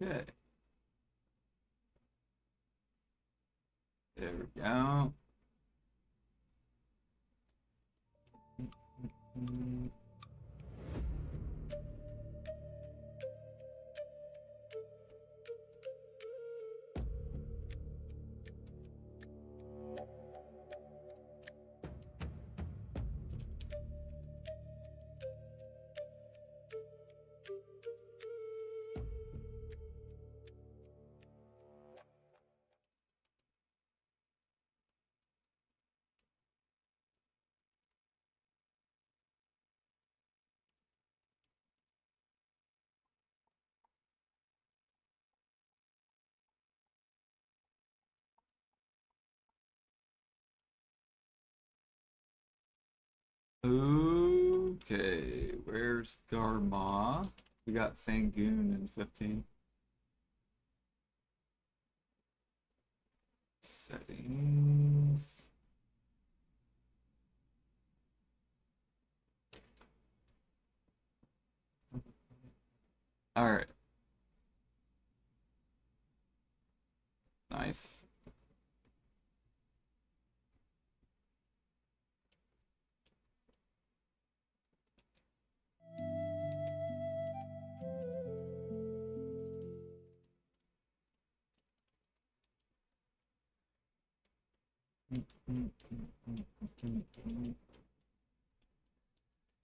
Okay, there we go. Okay, where's Garma? We got Sangoon in 15. Settings. All right, nice.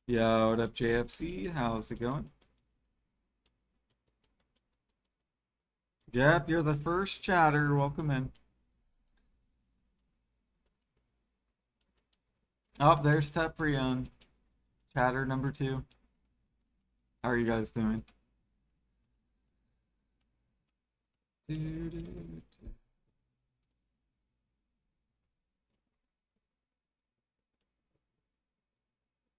Yo, what up, JFC? How's it going? Yep, you're the first chatter. Welcome in. Oh, there's Teprion. Chatter number 2. How are you guys doing?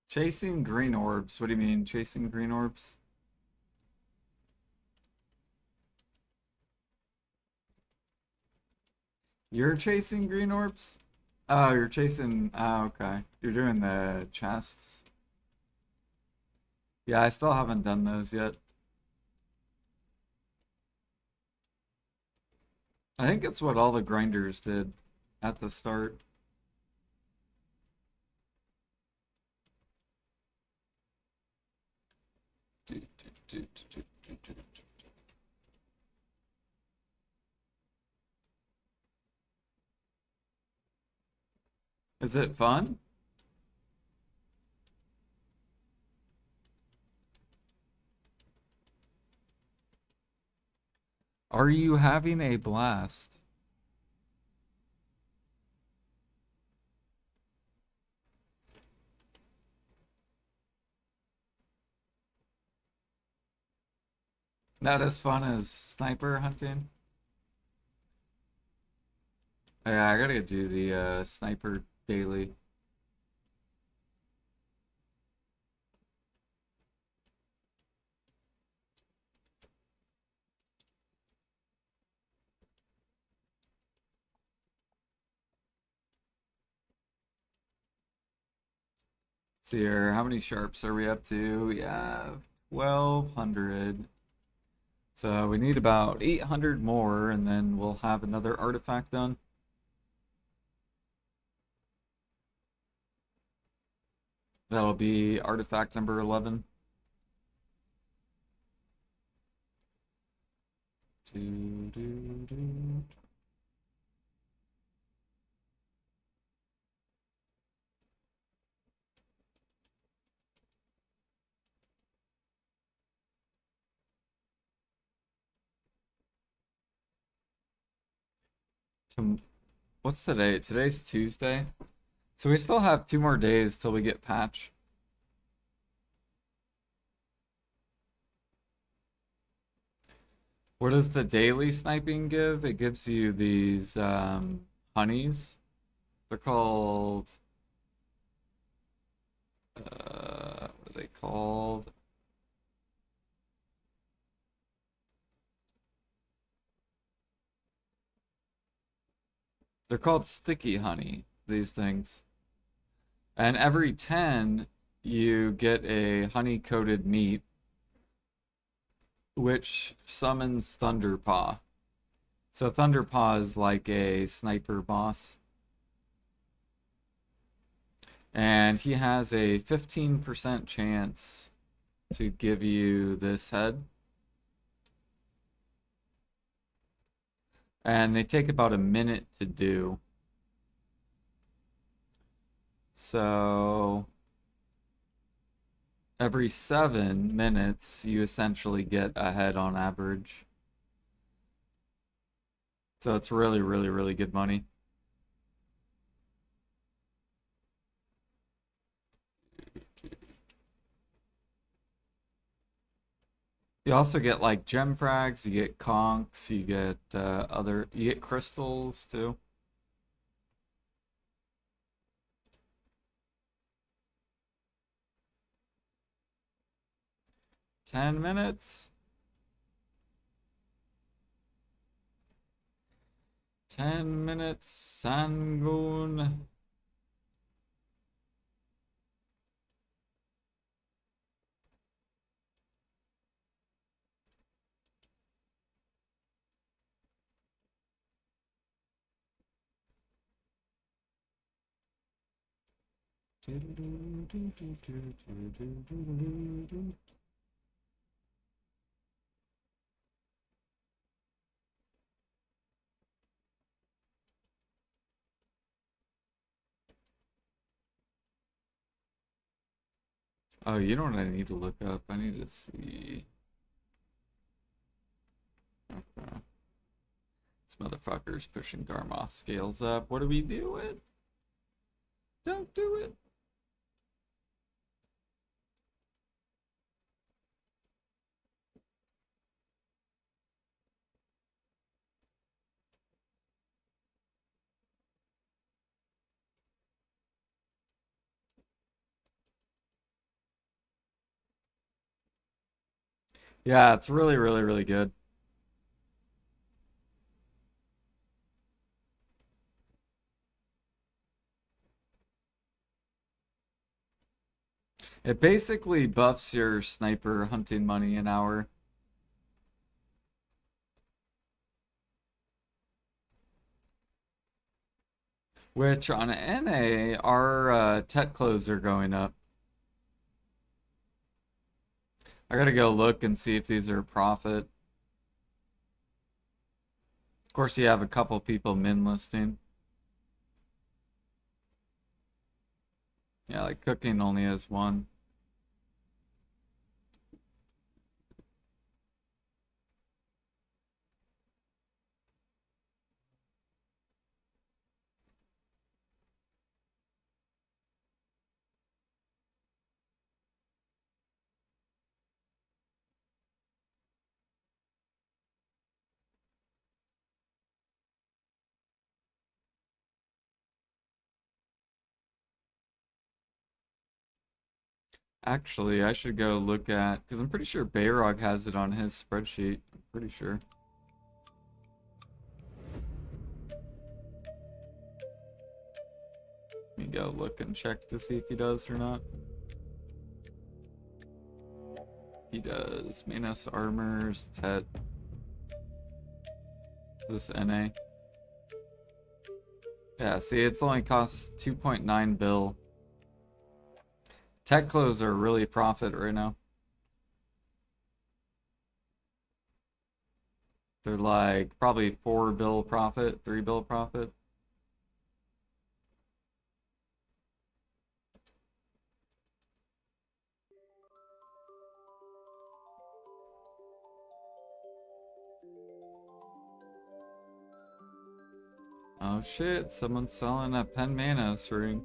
Chasing green orbs. What do you mean, chasing green orbs? You're chasing green orbs? Oh, you're chasing. Oh, okay. You're doing the chests. Yeah, I still haven't done those yet. I think it's what all the grinders did at the start. Is it fun? Are you having a blast? Not as fun as sniper hunting? Yeah, I gotta do the sniper daily. Let's see here, how many sharps are we up to? We have 1,200. So we need about 800 more, and then we'll have another artifact done. That'll be artifact number 11. Do, do, do. To, what's today? Today's Tuesday. So we still have 2 more days till we get patch. What does the daily sniping give? It gives you these honeys. They're called what are they called? They're called sticky honey, these things. And every 10 you get a honey-coated meat which summons Thunderpaw. So Thunderpaw is like a sniper boss. And he has a 15% chance to give you this head. And they take about a minute to do. So every 7 minutes, you essentially get a head on average. So it's really, really, really good money. You also get like gem frags, you get conks, you get you get crystals too. 10 minutes. 10 minutes, Sangoon. Oh, you know what I need to look up? I need to see. Okay. This motherfucker's pushing Garmoth scales up. What are we doing? Don't do it. Yeah, it's really, really, really good. It basically buffs your sniper hunting money an hour. Which on NA, our tech clothes are going up. I gotta go look and see if these are a profit. Of course, you have a couple people min listing. Yeah, like cooking only has one. Actually, I should go look at, because I'm pretty sure Bayrog has it on his spreadsheet. I'm pretty sure. Let me go look and check to see if he does or not. He does. Manos Armors, Tet. This NA. Yeah, see, it's only costs 2.9 bill. Tech clothes are really profit right now. They're like probably 4 bill profit, 3 bill profit. Oh shit, someone's selling a Pen Manos ring.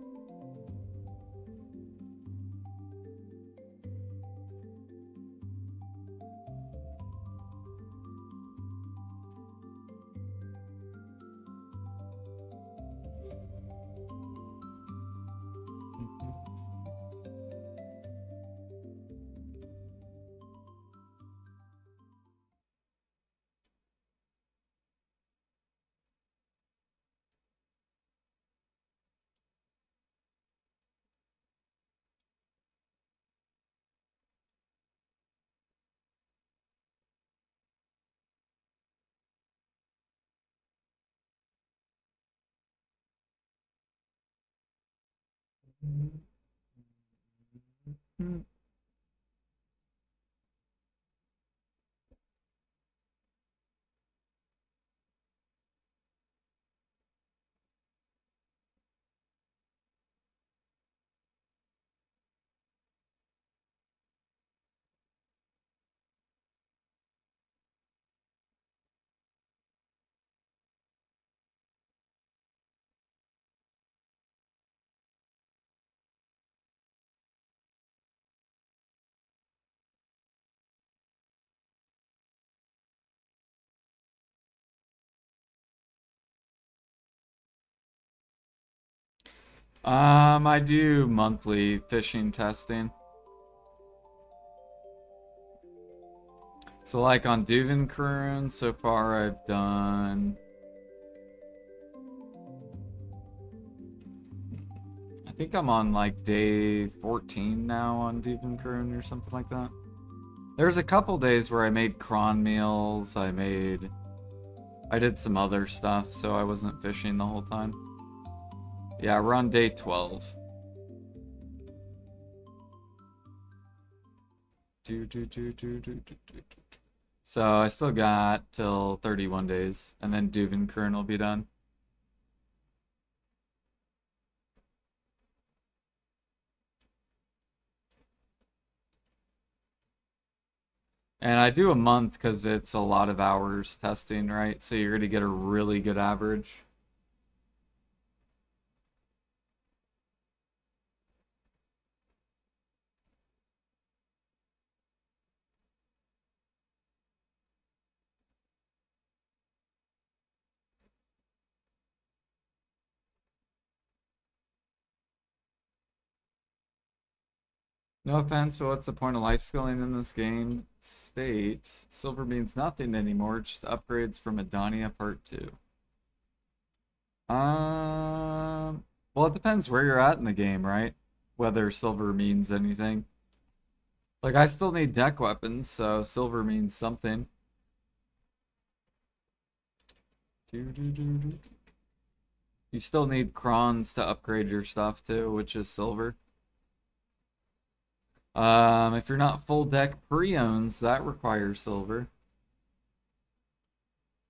I do monthly fishing testing. So like on Duvenkern, so far I've done... I think I'm on like day 14 now on Duvenkern or something like that. There's a couple days where I made cron meals, I did some other stuff, so I wasn't fishing the whole time. Yeah, we're on day 12. So I still got till 31 days, and then Duvenkern will be done. And I do a month because it's a lot of hours testing, right? So you're going to get a really good average. No offense, but what's the point of life skilling in this game state? Silver means nothing anymore, just upgrades from Adania Part 2. Well, it depends where you're at in the game, right? Whether silver means anything. Like, I still need deck weapons, so silver means something. You still need crons to upgrade your stuff too, which is silver. If you're not full deck pre-owns, that requires silver.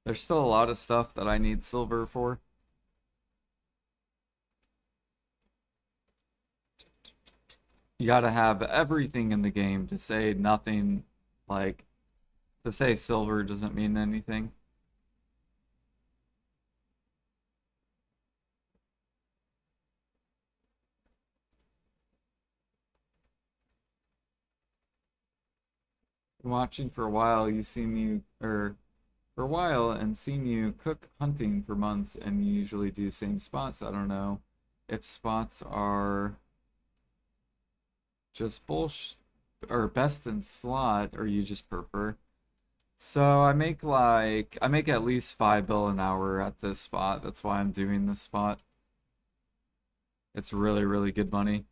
There's still a lot of stuff that I need silver for. You gotta have everything in the game to say nothing, like, to say silver doesn't mean anything. Been watching for a while, you seen you, or for a while, and seen you cook hunting for months, and you usually do same spots. I don't know if spots are just bullshit or best in slot, or you just prefer. So I make at least 5 bill an hour at this spot. That's why I'm doing this spot. It's really, really good money.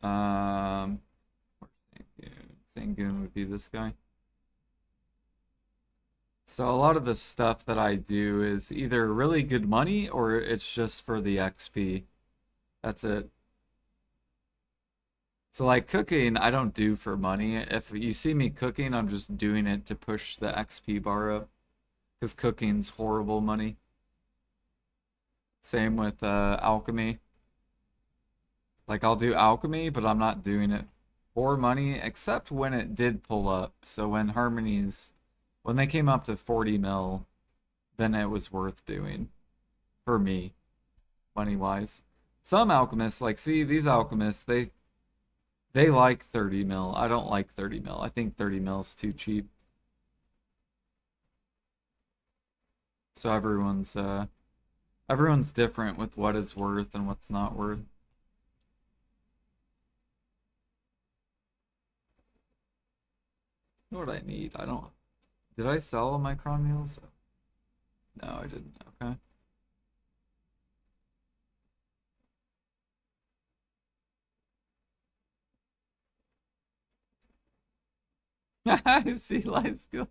Um, Sangoon would be this guy. So a lot of the stuff that I do is either really good money or it's just for the XP. That's it. So like cooking, I don't do for money. If you see me cooking, I'm just doing it to push the XP bar up. Because cooking's horrible money. Same with alchemy. Like I'll do alchemy, but I'm not doing it for money, except when it did pull up. So when harmonies, when they came up to 40 mil, then it was worth doing for me, money-wise. Some alchemists, like, see, these alchemists, they like 30 mil. I don't like 30 mil. I think 30 mil is too cheap. So everyone's different with what is worth and what's not worth. You know what I need? I don't. Did I sell all my cron meals? No, I didn't. Okay. I see life skill.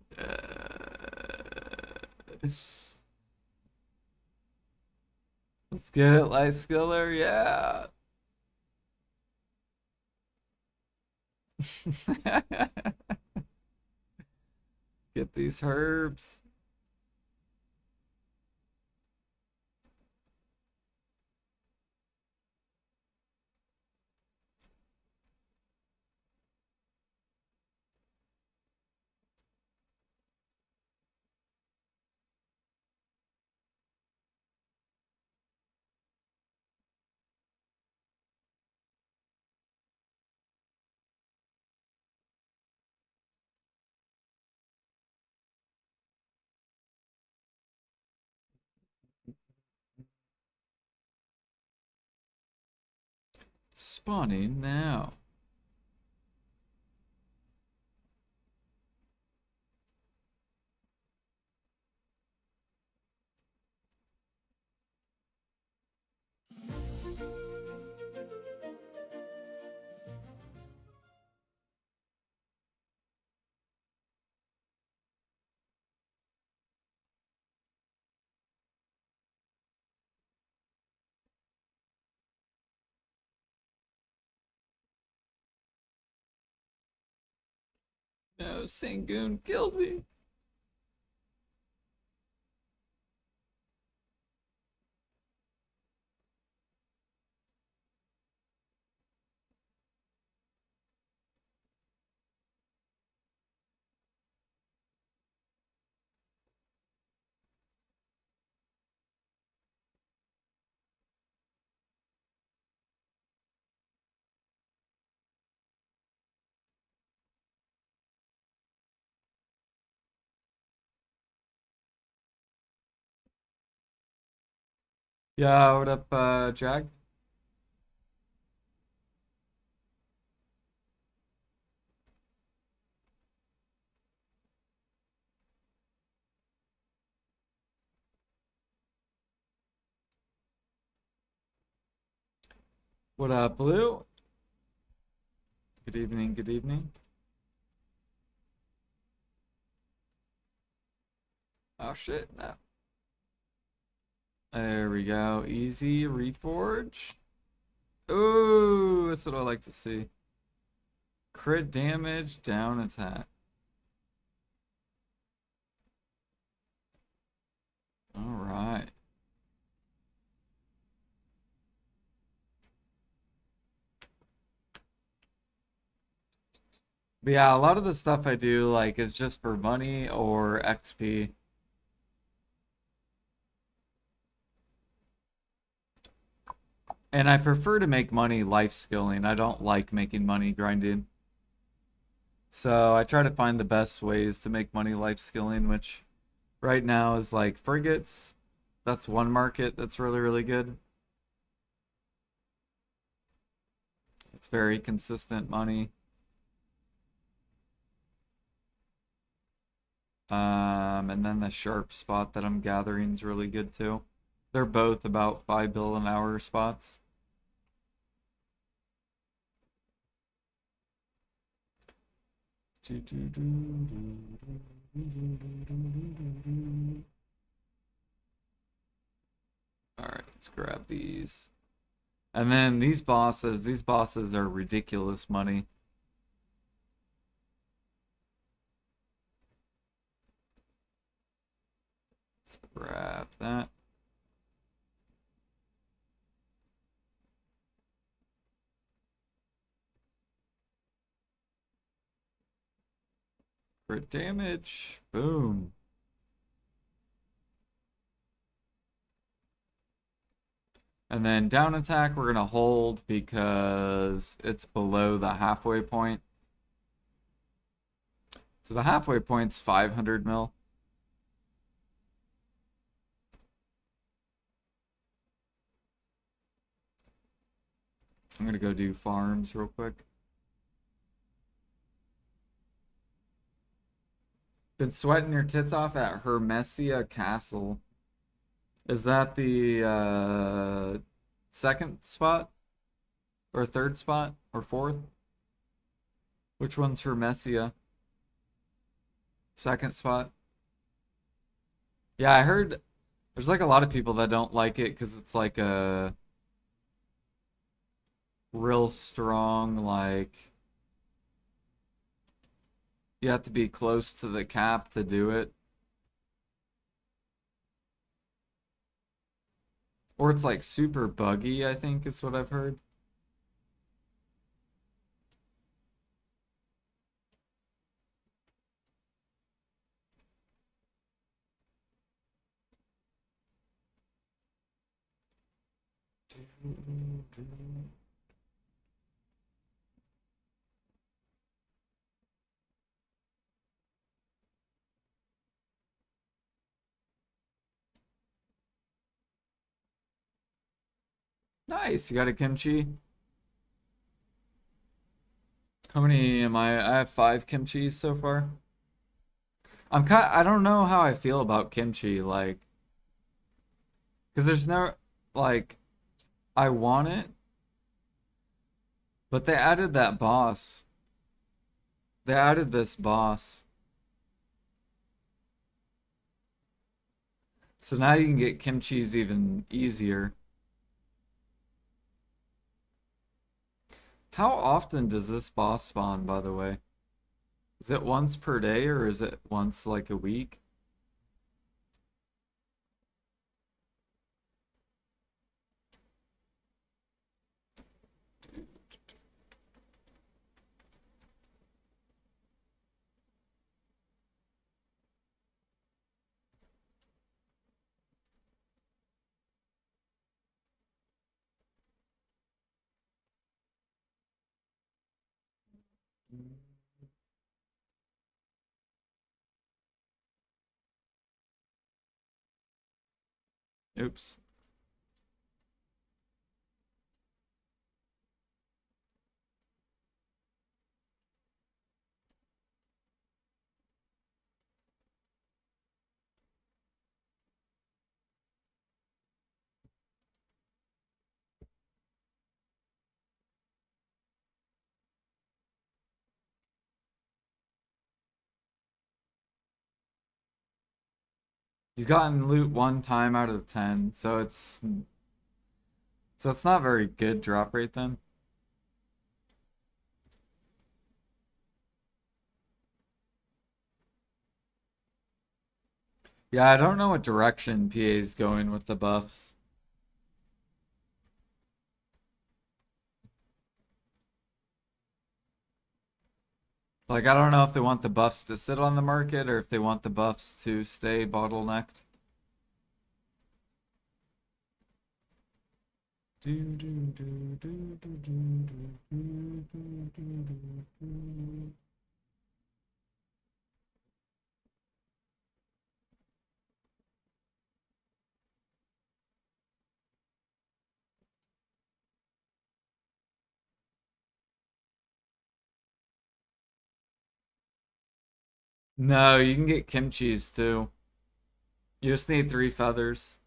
Let's get it, life skiller. Yeah. Get these herbs. Spawning now. No, Sangoon killed me. Yeah, what up, Jag? What up, Blue? Good evening, good evening. Oh shit, no. There we go. Easy reforge. Ooh, that's what I like to see. Crit damage, down attack. Alright. But yeah, a lot of the stuff I do like is just for money or XP. And I prefer to make money life skilling. I don't like making money grinding. So I try to find the best ways to make money life skilling, which right now is like frigates. That's one market that's really, really good. It's very consistent money. And then the sharp spot that I'm gathering is really good too. They're both about 5 bill an hour spots. Alright, let's grab these. And then these bosses are ridiculous money. Let's grab that. Crit damage. Boom. And then down attack, we're going to hold because it's below the halfway point. So the halfway point's 500 mil. I'm going to go do farms real quick. Been sweating your tits off at Hermesia Castle. Is that the second spot? Or third spot? Or fourth? Which one's Hermesia? Second spot? Yeah, I heard there's like a lot of people that don't like it because it's like a real strong, like you have to be close to the cap to do it. Or it's like super buggy, I think is what I've heard. Nice, you got a kimchi. How many am I? I have 5 kimchis so far. I don't know how I feel about kimchi, like, because there's no, like, I want it, but they added that boss. They added this boss. So now you can get kimchis even easier. How often does this boss spawn, by the way? Is it once per day or is it once like a week? Oops. You've gotten loot 1 time out of 10, so it's not very good drop rate then. Yeah, I don't know what direction PA is going with the buffs. Like, I don't know if they want the buffs to sit on the market or if they want the buffs to stay bottlenecked. No, you can get kimchis too. You just need 3 feathers.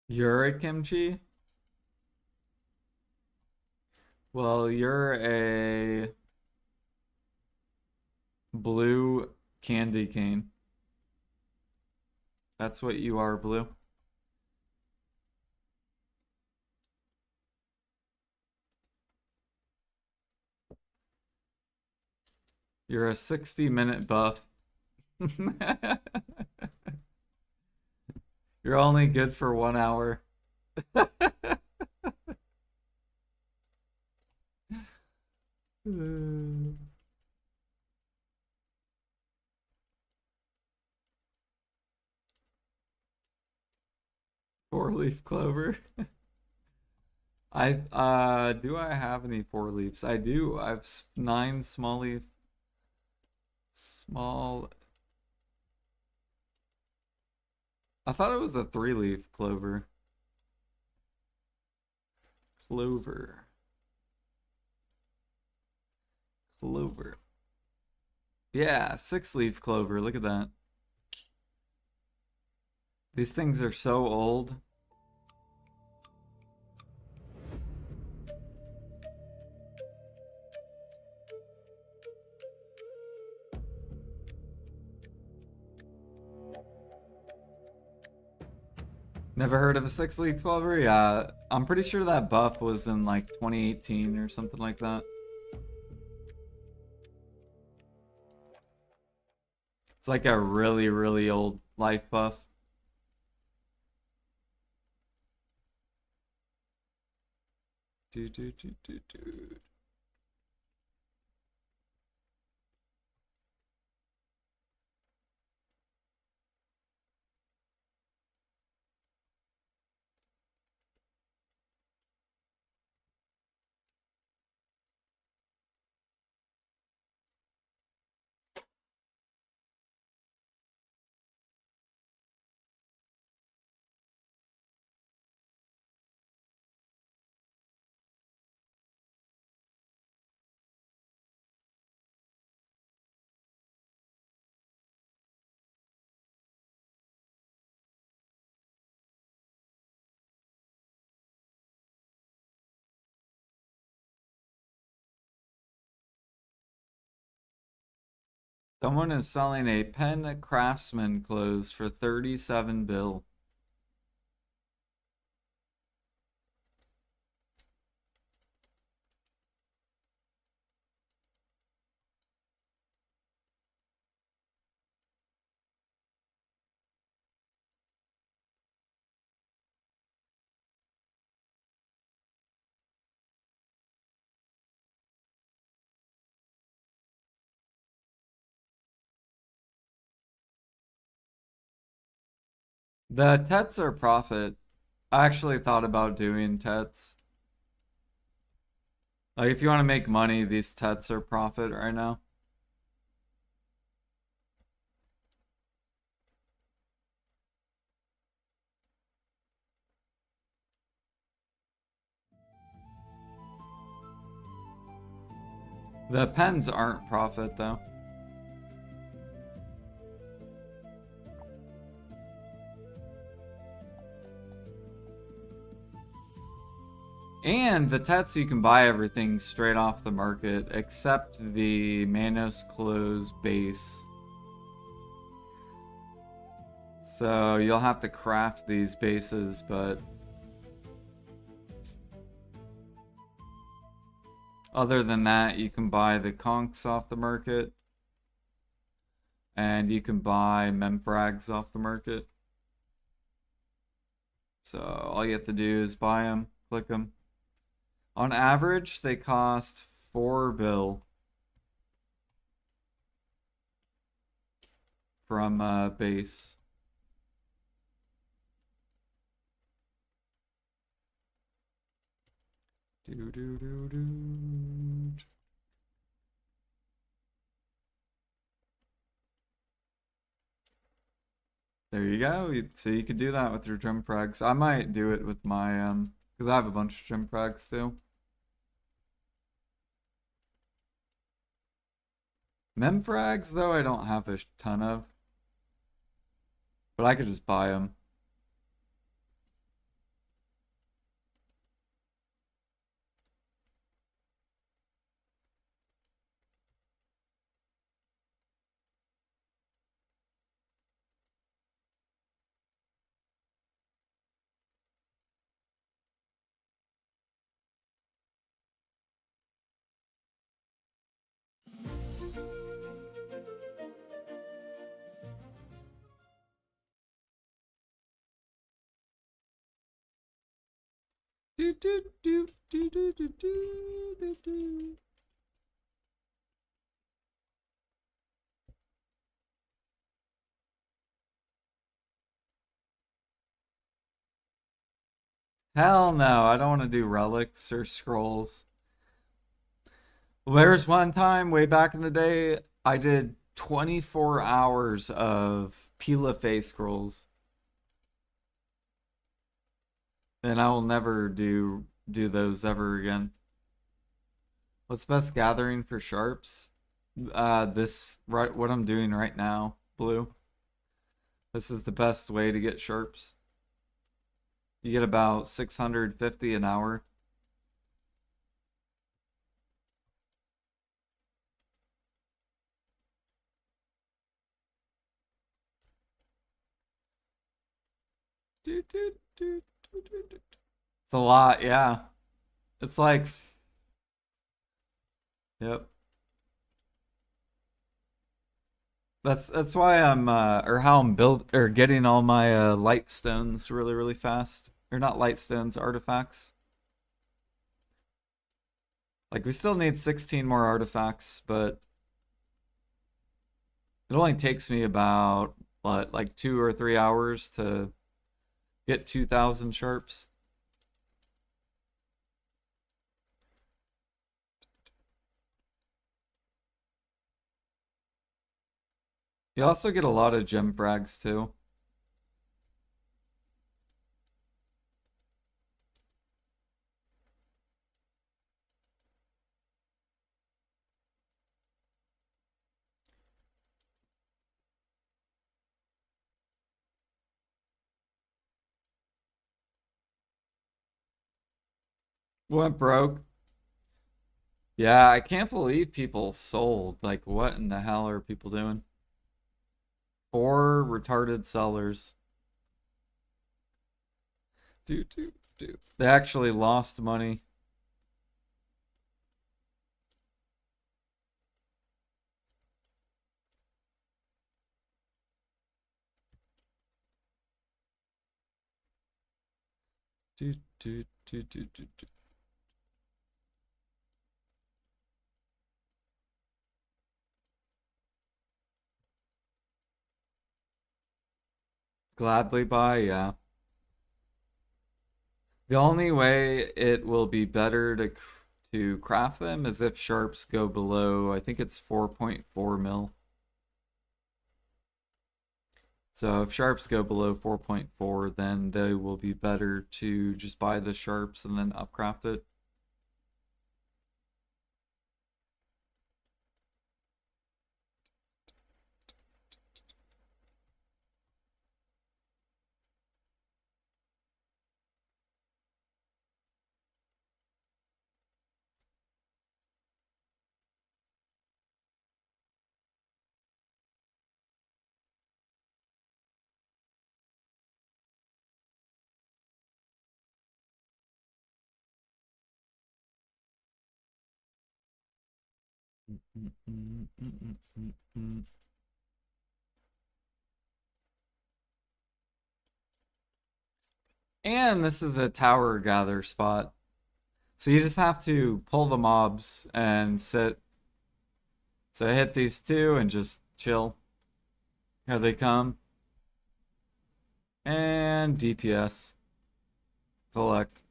You're a kimchi? Well, you're a blue candy cane. That's what you are, Blue. You're a 60-minute buff. You're only good for 1 hour. Four-leaf clover. Do I have any four leaves? I do. I have 9 small leaf. Small. I thought it was a 3-leaf clover. Clover. Clover. Yeah, 6-leaf clover. Look at that. These things are so old. Never heard of a 6-leaf clover? Yeah, I'm pretty sure that buff was in like 2018 or something like that. It's like a really, really old life buff. Do, do, do, do, do. Someone is selling a Pen Craftsman clothes for 37 bill. The Tets are profit. I actually thought about doing Tets. Like, if you want to make money, these Tets are profit right now. The pens aren't profit, though. And the Tets, you can buy everything straight off the market, except the Manos Close base. So you'll have to craft these bases, but other than that, you can buy the conchs off the market. And you can buy memfrags off the market. So all you have to do is buy them, click them. On average, they cost 4 bill from base. Do do do do. There you go. So you could do that with your gem frags. I might do it with my because I have a bunch of gem frags too. Memfrags though, I don't have a ton of, but I could just buy them. Hell no, I don't want to do relics or scrolls. There's one time way back in the day, I did 24 hours of Pila Face scrolls. And I will never do those ever again. What's best gathering for sharps? This right what I'm doing right now, blue. This is the best way to get sharps. You get about 650 an hour. It's a lot, yeah. It's like, yep. That's why I'm or how I'm build or getting all my light stones really fast. Or not light stones, artifacts. Like we still need 16 more artifacts, but it only takes me about what, like 2 or 3 hours to get 2,000 sharps. You also get a lot of gem frags too. Went broke. Yeah, I can't believe people sold. Like, what in the hell are people doing? 4 retarded sellers. Do. They actually lost money. Do. Gladly buy, yeah. The only way it will be better to craft them is if sharps go below, I think it's 4.4 mil. So if sharps go below 4.4, then they will be better to just buy the sharps and then upcraft it. And this is a tower gather spot. So you just have to pull the mobs and sit. So hit these two and just chill. Here they come. And DPS. Collect.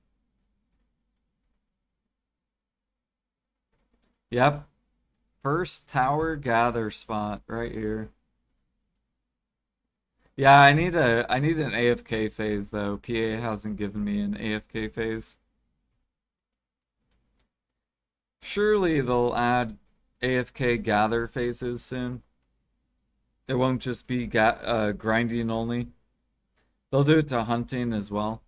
Yep. First tower gather spot right here. Yeah, I need an AFK phase though. PA hasn't given me an AFK phase. Surely they'll add AFK gather phases soon. It won't just be grinding only. They'll do it to hunting as well.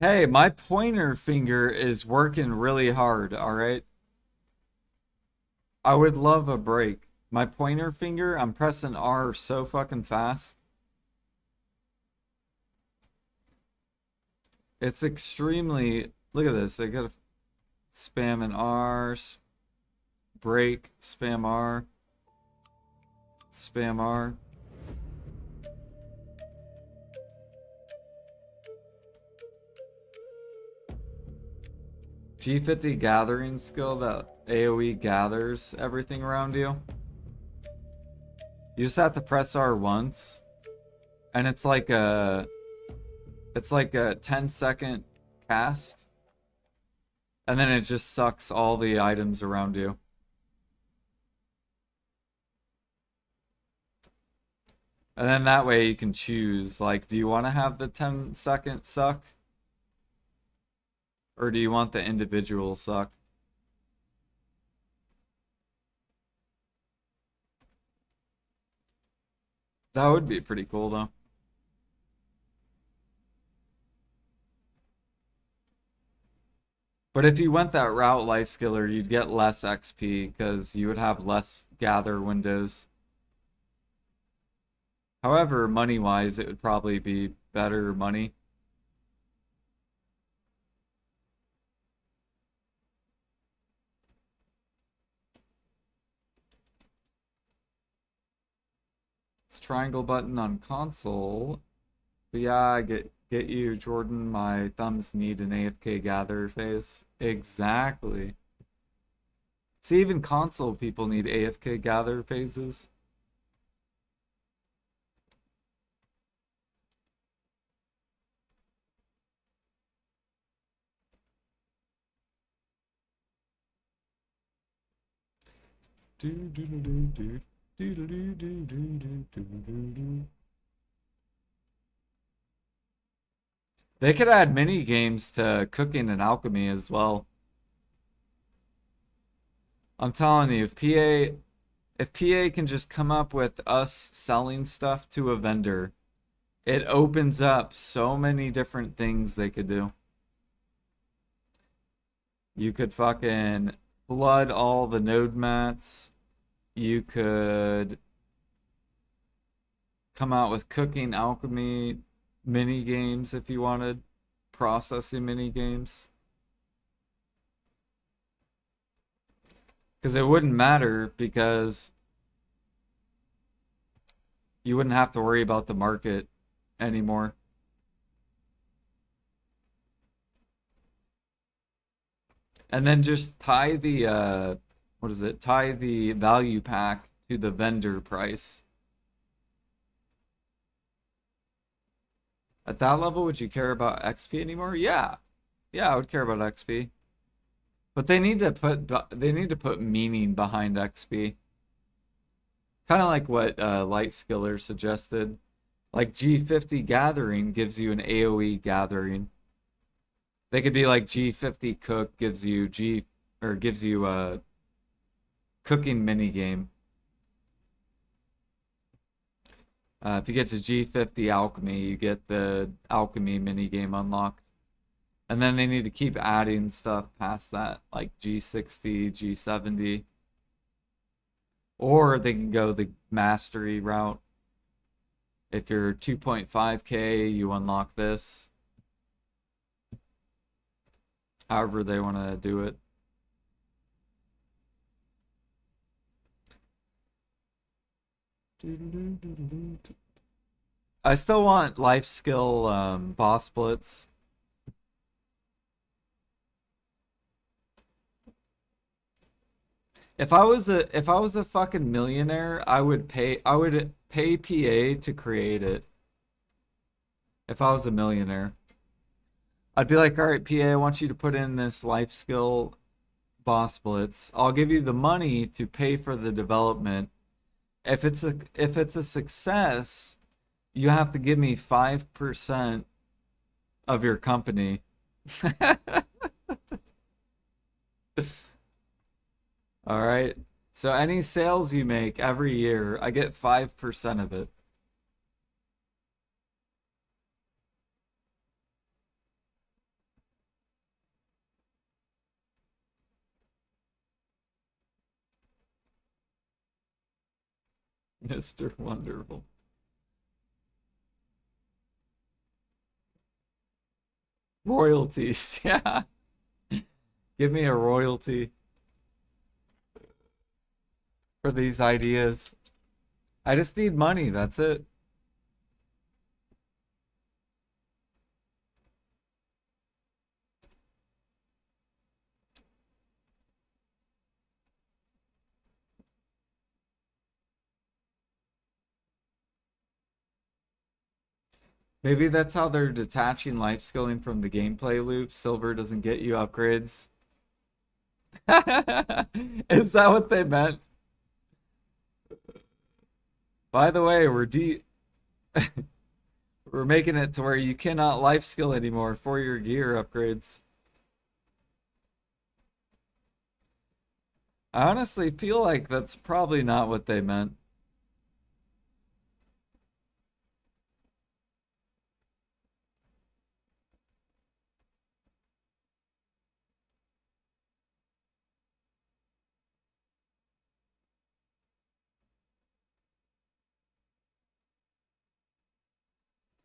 Hey, my pointer finger is working really hard, alright? I would love a break. My pointer finger, I'm pressing R so fucking fast. It's extremely... Look at this. I gotta spam an R, break, spam R, spam R. G50 gathering skill that AoE gathers everything around you. You just have to press R once, and it's like a 10-second cast, and then it just sucks all the items around you. And then that way you can choose, like, do you want to have the 10-second suck? Or do you want the individual suck? That would be pretty cool, though. But if you went that route, Life Skiller, you'd get less XP because you would have less gather windows. However, money-wise, it would probably be better money. It's triangle button on console. But yeah, get you, Jordan. My thumbs need an AFK gather phase. Exactly. See, even console people need AFK gather phases. They could add mini games to cooking and alchemy as well. I'm telling you, if PA can just come up with us selling stuff to a vendor, it opens up so many different things they could do. You could fucking flood all the node mats. You could come out with cooking alchemy mini games if you wanted, processing mini games. Because it wouldn't matter because you wouldn't have to worry about the market anymore. And then just tie the what is it? Tie the value pack to the vendor price. At that level, would you care about XP anymore? Yeah. Yeah, I would care about XP. But they need to put meaning behind XP. Kind of like what Light Skiller suggested. Like G50 gathering gives you an AoE gathering. They could be like G50 cook gives you a cooking mini game. If you get to G50 alchemy, you get the alchemy mini game unlocked. And then they need to keep adding stuff past that, like G60, G70. Or they can go the mastery route. If you're 2.5k, you unlock this. However they want to do it. I still want life skill boss splits. If I was a fucking millionaire, I would pay PA to create it. If I was a millionaire. I'd be like, all right, PA, I want you to put in this life skill boss splits. I'll give you the money to pay for the development. If it's a success, you have to give me 5% of your company. All right. So any sales you make every year, I get 5% of it. Mr. Wonderful. Royalties, yeah. Give me a royalty for these ideas. I just need money, that's it. Maybe that's how they're detaching life skilling from the gameplay loop. Silver doesn't get you upgrades. Is that what they meant? By the way, we're making it to where you cannot life skill anymore for your gear upgrades. I honestly feel like that's probably not what they meant.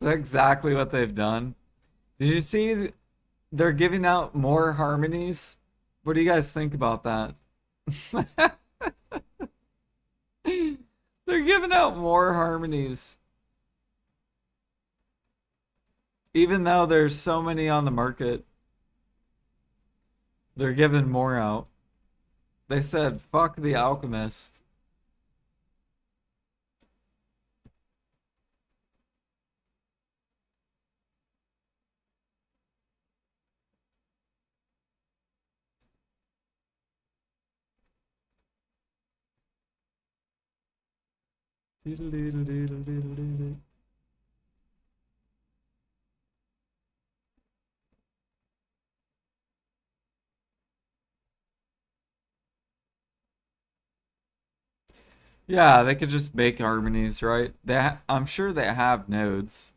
That's exactly what they've done. Did you see they're giving out more harmonies? What do you guys think about that? They're giving out more harmonies. Even though there's so many on the market, they're giving more out. They said, fuck the alchemist. Yeah, they could just make harmonies, right? I'm sure they have nodes.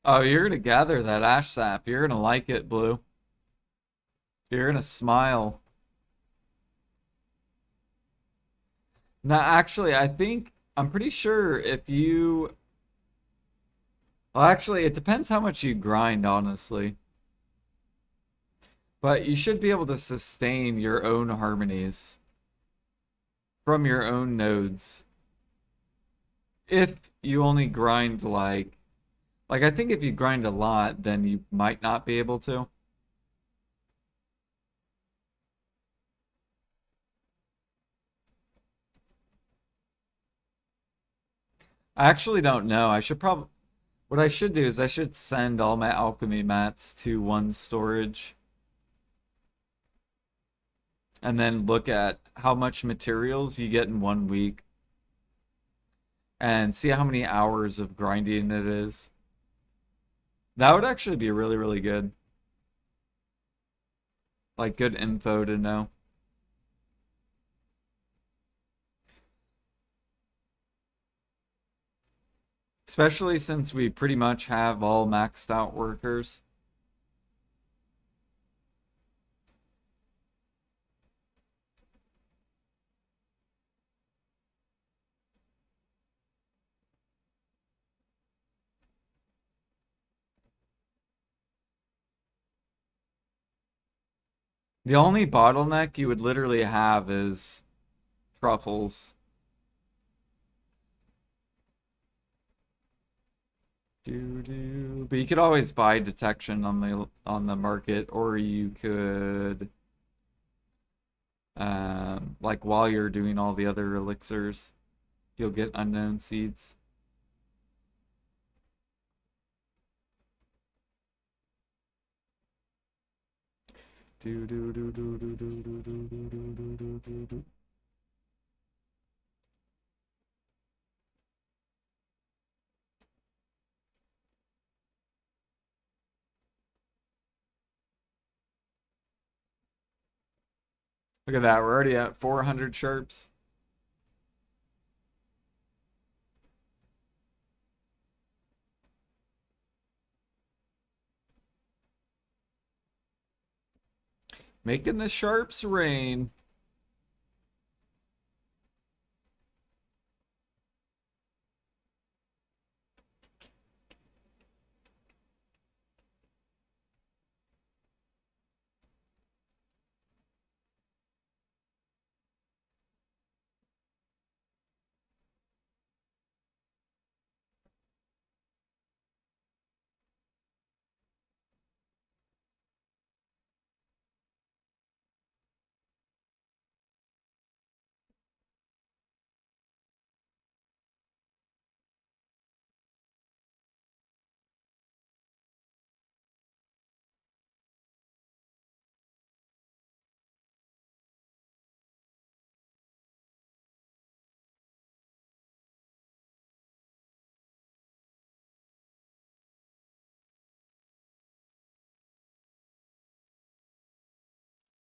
Oh, you're gonna gather that ash sap. You're gonna like it, Blue. You're gonna smile. Now, actually, I'm pretty sure if you, well, actually, it depends how much you grind, honestly. But you should be able to sustain your own harmonies from your own nodes if you only grind like I think if you grind a lot, then you might not be able to. I actually don't know. What I should do is I should send all my alchemy mats to one storage and then look at how much materials you get in 1 week and see how many hours of grinding it is. That would actually be really, really good. Like good info to know. Especially since we pretty much have all maxed out workers. The only bottleneck you would literally have is truffles. But you could always buy detection on the market, or you could like while you're doing all the other elixirs, you'll get unknown seeds. Do do do do do do do do do do do do do. Look at that, we're already at 400 sharps. Making the sharps rain.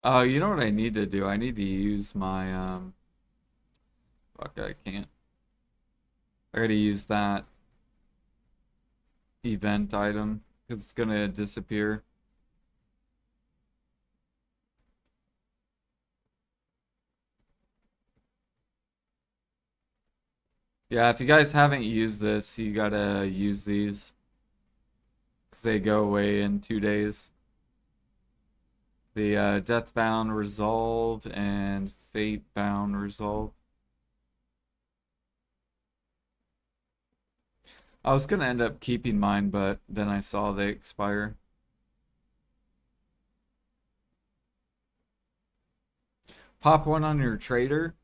Oh, you know what I need to do? I need to use my fuck, I can't. I gotta use that event item because it's gonna disappear. Yeah, if you guys haven't used this, you gotta use these because they go away in 2 days. The Deathbound Resolve and Fatebound Resolve. I was gonna end up keeping mine, but then I saw they expire. Pop one on your trader.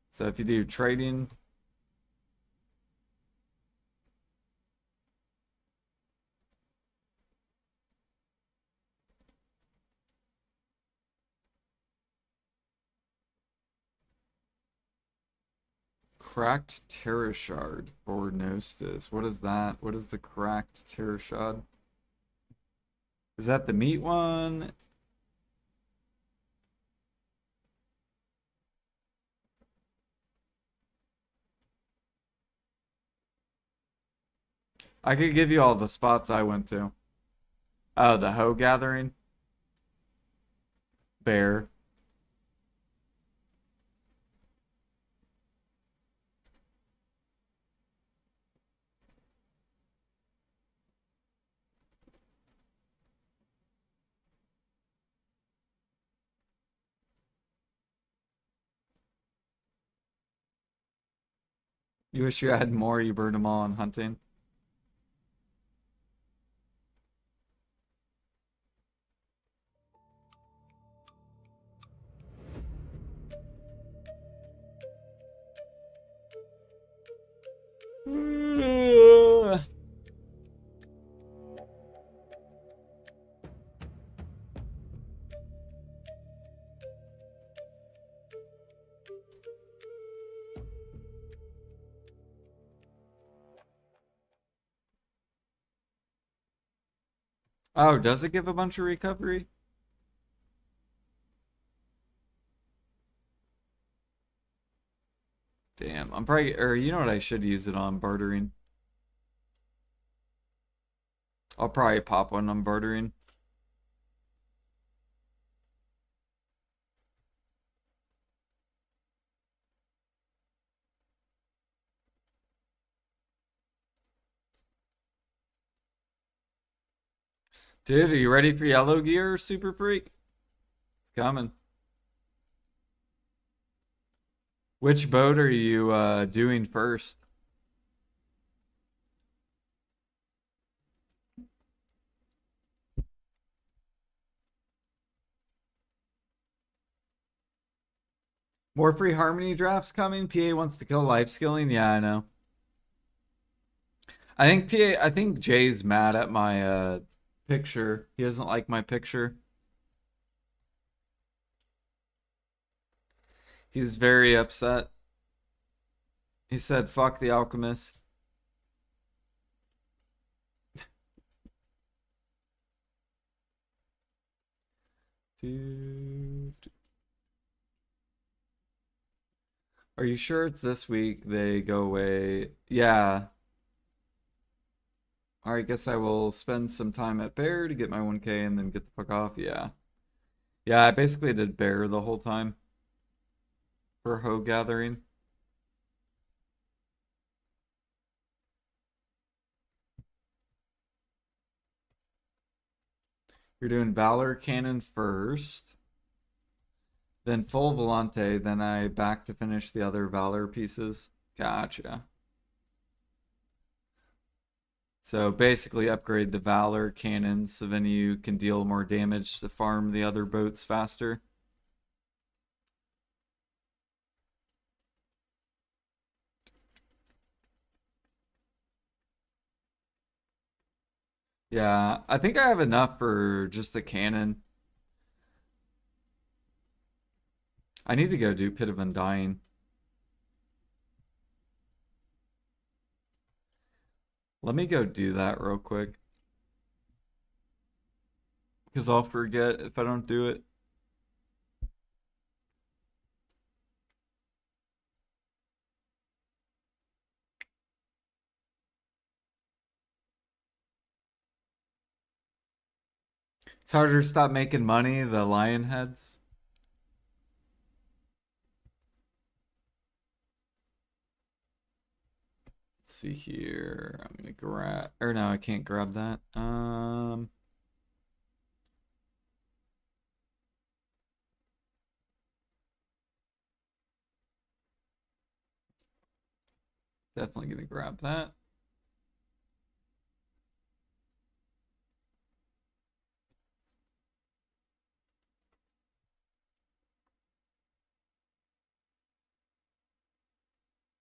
So if you do trading, cracked terror shard for Gnostis. What is that? What is the cracked terror shard? Is that the meat one? I could give you all the spots I went to. Oh, the hoe gathering? Bear. You wish you had more, you burned them all on hunting. Oh, does it give a bunch of recovery? Damn, I'm probably, or you know what I should use it on? Bartering. I'll probably pop one on bartering. Dude, are you ready for yellow gear, Super Freak? It's coming. Which boat are you doing first? More free harmony drafts coming. PA wants to kill life skilling. Yeah, I know. I think Jay's mad at my picture. He doesn't like my picture. He's very upset. He said, fuck the alchemist. Dude. Are you sure it's this week they go away? Yeah. Alright, guess I will spend some time at Bear to get my 1K and then get the fuck off. Yeah. Yeah, I basically did Bear the whole time for hoe gathering. You're doing Valor Cannon first, then full Volante, then I back to finish the other Valor pieces. Gotcha. So basically upgrade the Valor cannons so then you can deal more damage to farm the other boats faster. Yeah, I think I have enough for just the cannon. I need to go do Pit of Undying. Let me go do that real quick. Because I'll forget if I don't do it. It's harder to stop making money, the lion heads. Let's see here. I'm gonna grab, or no, I can't grab that. Definitely gonna grab that.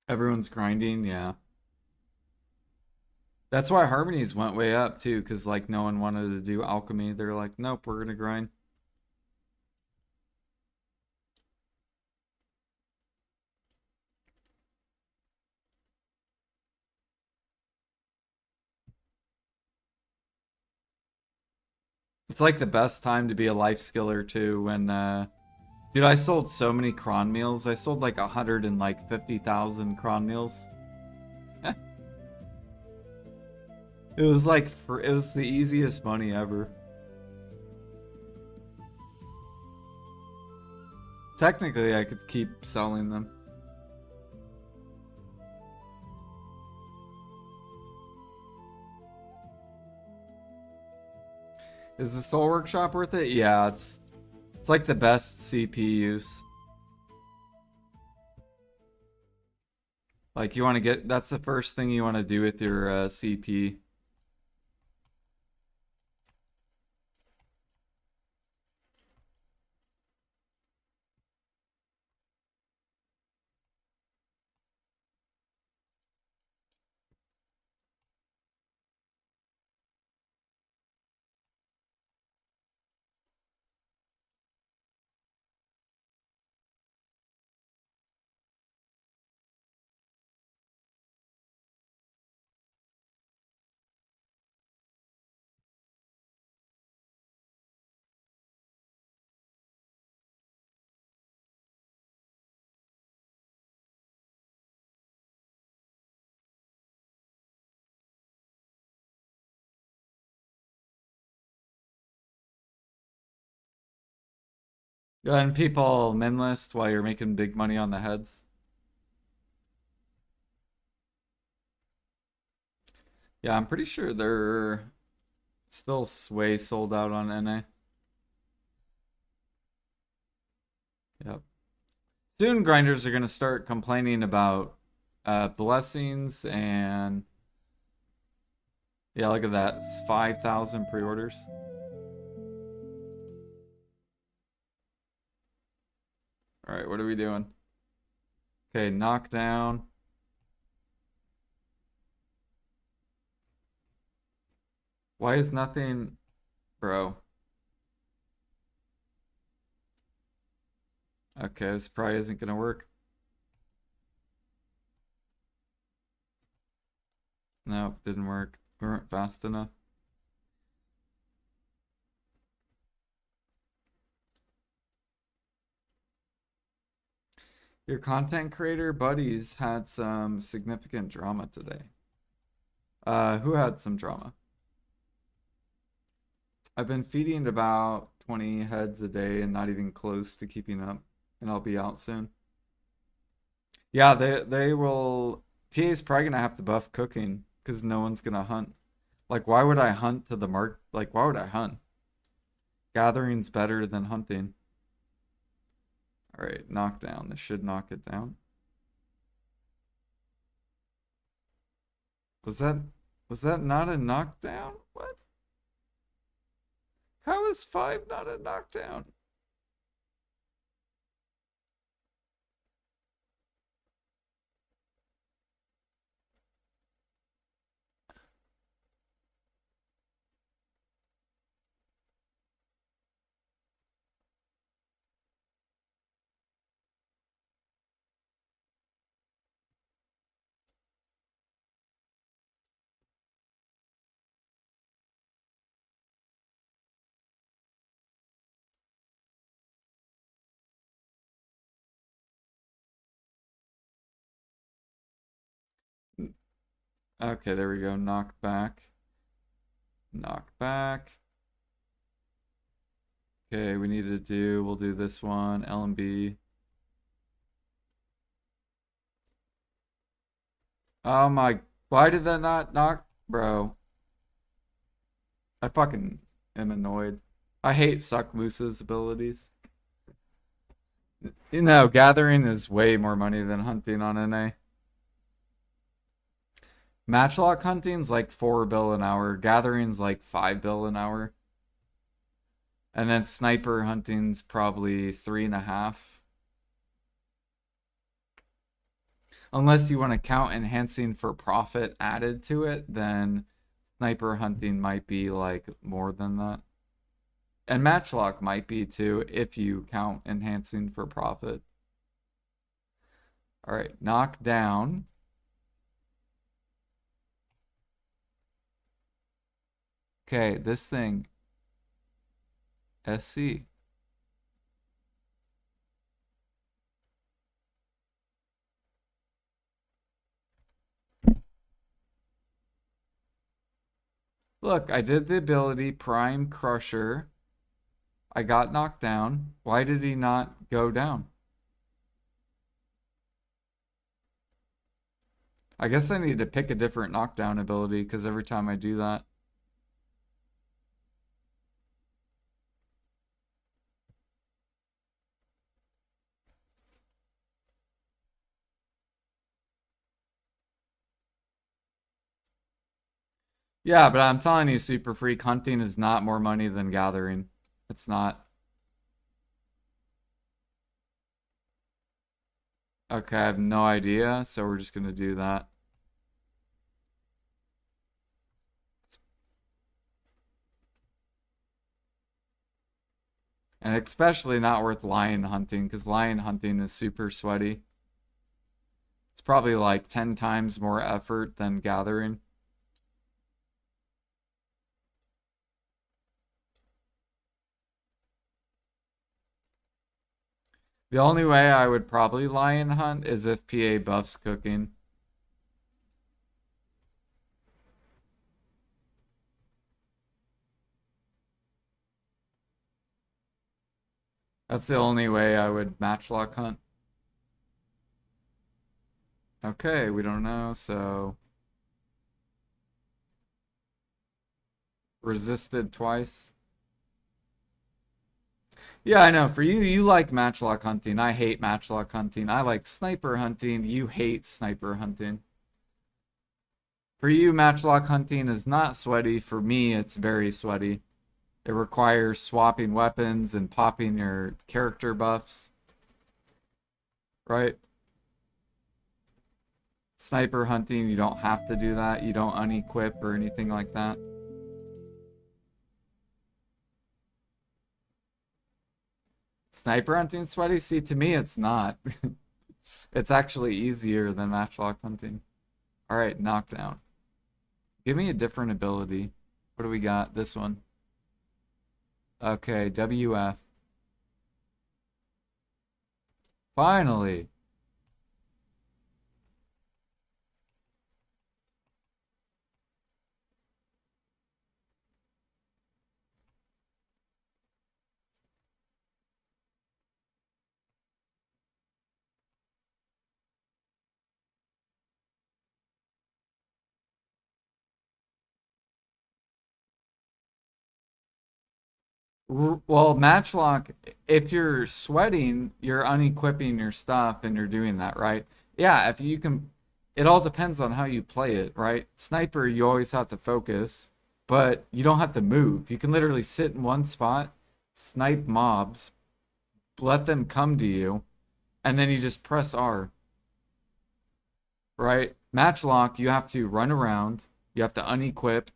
Everyone's grinding, yeah. That's why harmonies went way up too, because like no one wanted to do alchemy. They're like, nope, we're gonna grind. It's like the best time to be a life skiller too. When dude, I sold so many cron meals. I sold like 150,000 cron meals. It was like it was the easiest money ever. Technically, I could keep selling them. Is the Soul Workshop worth it? Yeah, it's like the best CP use. Like you want to get, that's the first thing you want to do with your CP. Go ahead and people min list while you're making big money on the heads. Yeah, I'm pretty sure they're still way sold out on NA. Yep. Soon grinders are gonna start complaining about blessings and yeah, look at that. It's 5,000 pre-orders. All right, what are we doing? Okay, knockdown. Why is nothing, bro? Okay, this probably isn't gonna work. Nope, didn't work. We weren't fast enough. Your content creator buddies had some significant drama today. Who had some drama? I've been feeding about 20 heads a day and not even close to keeping up, and I'll be out soon. Yeah, they will. PA's probably gonna have to buff cooking because no one's gonna hunt. Like, why would I hunt to the mark? Like, why would I hunt? Gathering's better than hunting. All right, knockdown. This should knock it down. Was that not a knockdown? What? How is 5 not a knockdown? Okay, there we go. Knock back. Knock back. Okay, we'll do this one. L and B. Oh my, why did that not knock? Bro, I fucking am annoyed. I hate Suck Moose's abilities. You know, gathering is way more money than hunting on NA. Matchlock hunting's like 4 bill an hour. Gathering's like 5 bill an hour. And then sniper hunting's probably 3.5. Unless you want to count enhancing for profit added to it, then sniper hunting might be like more than that. And matchlock might be too if you count enhancing for profit. All right, knock down. Okay, this thing. SC. Look, I did the ability Prime Crusher. I got knocked down. Why did he not go down? I guess I need to pick a different knockdown ability because every time I do that. Yeah, but I'm telling you, Super Freak, hunting is not more money than gathering. It's not. Okay, I have no idea, so we're just gonna do that. And especially not worth lion hunting, because lion hunting is super sweaty. It's probably like 10 times more effort than gathering. The only way I would probably lion hunt is if PA buffs cooking. That's the only way I would matchlock hunt. Okay, we don't know, so... Resisted twice. Yeah, I know. For you, you like matchlock hunting. I hate matchlock hunting. I like sniper hunting. You hate sniper hunting. For you, matchlock hunting is not sweaty. For me, it's very sweaty. It requires swapping weapons and popping your character buffs. Right? Sniper hunting, you don't have to do that. You don't unequip or anything like that. Sniper hunting sweaty? See, to me, it's not. It's actually easier than matchlock hunting. Alright, knockdown. Give me a different ability. What do we got? This one. Okay, WF. Finally! Well, Matchlock, if you're sweating, you're unequipping your stuff and you're doing that, right? Yeah, if you can, it all depends on how you play it, right? Sniper, you always have to focus, but you don't have to move. You can literally sit in one spot, snipe mobs, let them come to you, and then you just press R, right? Matchlock, you have to run around, you have to unequip,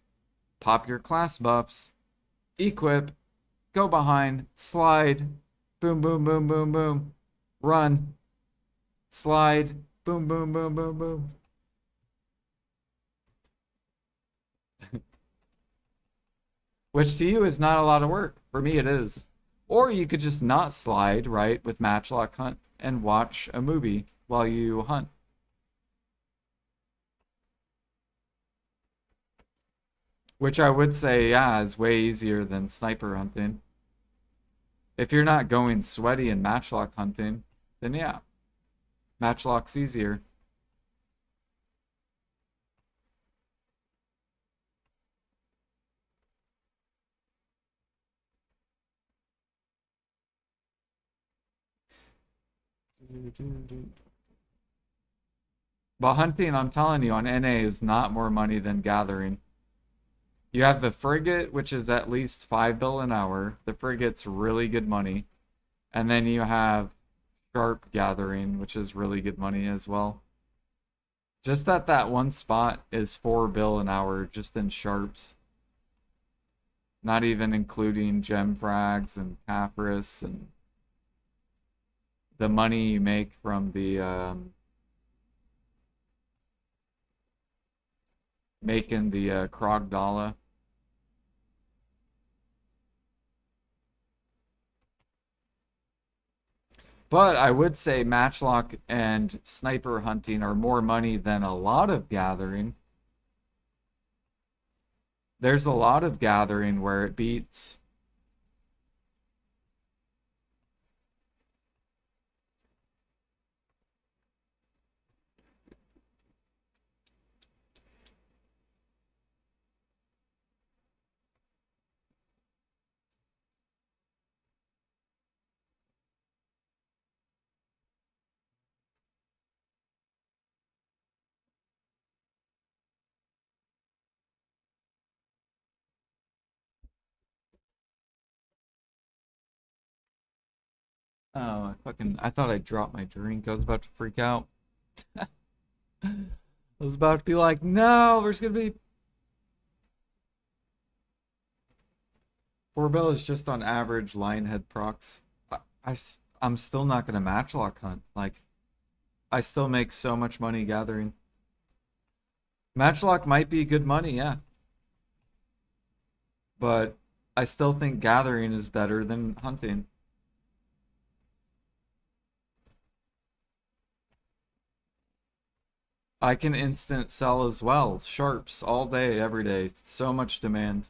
pop your class buffs, equip, go behind, slide, boom, boom, boom, boom, boom, run, slide, boom, boom, boom, boom, boom. Which to you is not a lot of work. For me, it is. Or you could just not slide, right, with Matchlock Hunt and watch a movie while you hunt. Which I would say, yeah, is way easier than sniper hunting. If you're not going sweaty in Matchlock hunting, then yeah, Matchlock's easier. But hunting, I'm telling you, on NA is not more money than gathering. You have the frigate, which is at least 5 bill an hour. The frigate's really good money. And then you have sharp gathering, which is really good money as well. Just at that one spot is 4 bill an hour just in sharps. Not even including gem frags and Caphras and the money you make from the making the Krogdala. But I would say Matchlock and sniper hunting are more money than a lot of gathering. There's a lot of gathering where it beats. Oh, I thought I dropped my drink. I was about to freak out. I was about to be like, no, there's gonna be 4 bill is just on average Lionhead procs. I'm still not gonna Matchlock hunt. Like, I still make so much money gathering. Matchlock might be good money, yeah. But I still think gathering is better than hunting. I can instant sell as well. Sharps all day, every day. So much demand.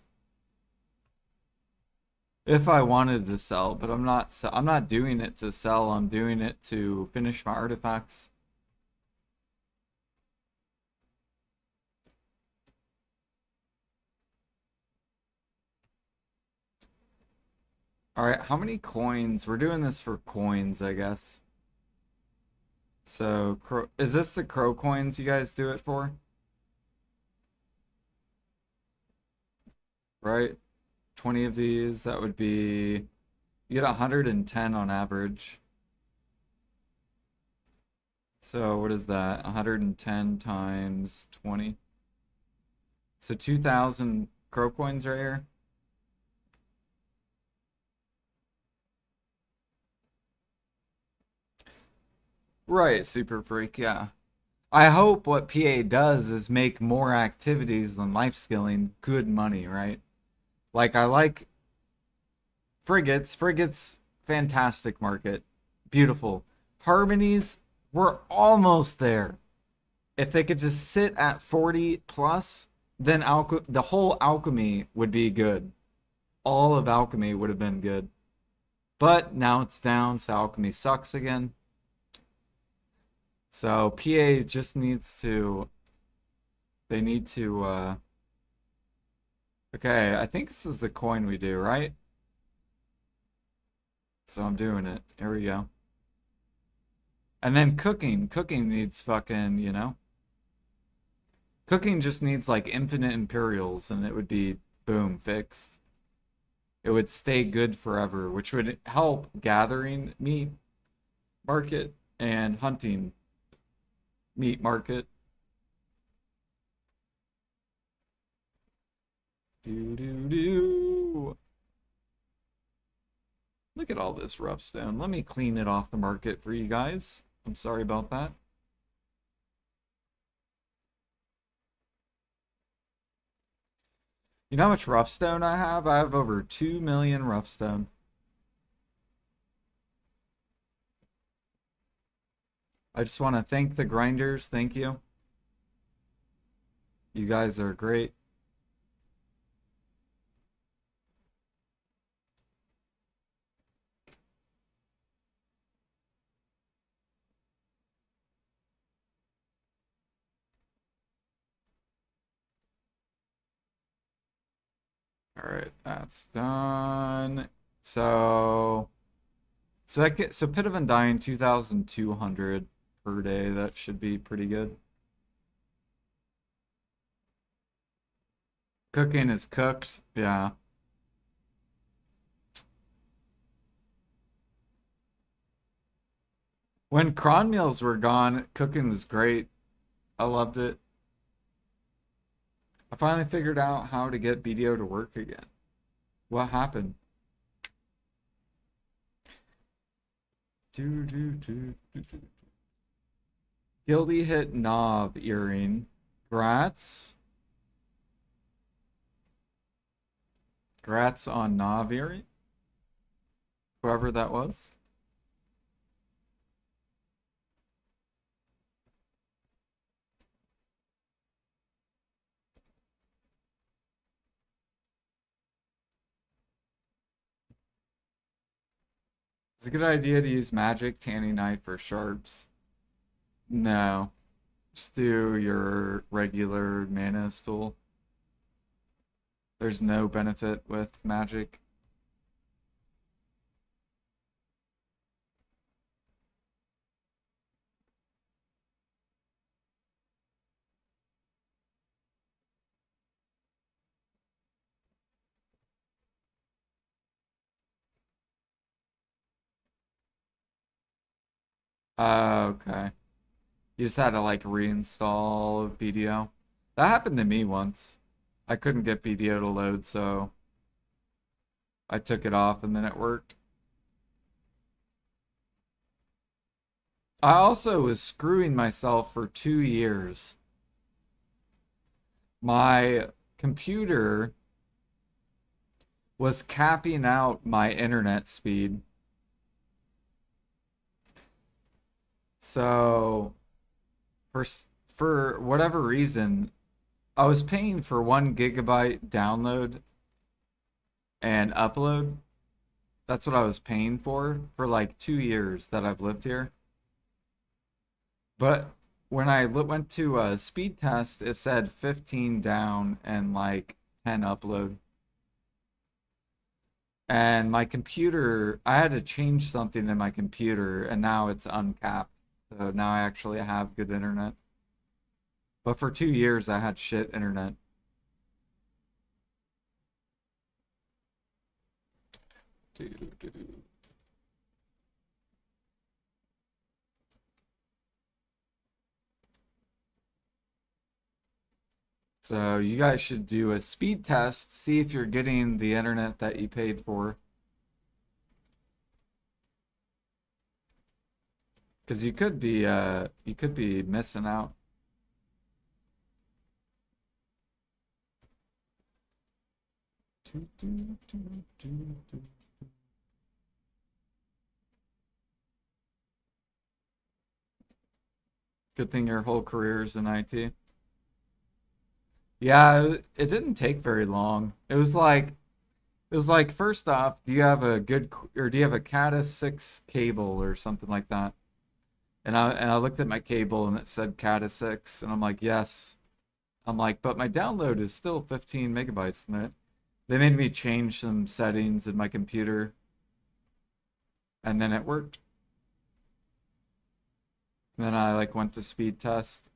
If I wanted to sell, but I'm not doing it to sell. I'm doing it to finish my artifacts. All right, how many coins? We're doing this for coins, I guess. So, is this the crow coins you guys do it for? Right? 20 of these, that would be, you get 110 on average. So what is that? 110 times 20. So 2,000 crow coins right here. Right, Super Freak, yeah. I hope what PA does is make more activities than life skilling good money, right? Like I like frigates. Frigates, fantastic market. Beautiful. Harmonies, we're almost there. If they could just sit at 40 plus, then the whole alchemy would be good. All of alchemy would have been good. But now it's down, so alchemy sucks again. So PA just needs to, they need to, okay, I think this is the coin we do, right? So I'm doing it. Here we go. And then cooking. Cooking needs fucking, you know? Cooking just needs like infinite Imperials and it would be, boom, fixed. It would stay good forever, which would help gathering meat market and hunting meat market. Do do do. Look at all this rough stone. Let me clean it off the market for you guys. I'm sorry about that. You know how much rough stone I have? I have over 2 million rough stone. I just want to thank the grinders. Thank you. You guys are great. All right, that's done. So Pit of Undying 2,200 per day. That should be pretty good. Cooking is cooked. Yeah. When cron meals were gone, cooking was great. I loved it. I finally figured out how to get BDO to work again. What happened? Gildy hit knob earring. Grats. Grats on knob earring. Whoever that was. It's a good idea to use magic tanning knife or sharps. No. Just do your regular mana tool. There's no benefit with magic. Okay. You just had to like reinstall BDO. That happened to me once. I couldn't get BDO to load, so I took it off and then it worked. I also was screwing myself for 2 years. My computer was capping out my internet speed. So for whatever reason, I was paying for 1 GB download and upload. That's what I was paying for like 2 years that I've lived here. But when I went to a speed test, it said 15 down and like 10 upload. And my computer, I had to change something in my computer, and now it's uncapped. So now I actually have good internet. But for 2 years, I had shit internet. So you guys should do a speed test, see if you're getting the internet that you paid for. Because you could be missing out. Good thing your whole career is in IT. Yeah, it didn't take very long. It was like first off, do you have a good or do you have a Catus 6 cable or something like that? And I looked at my cable and it said Catus 6 and I'm like, yes. I'm like, but my download is still 15 megabytes. And they made me change some settings in my computer. and then it worked. Then I like went to speed test.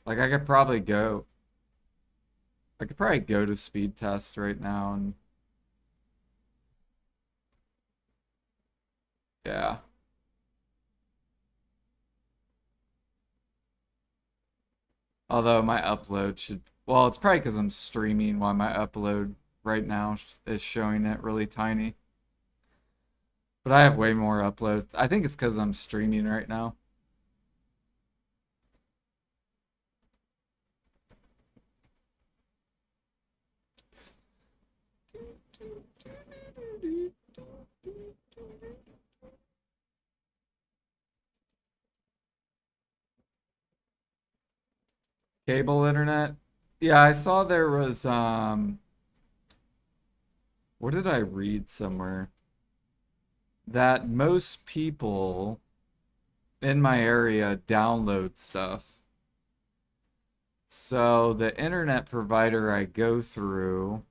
Like I could probably go to speed test right now and yeah. Although my upload should, well, it's probably because I'm streaming while my upload right now is showing it really tiny. But I have way more uploads. I think it's because I'm streaming right now. Cable internet. Yeah, I saw there was what did I read somewhere? That most people in my area download stuff. So the internet provider I go through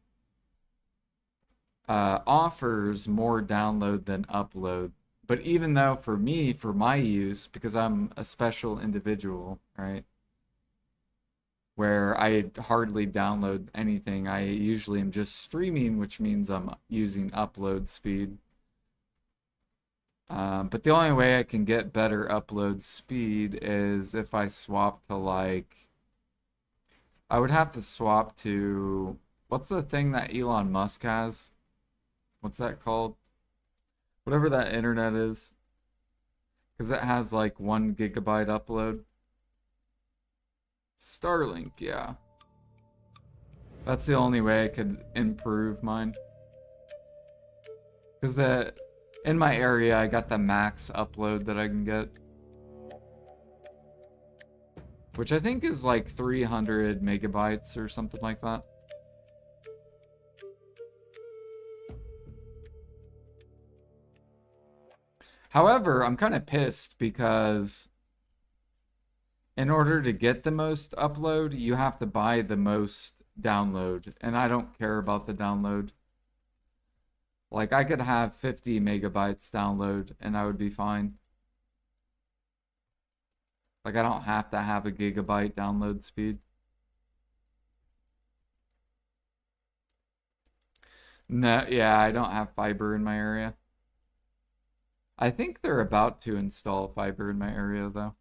offers more download than upload. But even though for me, for my use, because I'm a special individual, right? Where I hardly download anything. I usually am just streaming, which means I'm using upload speed. But the only way I can get better upload speed is if I swap to like, I would have to swap to, what's the thing that Elon Musk has? What's that called? Whatever that internet is. Because it has like 1 GB upload. Starlink, yeah. That's the only way I could improve mine. Because in my area, I got the max upload that I can get. Which I think is like 300 megabytes or something like that. However, I'm kind of pissed because in order to get the most upload, you have to buy the most download. And I don't care about the download. Like, I could have 50 megabytes download and I would be fine. Like, I don't have to have a gigabyte download speed. No, yeah, I don't have fiber in my area. I think they're about to install fiber in my area, though.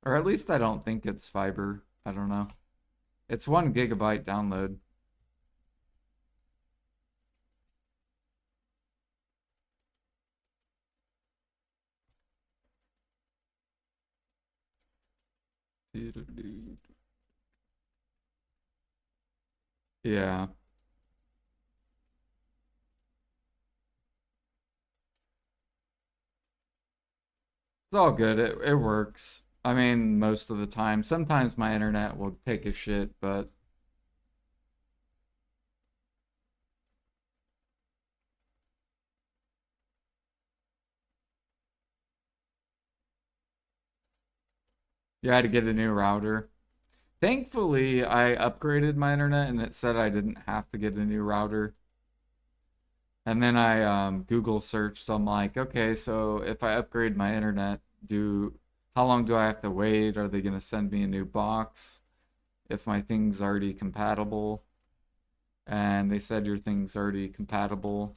Or at least I don't think it's fiber. I don't know. It's 1 GB download. Yeah. It's all good. It works. I mean, most of the time. Sometimes my internet will take a shit, but you had to get a new router. Thankfully, I upgraded my internet and it said I didn't have to get a new router. And then I Google searched. I'm like, okay, so if I upgrade my internet, how long do I have to wait? Are they gonna send me a new box if my thing's already compatible? And they said your thing's already compatible,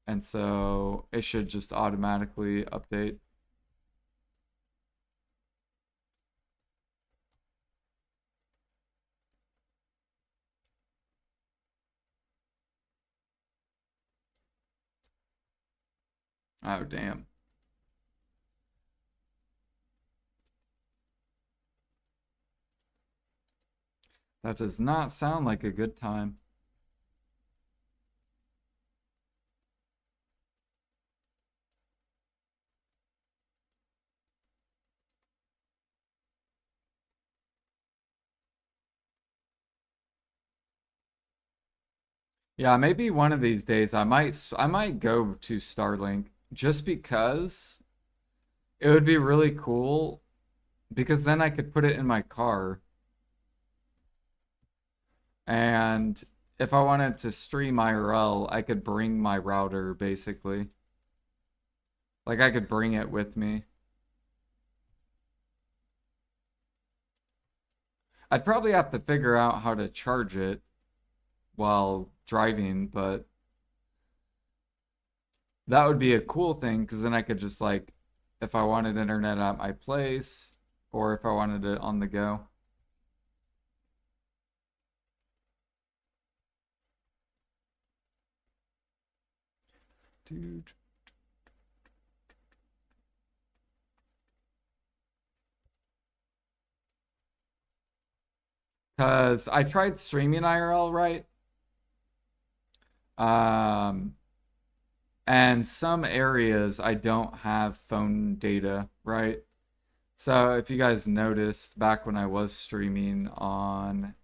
and so it should just automatically update. Oh, damn. That does not sound like a good time. Yeah, maybe one of these days I might go to Starlink just because it would be really cool Because then I could put it in my car, and if I wanted to stream IRL, I could bring my router basically. Like I could bring it with me. I'd probably have to figure out how to charge it while driving, but that would be a cool thing because then I could just like, if I wanted internet at my place or if I wanted it on the go. Dude. Because I tried streaming IRL, right? Um, and some areas I don't have phone data, right? So if you guys noticed back when I was streaming on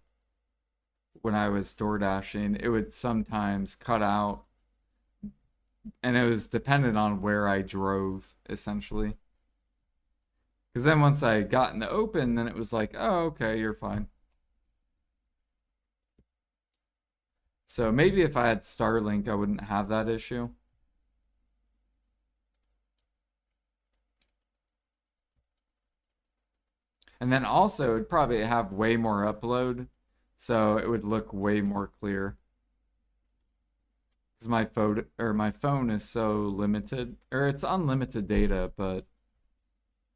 when I was door dashing, it would sometimes cut out and it was dependent on where I drove essentially. Because then once I got in the open, then it was like, oh, okay, you're fine. So maybe if I had Starlink, I wouldn't have that issue. And then also, it'd probably have way more upload, so it would look way more clear. Because my phone is so limited, or it's unlimited data, but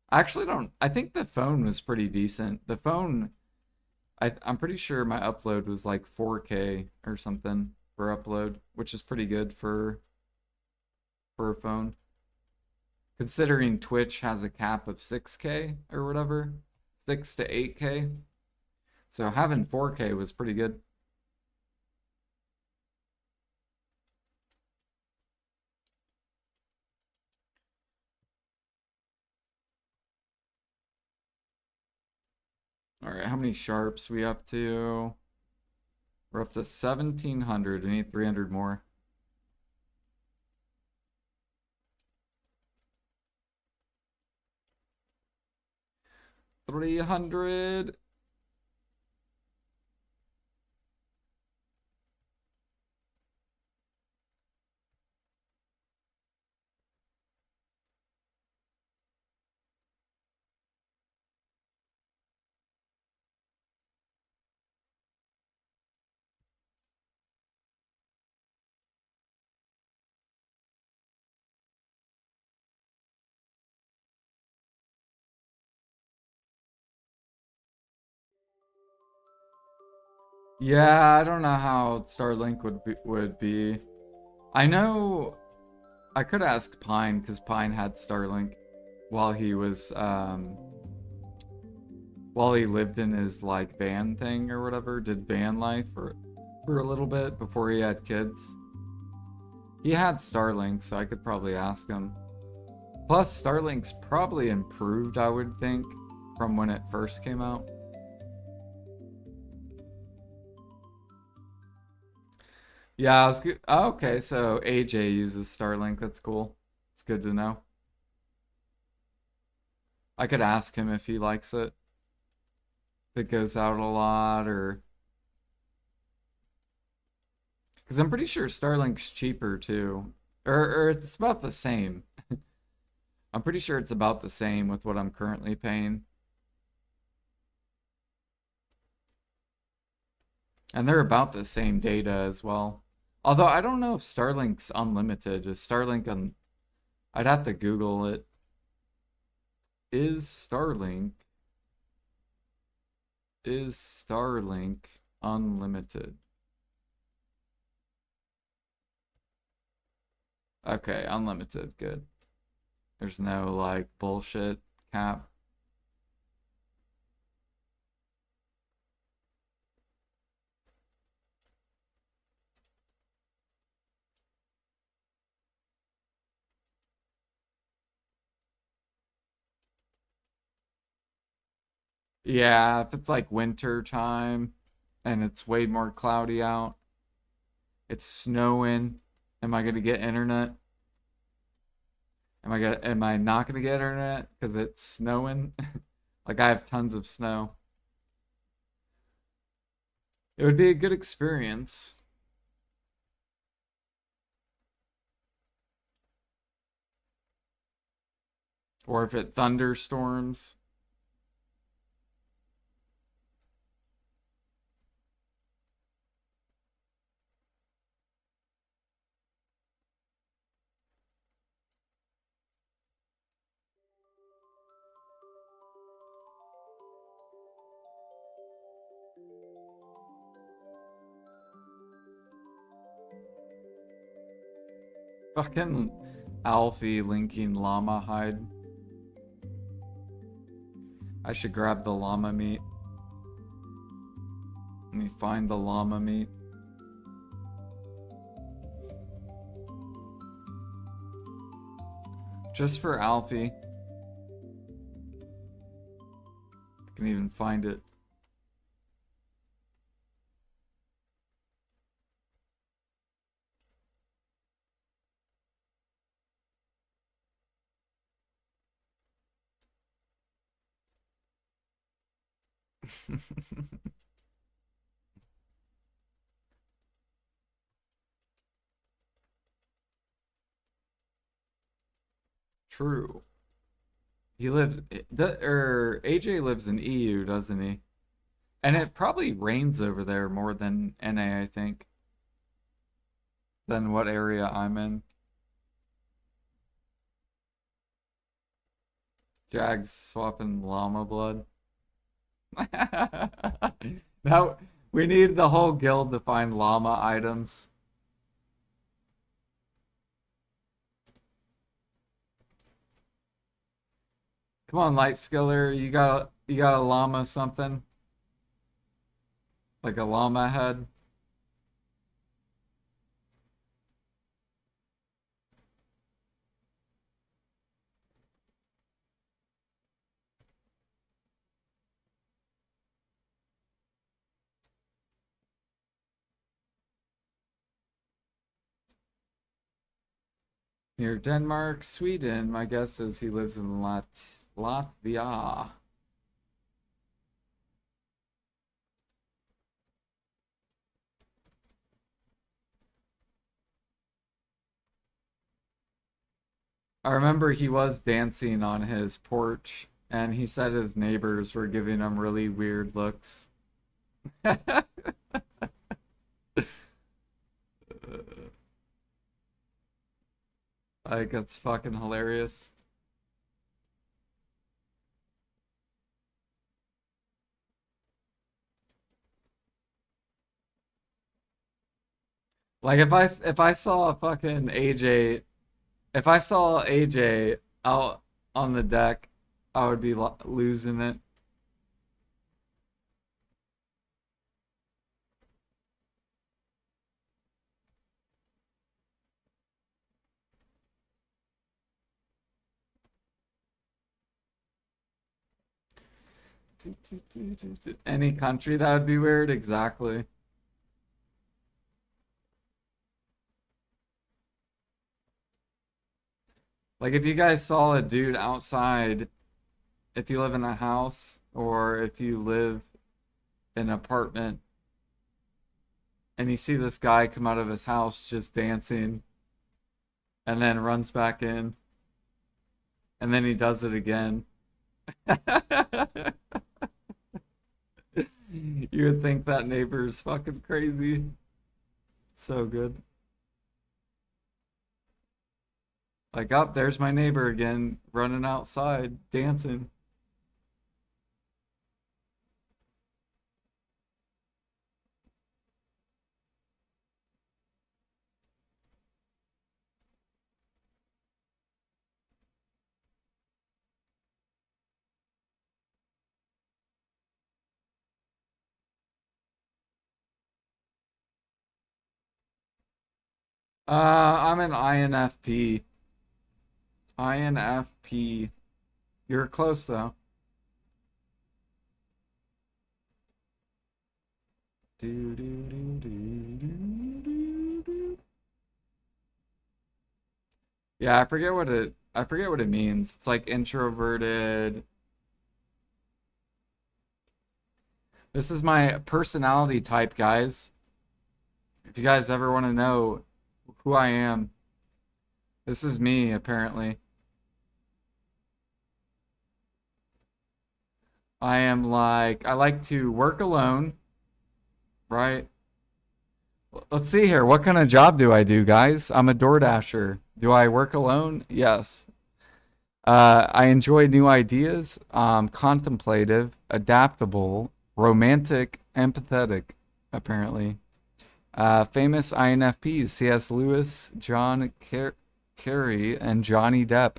I actually don't. I think the phone was pretty decent. The phone, I'm pretty sure my upload was like 4K or something for upload, which is pretty good for a phone. Considering Twitch has a cap of 6K or whatever, 6 to 8K. So having 4K was pretty good. All right, how many sharps we up to? We're up to 1700. We need 300 more. $300. Yeah, I don't know how Starlink would be. I know I could ask Pine because Pine had Starlink while he was while he lived in his like van thing or whatever, did van life for a little bit before he had kids. He had Starlink, so I could probably ask him. Plus, Starlink's probably improved, I would think, from when it first came out. Yeah, I was good. Oh, okay, so AJ uses Starlink. That's cool. It's good to know. I could ask him if he likes it. If it goes out a lot, or because I'm pretty sure Starlink's cheaper too, or it's about the same. I'm pretty sure it's about the same with what I'm currently paying, and they're about the same data as well. Although I don't know if Starlink's unlimited. Is Starlink on? I'd have to Google it. Is Starlink is Starlink unlimited? Okay, unlimited. Good. There's no like bullshit cap. Yeah, if it's like winter time and it's way more cloudy out, it's snowing. Am I gonna get internet? Am I not gonna get internet because it's snowing? Like I have tons of snow. It would be a good experience. Or if it thunderstorms. Fucking Alfie linking llama hide. I should grab the llama meat. Let me find the llama meat. Just for Alfie. I can even find it. True. He lives, AJ lives in EU, doesn't he? And it probably rains over there more than NA, I think, than what area I'm in. Jags swapping llama blood. Now, we need the whole guild to find llama items. Come on, Light Skiller, you got a llama something? Like a llama head? Near Denmark, Sweden. My guess is he lives in Latvia. I remember he was dancing on his porch, and he said his neighbors were giving him really weird looks. Like, it's fucking hilarious. Like, if I saw a fucking AJ, if I saw AJ out on the deck, I would be losing it. Any country that would be weird, exactly. Like if you guys saw a dude outside, if you live in a house or if you live in an apartment and you see this guy come out of his house just dancing and then runs back in and then he does it again. You would think that neighbor's fucking crazy. So good. Like, up there's my neighbor again, running outside, dancing. I'm an INFP. INFP. You're close though. Do, do, do, do, do, do, do. Yeah, I forget what it means. It's like introverted. This is my personality type, guys. If you guys ever want to know who I am, this is me, apparently. I like to work alone, right? Let's see here. What kind of job do I do, guys? I'm a DoorDasher. Do I work alone? Yes. I enjoy new ideas, contemplative, adaptable, romantic, empathetic, apparently. Famous INFPs, C.S. Lewis, Carey, and Johnny Depp.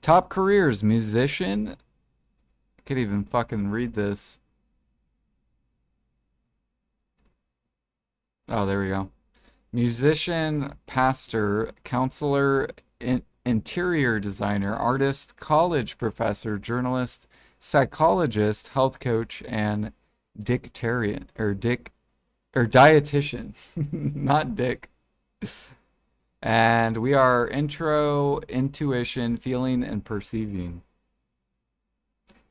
Top careers, musician. I can't even fucking read this. Oh, there we go. Musician, pastor, counselor, interior designer, artist, college professor, journalist, psychologist, health coach, and dictarian or dietitian, not dick. And we are intro, intuition, feeling, and perceiving.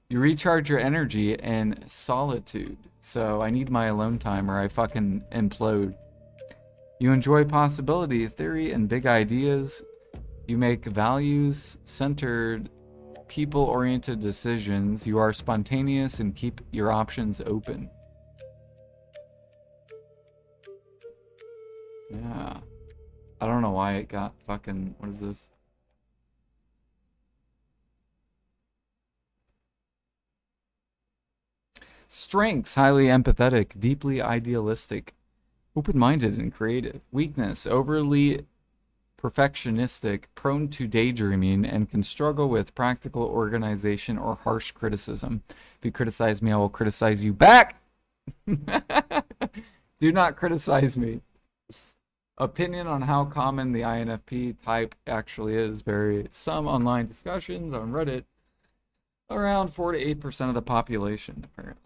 You recharge your energy in solitude. So I need my alone time or I fucking implode. You enjoy possibility, theory, and big ideas. You make values-centered, people-oriented decisions. You are spontaneous and keep your options open. Yeah. I don't know why it got fucking... What is this? Strengths, highly empathetic, deeply idealistic, open-minded and creative. Weakness, overly perfectionistic, prone to daydreaming, and can struggle with practical organization or harsh criticism. If you criticize me, I will criticize you back! Do not criticize me. Opinion on how common the INFP type actually is vary. Some online discussions on Reddit. Around 4 to 8% of the population, apparently.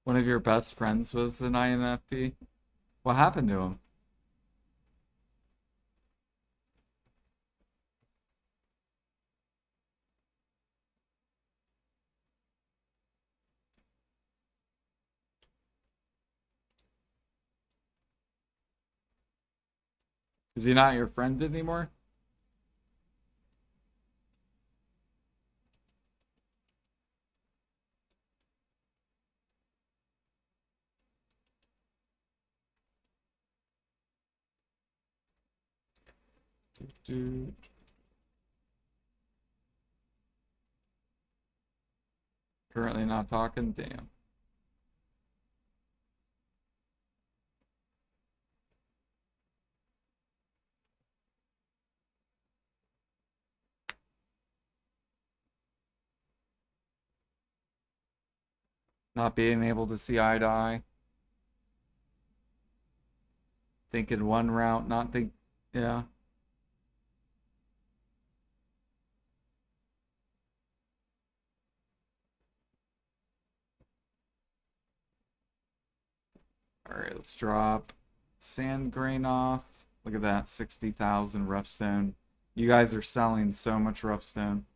One of your best friends was an INFP? What happened to him? Is he not your friend anymore? Currently not talking? Damn. Not being able to see eye to eye. Thinking one route, not think... Yeah. Alright, let's drop sand grain off. Look at that, 60,000 rough stone. You guys are selling so much rough stone.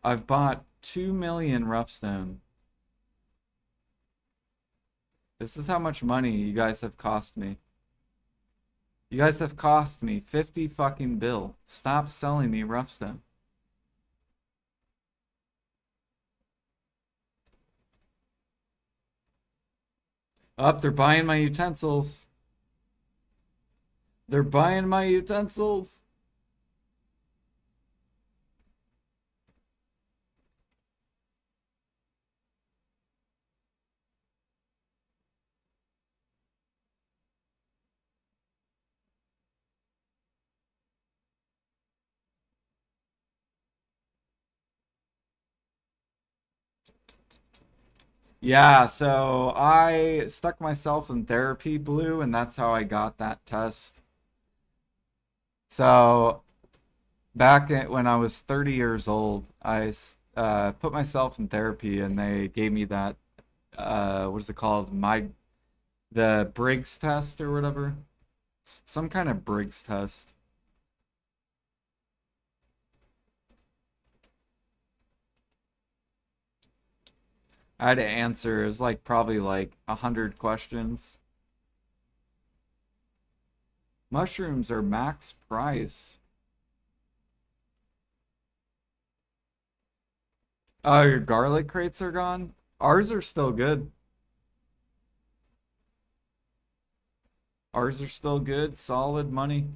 I've bought 2 million rough stone. This is how much money you guys have cost me. You guys have cost me 50 fucking bill. Stop selling me rough stone. Up, they're buying my utensils. They're buying my utensils. Yeah, so I stuck myself in therapy blue, and that's how I got that test. So when I was 30 years old, I put myself in therapy, and they gave me that what is it called? The Briggs test or whatever. Some kind of Briggs test. I had to answer. It was like probably like 100 questions. Mushrooms are max price. Oh, your garlic crates are gone? Ours are still good. Ours are still good. Solid money.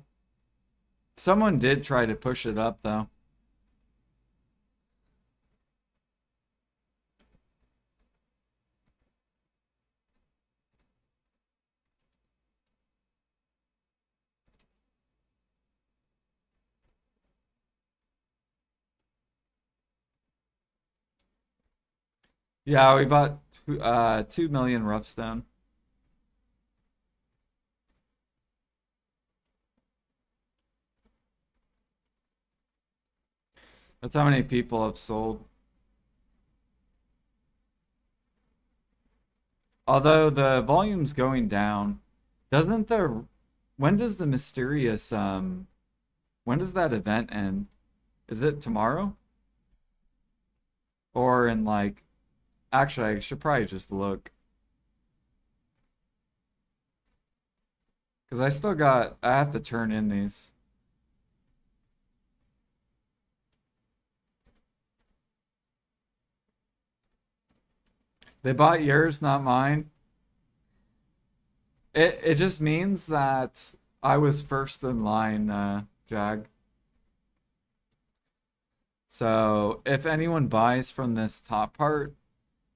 Someone did try to push it up though. Yeah, we bought 2 million rough stone. That's how many people have sold. Although the volume's going down. Doesn't the when does the mysterious when does that event end? Is it tomorrow? Or in like actually I should probably just look. Because I have to turn in these. They bought yours, not mine. It just means that I was first in line, Jag. So if anyone buys from this top part,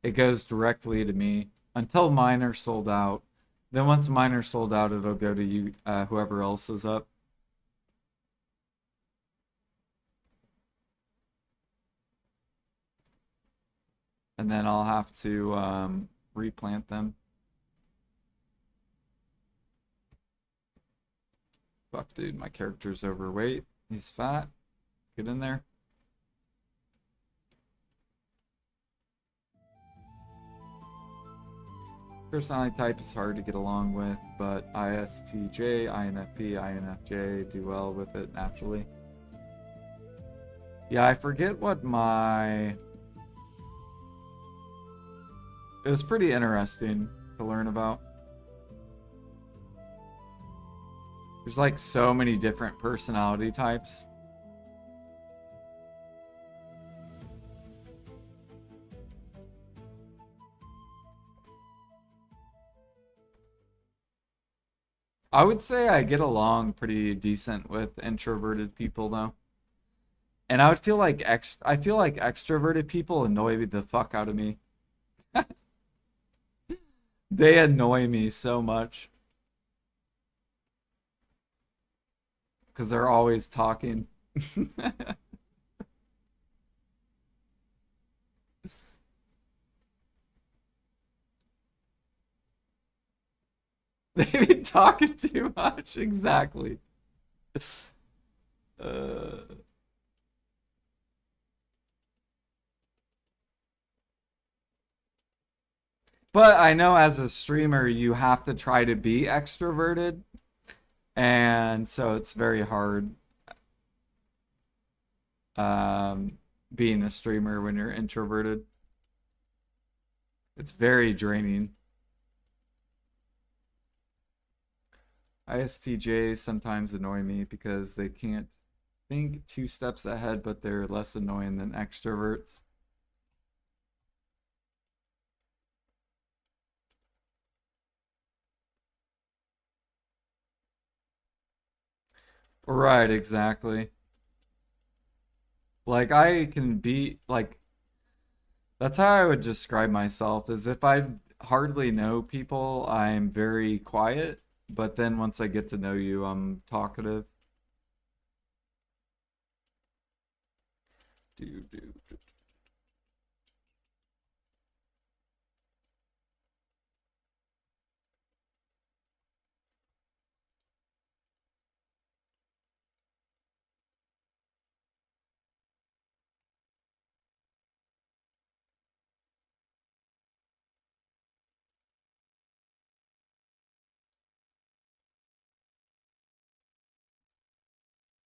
it goes directly to me until mine are sold out. Then once mine are sold out, it'll go to you, whoever else is up. And then I'll have to replant them. Fuck, dude, my character's overweight. He's fat. Get in there. Personality type is hard to get along with, but ISTJ, INFP, INFJ do well with it naturally. Yeah, I forget what my... It was pretty interesting to learn about. There's like so many different personality types. I would say I get along pretty decent with introverted people though. And I would feel like I feel like extroverted people annoy the fuck out of me. They annoy me so much because they're always talking. They be talking too much, exactly. Uh, but I know as a streamer, you have to try to be extroverted, and so it's very hard being a streamer when you're introverted. It's very draining. ISTJs sometimes annoy me because they can't think 2 steps ahead, but they're less annoying than extroverts. Right, exactly. Like I can be like that's how I would describe myself is if I hardly know people, I'm very quiet, but then once I get to know you, I'm talkative. Do do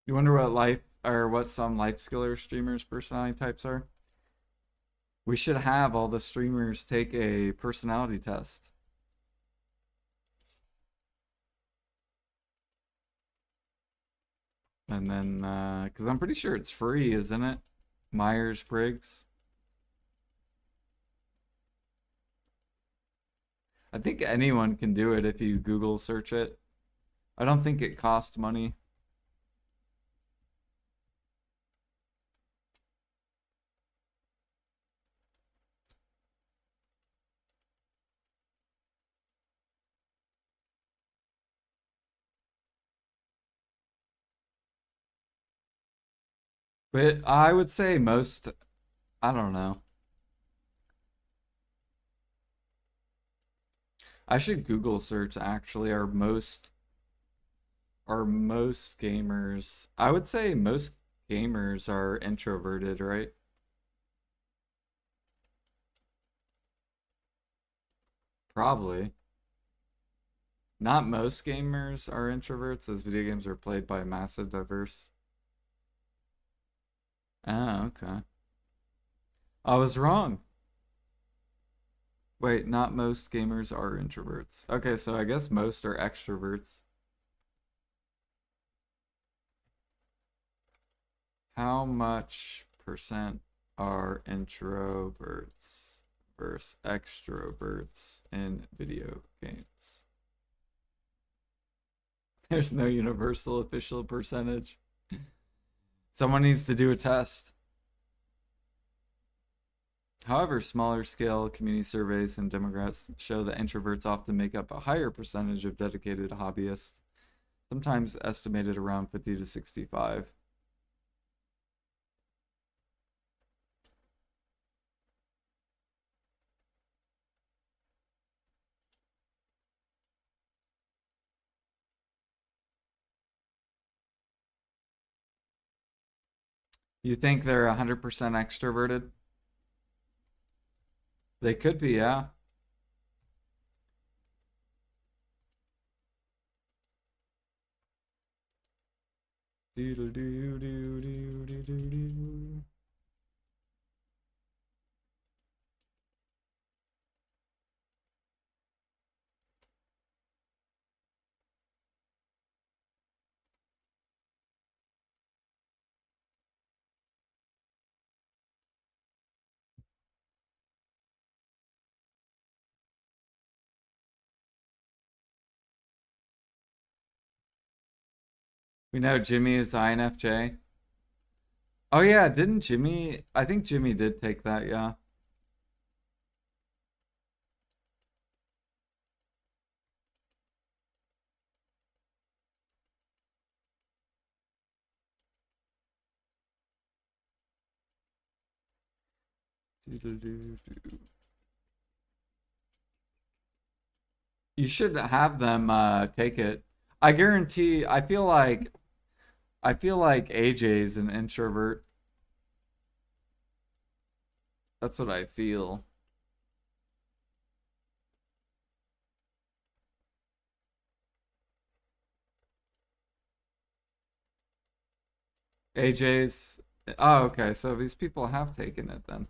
You wonder what life or what some life skiller streamers personality types are? We should have all the streamers take a personality test. And then, because I'm pretty sure it's free, isn't it? Myers-Briggs. I think anyone can do it if you Google search it. I don't think it costs money. But I would say most, I don't know. I should Google search actually are most gamers. I would say most gamers are introverted, right? Probably. Not most gamers are introverts, as video games are played by a massive diverse. Ah, okay. I was wrong. Wait, not most gamers are introverts. Okay, so I guess most are extroverts. How much percent are introverts versus extroverts in video games? There's no universal official percentage. Someone needs to do a test. However, smaller scale community surveys and demographics show that introverts often make up a higher percentage of dedicated hobbyists, sometimes estimated around 50 to 65. You think they're 100% extroverted? They could be, yeah. We know Jimmy is INFJ. Oh yeah, didn't Jimmy? I think Jimmy did take that, yeah. You should have them take it. I guarantee. I feel like AJ's an introvert. That's what I feel. AJ's. Oh, okay. So these people have taken it then.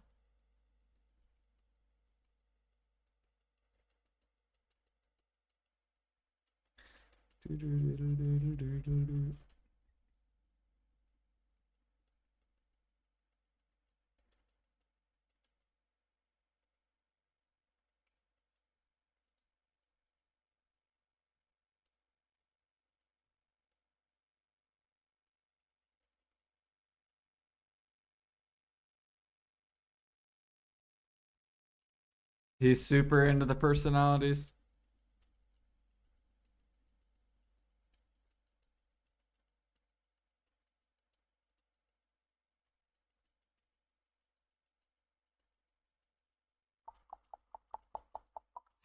He's super into the personalities.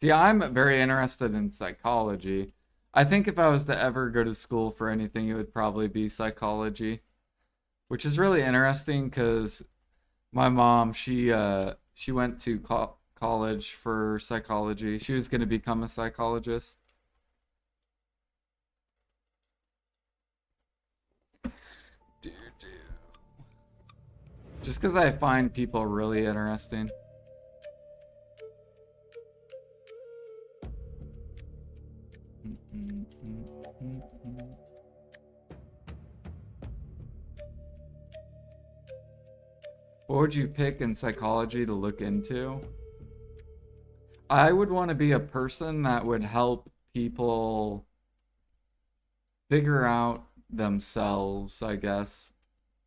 See, I'm very interested in psychology. I think if I was to ever go to school for anything, it would probably be psychology, which is really interesting because my mom, she went to college for psychology. She was going to become a psychologist. Just because I find people really interesting. What would you pick in psychology to look into? I would want to be a person that would help people figure out themselves, I guess.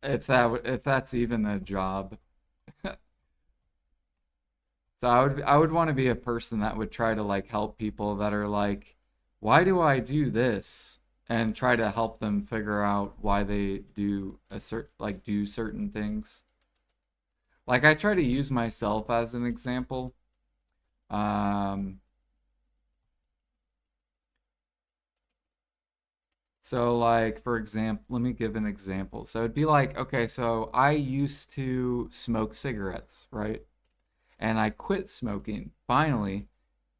If that's even a job. So I would want to be a person that would try to like help people that are like, why do I do this? And try to help them figure out why they do do certain things. Like I try to use myself as an example. Um, so like for example, let me give an example. So it'd be like, okay, so I used to smoke cigarettes, right? And I quit smoking. Finally,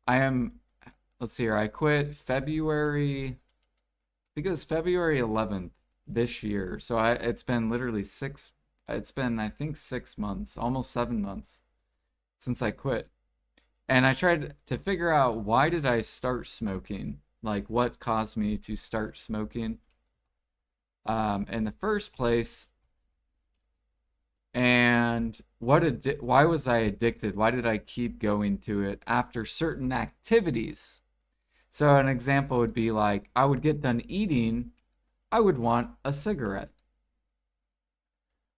I am, let's see here, I quit February, I think it was February 11th this year. So it's been literally it's been, I think, 6 months, almost 7 months since I quit. And I tried to figure out why did I start smoking? Like what caused me to start smoking in the first place? And why was I addicted? Why did I keep going to it after certain activities? So an example would be like I would get done eating, I would want a cigarette.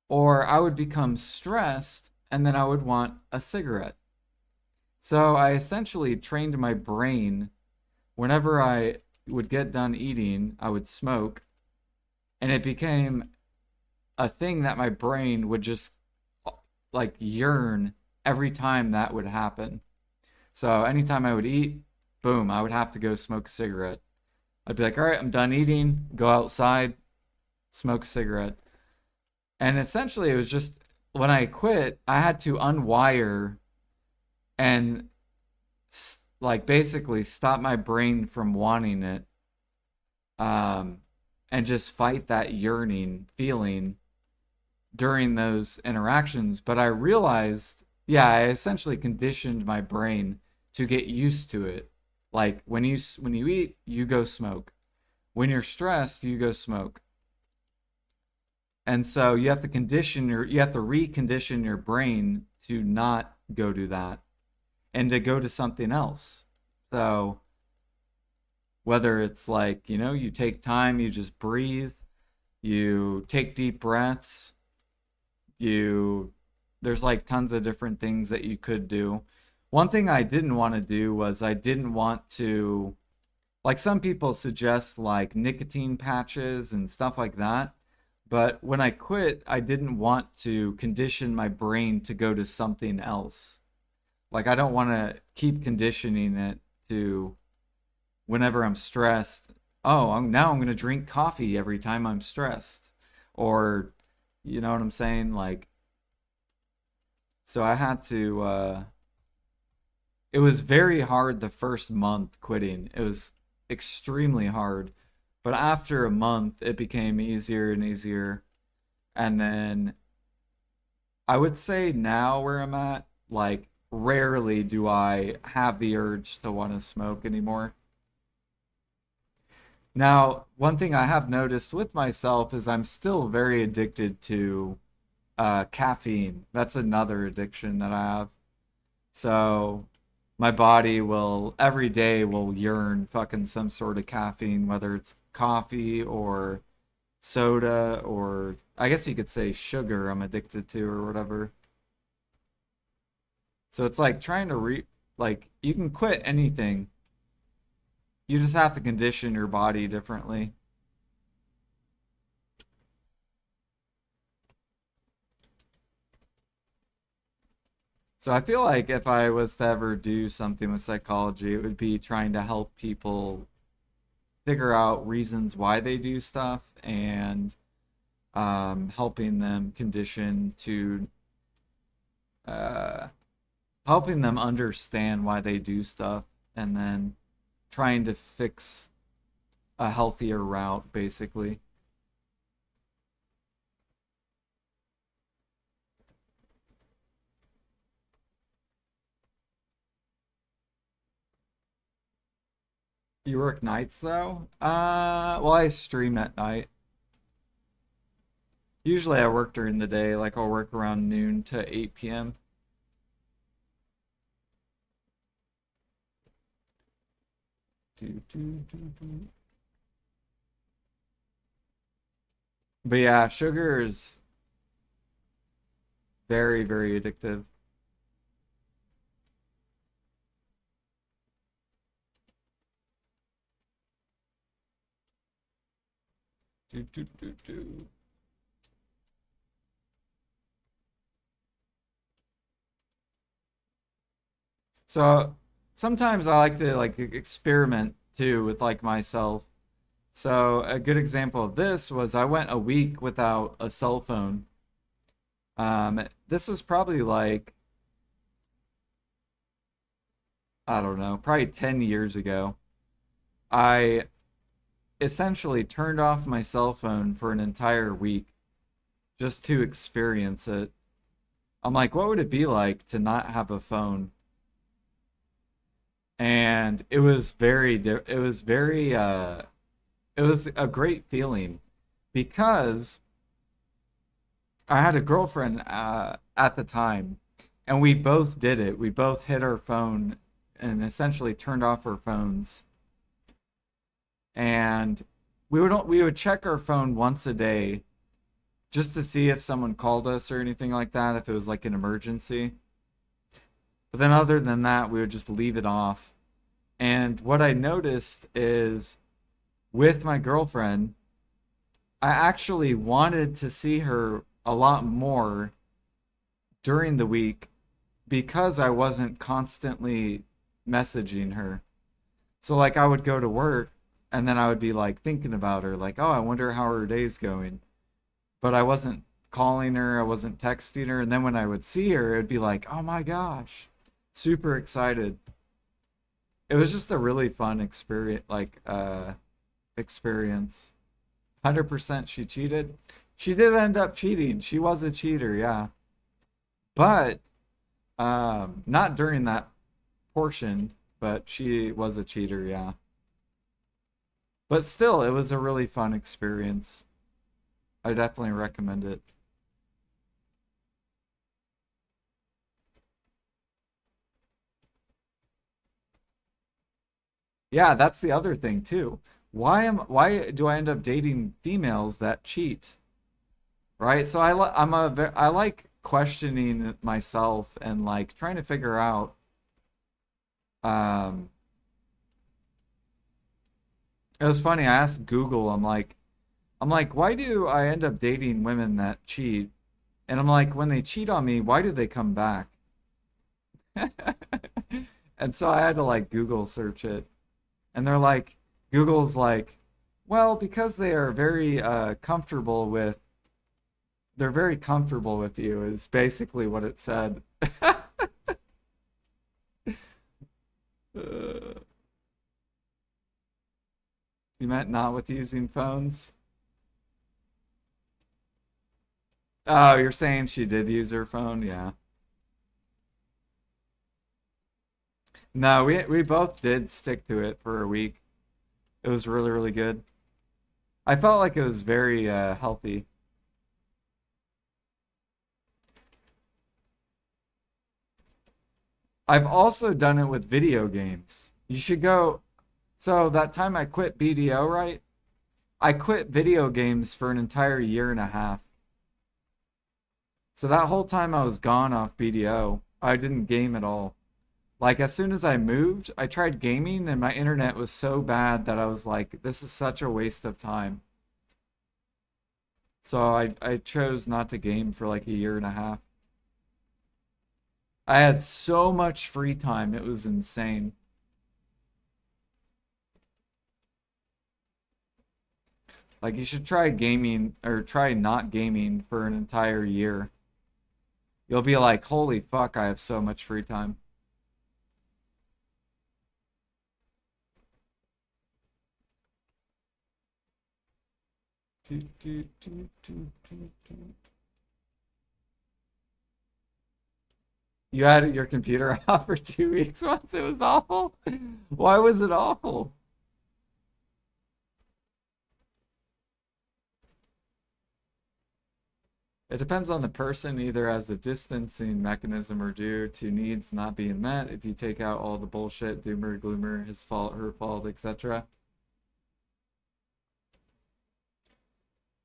Or I would become stressed and then I would want a cigarette. So I essentially trained my brain whenever I would get done eating, I would smoke, and it became a thing that my brain would just like yearn every time that would happen. So anytime I would eat, boom, I would have to go smoke a cigarette. I'd be like, all right, I'm done eating, go outside, smoke a cigarette. And essentially, it was just when I quit, I had to unwire and like basically stop my brain from wanting it, um, and just fight that yearning feeling during those interactions. But I realized, yeah, I essentially conditioned my brain to get used to it. Like when you eat, you go smoke. When you're stressed, you go smoke. And so you have to recondition your brain to not go to that and to go to something else. So whether it's like, you take time, you just breathe, you take deep breaths, you there's like tons of different things that you could do. One thing I didn't want to do was I didn't want to, like some people suggest like nicotine patches and stuff like that. But when I quit, I didn't want to condition my brain to go to something else. Like I don't want to keep conditioning it to whenever I'm stressed. Oh, now I'm going to drink coffee every time I'm stressed. Or, you know what I'm saying? Like, so I had to, it was very hard the first month quitting. It was extremely hard. But after a month, it became easier and easier. And then I would say now where I'm at, like, rarely do I have the urge to want to smoke anymore. Now, one thing I have noticed with myself is I'm still very addicted to caffeine. That's another addiction that I have. So my body will every day will yearn fucking some sort of caffeine, whether it's coffee or soda or I guess you could say sugar I'm addicted to or whatever. So it's like trying to like you can quit anything. You just have to condition your body differently. So I feel like if I was to ever do something with psychology, it would be trying to help people figure out reasons why they do stuff and helping them condition to uh, helping them understand why they do stuff and then trying to fix a healthier route, basically. You work nights though? Well, I stream at night. Usually I work during the day, like I'll work around noon to 8 p.m. Do, do, do, do. But yeah, sugar is very, very addictive. Do, do, do, do. So sometimes I like to like experiment too with like myself. So a good example of this was I went a week without a cell phone. This was probably like, I don't know, probably 10 years ago. I essentially turned off my cell phone for an entire week just to experience it. I'm like, what would it be like to not have a phone? And it was it was a great feeling because I had a girlfriend at the time, and we both did it. We both hid our phone and essentially turned off our phones. And we would check our phone once a day just to see if someone called us or anything like that, if it was like an emergency. But then other than that, we would just leave it off. And what I noticed is with my girlfriend, I actually wanted to see her a lot more during the week because I wasn't constantly messaging her. So like I would go to work and then I would be like thinking about her, like, oh, I wonder how her day's going. But I wasn't calling her, I wasn't texting her, and then when I would see her, it'd be like, oh my gosh, super excited. It was just a really fun experience. 100% she cheated. She did end up cheating. She was a cheater, yeah. But not during that portion, but she was a cheater, yeah. But still, it was a really fun experience. I definitely recommend it. Yeah, that's the other thing too. Why do I end up dating females that cheat? Right? So I like questioning myself and like trying to figure out um it was funny, I asked Google, I'm like, why do I end up dating women that cheat? And I'm like, when they cheat on me, why do they come back? And so I had to like Google search it. And they're like, Google's like, well, because they are very comfortable with, they're very comfortable with you, is basically what it said. Uh, you meant not with using phones? Oh, you're saying she did use her phone? Yeah. No, we both did stick to it for a week. It was really, really good. I felt like it was very healthy. I've also done it with video games. You should go. So that time I quit BDO, right? I quit video games for an entire year and a half. So that whole time I was gone off BDO, I didn't game at all. Like as soon as I moved, I tried gaming and my internet was so bad that I was like, this is such a waste of time. So I chose not to game for like a year and a half. I had so much free time, it was insane. Like you should try gaming or try not gaming for an entire year. You'll be like, holy fuck, I have so much free time. Do, do, do, do, do, do. You had your computer off for 2 weeks once. It was awful. Why was it awful? It depends on the person, either as a distancing mechanism or due to needs not being met. If you take out all the bullshit, doomer, gloomer, his fault, her fault, etc.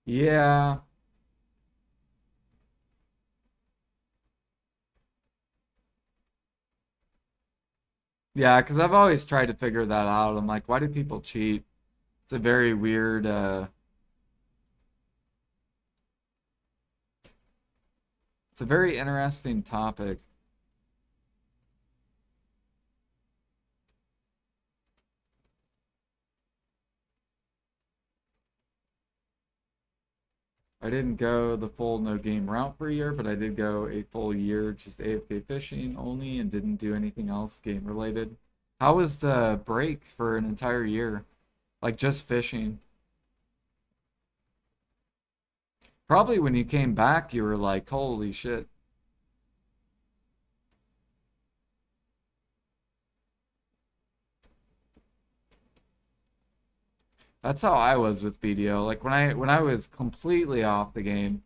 Yeah. Yeah, because I've always tried to figure that out. I'm like, why do people cheat? It's a very weird, it's a very interesting topic. I didn't go the full no game route for a year, but I did go a full year just AFK fishing only and didn't do anything else game related. How was the break for an entire year? Like just fishing? Probably when you came back, you were like, holy shit. That's how I was with BDO. Like when I was completely off the game,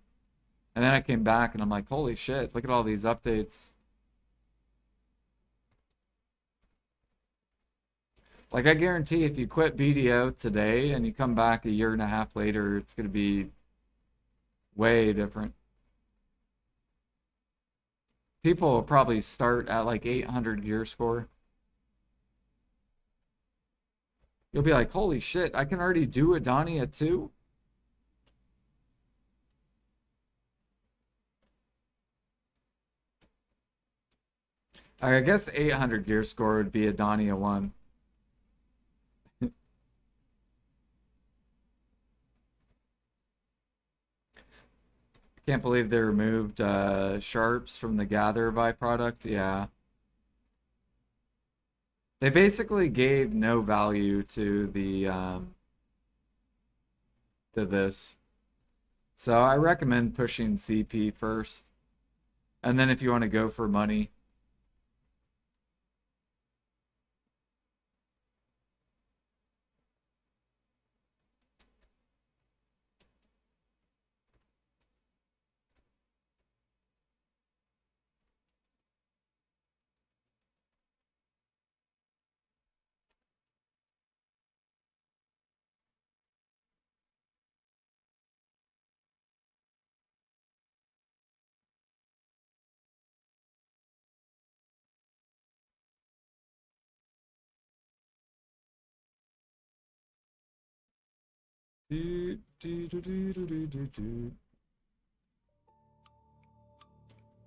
and then I came back and I'm like, holy shit, look at all these updates. Like I guarantee if you quit BDO today and you come back a year and a half later, it's gonna be way different. People will probably start at like 800 gear score. You'll be like, holy shit, I can already do a Donnie at 2? I guess 800 gear score would be a Donnie at 1. Can't believe they removed sharps from the gather byproduct. Yeah. They basically gave no value to the to this. So I recommend pushing CP first. And then if you want to go for money. Do, do, do, do, do, do, do, do.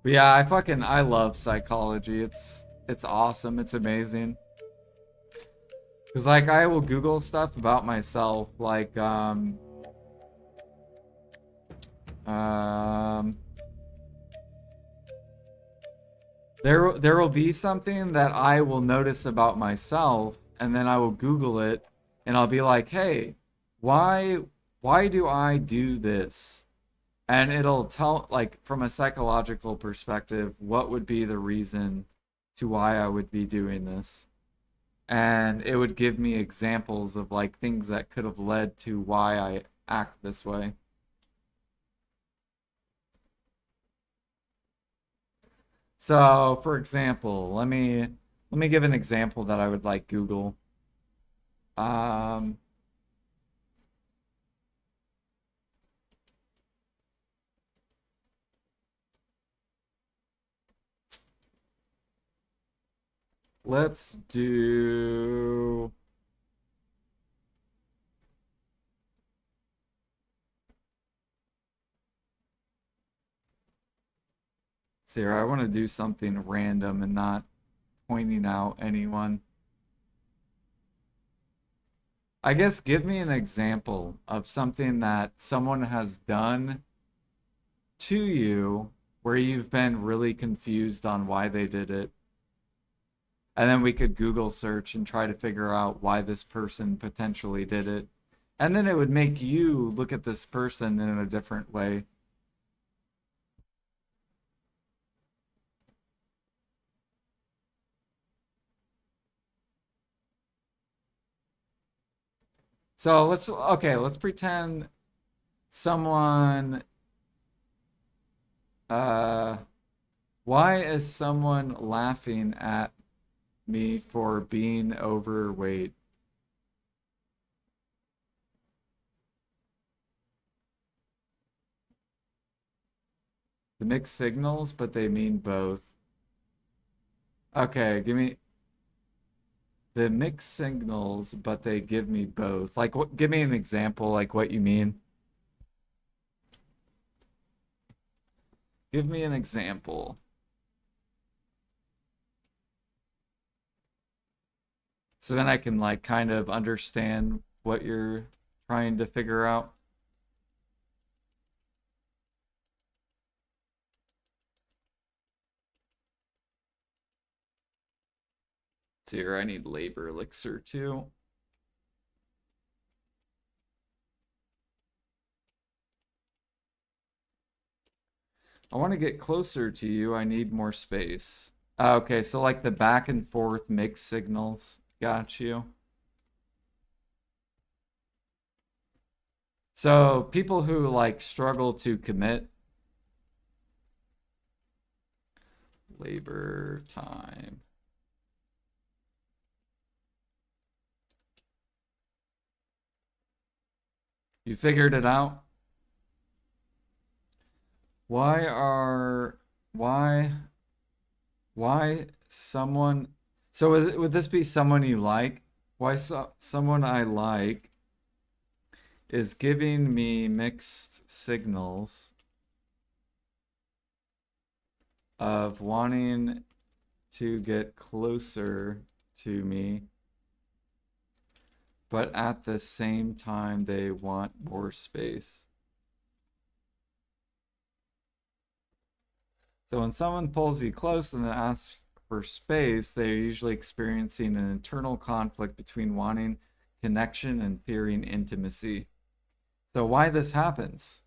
But yeah, I love psychology. It's awesome. It's amazing. Cause like I will Google stuff about myself, like um there will be something that I will notice about myself, and then I will Google it, and I'll be like, hey, why why do I do this? And it'll tell, like, from a psychological perspective, what would be the reason to why I would be doing this. And it would give me examples of like things that could have led to why I act this way. So, for example, let me give an example that I would like Google. Um, let's do. See here, I want to do something random and not pointing out anyone. I guess give me an example of something that someone has done to you where you've been really confused on why they did it. And then we could Google search and try to figure out why this person potentially did it. And then it would make you look at this person in a different way. So let's pretend someone Uh, why is someone laughing at me for being overweight? The mixed signals, but they mean both. Okay, give me the mixed signals, but they give me both. Like, what? Give me an example, like what you mean. Give me an example. So then I can like kind of understand what you're trying to figure out. So here, I need labor elixir too. I want to get closer to you. I need more space. Okay, so like the back and forth mixed signals. Got you. So people who like struggle to commit labor time. You figured it out? Why are why why someone so would this be someone you like? Why someone I like is giving me mixed signals of wanting to get closer to me, but at the same time they want more space. So when someone pulls you close and then asks for space, they're usually experiencing an internal conflict between wanting connection and fearing intimacy. So why this happens?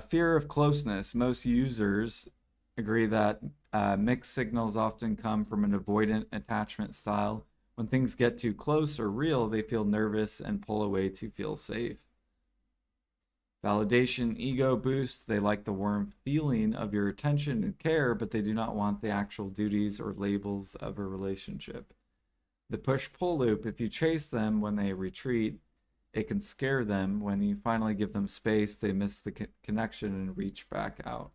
Fear of closeness. Most users agree that mixed signals often come from an avoidant attachment style. When things get too close or real, they feel nervous and pull away to feel safe. Validation, ego boost. They like the warm feeling of your attention and care, but they do not want the actual duties or labels of a relationship. The push-pull loop. If you chase them when they retreat, it can scare them. When you finally give them space, they miss the connection and reach back out.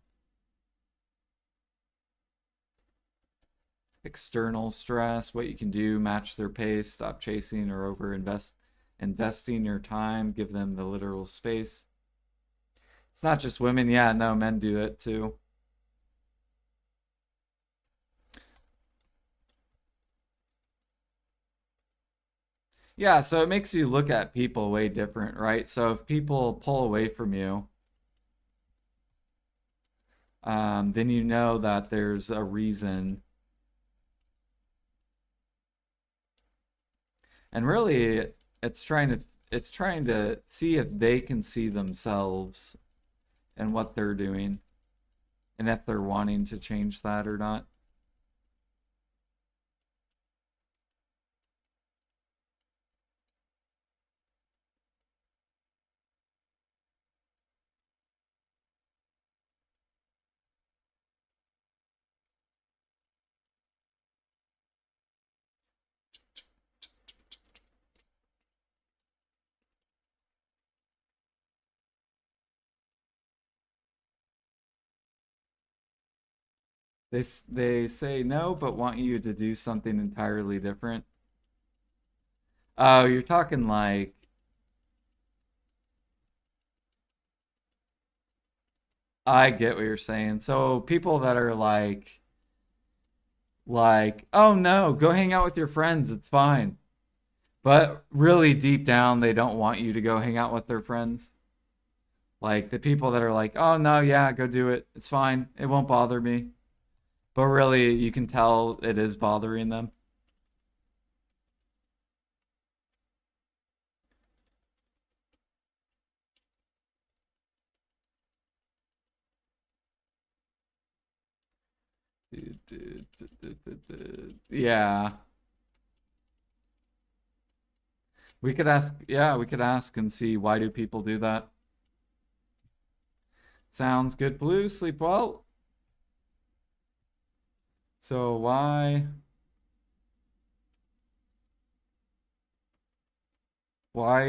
External stress, what you can do, match their pace, stop chasing or investing your time, give them the literal space. It's not just women. Yeah, no, men do it too. Yeah, so it makes you look at people way different, right? So if people pull away from you, then you know that there's a reason. And really, it's trying to it's trying to see if they can see themselves and what they're doing, and if they're wanting to change that or not. They say no, but want you to do something entirely different. Oh, you're talking like I get what you're saying. So people that are like, "Oh no, go hang out with your friends, it's fine." But really deep down they don't want you to go hang out with their friends. Like the people that are like, "Oh no, yeah, go do it. It's fine. It won't bother me." But really you can tell it is bothering them. Yeah. We could ask, yeah, we could ask and see why do people do that. Sounds good, Blue. Sleep well. So why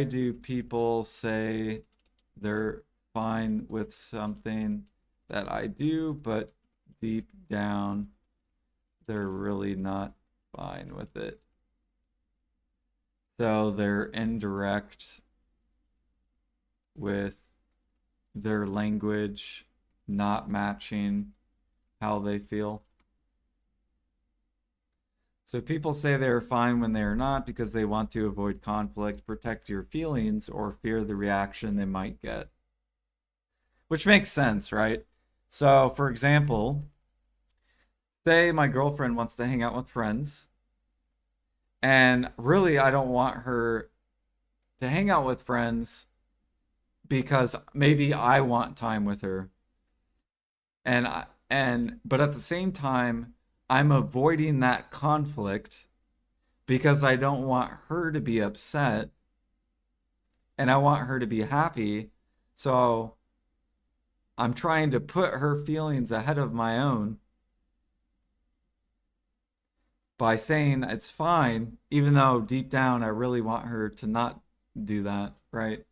do people say they're fine with something that I do, but deep down they're really not fine with it? So they're indirect with their language not matching how they feel. So people say they're fine when they are not because they want to avoid conflict, protect your feelings, or fear the reaction they might get. Which makes sense, right? So, for example, say my girlfriend wants to hang out with friends, and really I don't want her to hang out with friends because maybe I want time with her. But at the same time, I'm avoiding that conflict because I don't want her to be upset and I want her to be happy. So I'm trying to put her feelings ahead of my own by saying it's fine, even though deep down I really want her to not do that, right?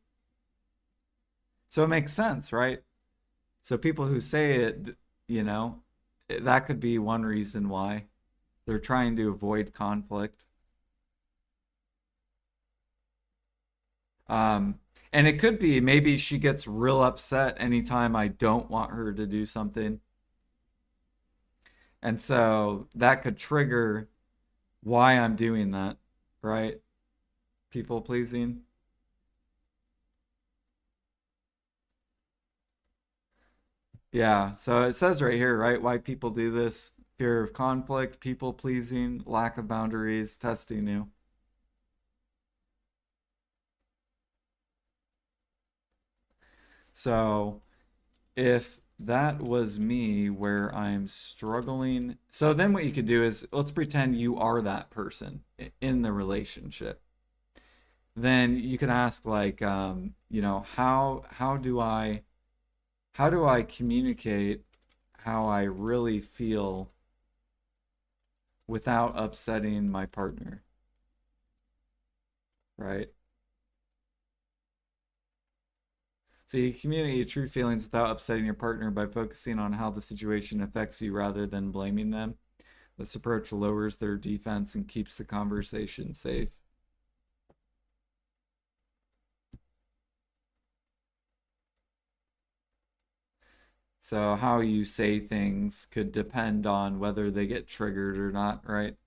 So it makes sense, right? So people who say it, you know, that could be one reason why they're trying to avoid conflict. Um, and it could be maybe she gets real upset anytime I don't want her to do something. And so that could trigger why I'm doing that, right? People pleasing. Yeah, so it says right here, right? Why people do this: fear of conflict, people pleasing, lack of boundaries, testing you. So if that was me where I'm struggling, so then what you could do is let's pretend you are that person in the relationship. Then you can ask like, how do I communicate how I really feel without upsetting my partner, right? So you communicate your true feelings without upsetting your partner by focusing on how the situation affects you rather than blaming them. This approach lowers their defense and keeps the conversation safe. So how you say things could depend on whether they get triggered or not, right?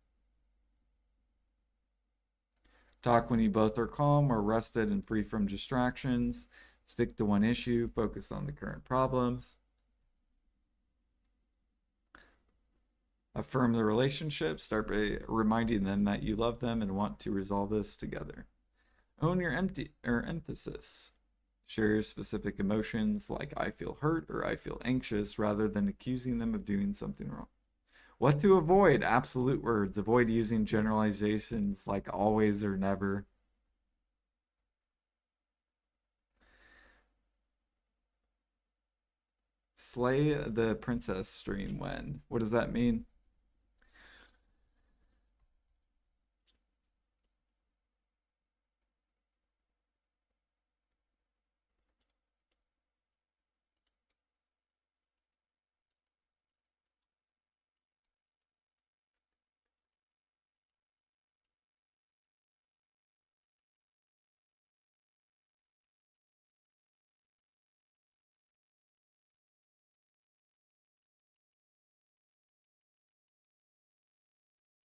Talk when you both are calm or rested and free from distractions. Stick to one issue, focus on the current problems. Affirm the relationship, start by reminding them that you love them and want to resolve this together. Own your empty or emphasis. Share your specific emotions like I feel hurt or I feel anxious rather than accusing them of doing something wrong. What to avoid? Absolute words. Avoid using generalizations like always or never. Slay the princess stream when? What does that mean?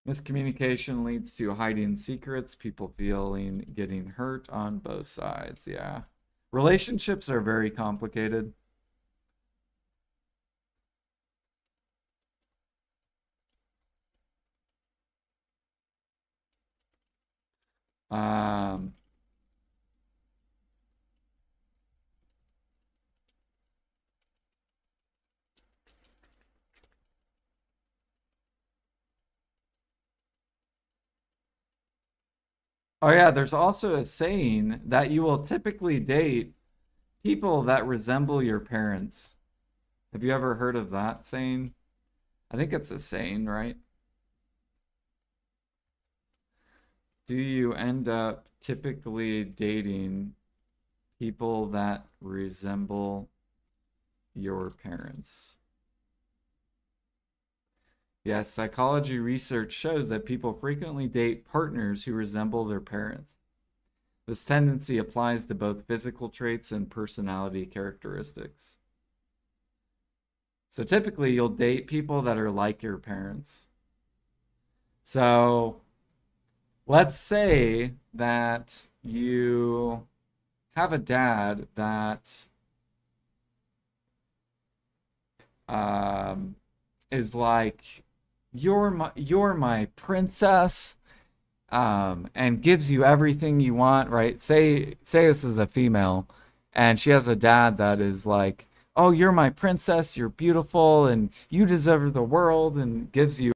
Miscommunication leads to hiding secrets, people feeling getting hurt on both sides. Yeah. Relationships are very complicated. Um, Oh yeah, there's also a saying that you will typically date people that resemble your parents. Have you ever heard of that saying? I think it's a saying, right? Do you end up typically dating people that resemble your parents? Yes, psychology research shows that people frequently date partners who resemble their parents. This tendency applies to both physical traits and personality characteristics. So typically, you'll date people that are like your parents. So let's say that you have a dad that um, is like, you're my princess, and gives you everything you want, right? Say this is a female, and she has a dad that is like, oh, you're my princess, you're beautiful, and you deserve the world, and gives you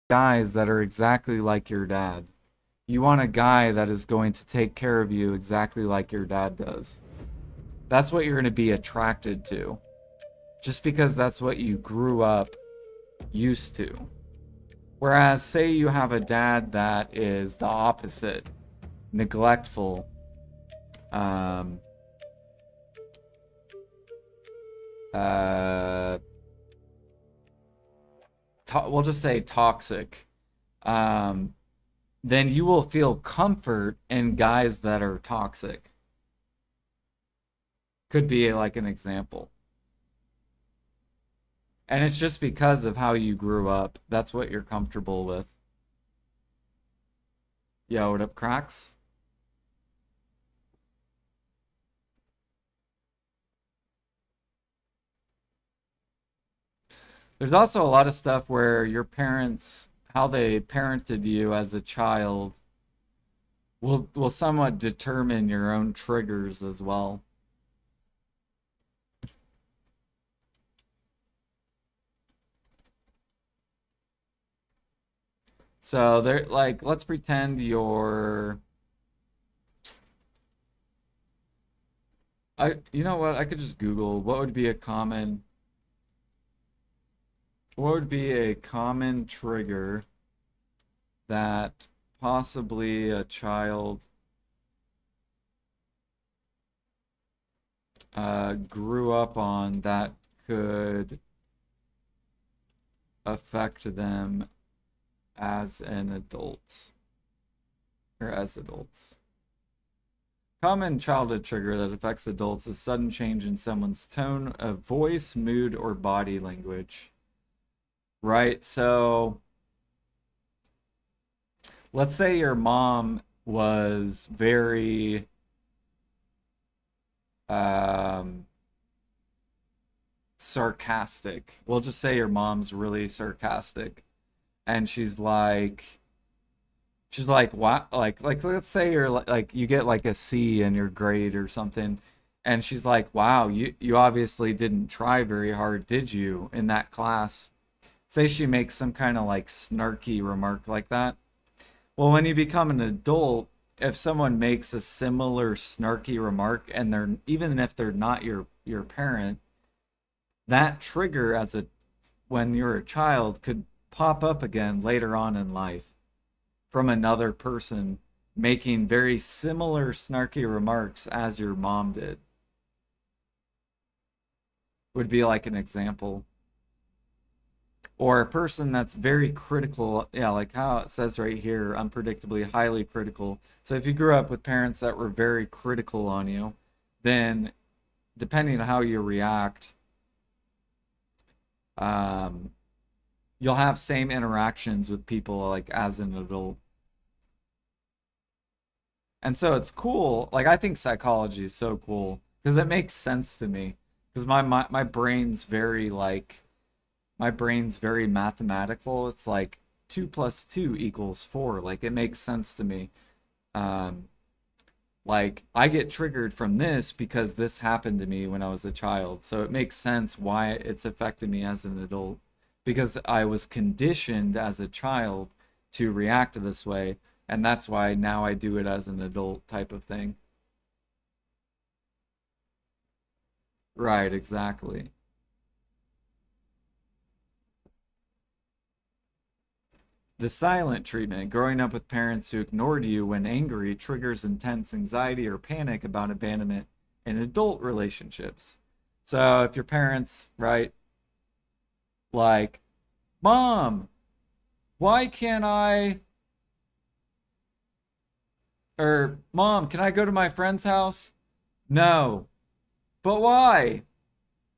guys that are exactly like your dad. You want a guy that is going to take care of you exactly like your dad does. That's what you're going to be attracted to, just because that's what you grew up used to. Whereas, say you have a dad that is the opposite, neglectful, um, uh, we'll just say toxic, um, then you will feel comfort in guys that are toxic. Could be like an example. And it's just because of how you grew up. That's what you're comfortable with. Yo, what up, cracks? There's also a lot of stuff where your parents, how they parented you as a child, will somewhat determine your own triggers as well. So they're like, let's pretend you know what? I could just Google what would be a common trigger that possibly a child grew up on that could affect them as an adult or as adults. Common childhood trigger that affects adults is sudden change in someone's tone of voice, mood, or body language. Right? So let's say your mom was very um, sarcastic. We'll just say your mom's really sarcastic, and she's like what, like let's say you're like you get like a C in your grade or something, and she's like, wow, you obviously didn't try very hard, did you, in that class? Say she makes some kind of like snarky remark like that. Well, when you become an adult, if someone makes a similar snarky remark, and they're, even if they're not your parent, that trigger as a when you're a child could pop up again later on in life from another person making very similar snarky remarks as your mom did. Would be like an example. Or a person that's very critical, yeah, like how it says right here, unpredictably highly critical. So if you grew up with parents that were very critical on you, then depending on how you react, um, you'll have same interactions with people like as an adult. And so it's cool. Like, I think psychology is so cool because it makes sense to me. Because my brain's very like my brain's very mathematical. It's like 2 plus 2 equals 4. Like, it makes sense to me. Um, like, I get triggered from this because this happened to me when I was a child. So it makes sense why it's affected me as an adult, because I was conditioned as a child to react this way. And that's why now I do it as an adult type of thing. Right, exactly. The silent treatment, growing up with parents who ignored you when angry, triggers intense anxiety or panic about abandonment in adult relationships. So if your parents, right, like, Mom, why can't I, or Mom, can I go to my friend's house? No, but why?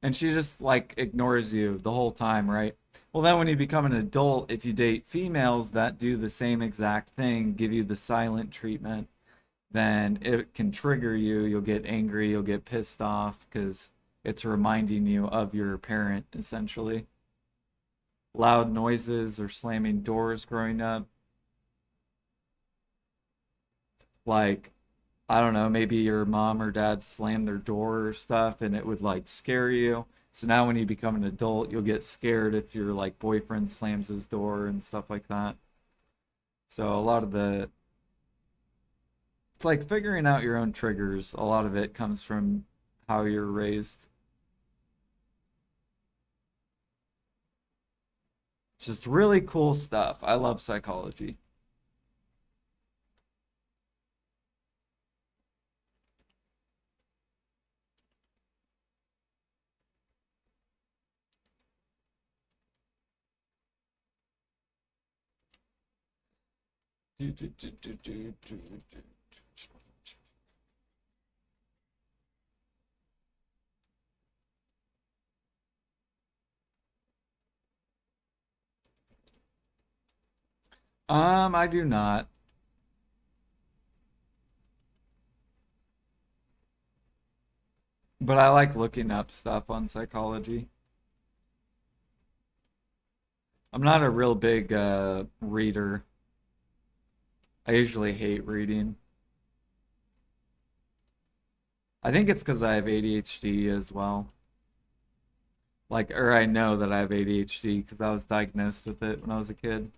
And she just like ignores you the whole time, right? Well, then when you become an adult, if you date females that do the same exact thing, give you the silent treatment, then it can trigger you. You'll get angry, you'll get pissed off because it's reminding you of your parent, essentially. Loud noises or slamming doors growing up. Like, I don't know, maybe your mom or dad slammed their door or stuff and it would like scare you. So now when you become an adult, you'll get scared if your like boyfriend slams his door and stuff like that. So a lot of the it's like figuring out your own triggers. A lot of it comes from how you're raised. It's just really cool stuff. I love psychology. I do not, but I like looking up stuff on psychology. I'm not a real big reader. I usually hate reading. I think it's because I have ADHD as well. Like, or I know that I have ADHD because I was diagnosed with it when I was a kid.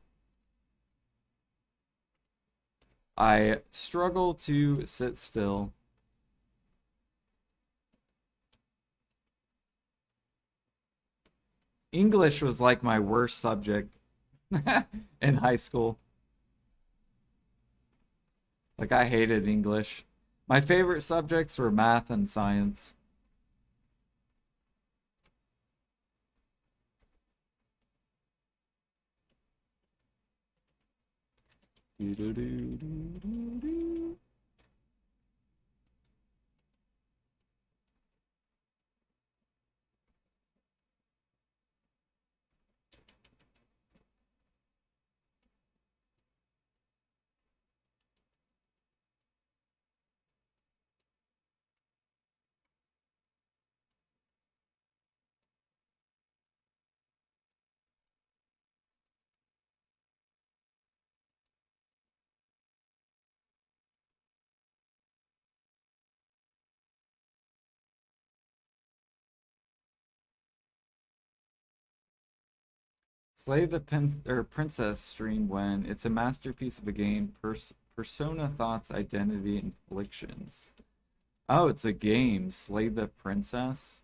I struggle to sit still. English was like my worst subject in high school. Like, I hated English. My favorite subjects were math and science. Slay the Princess stream when it's a masterpiece of a game. Persona thoughts, identity, inflictions. Oh, it's a game. Slay the Princess.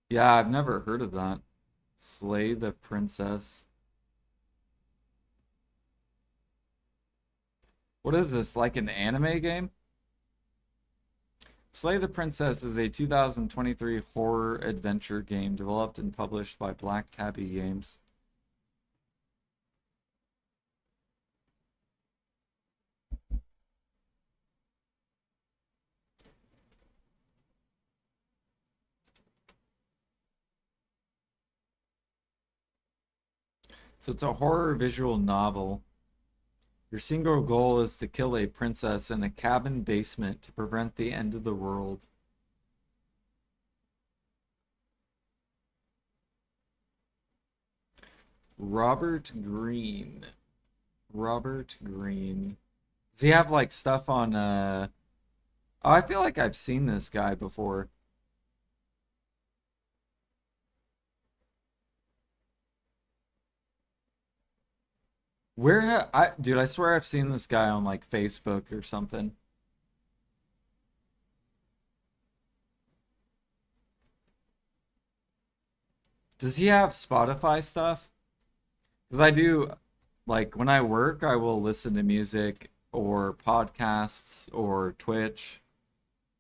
Yeah, I've never heard of that. Slay the Princess. What is this? Like an anime game? Slay the Princess is a 2023 horror adventure game developed and published by Black Tabby Games. So it's a horror visual novel. Your single goal is to kill a princess in a cabin basement to prevent the end of the world. Robert Greene. Robert Greene. Does he have like stuff on Oh, I feel like I've seen this guy before. Dude, I swear I've seen this guy on like Facebook or something. Does he have Spotify stuff? Because I do, like, when I work, I will listen to music or podcasts or Twitch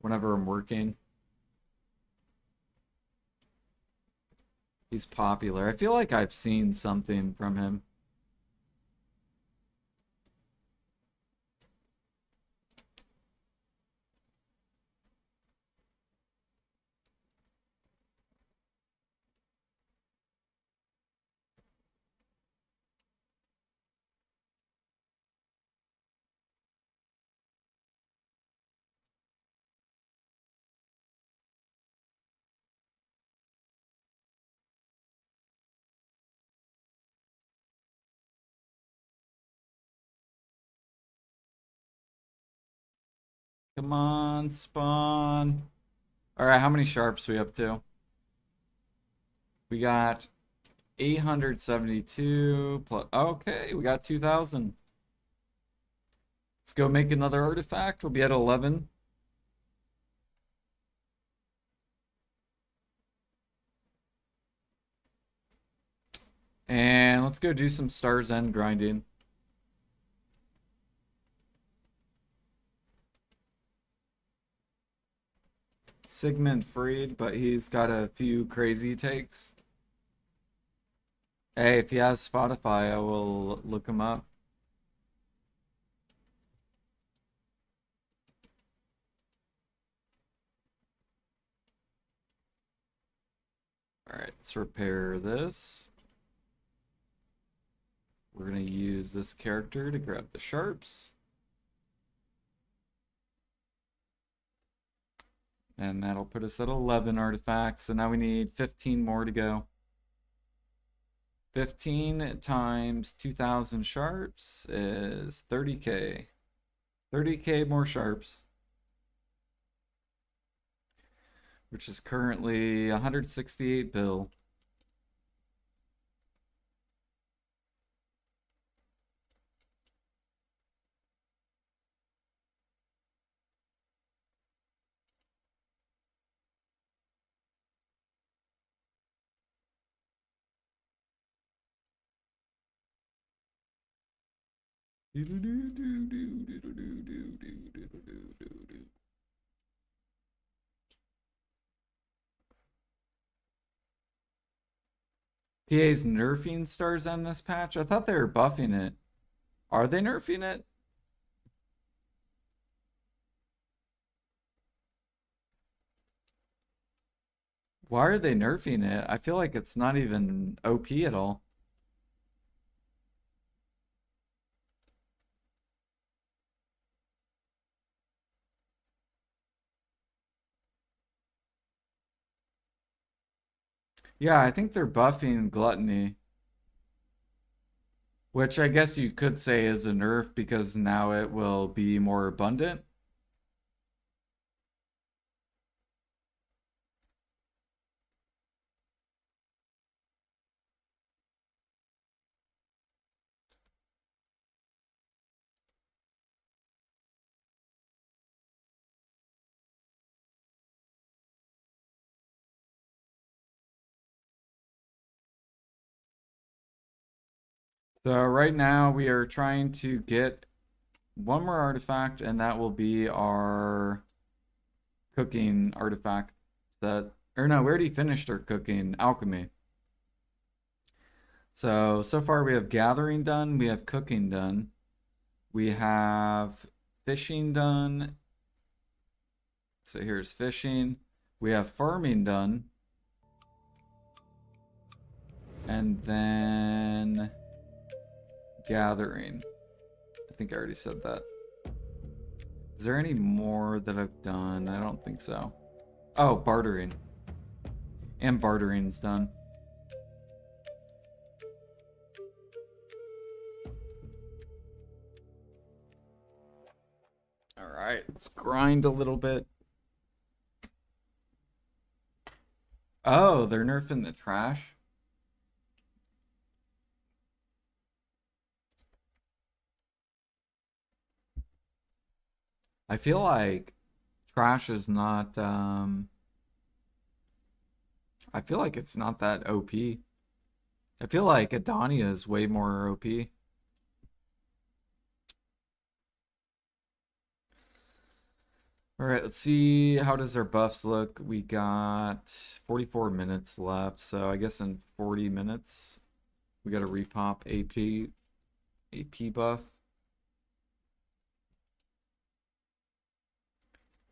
whenever I'm working. He's popular. I feel like I've seen something from him. Come on, spawn. All right, how many sharps we up to? We got 872 plus. Okay, we got 2,000. Let's go make another artifact. We'll be at 11. And let's go do some Star's End grinding. Sigmund Freed, but he's got a few crazy takes. Hey, if he has Spotify, I will look him up. All right, let's repair this. We're going to use this character to grab the sharps. And that'll put us at 11 artifacts. So now we need 15 more to go. 15 times 2,000 sharps is 30k. 30k more sharps. Which is currently 168 bill. PA's nerfing Stars on this patch? I thought they were buffing it. Are they nerfing it? Why are they nerfing it? I feel like it's not even OP at all. Yeah, I think they're buffing Gluttony. Which I guess you could say is a nerf because now it will be more abundant. So right now we are trying to get one more artifact, and that will be our cooking artifact set. Or no, we already finished our cooking alchemy. So far we have gathering done, we have cooking done, we have fishing done. So here's fishing. We have farming done. And then gathering. I think I already said that. Is there any more that I've done? I don't think so. Oh, bartering. And bartering's done. All right, let's grind a little bit. Oh, they're nerfing the trash. I feel like trash is not I feel like it's not that OP. I feel like Adania is way more OP. All right, let's see. How does our buffs look? We got 44 minutes left, so I guess in 40 minutes we got to repop AP buff.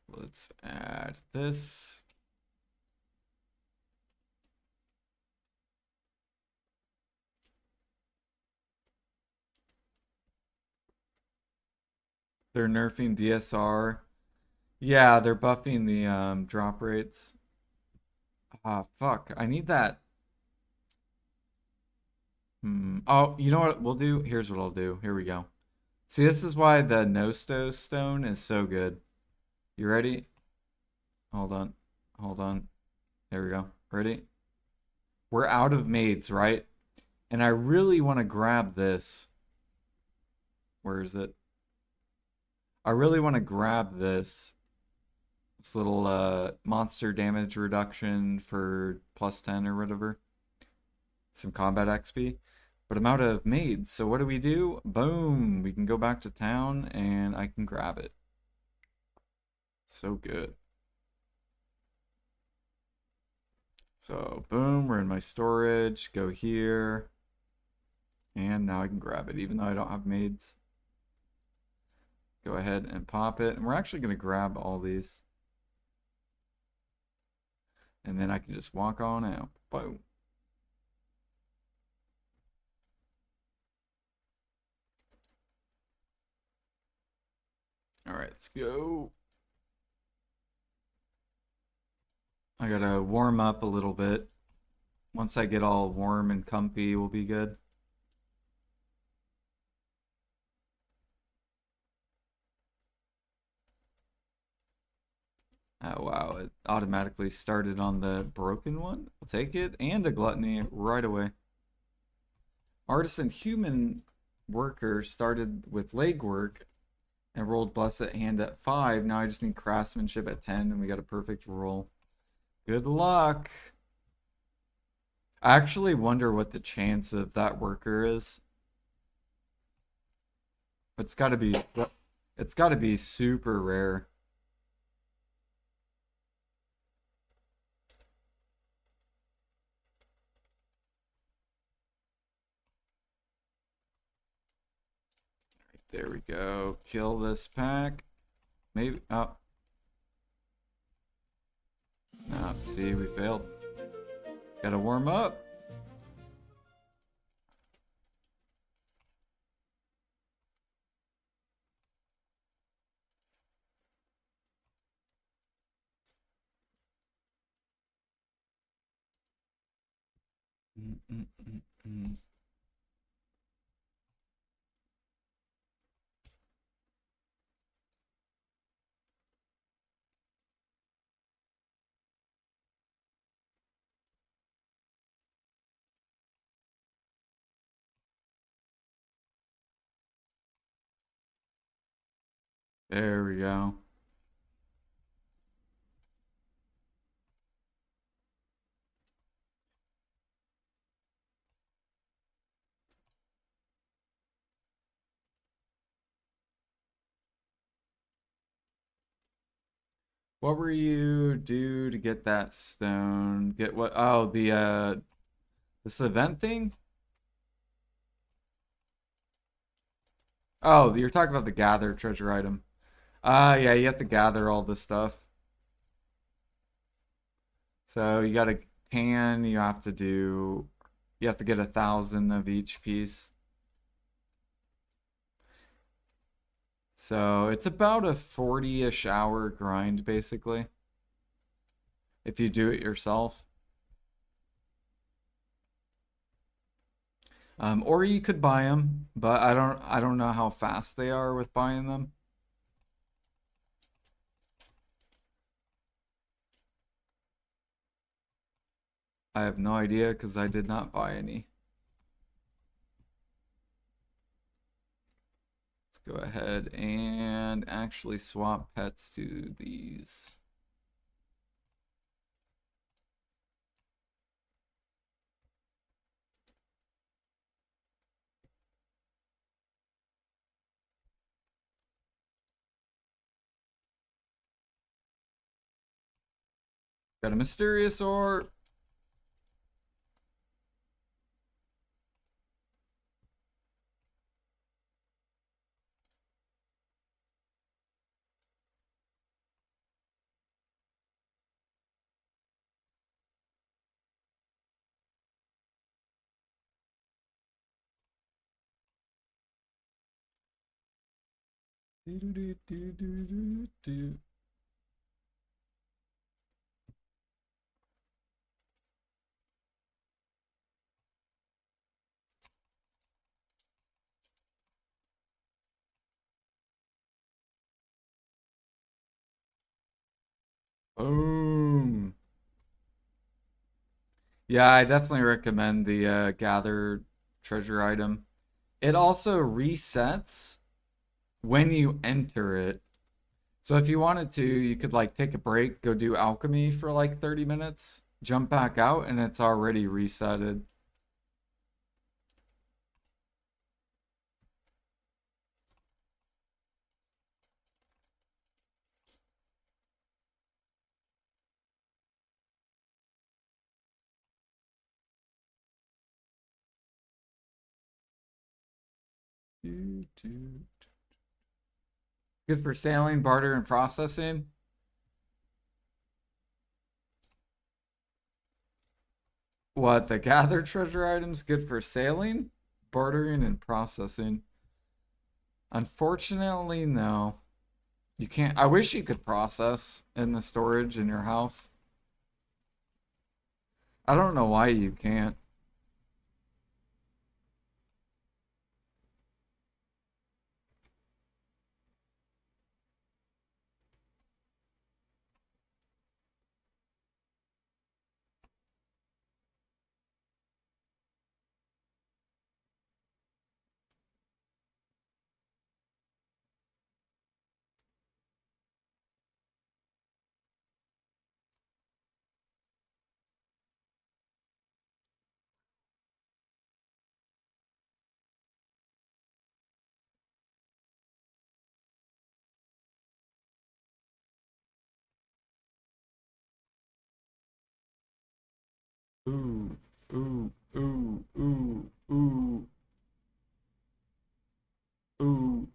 Let's add this. They're nerfing DSR. Yeah, they're buffing the drop rates. Ah, fuck. I need that. Oh, you know what we'll do? Here's what I'll do. Here we go. See, this is why the Nosto stone is so good. You ready? Hold on. Hold on. There we go. Ready? We're out of maids, right? And I really want to grab this. Where is it? I really want to grab this. This little monster damage reduction for plus 10 or whatever. Some combat XP. But I'm out of maids, so what do? Boom! We can go back to town and I can grab it. So good. So boom, we're in my storage. Go here. And now I can grab it, even though I don't have maids. Go ahead and pop it. And we're actually going to grab all these. And then I can just walk on out. Boom. All right, let's go. I gotta warm up a little bit. Once I get all warm and comfy, we'll be good. Oh wow, it automatically started on the broken one. I'll take it, and a gluttony right away. Artisan human worker started with legwork and rolled blessed hand at 5. Now I just need craftsmanship at 10 and we got a perfect roll. Good luck. I actually wonder what the chance of that worker is. It's got to be super rare. There we go. Kill this pack. Maybe. Oh. No, see, we failed. Gotta warm up. Mm, mm, mm, mm. There we go. What were you do to get that stone? Get what? Oh, the this event thing? Oh, you're talking about the gather treasure item. Yeah, you have to gather all this stuff. So you got a tan, you have to get 1,000 of each piece. So it's about a 40-ish hour grind, basically, if you do it yourself. Or you could buy them, but I don't know how fast they are with buying them. I have no idea because I did not buy any. Let's go ahead and actually swap pets to these. Got a mysterious orb. Boom. Yeah, I definitely recommend the gather treasure item. It also resets when you enter it. So if you wanted to, you could like take a break, go do alchemy for like 30 minutes, jump back out, and it's already resetted. Good for sailing, barter, and processing. What, the gather treasure items good for sailing, bartering, and processing? Unfortunately, no. You can't. I wish you could process in the storage in your house. I don't know why you can't. Ooh, ooh, ooh, ooh, ooh, ooh.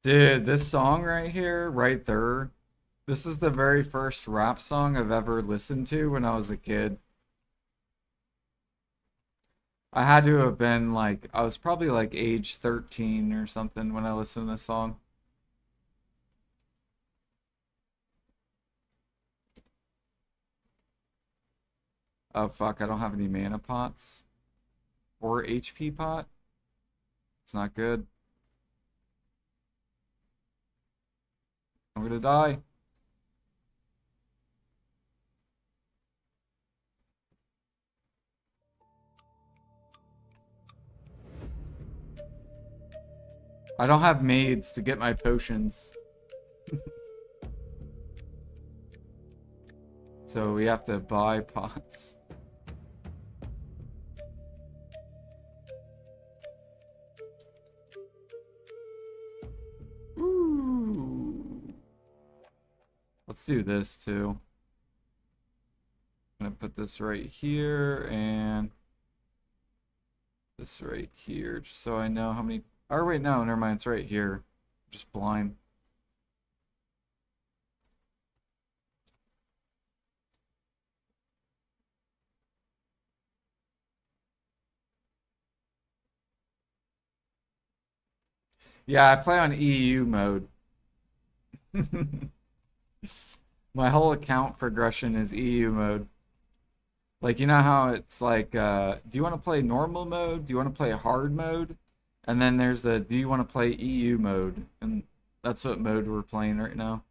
Dude, this song right here, right there, this is the very first rap song I've ever listened to when I was a kid. I had to have been like, I was probably like age 13 or something when I listened to this song. Oh fuck, I don't have any mana pots or HP pot. It's not good. I'm gonna die. I don't have maids to get my potions. So we have to buy pots. Ooh. Let's do this too. I'm gonna put this right here and this right here, just so I know how many. Oh wait, no, never mind. It's right here. Just blind. Yeah, I play on EU mode. My whole account progression is EU mode. Like, you know how it's like, do you want to play normal mode? Do you want to play hard mode? And then there's a, do you want to play EU mode? And that's what mode we're playing right now.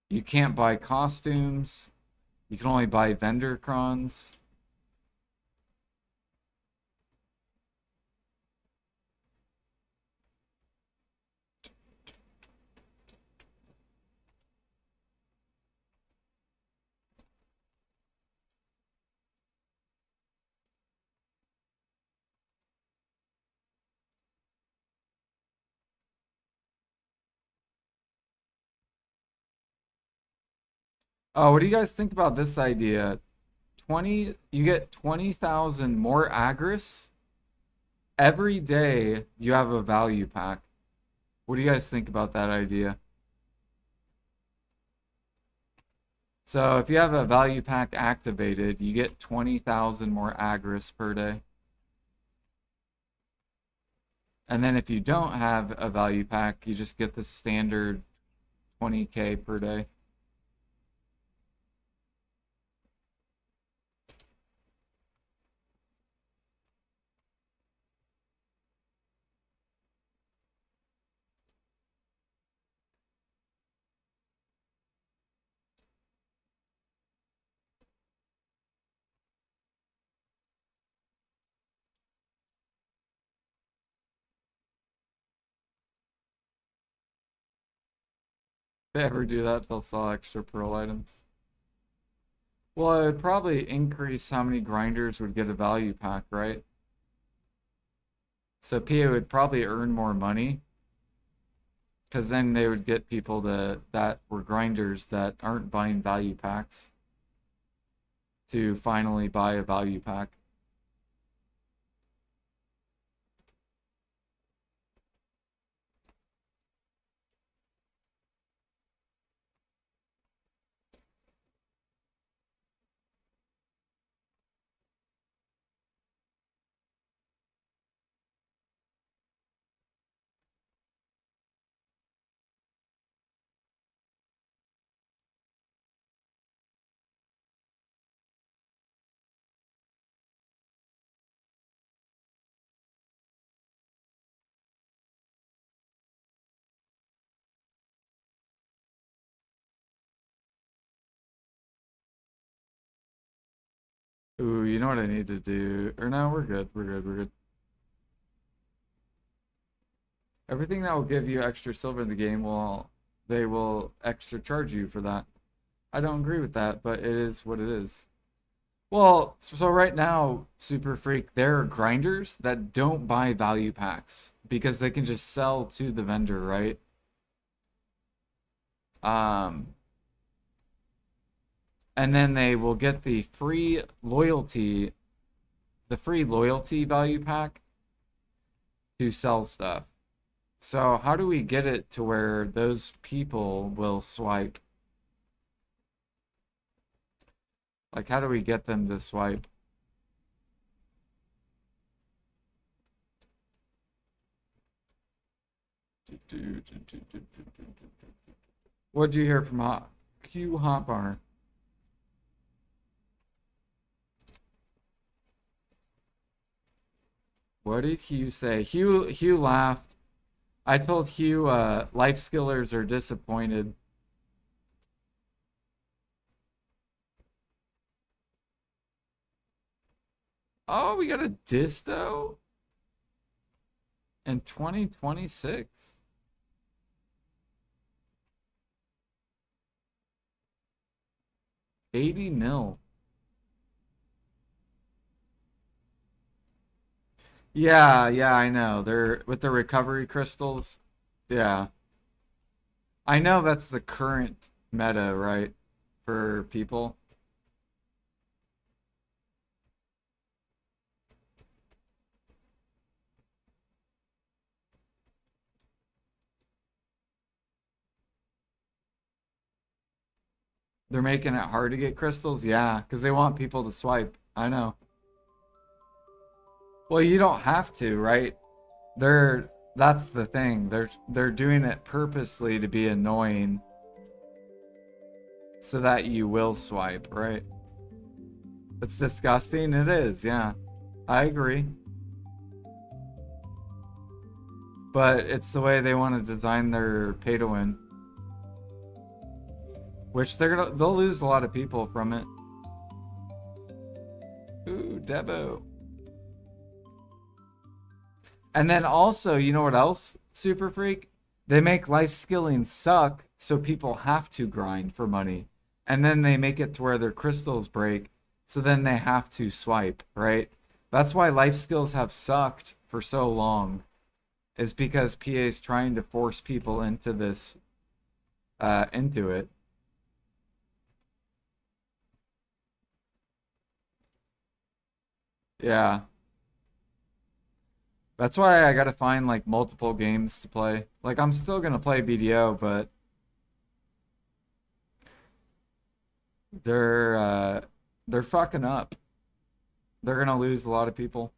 You can't buy costumes. You can only buy vendor crons. Oh, what do you guys think about this idea? You get 20,000 more agris every day you have a value pack. What do you guys think about that idea? So if you have a value pack activated, you get 20,000 more agris per day. And then if you don't have a value pack, you just get the standard 20k per day. If they ever do that, they'll sell extra pearl items. Well, it would probably increase how many grinders would get a value pack, right? So PA would probably earn more money because then they would get people that were grinders that aren't buying value packs to finally buy a value pack. Ooh, you know what I need to do? Or no, we're good. We're good. We're good. Everything that will give you extra silver in the game they will extra charge you for that. I don't agree with that, but it is what it is. Well, so right now, Super Freak, there are grinders that don't buy value packs because they can just sell to the vendor, right? Um, and then they will get the free loyalty value pack to sell stuff. So how do we get it to where those people will swipe? Like, how do we get them to swipe? What'd you hear from Q Hotbar? What did Hugh say? Hugh laughed. I told Hugh life skillers are disappointed. Oh, we got a disto in 2026. 80 mil. Yeah, yeah, I know. They're with the recovery crystals. Yeah. I know that's the current meta, right? For people. They're making it hard to get crystals. Yeah, because they want people to swipe. I know. Well, you don't have to, right? That's the thing. They're doing it purposely to be annoying so that you will swipe, right? It's disgusting. It is, yeah. I agree. But it's the way they want to design their pay to win. Which they'll lose a lot of people from it. Ooh, Debo. And then also, you know what else, Super Freak? They make life skilling suck so people have to grind for money. And then they make it to where their crystals break, so then they have to swipe, right? That's why life skills have sucked for so long, is because PA is trying to force people into this, into it. Yeah. That's why I gotta find like multiple games to play. Like I'm still gonna play BDO, but they're uh they're fucking up. They're gonna lose a lot of people.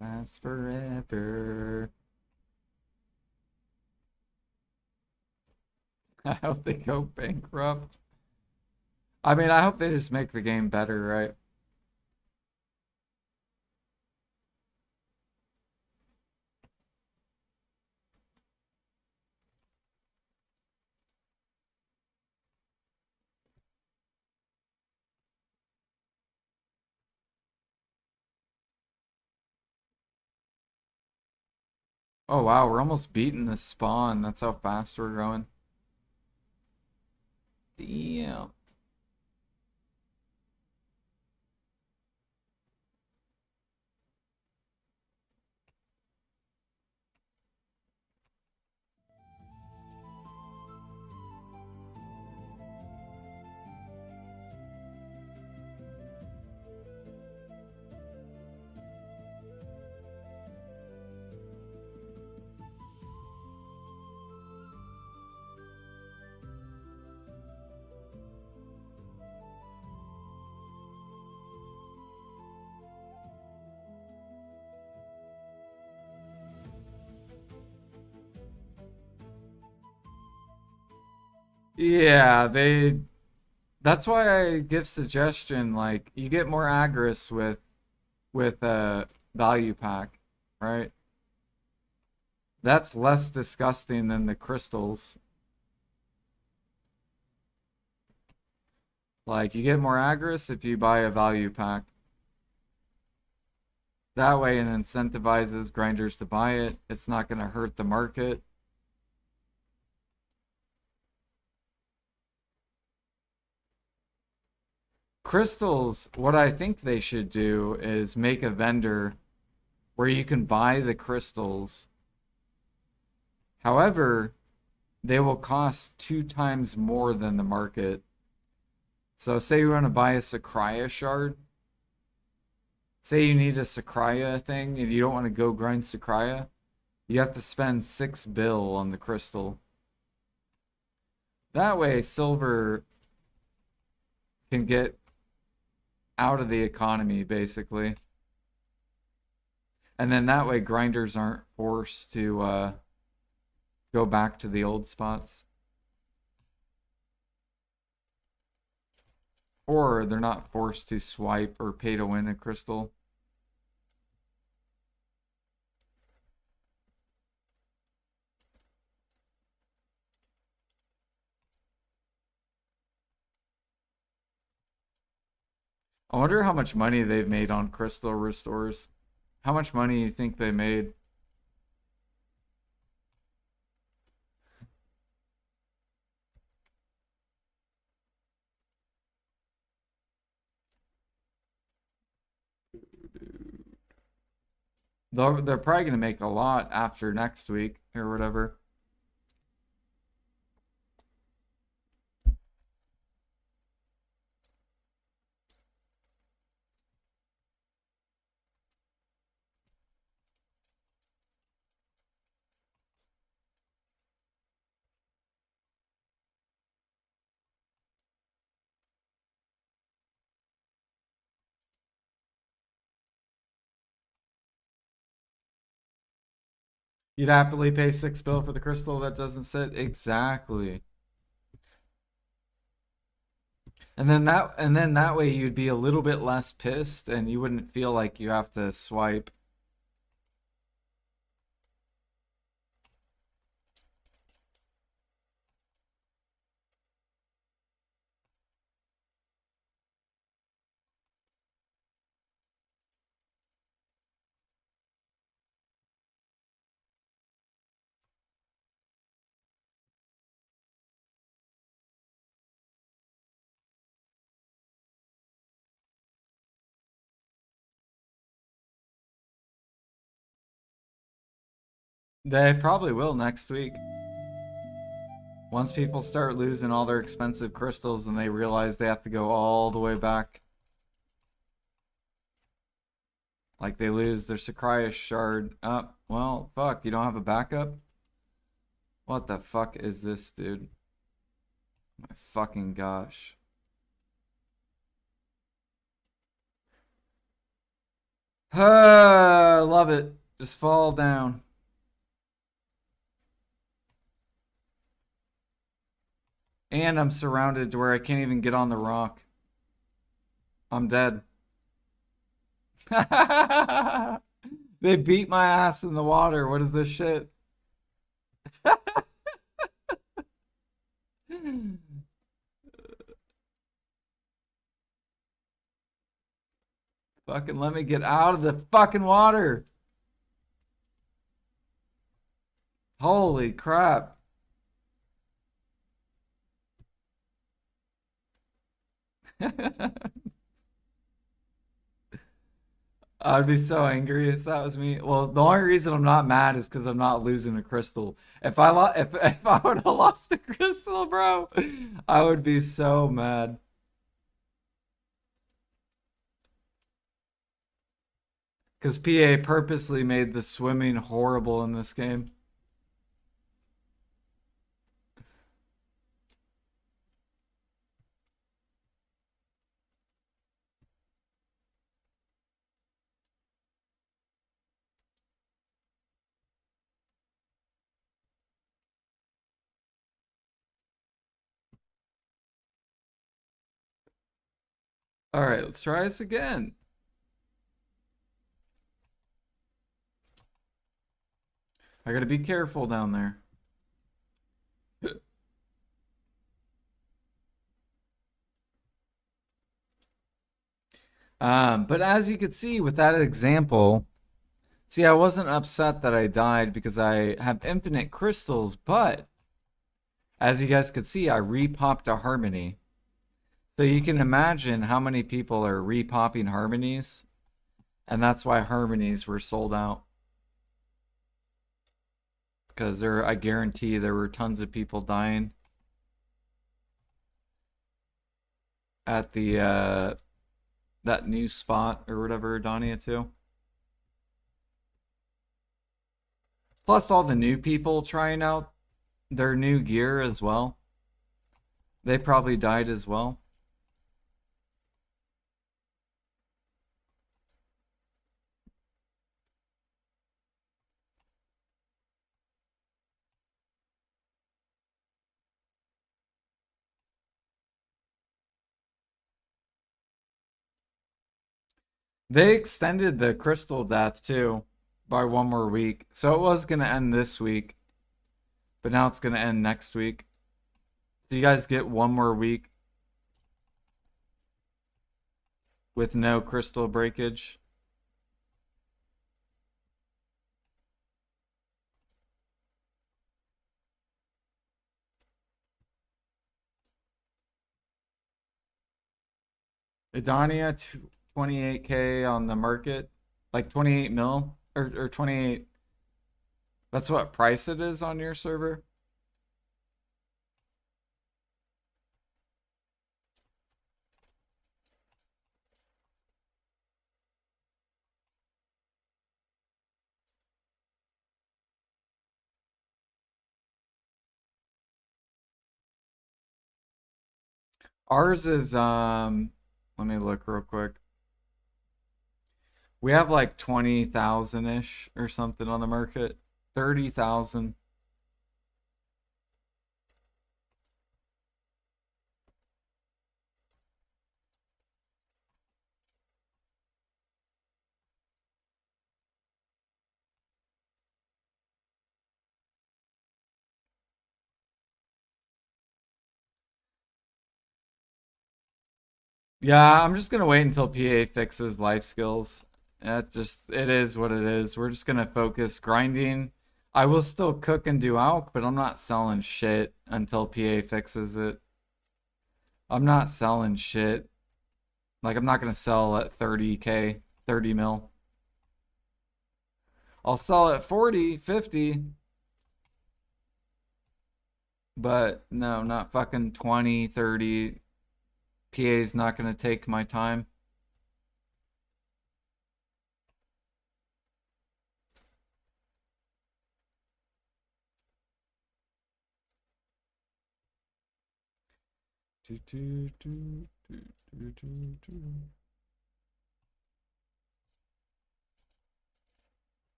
Last forever. I hope they go bankrupt. I mean, I hope they just make the game better, right? Oh wow, we're almost beating the spawn. That's how fast we're going. Damn. Yeah, they that's why I give suggestion like you get more aggress with a value pack, right? That's less disgusting than the crystals. Like you get more aggress if you buy a value pack. That way it incentivizes grinders to buy it. It's not going to hurt the market. Crystals, what I think they should do is make a vendor where you can buy the crystals. However, they will cost 2 times more than the market. So say you want to buy a Sakraya shard. Say you need a Sakraya thing and you don't want to go grind Sakraya. You have to spend 6 bill on the crystal. That way, silver can get out of the economy, basically. And then that way, grinders aren't forced to go back to the old spots. Or they're not forced to swipe or pay to win a crystal. I wonder how much money they've made on crystal restores. How much money you think they made? They're probably going to make a lot after next week or whatever. You'd happily pay 6 bill for the crystal that doesn't sit? Exactly. And then that way you'd be a little bit less pissed and you wouldn't feel like you have to swipe. They probably will next week. Once people start losing all their expensive crystals and they realize they have to go all the way back. Like they lose their Sacrias shard. Oh, well, fuck, you don't have a backup? What the fuck is this, dude? My fucking gosh. Love it. Just fall down. And I'm surrounded to where I can't even get on the rock. I'm dead. They beat my ass in the water. What is this shit? Fucking let me get out of the fucking water. Holy crap. I'd be so angry if that was me. Well, the only reason I'm not mad is because I'm not losing a crystal. If I would have lost a crystal, bro, I would be so mad. Because PA purposely made the swimming horrible in this game. All right, let's try this again. I gotta be careful down there. But as you could see with that example, see, I wasn't upset that I died because I have infinite crystals, but as you guys could see, I repopped a harmony. So you can imagine how many people are repopping harmonies, and that's why harmonies were sold out. Because I guarantee there were tons of people dying at the that new spot or whatever Donnia too. Plus all the new people trying out their new gear as well. They probably died as well. They extended the crystal death too by one more week. So it was going to end this week, but now it's going to end next week. So you guys get one more week with no crystal breakage. Idania 28K on the market, like 28 mil or 28. That's what price it is on your server. Ours is let me look real quick. We have like 20,000-ish or something on the market. 30,000. Yeah, I'm just gonna wait until PA fixes life skills. It is what it is. We're just gonna focus grinding. I will still cook and do alk, but I'm not selling shit until PA fixes it. I'm not selling shit. Like I'm not gonna sell at 30K, 30 mil. I'll sell it 40, 50. But no, not fucking 20, 30. PA's not going to take my time.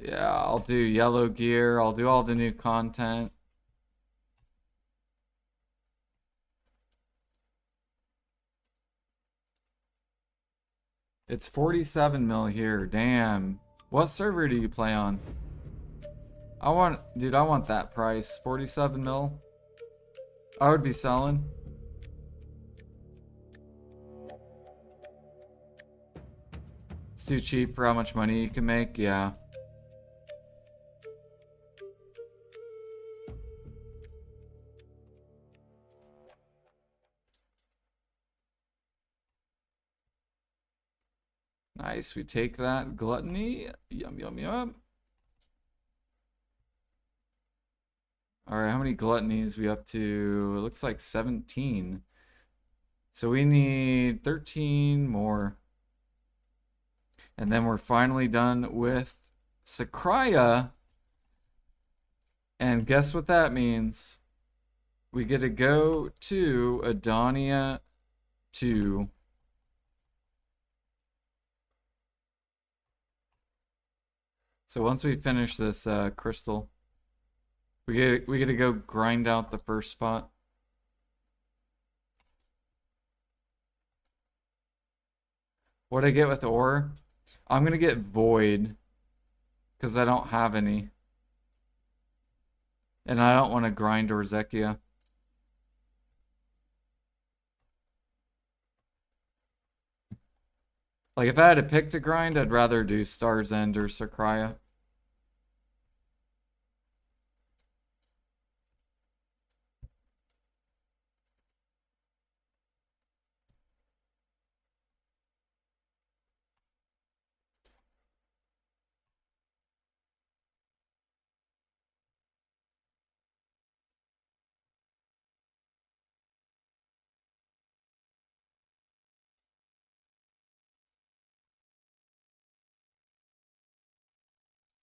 Yeah, I'll do yellow gear. I'll do all the new content. It's 47 mil here. Damn. What server do you play on? Dude, I want that price. 47 mil. I would be selling. It's too cheap for how much money you can make. Yeah. Nice. We take that. Gluttony. Yum, yum, yum. Alright, how many gluttonies we up to? It looks like 17. So we need 13 more. And then we're finally done with Sakraya. And guess what that means? We get to go to Adonia 2. So once we finish this crystal, we get to go grind out the first spot. What I get with ore? I'm gonna get void because I don't have any, and I don't want to grind Orzekia. Like if I had to pick to grind, I'd rather do Star's End or Sakraya.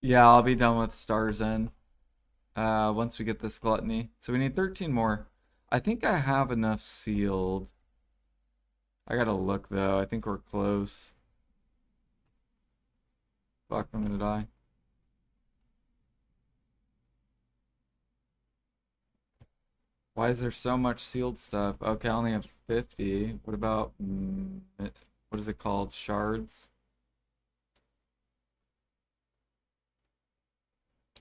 Yeah, I'll be done with Star's End once we get this gluttony. So we need 13 more. I think I have enough sealed. I gotta look though. I think we're close. Fuck, I'm gonna die. Why is there so much sealed stuff? Okay, I only have 50. What about, what is it called? Shards?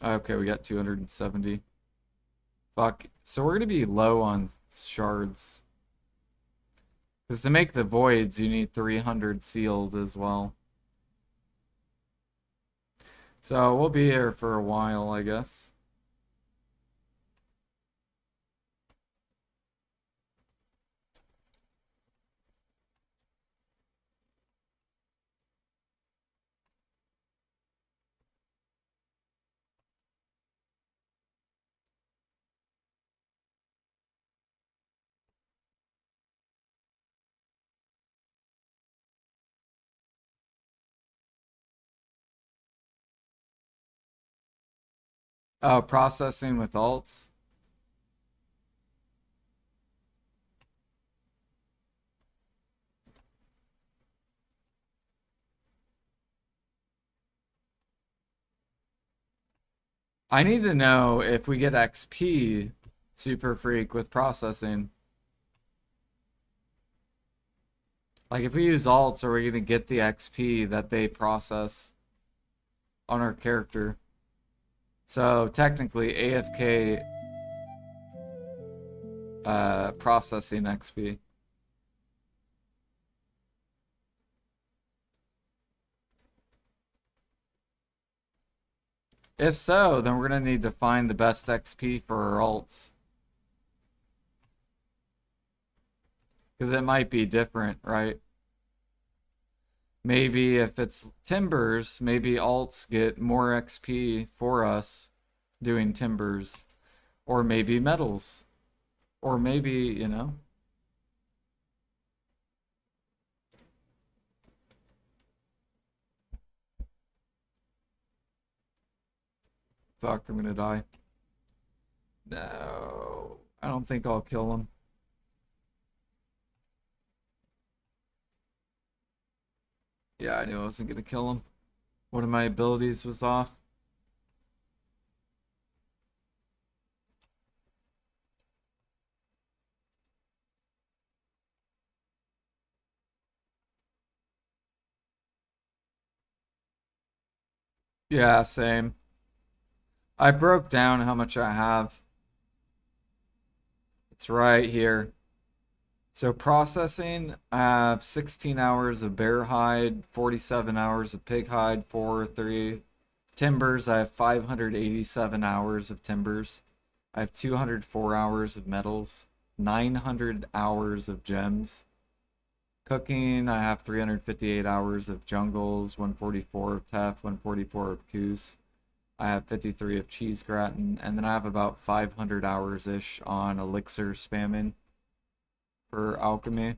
Okay, we got 270. Fuck. So we're gonna be low on shards. Because to make the voids, you need 300 sealed as well. So we'll be here for a while, I guess. Oh, processing with alts. I need to know if we get XP Super Freak with processing. Like if we use alts, are we gonna get the XP that they process on our character? So technically AFK processing XP. If so, then we're gonna need to find the best XP for our alts. Because it might be different, right? Maybe if it's timbers, maybe alts get more XP for us doing timbers. Or maybe metals. Or maybe, you know. Fuck, I'm gonna die. No. I don't think I'll kill him. Yeah, I knew I wasn't gonna kill him. One of my abilities was off. Yeah, same. I broke down how much I have. It's right here. So processing, I have 16 hours of bear hide, 47 hours of pig hide, 3. Timbers, I have 587 hours of timbers. I have 204 hours of metals, 900 hours of gems. Cooking, I have 358 hours of jungles, 144 of teff, 144 of coos. I have 53 of cheese gratin, and then I have about 500 hours-ish on elixir spamming for alchemy.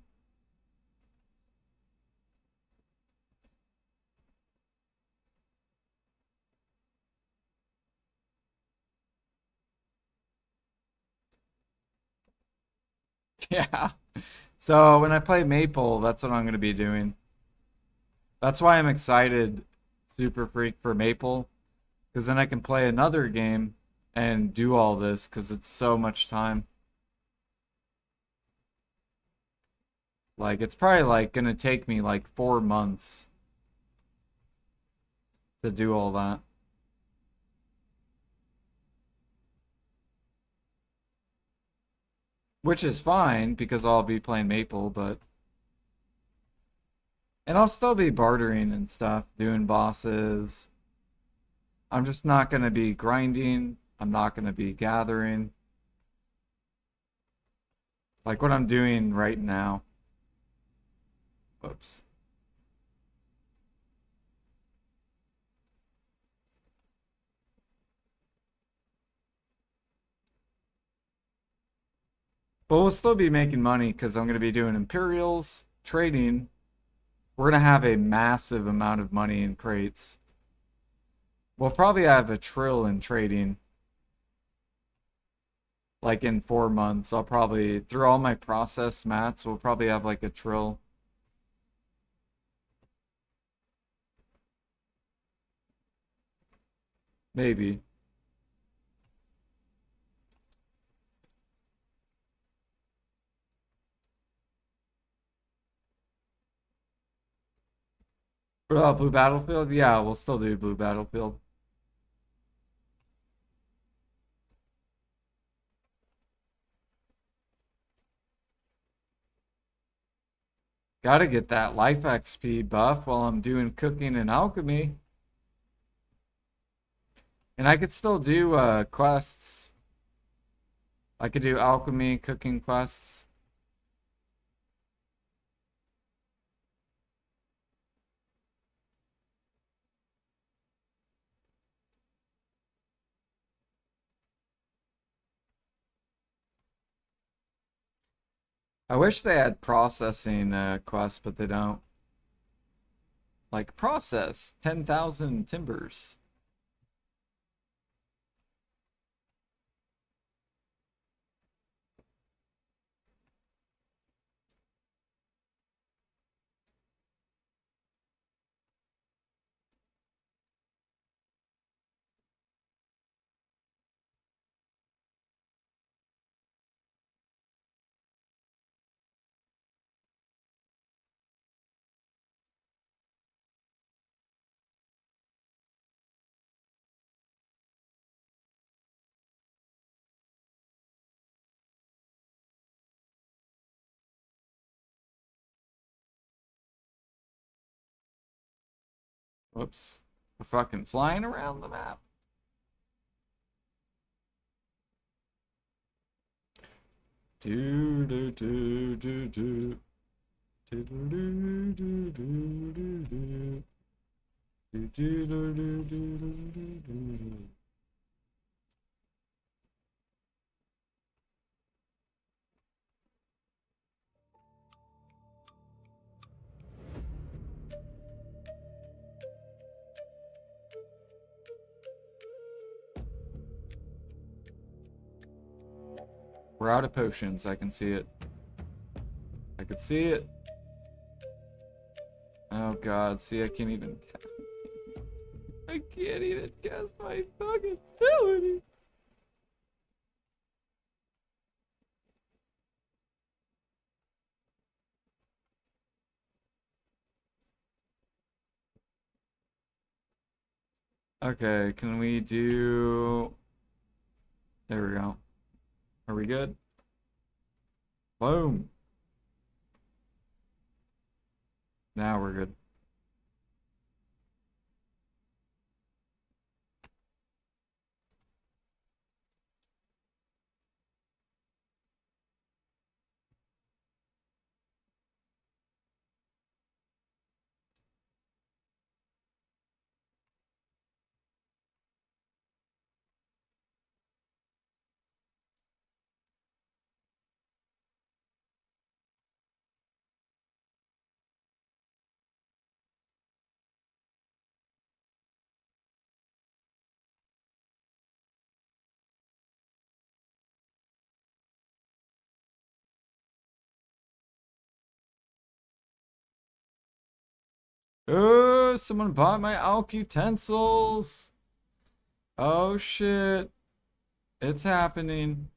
Yeah. So when I play Maple, that's what I'm going to be doing. That's why I'm excited, Super Freak, for Maple, because then I can play another game and do all this because it's so much time. Like, it's probably like going to take me like 4 months to do all that. Which is fine because I'll be playing Maple, but. And I'll still be bartering and stuff, doing bosses. I'm just not going to be grinding. I'm not going to be gathering. Like what I'm doing right now. Whoops. But we'll still be making money because I'm going to be doing Imperials, trading. We're going to have a massive amount of money in crates. We'll probably have a trill in trading. Like in 4 months, I'll probably, through all my processed mats, we'll probably have like a trill. Maybe. What about Blue Battlefield? Yeah, we'll still do Blue Battlefield. Gotta get that life XP buff while I'm doing cooking and alchemy. And I could still do quests. I could do alchemy, cooking quests. I wish they had processing quests, but they don't. Like, process 10,000 timbers. Whoops. We're fucking flying around the map. Do, do, do, do, do. We're out of potions. I can see it. I can see it. Oh god, see, I can't even cast my fucking ability. Okay, can we do... There we go. Are we good? Boom. Now we're good. Oh, someone bought my alk utensils. Oh shit. It's happening.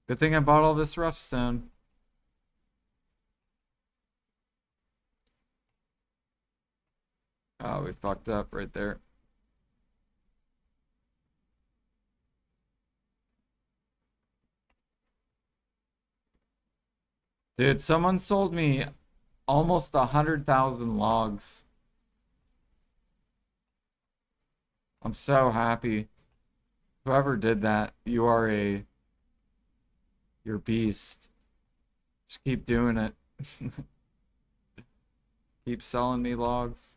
Good thing I bought all this rough stone. Oh, we fucked up right there. Dude, someone sold me almost 100,000 logs. I'm so happy. Whoever did that, you're beast. Just keep doing it. Keep selling me logs.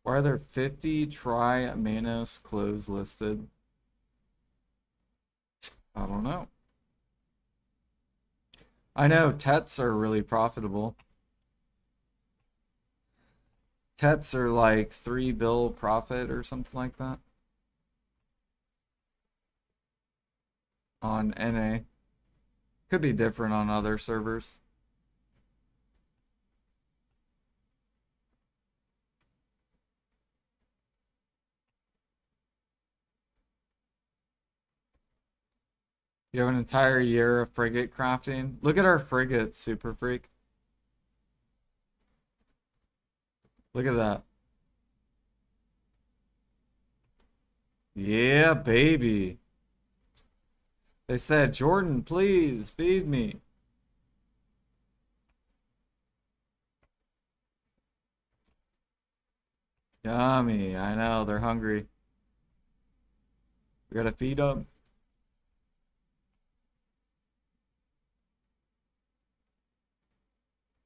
Why are there 50 Tri-Manos clothes listed? I don't know. I know Tets are really profitable. Tets are like 3 bill profit or something like that. On NA. Could be different on other servers. You have an entire year of frigate crafting. Look at our frigate, Super Freak. Look at that. Yeah, baby. They said, Jordan, please feed me. Yummy. I know, they're hungry. We gotta feed them.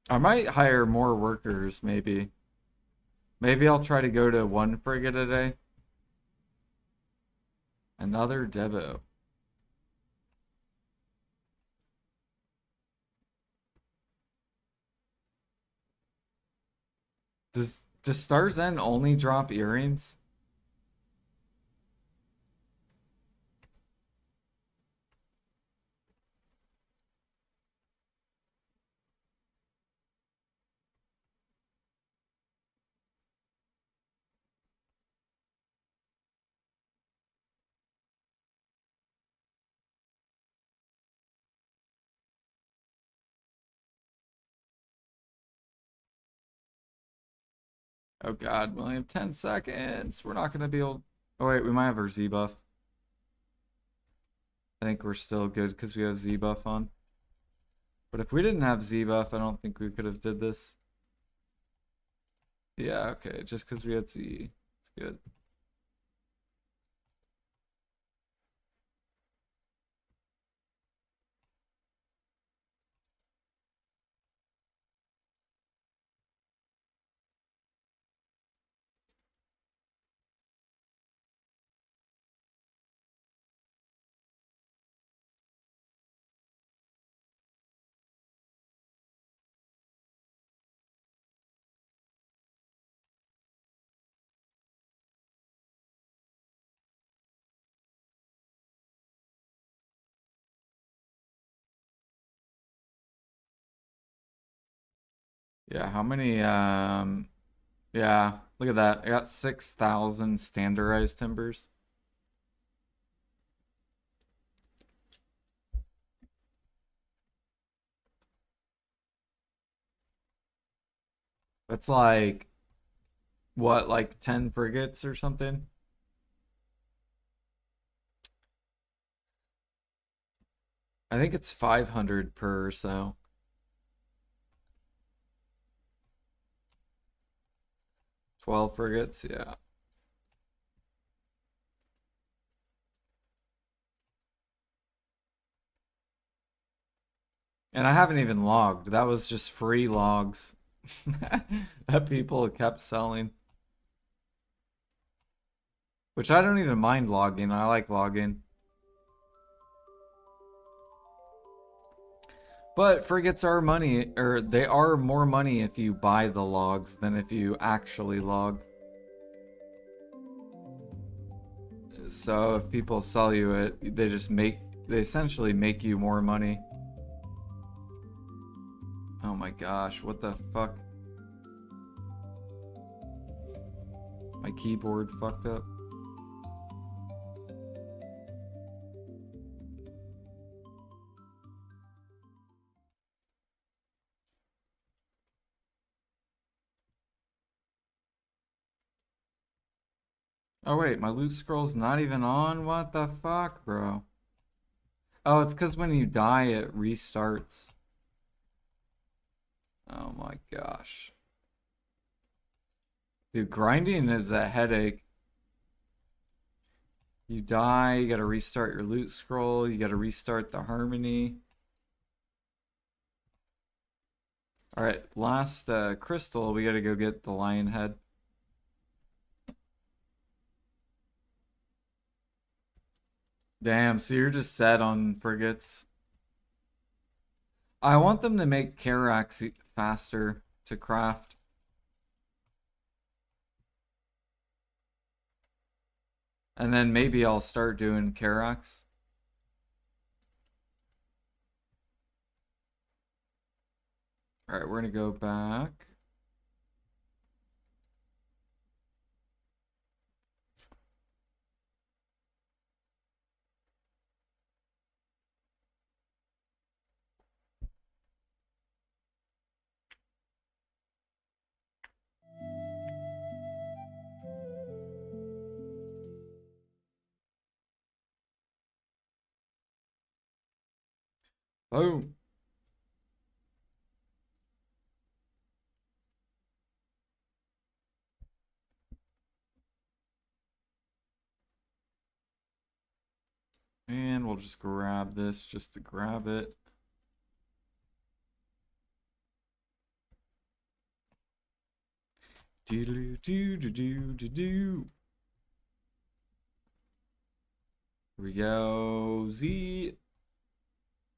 I might hire more workers, maybe. Maybe I'll try to go to 1 frigate a day. Another Devo. Does Star's End only drop earrings? Oh god, we only have 10 seconds. We're not gonna be able... Oh wait, we might have our Z buff. I think we're still good because we have Z buff on. But if we didn't have Z buff, I don't think we could have did this. Yeah, okay, just because we had Z. It's good. Yeah, how many, yeah, look at that. I got 6,000 standardized timbers. That's like, what, like 10 frigates or something? I think it's 500 per or so. 12 frigates, yeah. And I haven't even logged. That was just free logs that people kept selling. Which I don't even mind logging. I like logging. But frigates are money, or they are more money if you buy the logs than if you actually log. So if people sell you it, they essentially make you more money. Oh my gosh, what the fuck? My keyboard fucked up. Oh wait, my loot scroll's not even on? What the fuck, bro? Oh, it's because when you die, it restarts. Oh my gosh. Dude, grinding is a headache. You die, you gotta restart your loot scroll, you gotta restart the harmony. Alright, last crystal, we gotta go get the lion head. Damn, so you're just set on frigates. I want them to make Karax faster to craft. And then maybe I'll start doing Karax. Alright, we're gonna go back. Boom. And we'll just grab this just to grab it. Do do do do do do do. Here we go. Z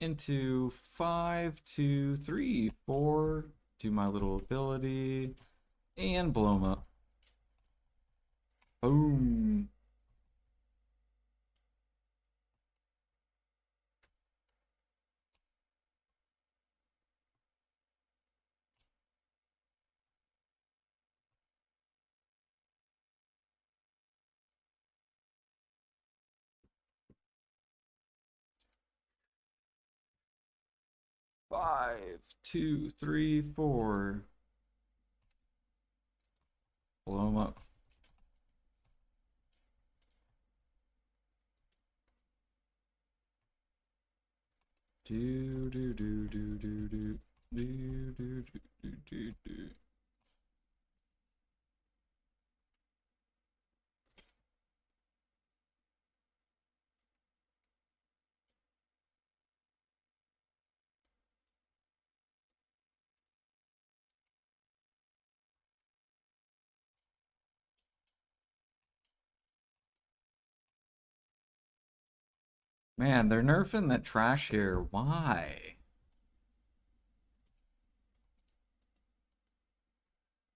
into 5, 2, 3, 4. Do my little ability and blow them up. Boom. Five, 2, 3, 4. Blow them up. Do do do do do do do do do do do. Man, they're nerfing the trash here. Why?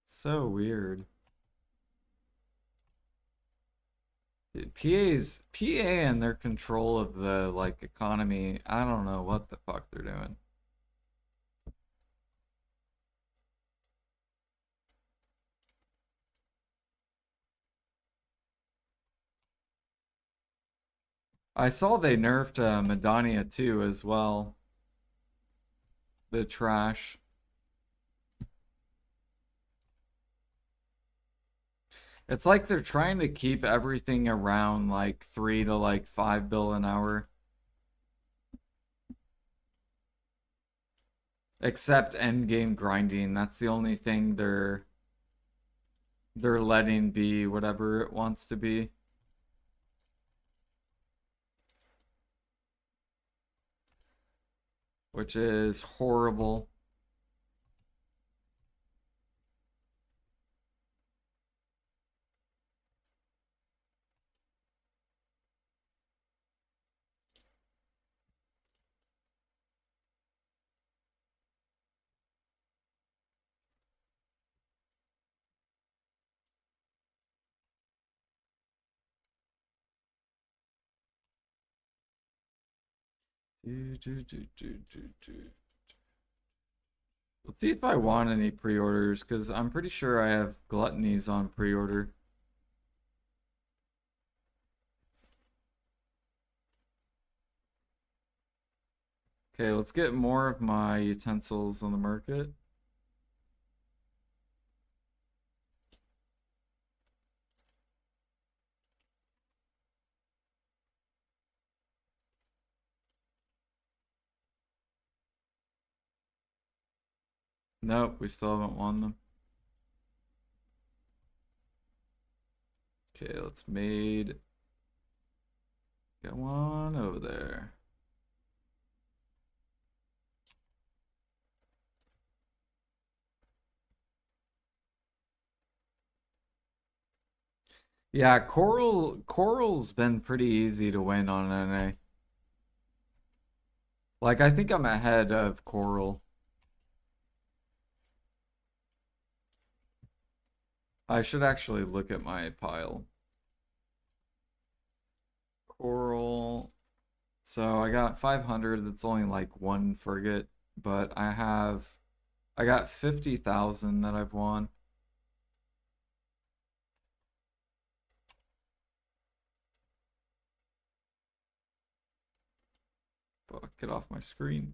So weird. Dude, PA and their control of the like economy. I don't know what the fuck they're doing. I saw they nerfed Medania too as well. The trash. It's like they're trying to keep everything around like 3 to like 5 bill an hour. Except endgame grinding. That's the only thing they're letting be whatever it wants to be. Which is horrible. Let's see if I want any pre-orders, because I'm pretty sure I have Gluttonies on pre-order. Okay, let's get more of my utensils on the market. Nope, we still haven't won them. Okay, let's made. Get one over there. Yeah, Coral's been pretty easy to win on NA. Like, I think I'm ahead of Coral. I should actually look at my pile. Coral. So I got 500. That's only like one frigate, but I got 50,000 that I've won. Fuck, get off my screen.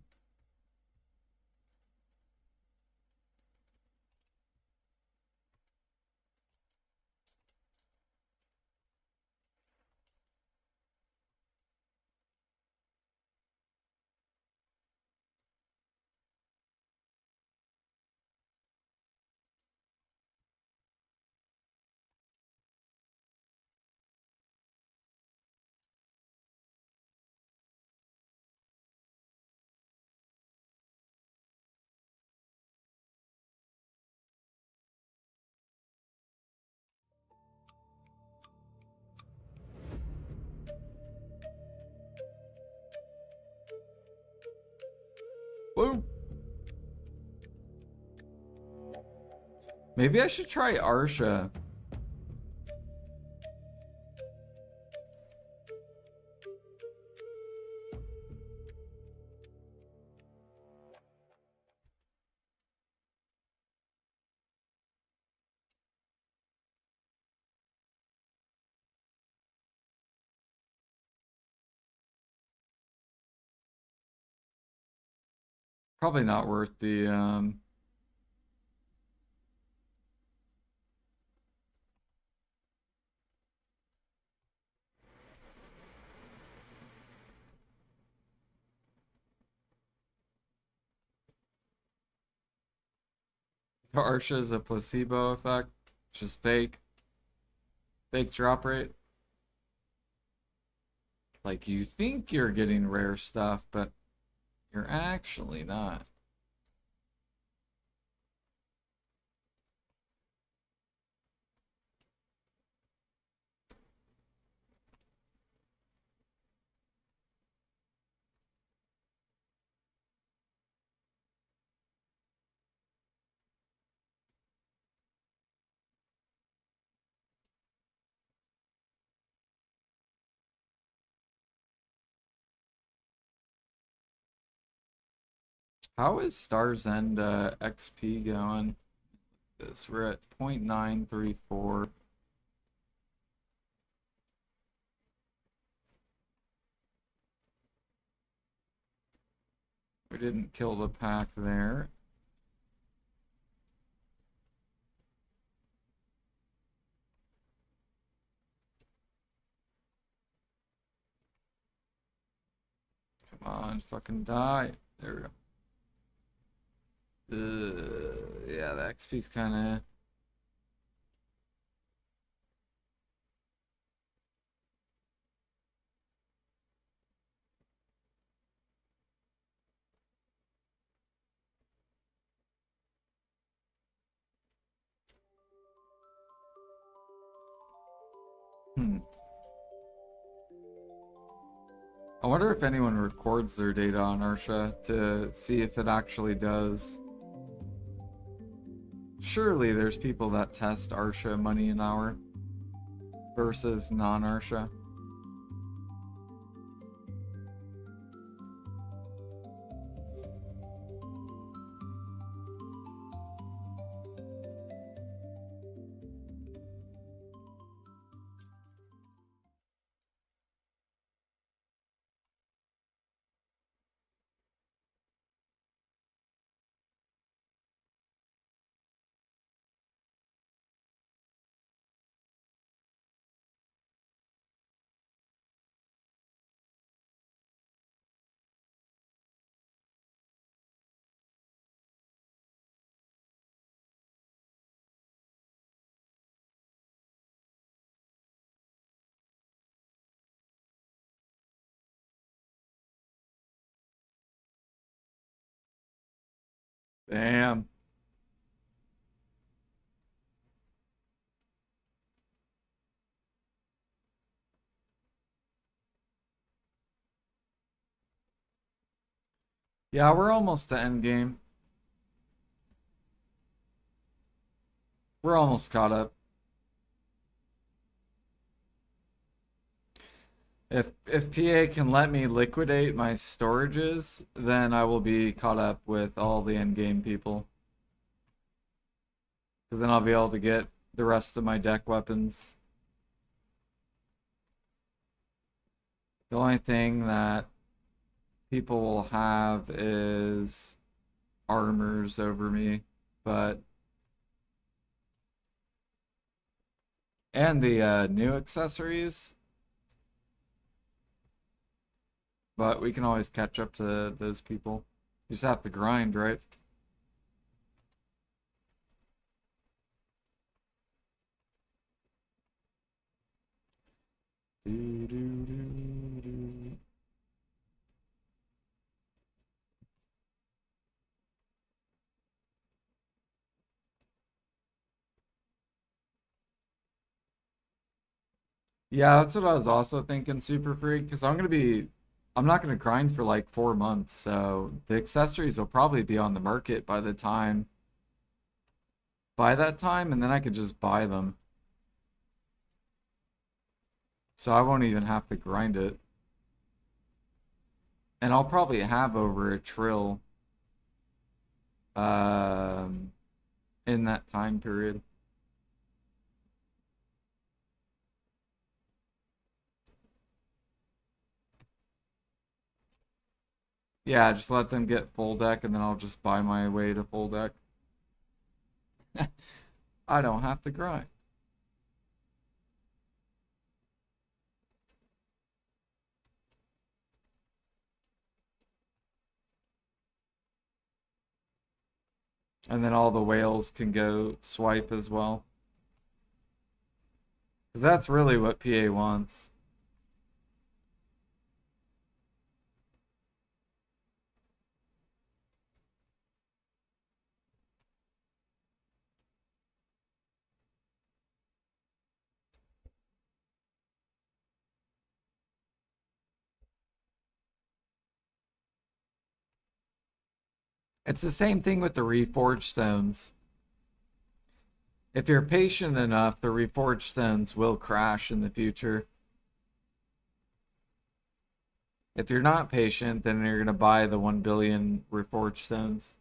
Whoa. Maybe I should try Arsha. Probably not worth the Arsha is a placebo effect. It's just fake. Fake drop rate. Like, you think you're getting rare stuff, but you're actually not. How is Star's End XP going? This we're at 0.934. didn't kill the pack there. Come on, fucking die. There we go. Yeah, the XP's kind of... I wonder if anyone records their data on Ursha to see if it actually does. Surely there's people that test Ursha money an hour versus non-Ursha. Damn. Yeah, we're almost to endgame. We're almost caught up. If PA can let me liquidate my storages, then I will be caught up with all the endgame people. Because then I'll be able to get the rest of my deck weapons. The only thing that people will have is armors over me, but... And the new accessories. But we can always catch up to those people. You just have to grind, right? Yeah, that's what I was also thinking, Super Freak, because I'm not gonna grind for like 4 months, so the accessories will probably be on the market by that time, and then I could just buy them. So I won't even have to grind it. And I'll probably have over a trill um, in that time period. Yeah, just let them get full deck, and then I'll just buy my way to full deck. I don't have to grind. And then all the whales can go swipe as well. Because that's really what PA wants. It's the same thing with the reforged stones. If you're patient enough, the reforged stones will crash in the future. If you're not patient, then you're going to buy the 1 billion reforged stones.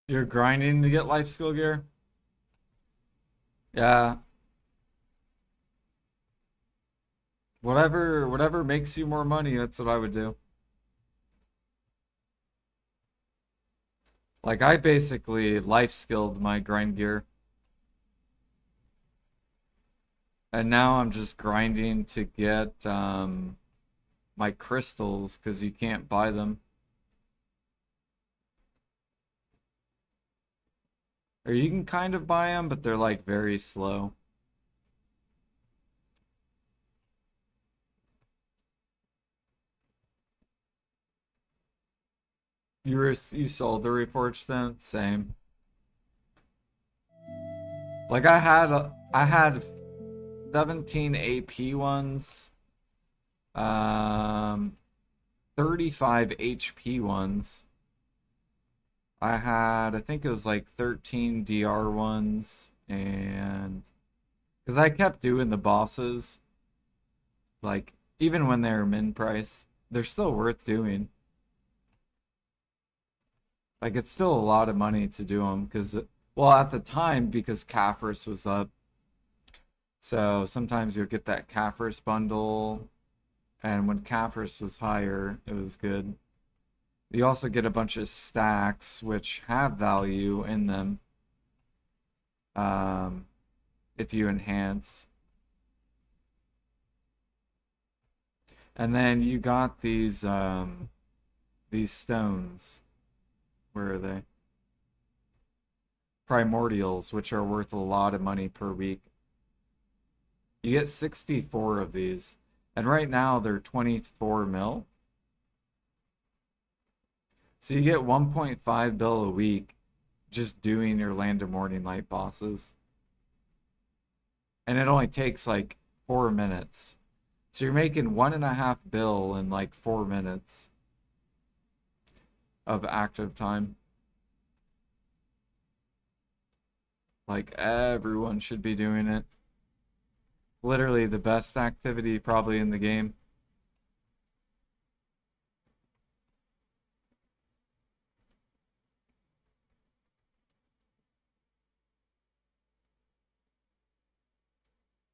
You're grinding to get life skill gear? Yeah. Whatever makes you more money, that's what I would do. Like I basically life skilled my grind gear. And now I'm just grinding to get my crystals because you can't buy them. Or you can kind of buy them, but they're like very slow. You sold the reforged then? Same. Like I had 17 AP ones, um 35 HP ones. I think it was like 13 DR ones, and because I kept doing the bosses, like even when they're min price, they're still worth doing. Like it's still a lot of money to do them because, well, at the time because Caphras was up, so sometimes you'll get that Caphras bundle, and when Caphras was higher, it was good. You also get a bunch of stacks which have value in them, um, if you enhance. And then you got these stones. Where are they? Primordials, which are worth a lot of money per week. You get 64 of these. And right now they're 24 mil. So you get 1.5 bill a week just doing your Land of Morning Light bosses. And it only takes like 4 minutes. So you're making 1.5 bill in like 4 minutes of active time. Like everyone should be doing it. Literally the best activity probably in the game.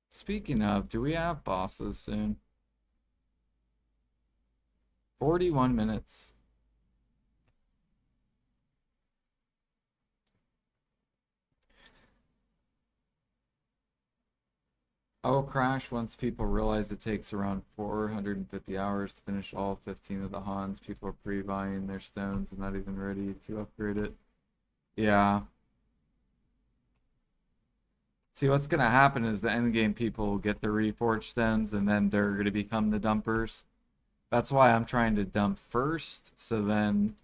Speaking of, do we have bosses soon? 41 minutes. Oh, crash once people realize it takes around 450 hours to finish all 15 of the Hans. People are pre-buying their stones and not even ready to upgrade it. Yeah. See, what's gonna happen is the endgame people will get the reforged stones and then they're gonna become the dumpers. That's why I'm trying to dump first, so then,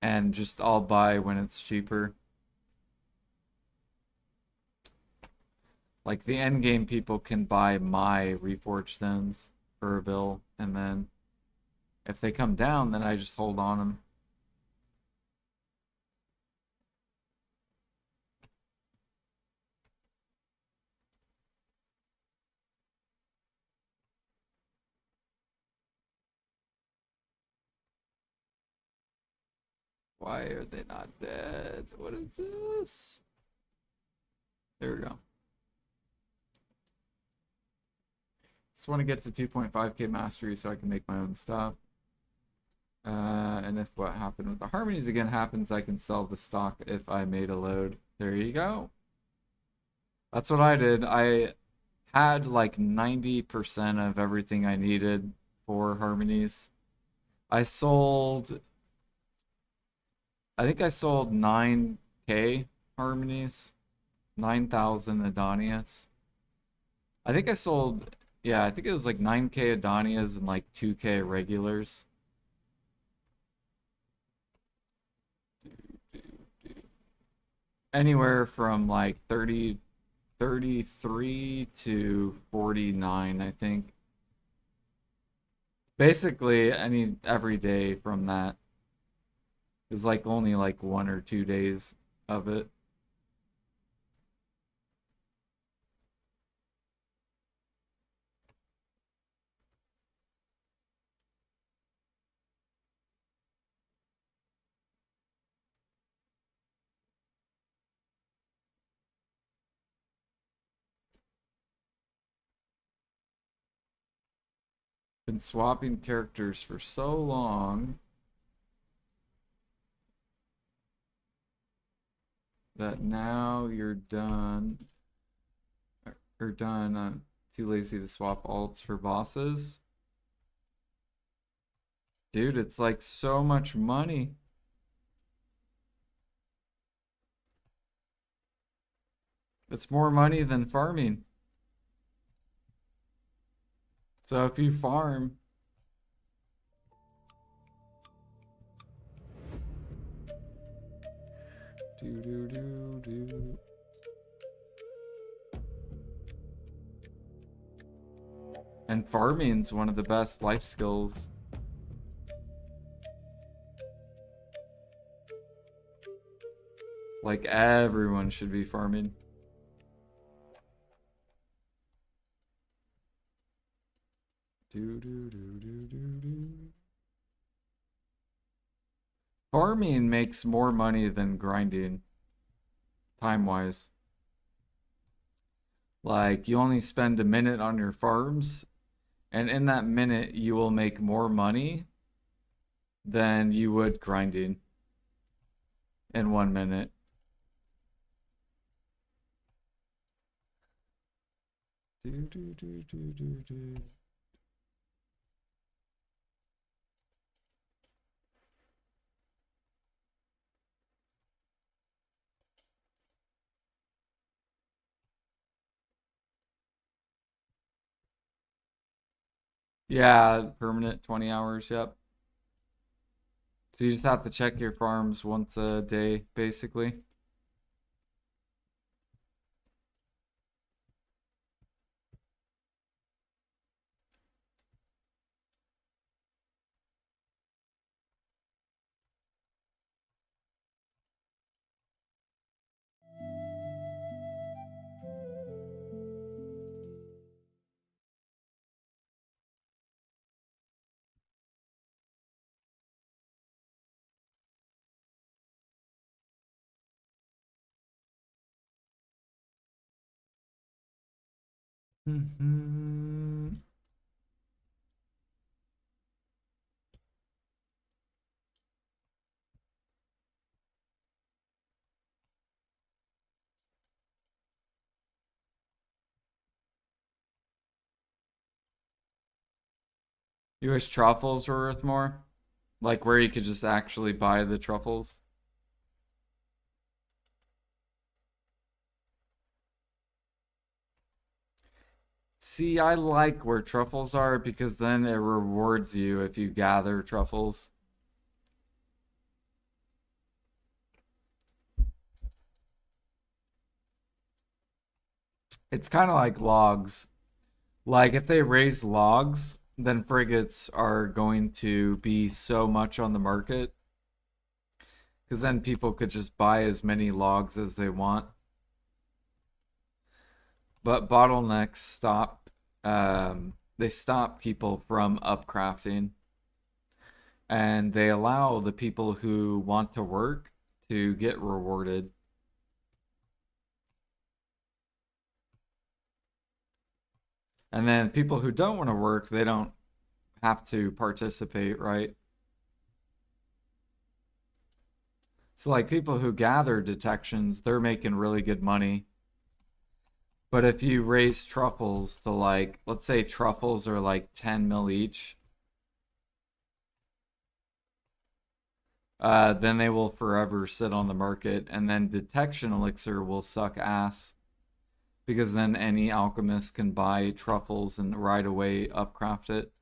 and just I'll buy when it's cheaper. Like the end game people can buy my reforged stones for a bill, and then if they come down, then I just hold on them. Why are they not dead? What is this? There we go. Just want to get to 2.5k mastery so I can make my own stuff. And if what happened with the harmonies again happens, I can sell the stock if I made a load. There you go. That's what I did. I had like 90% of everything I needed for harmonies. I sold, I think I sold 9k harmonies, 9,000 Adonias. I think I sold, yeah, I think it was like 9k Adonias and like 2k regulars. Anywhere from like 33 to 49, I think. Basically, every day from that. It was like only like 1 or 2 days of it. Been swapping characters for so long that now you're done. Or done. Too lazy to swap alts for bosses. Dude, it's like so much money. It's more money than farming. So if you farm, do. And farming's one of the best life skills. Like everyone should be farming. Do. Farming makes more money than grinding, time-wise. Like, you only spend a minute on your farms, and in that minute, you will make more money than you would grinding in 1 minute. Do. Yeah, permanent 20 hours, yep. So you just have to check your farms once a day, basically. You wish truffles were worth more? Like where you could just actually buy the truffles? See, I like where truffles are because then it rewards you if you gather truffles. It's kind of like logs. Like if they raise logs, then frigates are going to be so much on the market because then people could just buy as many logs as they want. But bottlenecks stop they stop people from upcrafting and they allow the people who want to work to get rewarded. And then people who don't want to work, they don't have to participate, right? So like people who gather detections, they're making really good money. But if you raise truffles to like, let's say truffles are like 10 mil each, then they will forever sit on the market, and then detection elixir will suck ass because then any alchemist can buy truffles and right away upcraft it.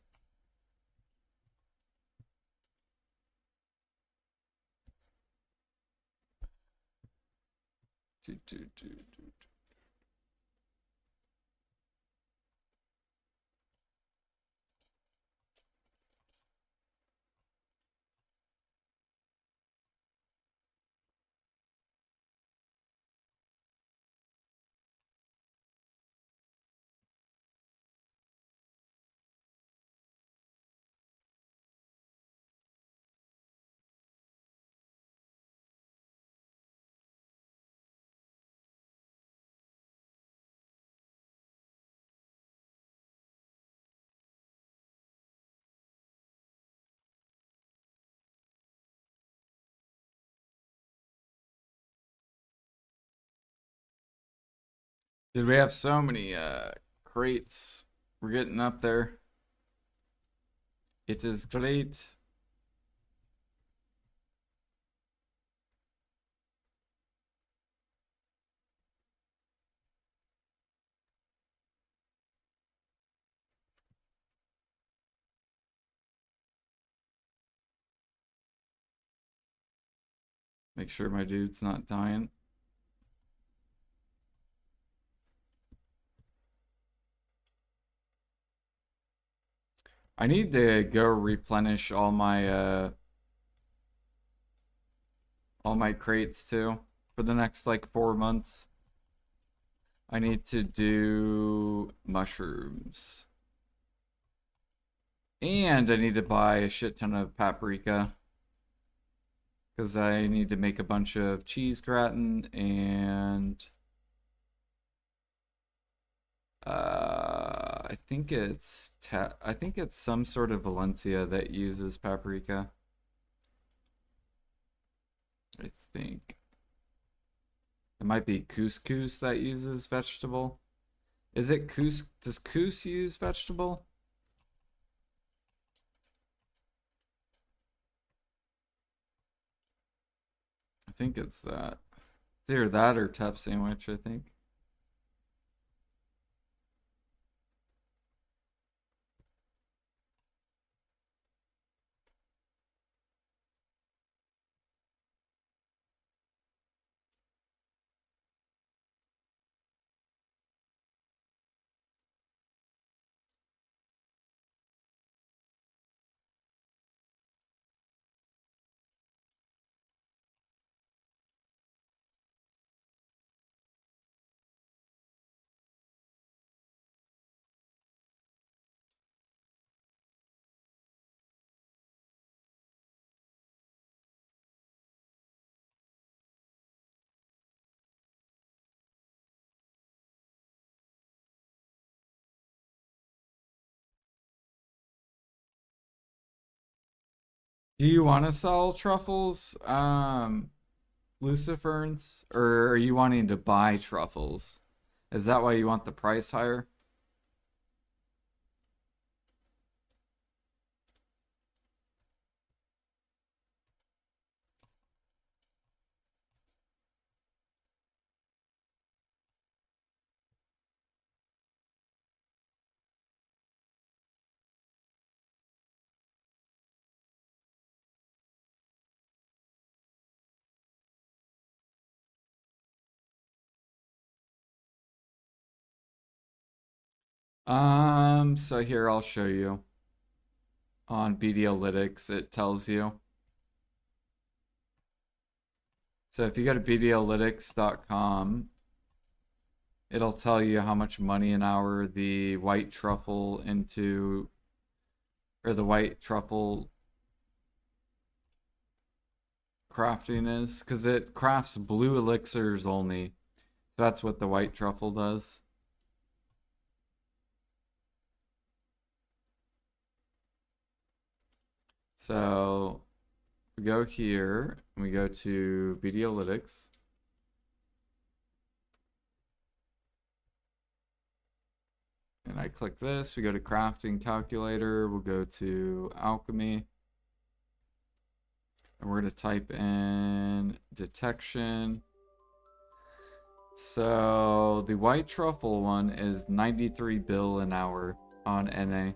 Did we have so many crates? We're getting up there. It is great. Make sure my dude's not dying. I need to go replenish all my crates too for the next like 4 months. I need to do mushrooms. And I need to buy a shit ton of paprika. Because I need to make a bunch of cheese gratin and I think it's some sort of Valencia that uses paprika. I think it might be couscous that uses vegetable. Is it does couscous use vegetable? I think it's that. It's either that or tough sandwich, I think. Do you want to sell truffles, Luciferns, or are you wanting to buy truffles? Is that why you want the price higher? So here I'll show you. On BDLytics, it tells you. So if you go to bdlytics.com, it'll tell you how much money an hour the white truffle or the white truffle crafting is, because it crafts blue elixirs only. So that's what the white truffle does. So we go here and we go to BDLytics. And I click this, we go to crafting calculator, we'll go to alchemy. And we're going to type in detection. So the white truffle one is 93 bill an hour on NA.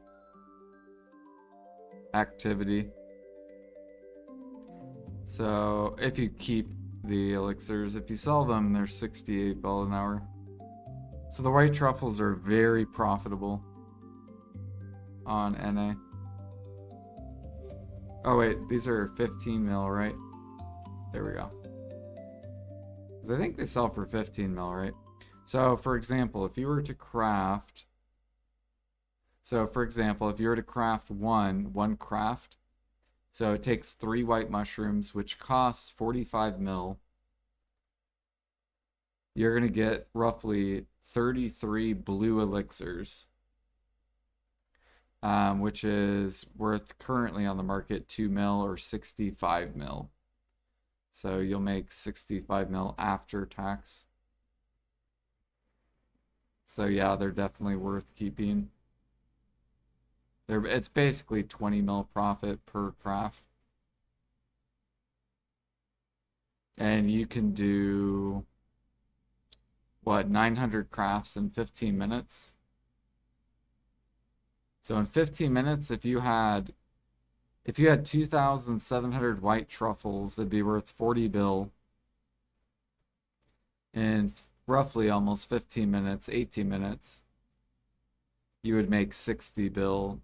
Activity. So if you keep the elixirs, if you sell them, they're 68 bill an hour. So the white truffles are very profitable on NA. Oh wait, these are 15 mil, right? There we go. Because I think they sell for 15 mil, right? So for example, if you were to craft... So for example, if you were to craft one craft, so it takes 3 white mushrooms, which costs 45 mil. You're going to get roughly 33 blue elixirs, which is worth currently on the market 2 mil or 65 mil. So you'll make 65 mil after tax. So yeah, they're definitely worth keeping. It's basically 20 mil profit per craft. And you can do, what, 900 crafts in 15 minutes? So in 15 minutes, if you had 2,700 white truffles, it'd be worth 40 bill. In roughly almost 15 minutes, 18 minutes, you would make 60 bill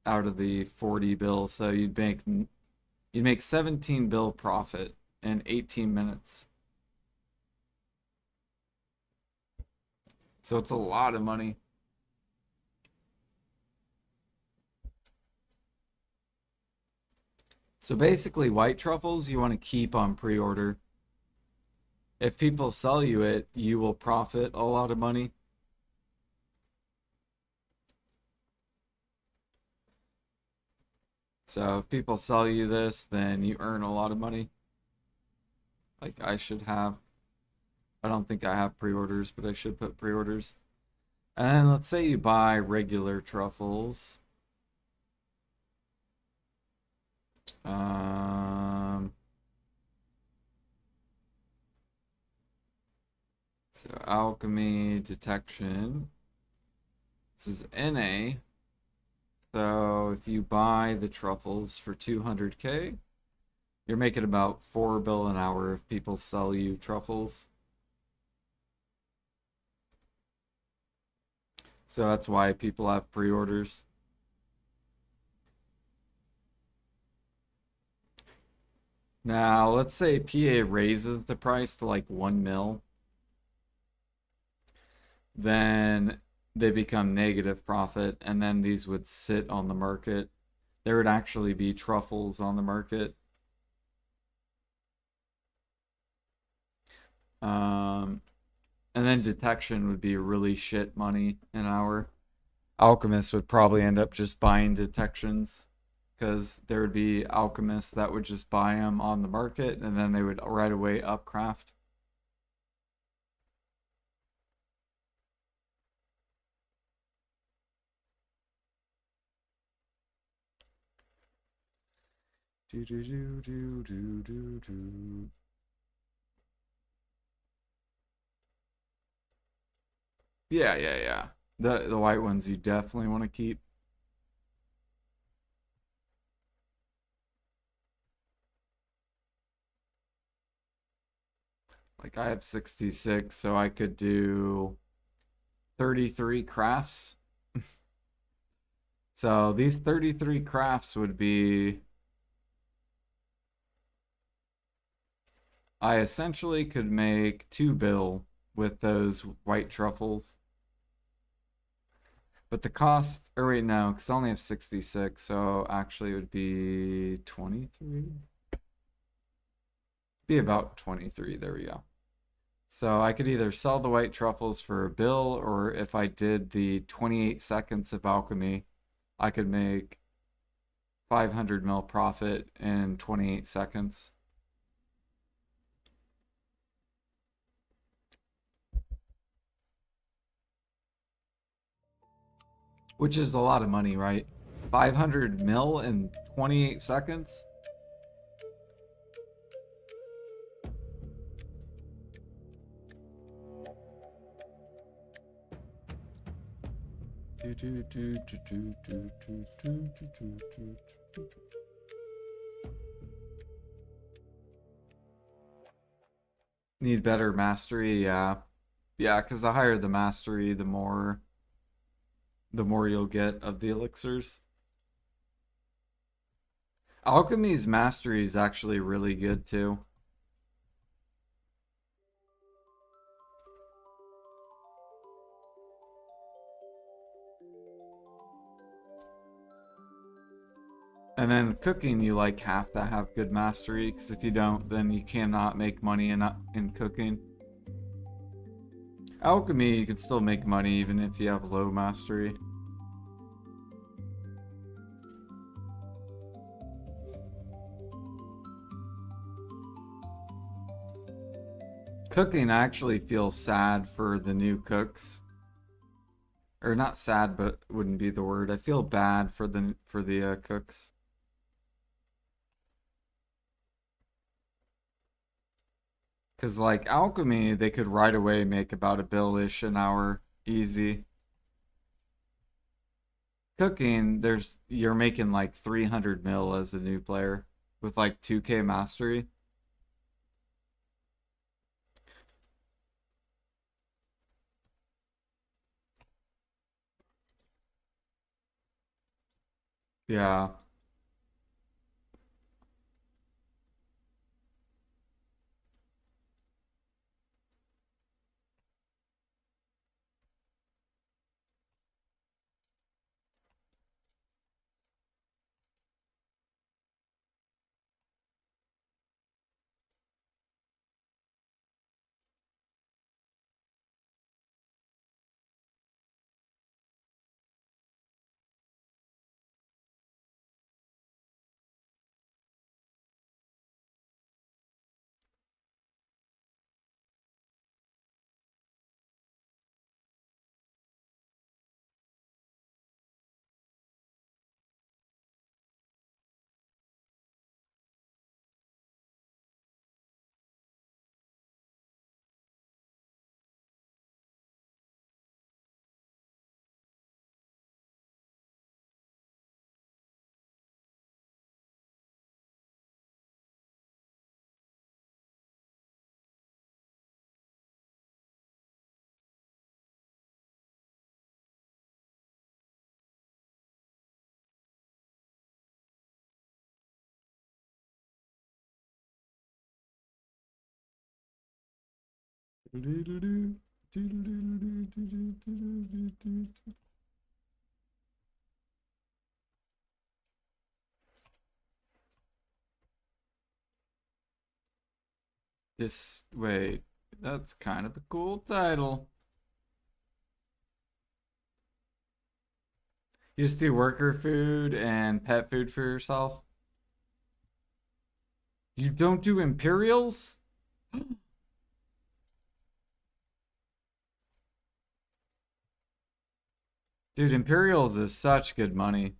out of the 40 bill. So you'd make 17 bill profit in 18 minutes. So it's a lot of money. So basically, white truffles you want to keep on pre-order. If people sell you it, you will profit a lot of money. So if people sell you this, then you earn a lot of money. Like I should have. I don't think I have pre-orders, but I should put pre-orders. And let's say you buy regular truffles. So alchemy detection. This is NA. So if you buy the truffles for 200K, you're making about 4 bill an hour if people sell you truffles. So that's why people have pre-orders. Now, let's say PA raises the price to like 1 mil. Then they become negative profit, and then these would sit on the market. There would actually be truffles on the market. And then detection would be really shit money an hour. Alchemists would probably end up just buying detections because there would be alchemists that would just buy them on the market and then they would right away upcraft. Do do do do do do do. Yeah. The white ones you definitely want to keep. Like I have 66, so I could do 33 crafts. So these 33 crafts would be, I essentially could make 2 bill with those white truffles. But the cost, or wait, no, because I only have 66, so actually it would be 23. Be about 23, there we go. So I could either sell the white truffles for a bill, or if I did the 28 seconds of alchemy, I could make 500 mil profit in 28 seconds. Which is a lot of money, right? 500 mil in 28 seconds? Need better mastery, yeah. Yeah, because the higher the mastery, the more you'll get of the elixirs. Alchemy's mastery is actually really good too. And then cooking, you like have to have good mastery, because if you don't, then you cannot make money in cooking. Alchemy, you can still make money even if you have low mastery. Cooking, I actually feel sad for the new cooks Or not sad, but wouldn't be the word. I feel bad for the cooks. Cause like alchemy, they could right away make about a bill-ish an hour, easy. Cooking, you're making like 300 mil as a new player with like 2K mastery. Yeah. Wait, that's kind of a cool title. You just do worker food and pet food for yourself? You don't do Imperials? Dude, Imperials is such good money.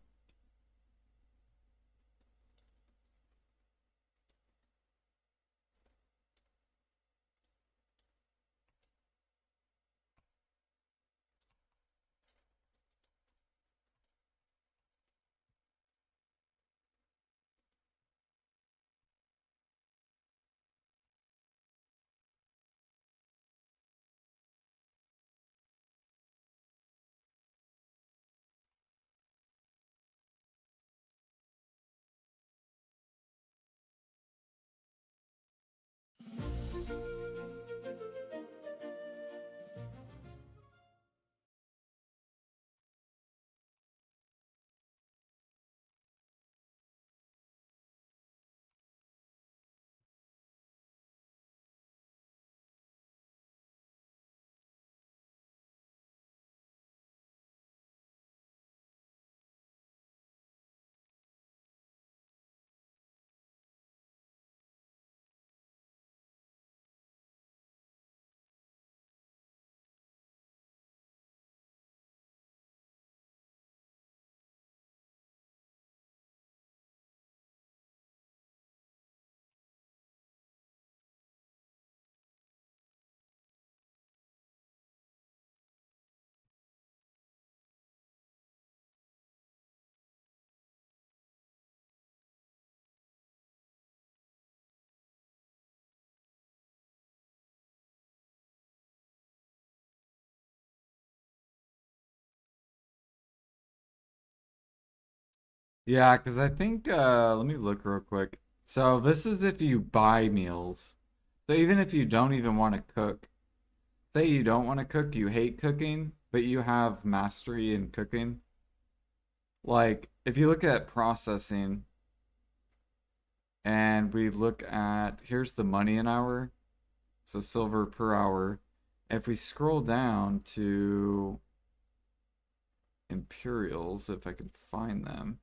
Yeah, because I think, let me look real quick. So this is if you buy meals. So even if you don't even want to cook, say you don't want to cook, you hate cooking, but you have mastery in cooking. Like, if you look at processing and we look at, here's the money an hour, so silver per hour. If we scroll down to Imperials, if I can find them,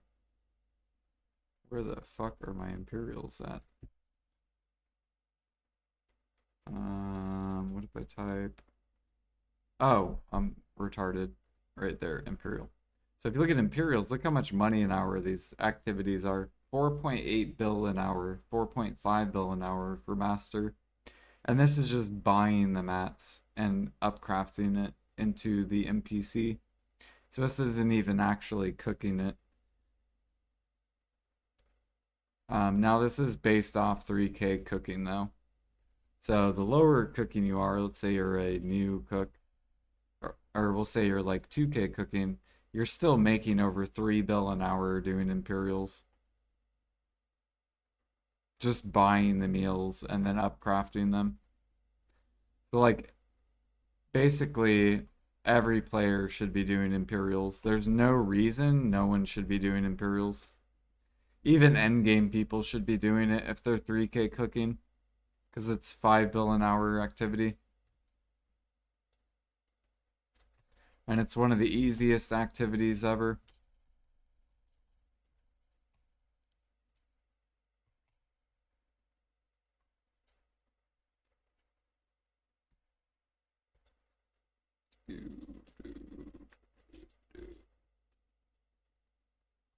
where the fuck are my Imperials at? What if I type? Oh, I'm retarded. Right there, Imperial. So if you look at Imperials, look how much money an hour these activities are. 4.8 bill an hour, 4.5 bill an hour for Master. And this is just buying the mats and upcrafting it into the NPC. So this isn't even actually cooking it. Now this is based off 3K cooking though. So the lower cooking you are, let's say you're a new cook, or we'll say you're like 2K cooking, you're still making over 3 bill an hour doing Imperials. Just buying the meals and then upcrafting them. So like basically every player should be doing Imperials. There's no reason no one should be doing Imperials. Even endgame people should be doing it if they're 3K cooking, because it's 5 bill an hour activity. And it's one of the easiest activities ever.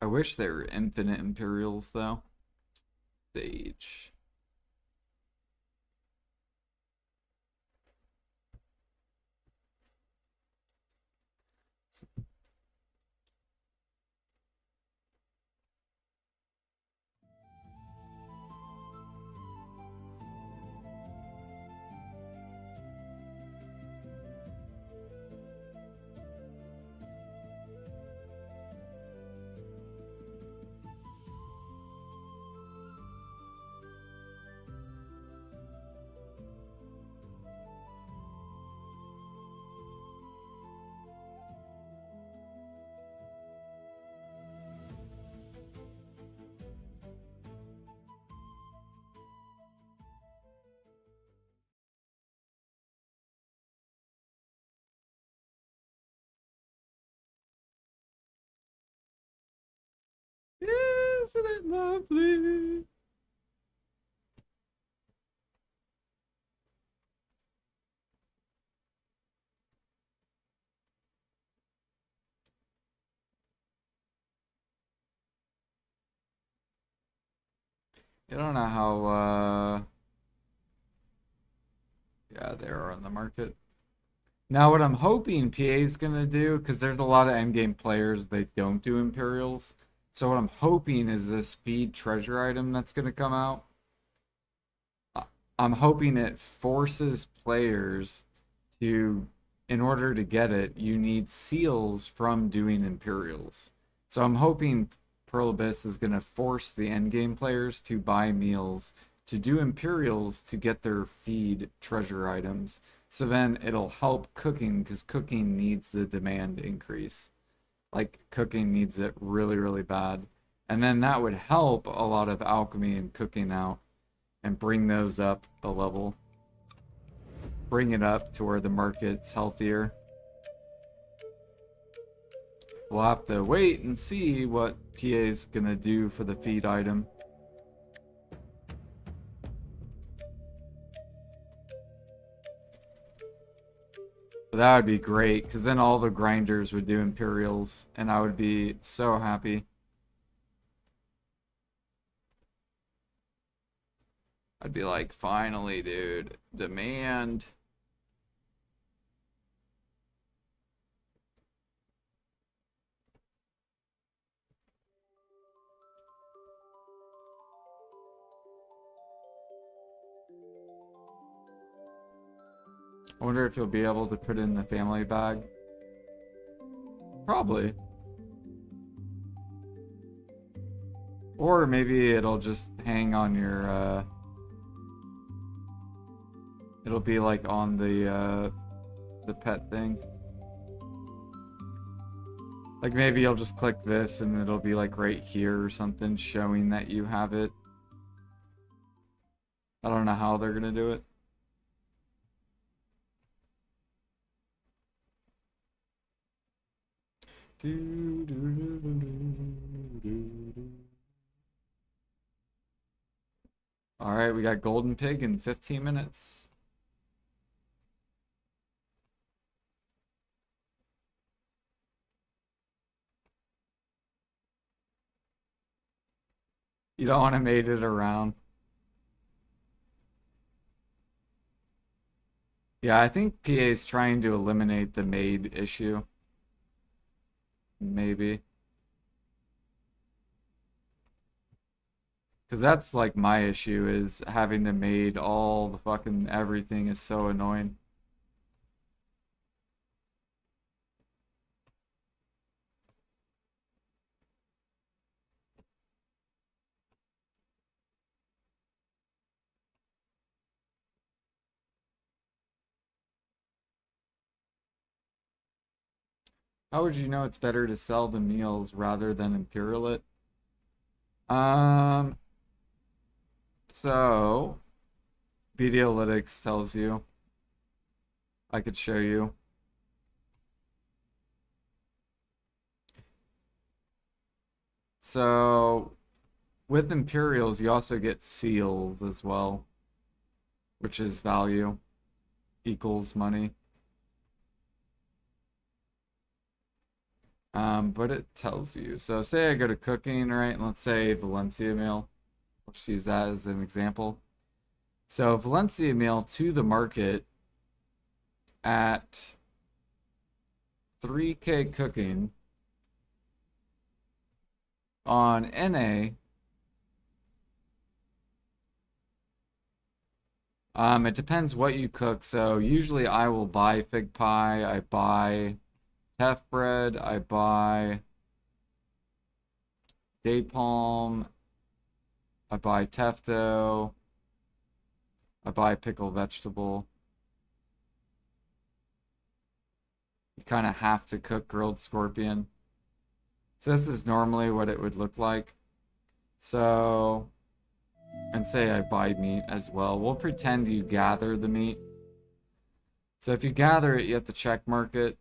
I wish there were infinite Imperials though. Stage. Isn't it lovely? I don't know how, yeah, they are on the market. Now, what I'm hoping PA is going to do, because there's a lot of endgame players that don't do Imperials. So what I'm hoping is this feed treasure item that's going to come out. I'm hoping it forces players to, in order to get it, you need seals from doing Imperials. So I'm hoping Pearl Abyss is going to force the endgame players to buy meals to do Imperials to get their feed treasure items. So then it'll help cooking because cooking needs the demand increase. Like cooking needs it really, really bad. And then that would help a lot of alchemy and cooking out and bring those up a level. Bring it up to where the market's healthier. We'll have to wait and see what PA's gonna do for the feed item. But that would be great, because then all the grinders would do Imperials, and I would be so happy. I'd be like, finally, dude, demand. I wonder if you'll be able to put it in the family bag. Probably. Or maybe it'll just hang on your, it'll be like on the pet thing. Like maybe you'll just click this and it'll be like right here or something showing that you have it. I don't know how they're gonna do it. Alright, we got Golden Pig in 15 minutes. You don't want to mate it around. Yeah, I think PA is trying to eliminate the maid issue. Maybe. Because that's like my issue is having to maid all the fucking everything is so annoying. How would you know it's better to sell the meals rather than imperial it? Um, so Videolytics tells you. I could show you. So with Imperials, you also get seals as well, which is value equals money. But it tells you. So say I go to cooking, right? And let's say Valencia meal. Let's use that as an example. So Valencia meal to the market at 3K cooking on NA. It depends what you cook. So usually I will buy fig pie, I buy teff bread, I buy day palm, I buy teff dough, I buy pickled vegetable. You kind of have to cook grilled scorpion. So this is normally what it would look like. So, and say I buy meat as well. We'll pretend you gather the meat. So if you gather it, you have to check mark it.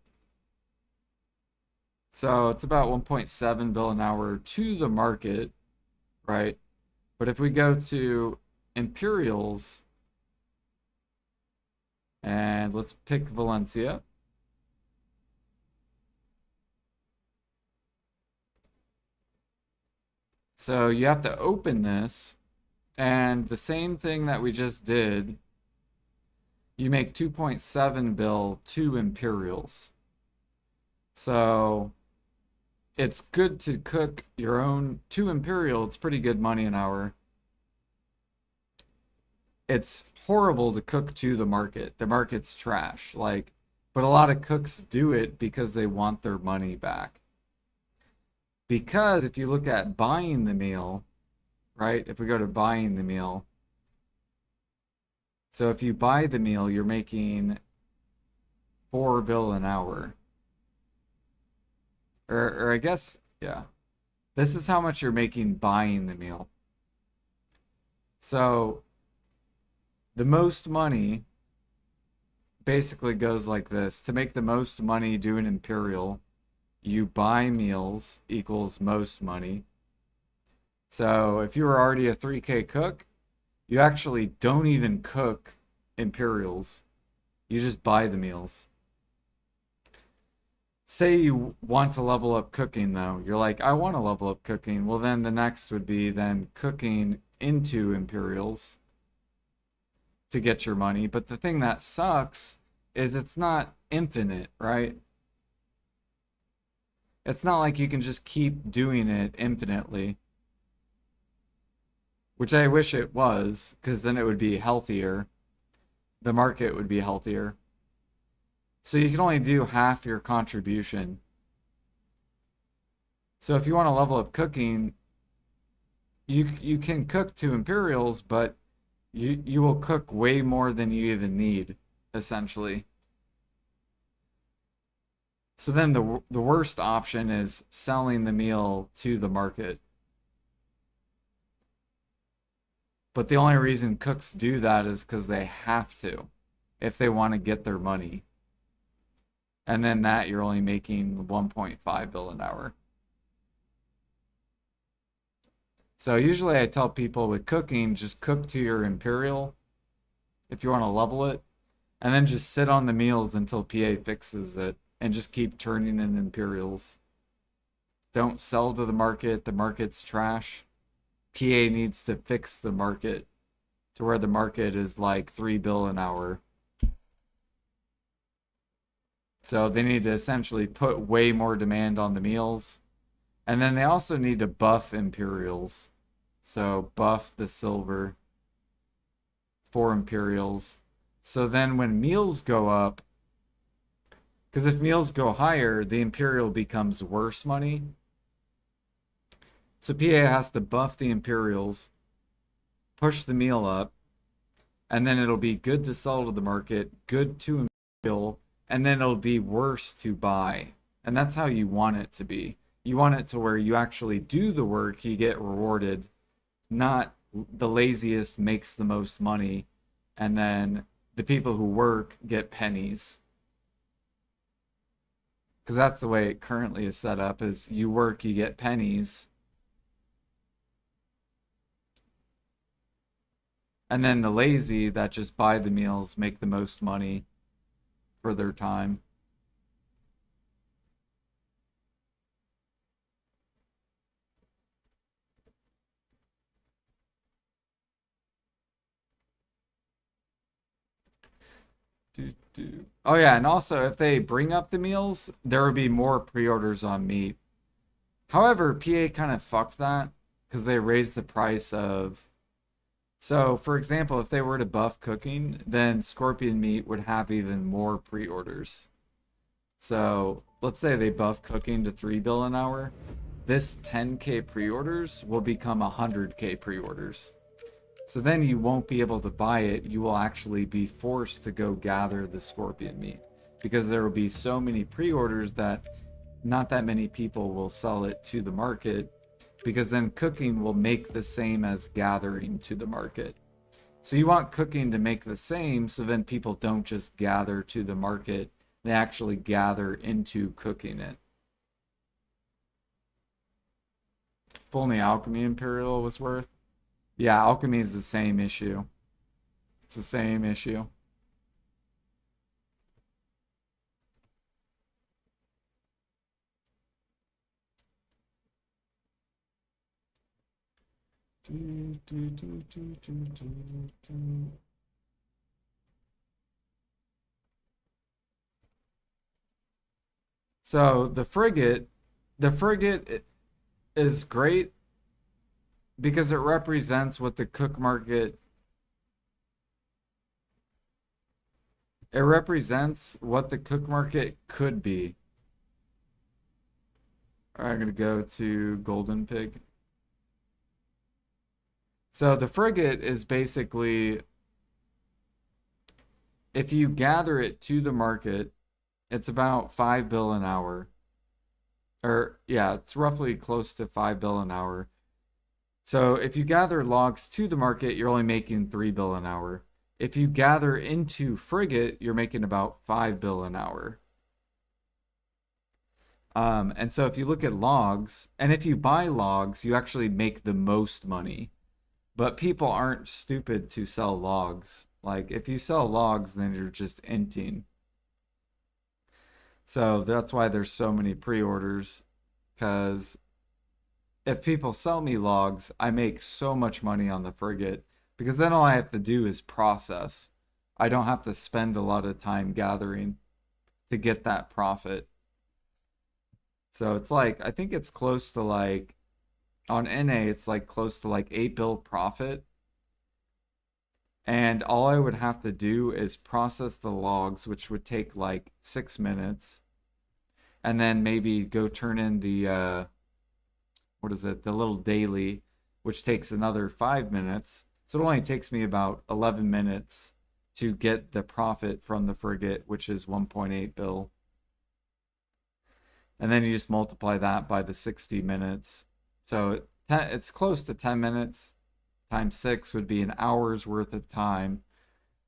So it's about 1.7 bill an hour to the market, right? But if we go to Imperials, and let's pick Valencia. So you have to open this, and the same thing that we just did, you make 2.7 bill to Imperials. So it's good to cook your own to Imperial. It's pretty good money an hour. It's horrible to cook to the market. The market's trash. Like, but a lot of cooks do it because they want their money back. Because if you look at buying the meal, right? If we go to buying the meal, so if you buy the meal, you're making 4 bill an hour. Or I guess, yeah. This is how much you're making buying the meal. So the most money basically goes like this. To make the most money, do an Imperial. You buy meals equals most money. So if you were already a 3K cook, you actually don't even cook Imperials. You just buy the meals. Say you want to level up cooking though. You're like, I want to level up cooking. Well, then the next would be then cooking into Imperials to get your money. But the thing that sucks is it's not infinite, right? It's not like you can just keep doing it infinitely, which I wish it was, because then it would be healthier. The market would be healthier. So you can only do half your contribution. So if you want to level up cooking, you can cook to Imperials, but you will cook way more than you even need, essentially. So then the worst option is selling the meal to the market. But the only reason cooks do that is because they have to, if they want to get their money. And then that you're only making 1.5 bill an hour. So usually I tell people with cooking, just cook to your Imperial if you want to level it, and then just sit on the meals until PA fixes it, and just keep turning in Imperials. Don't sell to the market. The market's trash. PA needs to fix the market to where the market is like 3 bill an hour. So they need to essentially put way more demand on the meals. And then they also need to buff Imperials. So buff the silver for Imperials. So then when meals go up, because if meals go higher, the Imperial becomes worse money. So PA has to buff the Imperials, push the meal up, and then it'll be good to sell to the market, good to Imperial, and then it'll be worse to buy. And that's how you want it to be. You want it to where you actually do the work, you get rewarded, not the laziest makes the most money, and then the people who work get pennies. Because that's the way it currently is set up, is you work, you get pennies. And then the lazy that just buy the meals make the most money for their time. Oh yeah, and also if they bring up the meals, there will be more pre-orders on meat. However, PA kind of fucked that because they raised the price of. So, for example, if they were to buff cooking, then scorpion meat would have even more pre-orders. So, let's say they buff cooking to 3 bill an hour. This 10K pre-orders will become 100K pre-orders. So then you won't be able to buy it. You will actually be forced to go gather the scorpion meat because there will be so many pre-orders that not that many people will sell it to the market, because then cooking will make the same as gathering to the market. So you want cooking to make the same so then people don't just gather to the market, they actually gather into cooking it. If only Alchemy Imperial was worth. Yeah, alchemy is the same issue. It's the same issue. So the frigate is great because it represents what the cook market. It represents what the cook market could be. All right, I'm gonna go to Golden Pig. So the frigate is basically, if you gather it to the market, it's about 5 bill an hour. Or yeah, it's roughly close to 5 bill an hour. So if you gather logs to the market, you're only making 3 bill an hour. If you gather into frigate, you're making about 5 bill an hour. And so if you look at logs, and if you buy logs, you actually make the most money. But people aren't stupid to sell logs. Like, if you sell logs, then you're just inting. So that's why there's so many pre-orders. Because if people sell me logs, I make so much money on the frigate. Because then all I have to do is process. I don't have to spend a lot of time gathering to get that profit. So it's like, I think it's close to like, on NA, it's like close to like 8 bill profit. And all I would have to do is process the logs, which would take like 6 minutes. And then maybe go turn in the, what is it, the little daily, which takes another 5 minutes. So it only takes me about 11 minutes to get the profit from the frigate, which is 1.8 bill. And then you just multiply that by the 60 minutes. So it's close to 10 minutes times 6 would be an hour's worth of time.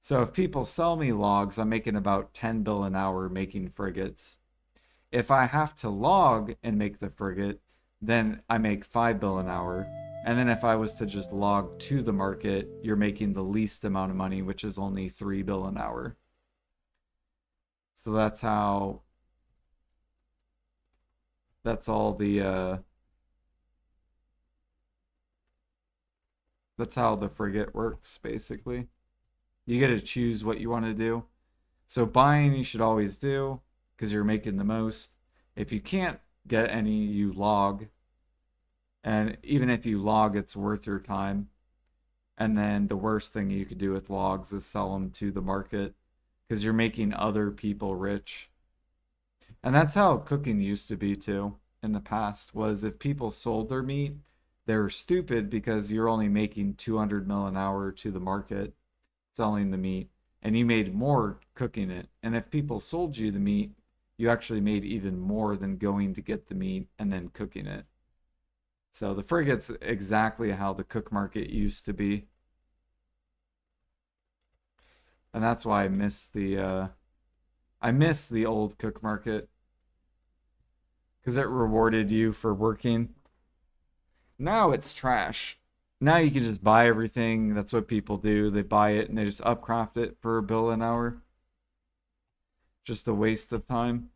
So if people sell me logs, I'm making about 10 bill an hour making frigates. If I have to log and make the frigate, then I make 5 bill an hour. And then if I was to just log to the market, you're making the least amount of money, which is only 3 bill an hour. So that's how, that's all the That's how the frigate works, basically. You get to choose what you want to do. So buying you should always do because you're making the most. If you can't get any, you log. And even if you log, it's worth your time. And then the worst thing you could do with logs is sell them to the market because you're making other people rich. And that's how cooking used to be too in the past was if people sold their meat, they were stupid because you're only making 200 mil an hour to the market selling the meat and you made more cooking it. And if people sold you the meat, you actually made even more than going to get the meat and then cooking it. So the frigate's exactly how the cook market used to be. And that's why I miss the old cook market because it rewarded you for working. Now it's trash. Now you can just buy everything. That's what people do. They buy it and they just upcraft it for $1 an hour. Just a waste of time.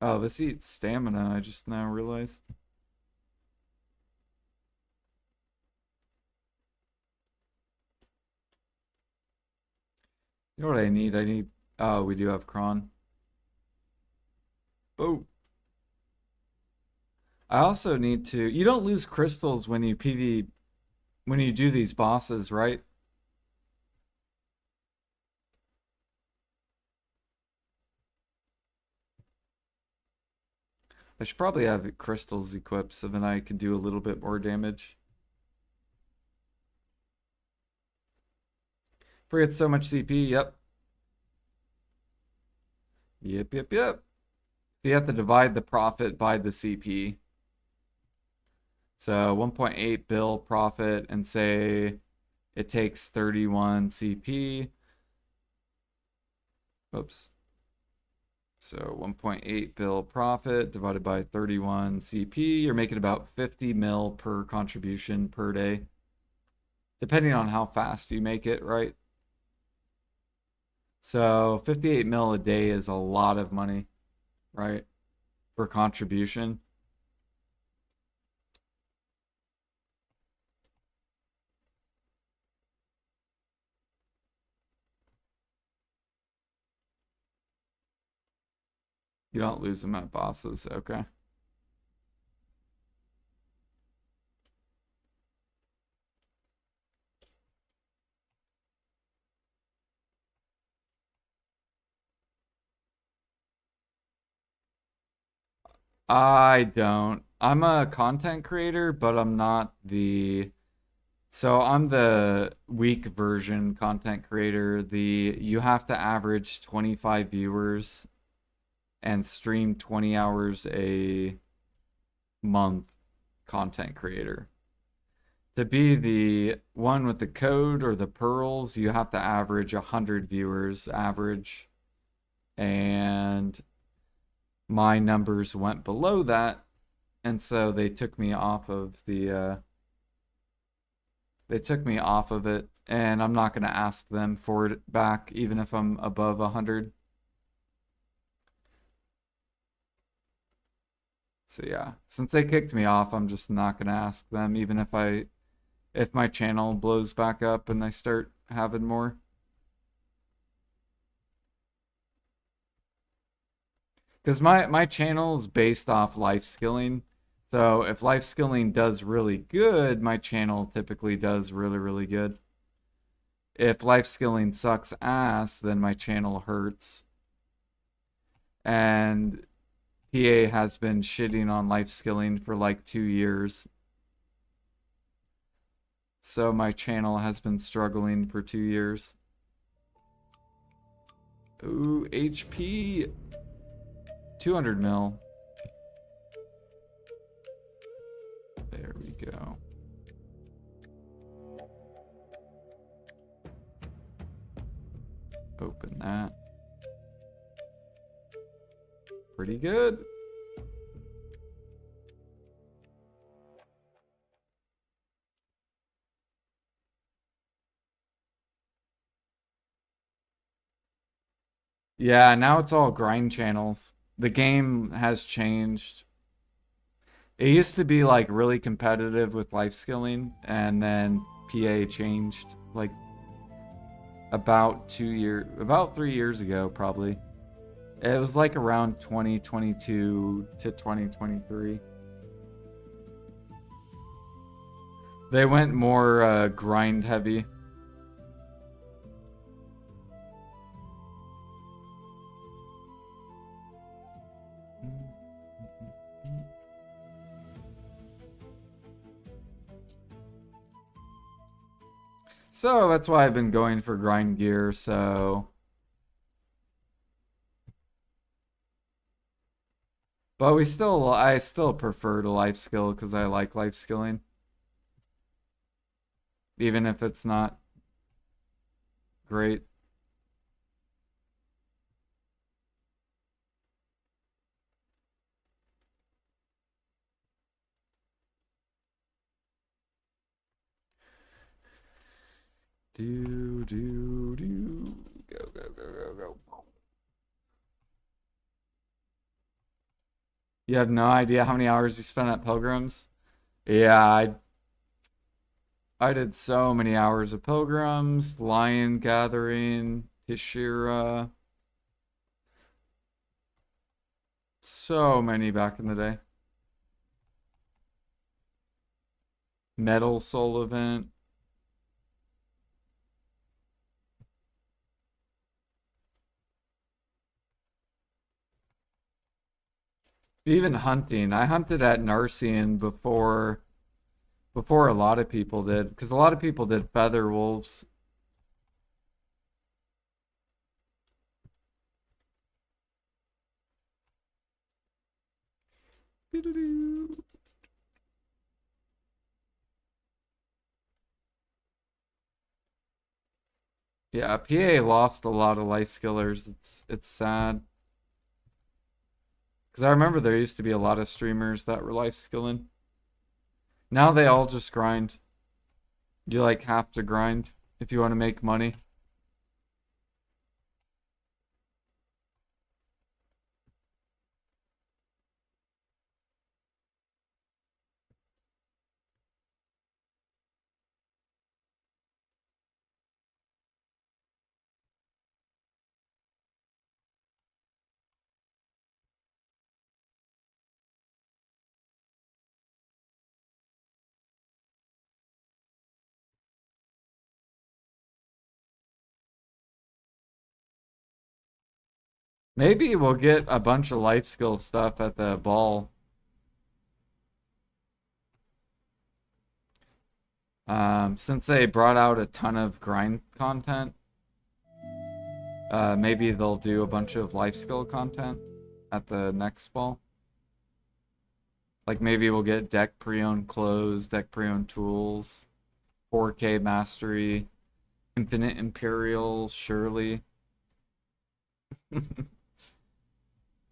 Oh, this eats stamina, I just now realized. You know what I need? Oh, we do have cron. Oh. I also need to, you don't lose crystals when you when you do these bosses, right? I should probably have crystals equipped so then I can do a little bit more damage. Forget so much CP, yep. Yep. So you have to divide the profit by the CP. So 1.8 bill profit and say it takes 31 CP. Oops. So 1.8 bill profit divided by 31 CP, you're making about 50 mil per contribution per day. Depending on how fast you make it, right? So 58 mil a day is a lot of money, right? For contribution. You don't lose them at bosses, okay. I don't. I'm a content creator, but I'm not the. So I'm the weak version content creator. You have to average 25 viewers and stream 20 hours a month content creator. To be the one with the code or the pearls, you have to average 100 viewers average. And my numbers went below that. And so they took me off of it. And I'm not going to ask them for it back, even if I'm above 100. So yeah, since they kicked me off, I'm just not going to ask them, even if my channel blows back up and I start having more. Because my channel is based off life skilling. So if life skilling does really good, my channel typically does really, really good. If life skilling sucks ass, then my channel hurts. And PA has been shitting on life skilling for like 2 years. So my channel has been struggling for 2 years. Ooh, HP. 200 mil. There we go. Open that. Pretty good. Yeah, now it's all grind channels. The game has changed. It used to be like really competitive with life skilling, and then PA changed like about 3 years ago, probably. It was like around 2022 to 2023. They went more grind heavy. So that's why I've been going for grind gear, so. But I still prefer to life skill because I like life skilling. Even if it's not great. Do. Go, go, go, go, go. You have no idea how many hours you spent at Pilgrims? Yeah, I did so many hours of Pilgrims, Lion Gathering, Tishira. So many back in the day. Metal Soul event. Even hunting. I hunted at Narcian before a lot of people did, because a lot of people did feather wolves. Yeah, PA lost a lot of life skillers. It's sad. Because I remember there used to be a lot of streamers that were life skilling. Now they all just grind. You like have to grind if you want to make money. Maybe we'll get a bunch of life skill stuff at the ball. Since they brought out a ton of grind content, maybe they'll do a bunch of life skill content at the next ball. Like maybe we'll get deck pre-owned clothes, deck pre-owned tools, 4K mastery, infinite imperials, surely.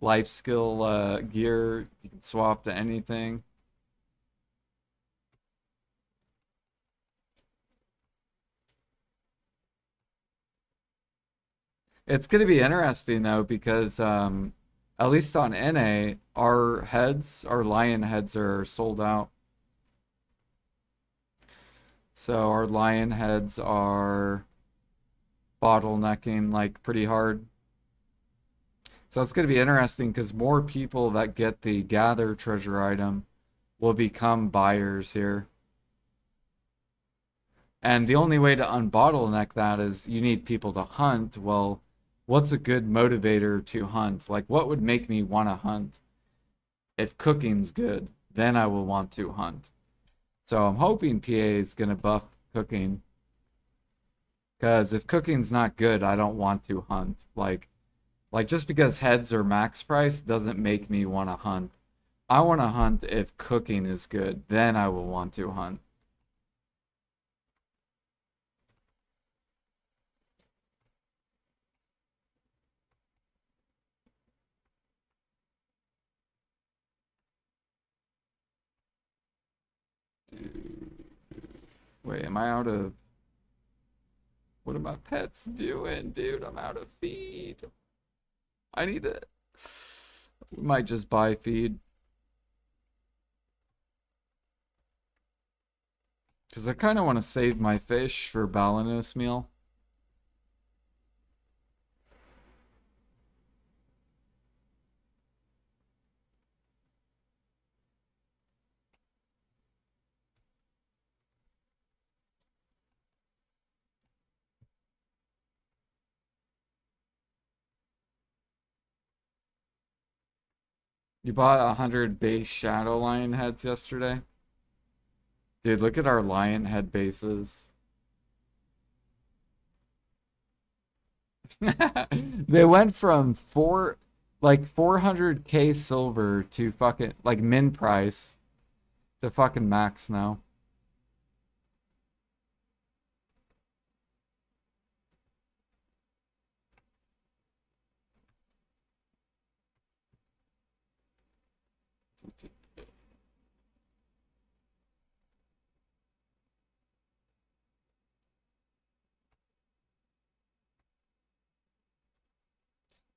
Life skill gear, you can swap to anything. It's going to be interesting though because at least on NA, our lion heads are sold out. So our lion heads are bottlenecking like pretty hard. So it's going to be interesting because more people that get the gather treasure item will become buyers here. And the only way to unbottleneck that is you need people to hunt. Well, what's a good motivator to hunt? Like, what would make me want to hunt? If cooking's good, then I will want to hunt. So I'm hoping PA is going to buff cooking. Because if cooking's not good, I don't want to hunt. Like just because heads are max price doesn't make me want to hunt. I want to hunt if cooking is good. Then I will want to hunt. Wait, am I out of... What are my pets doing, dude? I'm out of feed. I need it. We might just buy feed. Because I kind of want to save my fish for Balanos meal. You bought 100 base Shadow Lion heads yesterday? Dude, look at our Lion head bases. They went from 400k silver to fucking like min price to fucking max now.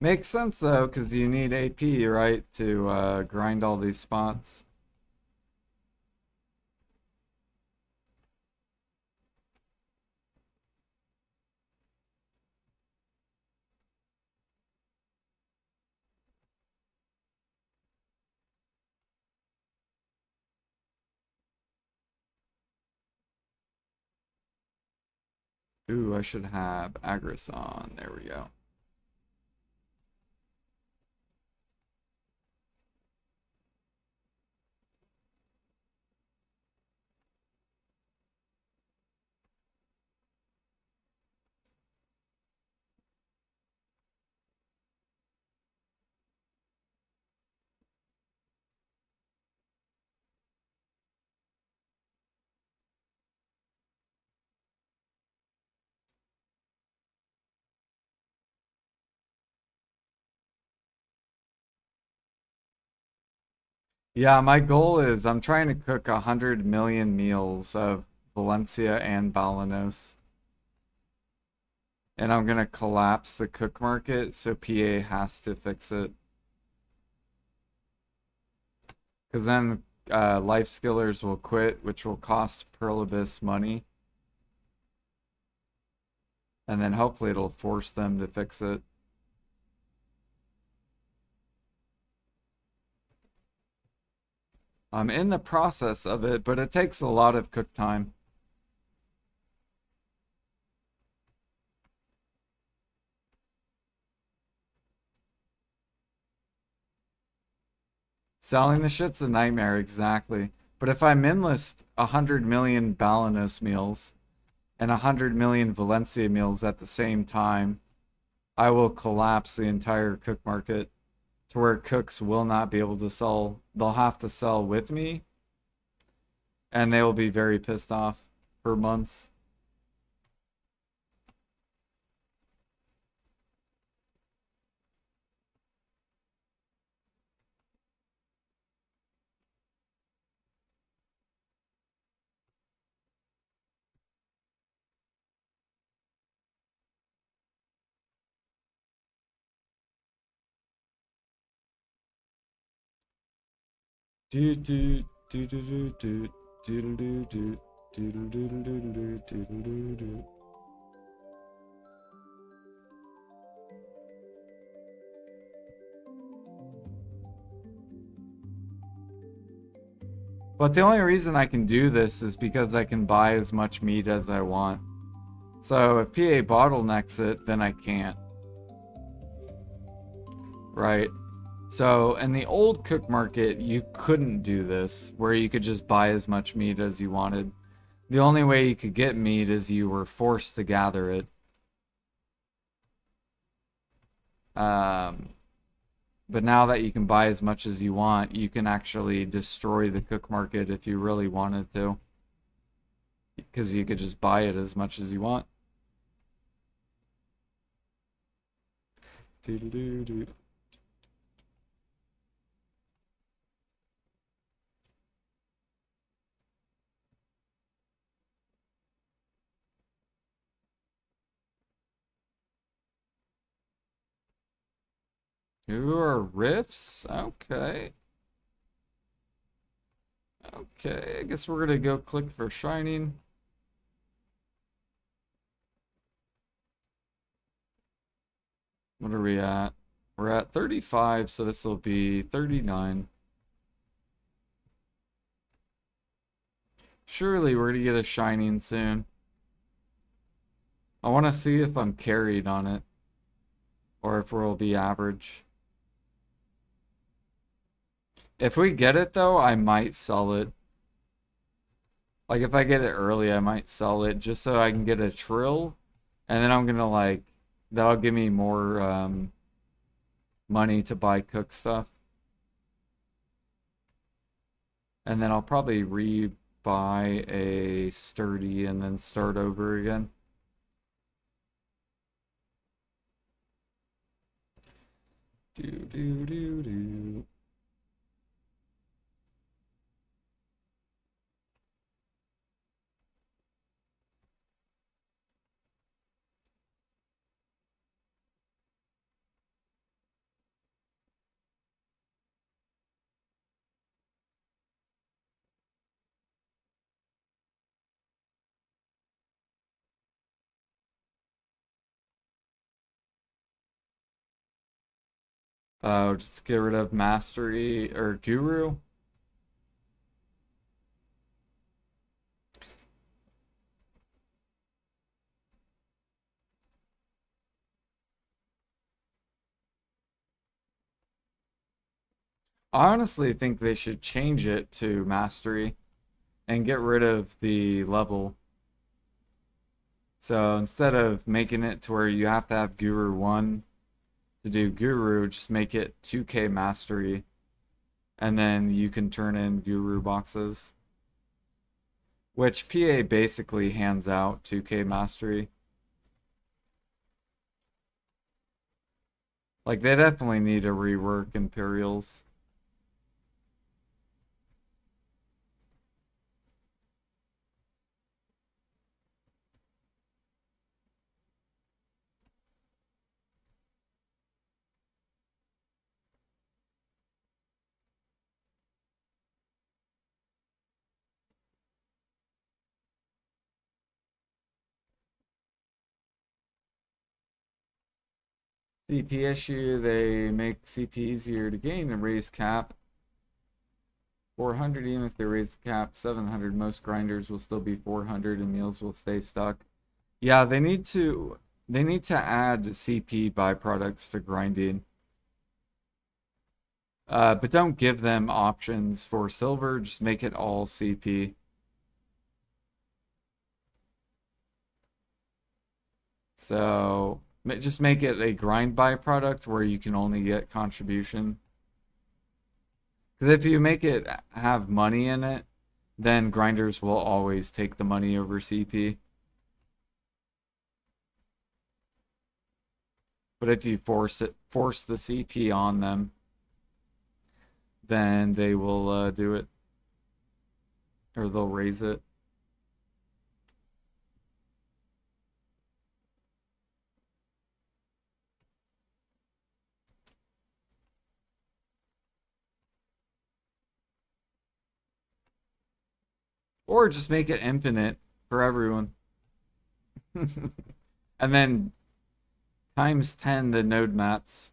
Makes sense though, because you need AP, right, to grind all these spots. Ooh, I should have Agris on. There we go. Yeah, my goal is I'm trying to cook 100 million meals of Valencia and Balanos. And I'm gonna collapse the cook market so PA has to fix it. Because then life skillers will quit, which will cost Perlibus money. And then hopefully it'll force them to fix it. I'm in the process of it, but it takes a lot of cook time. Selling the shit's a nightmare, exactly. But if I minlist 100 million Balanos meals and 100 million Valencia meals at the same time, I will collapse the entire cook market to where cooks will not be able to sell. They'll have to sell with me, and they will be very pissed off for months. Do do do do do do do do do do do do do do do do. But the only reason I can do this is because I can buy as much meat as I want. So if PA bottlenecks it, then I can't. Right? So in the old cook market, you couldn't do this, where you could just buy as much meat as you wanted. The only way you could get meat is you were forced to gather it. But now that you can buy as much as you want, you can actually destroy the cook market if you really wanted to. Because you could just buy it as much as you want. Doo -doo -doo -doo. Who are rifts? Okay. Okay, I guess we're gonna go click for shining. What are we at? We're at 35, so this will be 39. Surely we're gonna get a shining soon. I want to see if I'm carried on it, or if we'll be average. If we get it though, I might sell it. Like if I get it early, I might sell it just so I can get a trill, and then I'm gonna like that'll give me more money to buy cook stuff, and then I'll probably rebuy a sturdy and then start over again. Do do do do. Oh, just get rid of mastery or guru. I honestly think they should change it to mastery and get rid of the level. So instead of making it to where you have to have Guru 1 to do Guru, just make it 2K mastery and then you can turn in Guru boxes. Which PA basically hands out 2K mastery. Like they definitely need to rework Imperials. CP issue, they make CP easier to gain and raise cap. 400, even if they raise the cap 700, most grinders will still be 400 and meals will stay stuck. Yeah, they need to add CP byproducts to grinding. But don't give them options for silver, just make it all CP. So just make it a grind byproduct where you can only get contribution. Because if you make it have money in it, then grinders will always take the money over CP. But if you force the CP on them, then they will do it, or they'll raise it. Or just make it infinite for everyone. And then times 10 the node mats.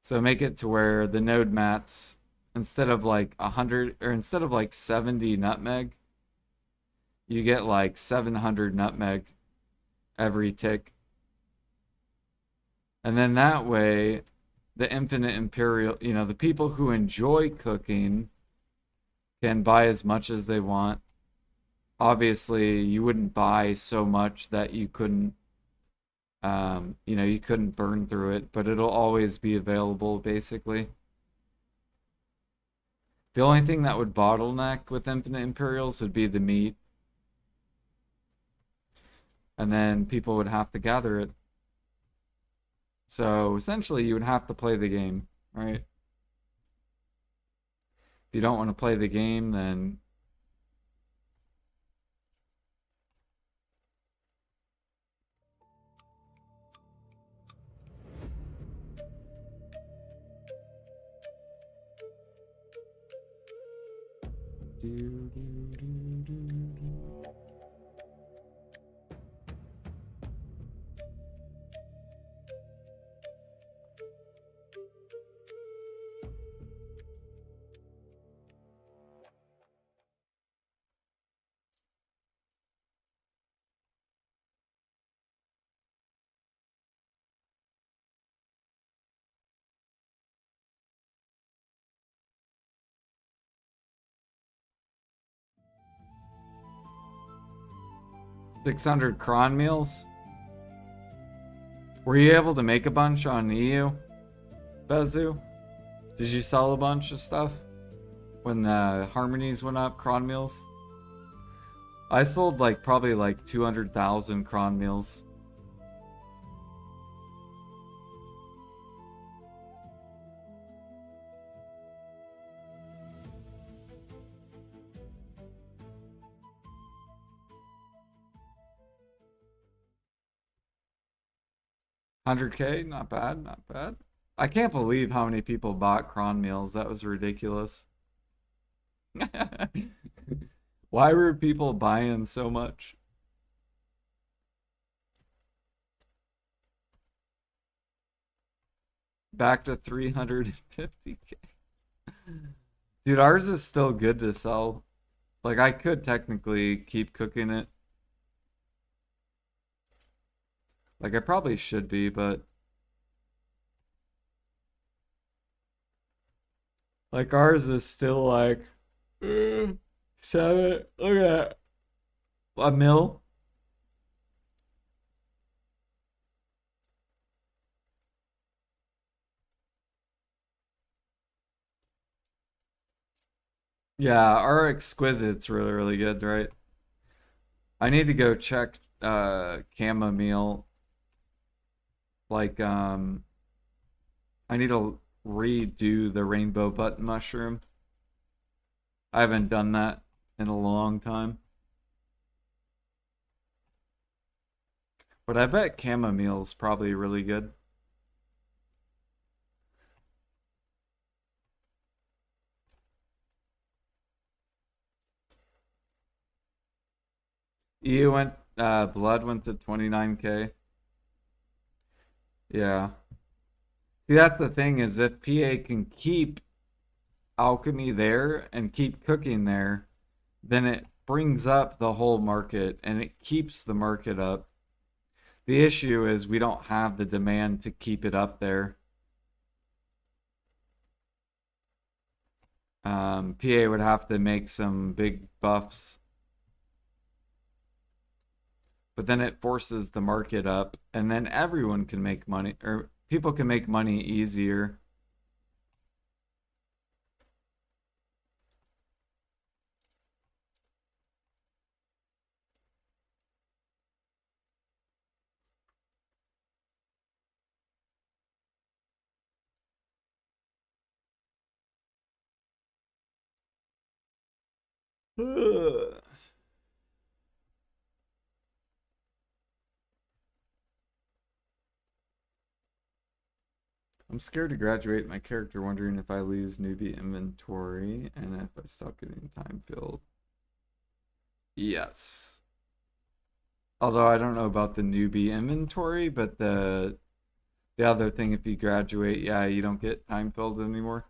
So make it to where the node mats, instead of like 100, or instead of like 70 nutmeg, you get like 700 nutmeg every tick. And then that way, the infinite imperial, the people who enjoy cooking can buy as much as they want. Obviously, you wouldn't buy so much that you couldn't, you couldn't burn through it, but it'll always be available basically. The only thing that would bottleneck with infinite imperials would be the meat. And then people would have to gather it. So essentially, you would have to play the game, right? If you don't want to play the game, then Do, do, do, do, do. 600 cron meals? Were you able to make a bunch on EU, Bezu? Did you sell a bunch of stuff when the harmonies went up, cron meals? I sold like probably like 200,000 cron meals. $100K, not bad, not bad. I can't believe how many people bought cron meals. That was ridiculous. Why were people buying so much? Back to 350K. Dude, ours is still good to sell. Like, I could technically keep cooking it. Like, I probably should be, but... Like, ours is still like... 7... Look at that. A mil? Yeah, our exquisite's really, really good, right? I need to go check chamomile. Like, I need to redo the rainbow button mushroom. I haven't done that in a long time. But I bet chamomile's probably really good. EU went, blood went to 29K. Yeah. See, that's the thing is if PA can keep alchemy there and keep cooking there, then it brings up the whole market and it keeps the market up. The issue is we don't have the demand to keep it up there. PA would have to make some big buffs. But then it forces the market up, and then everyone can make money, or people can make money easier. I'm scared to graduate my character, wondering if I lose newbie inventory and if I stop getting time filled. Yes. Although I don't know about the newbie inventory, but the other thing, if you graduate, yeah, you don't get time filled anymore.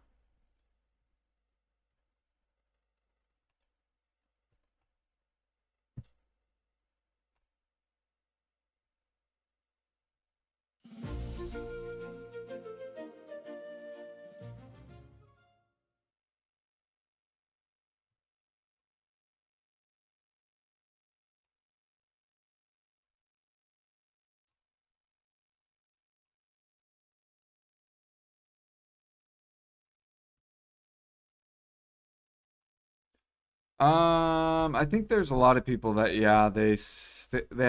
I think there's a lot of people that yeah, they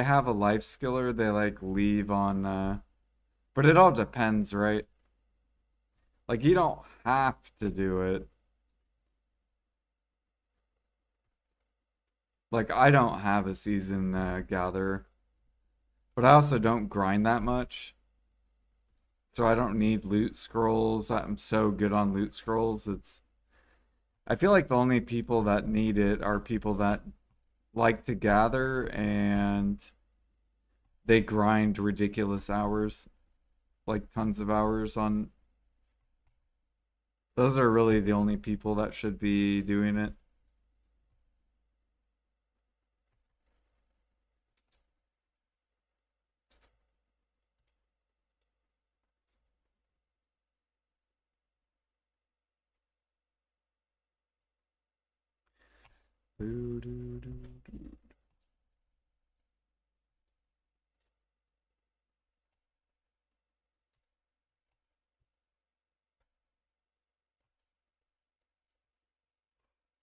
have a life skiller, they like leave on but it all depends, right? Like you don't have to do it. Like I don't have a season gatherer, but I also don't grind that much. So I don't need loot scrolls. I'm so good on loot scrolls. It's I feel like the only people that need it are people that like to gather and they grind ridiculous hours, like tons of hours on. Those are really the only people that should be doing it.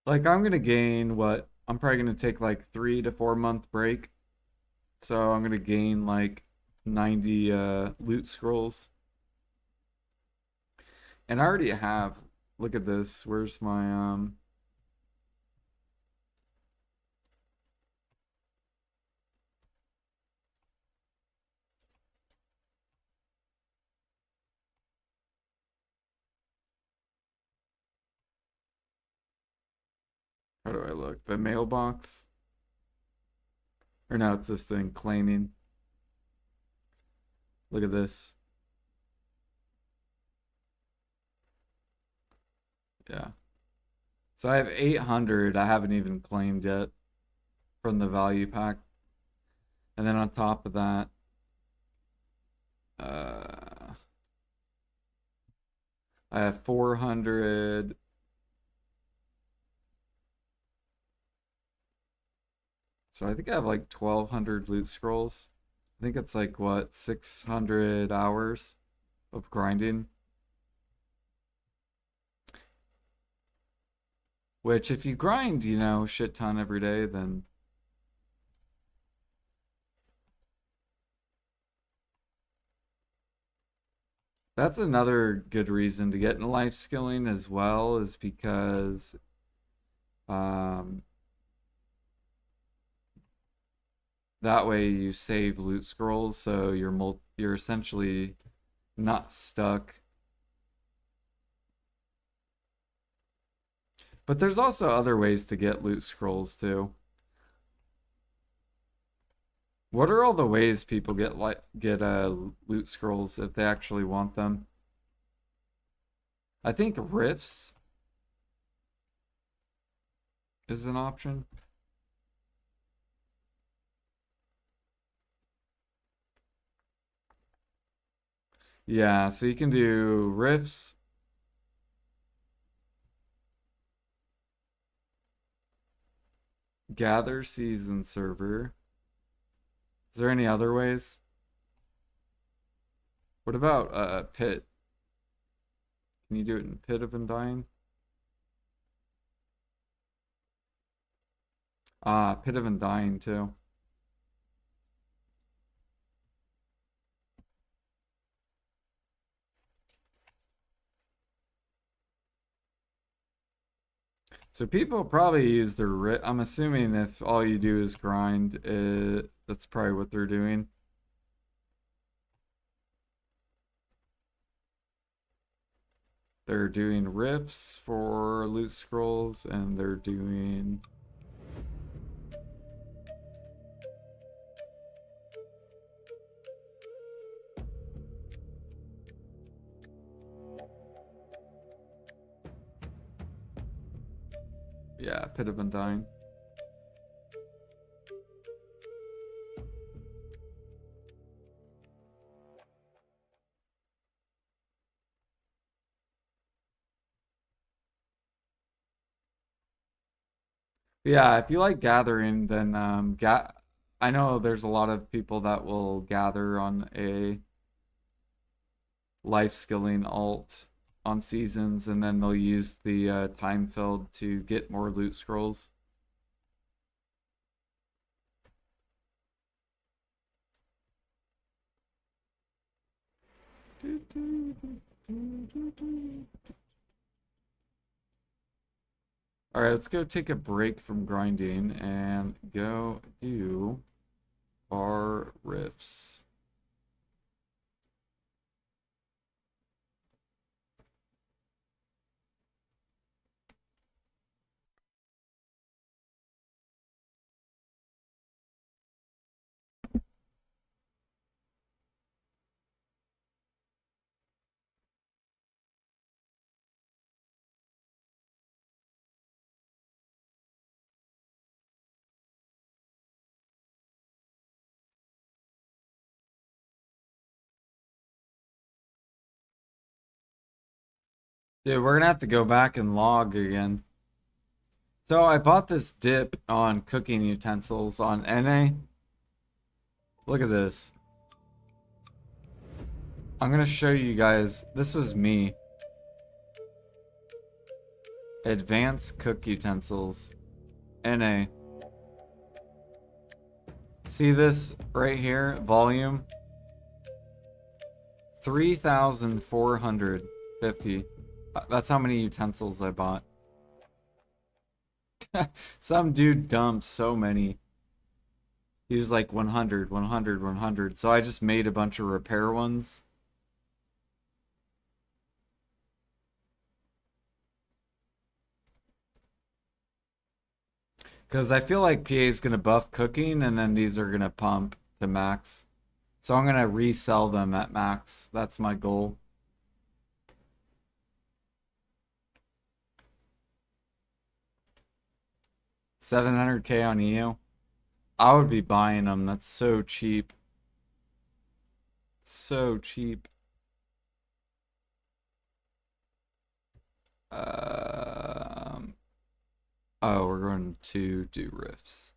Like I'm gonna gain what? I'm probably gonna take like 3 to 4 month break. So I'm gonna gain like 90 loot scrolls. And I already have, look at this. Where's my how do I look? The mailbox? Or no, it's this thing claiming. Look at this. Yeah. So I have 800 I haven't even claimed yet from the value pack. And then on top of that, uh, I have 400. So I think I have like 1,200 loot scrolls. I think it's like what, 600 hours of grinding. Which if you grind, shit ton every day, then that's another good reason to get in life skilling as well, is because um, that way you save loot scrolls, so you're essentially not stuck. But there's also other ways to get loot scrolls too. What are all the ways people get loot scrolls if they actually want them? I think rifts is an option. Yeah, so you can do rifts. Gather season server. Is there any other ways? What about pit? Can you do it in Pit of Undying? Ah, Pit of Undying too. So people probably use their I'm assuming if all you do is grind, that's probably what they're doing. They're doing rifts for loot scrolls, and they're doing yeah, Pit of Undying. Yeah, if you like gathering, then I know there's a lot of people that will gather on a life skilling alt on seasons, and then they'll use the time filled to get more loot scrolls. All right, let's go take a break from grinding and go do our riffs. Dude, we're gonna have to go back and log again. So I bought this dip on cooking utensils on NA. Look at this. I'm gonna show you guys. This was me. Advanced cook utensils. NA. See this right here? Volume. 3,450. That's how many utensils I bought. Some dude dumped so many. He was like 100, 100, 100. So I just made a bunch of repair ones. Because I feel like PA is going to buff cooking and then these are going to pump to max. So I'm going to resell them at max. That's my goal. $700K on EO. I would be buying them. That's so cheap. So cheap. Oh, we're going to do riffs.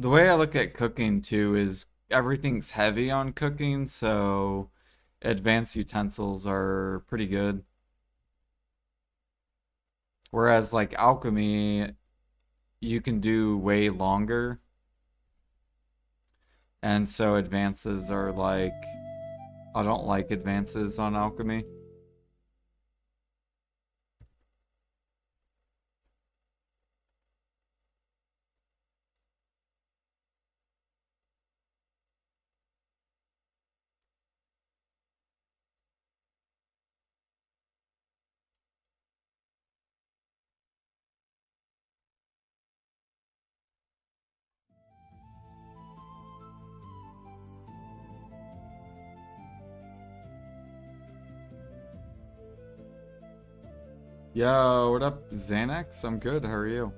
The way I look at cooking too is everything's heavy on cooking, so advanced utensils are pretty good. Whereas like alchemy, you can do way longer. And so advances are like, I don't like advances on alchemy. Yo, what up, Xanax? I'm good. How are you?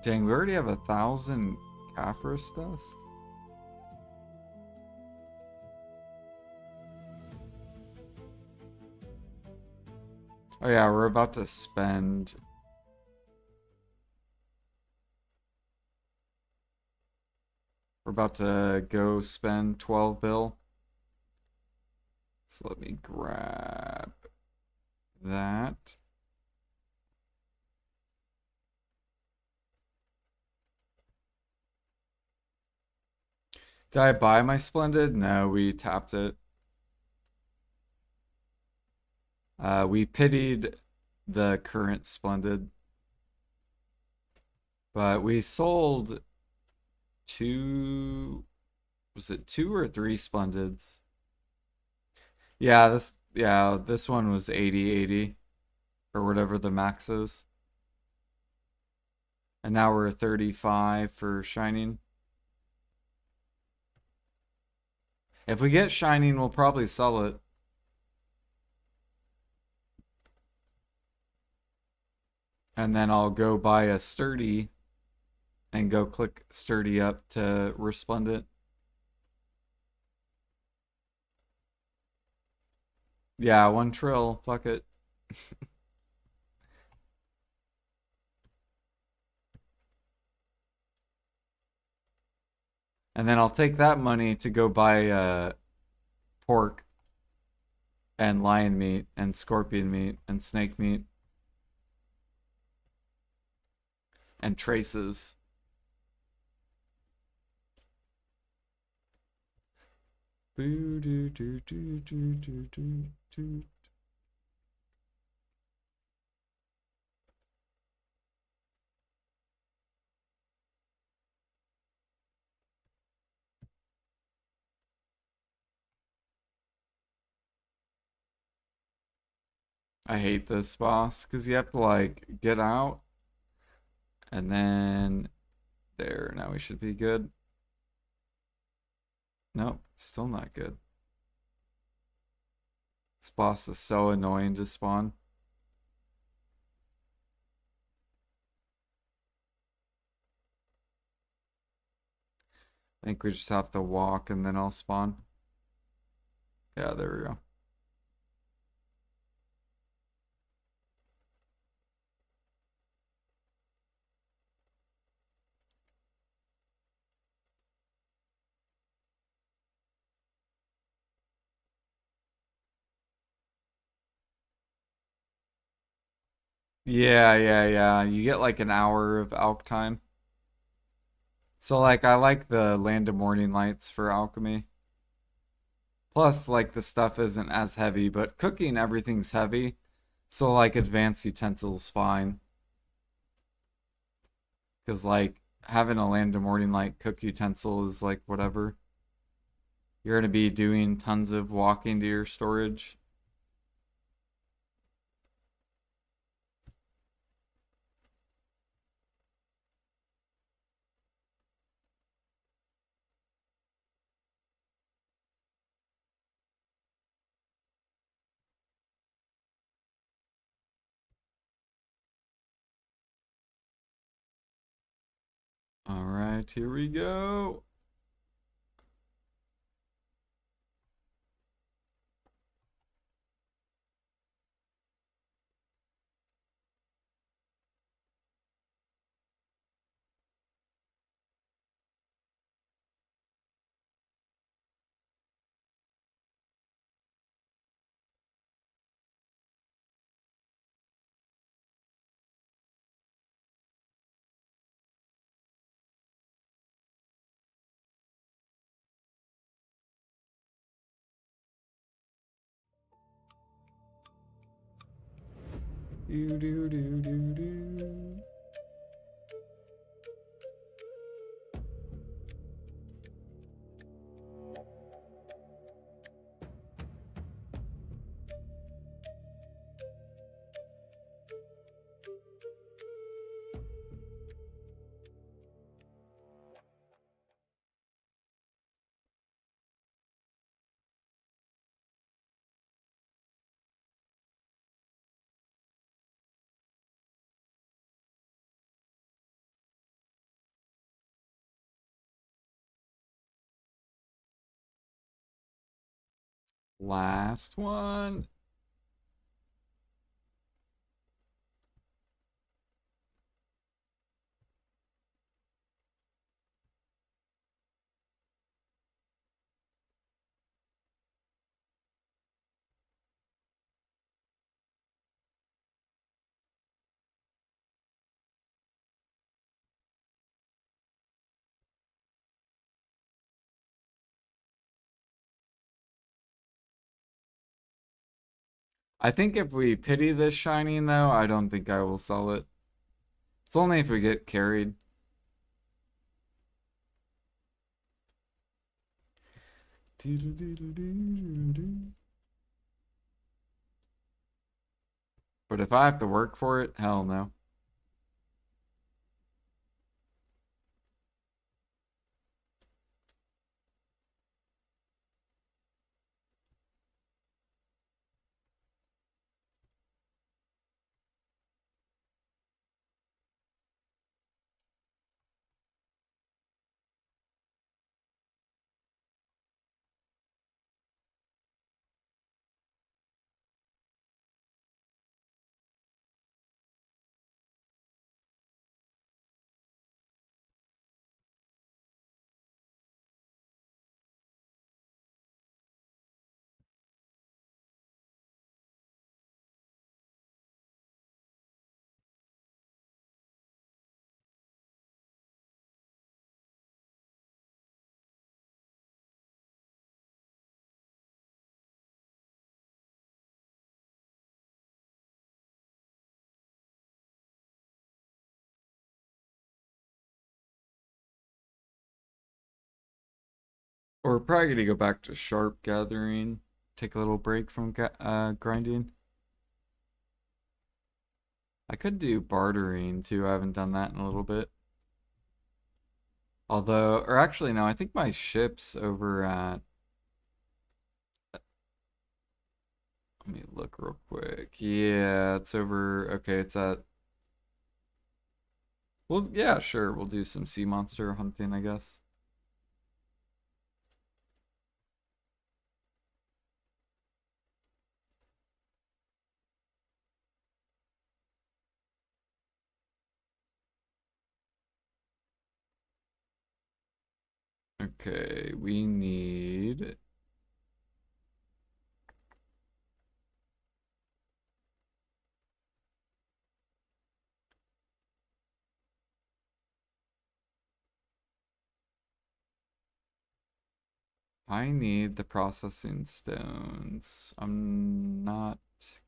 Dang, we already have 1,000 Caphras dust. Oh yeah, we're about to spend. We're about to go spend 12 bill. So let me grab that. Did I buy my Splendid? No, we tapped it. We pitied the current Splendid. But we sold two, was it 2 or 3 Splendids? Yeah, this one was 80/80 or whatever the max is. And now we're 35 for Shining. If we get Shining, we'll probably sell it. And then I'll go buy a Sturdy and go click Sturdy up to Resplendent. Yeah, 1 trill. Fuck it. And then I'll take that money to go buy pork and lion meat and scorpion meat and snake meat and traces. Boo doo doo doo doo doo doo doo. I hate this boss because you have to like get out and then there. Now we should be good. Nope, still not good. This boss is so annoying to spawn. I think we just have to walk and then I'll spawn. Yeah, there we go. Yeah. You get like an hour of alch time. So like I like the Land of Morning Lights for alchemy. Plus like the stuff isn't as heavy, but cooking everything's heavy. So like advanced utensils fine. Cause like having a Land of Morning Light cook utensil is like whatever. You're gonna be doing tons of walking to your storage. Alright, here we go. Do. Last one. I think if we pity this shining though, I don't think I will sell it. It's only if we get carried. But if I have to work for it, hell no. Or we're probably gonna go back to sharp gathering. Take a little break from grinding. I could do bartering too. I haven't done that in a little bit. Although, or actually, no, I think my ship's over at. look real quick. Yeah, it's over. Okay, it's at. Well, yeah, sure. We'll do some sea monster hunting, I guess. Okay, we need. I need the processing stones. I'm not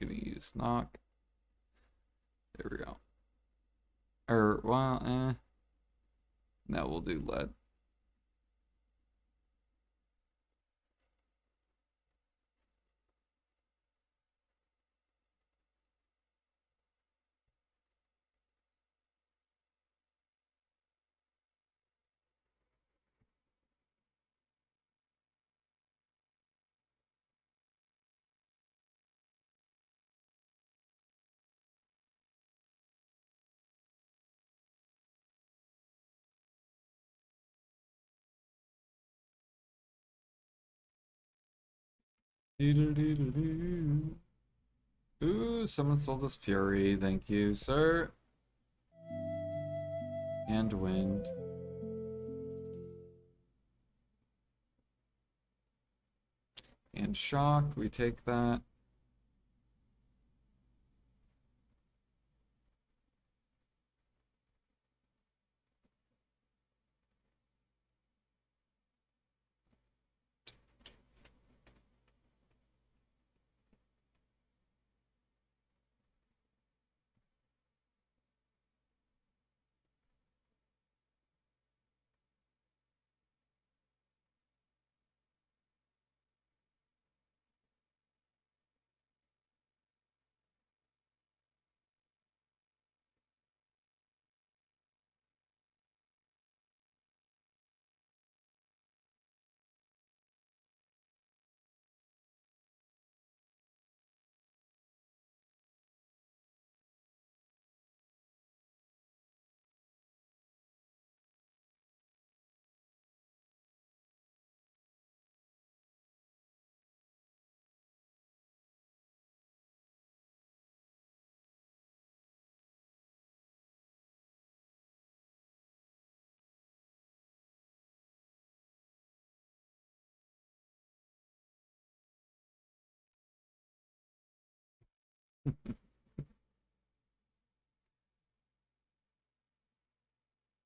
gonna use knock. There we go. Or, well, no, we'll do lead. Ooh, someone sold us Fury. Thank you, sir. And Wind. And Shock. We take that.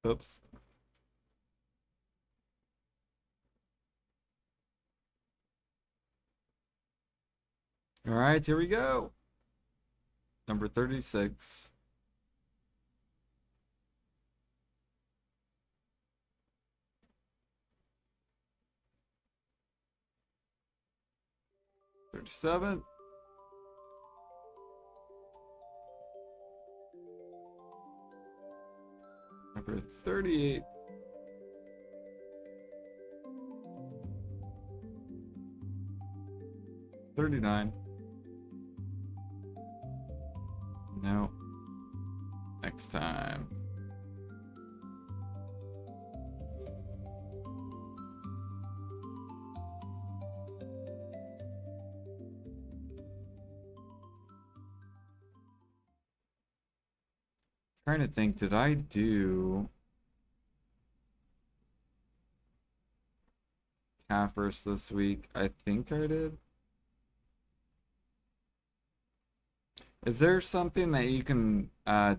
Oops. All right, here we go. Number 36. $37. Number 38. $39. No. Next time. Trying to think, did I do Caffers this week? I think I did. Is there something that you can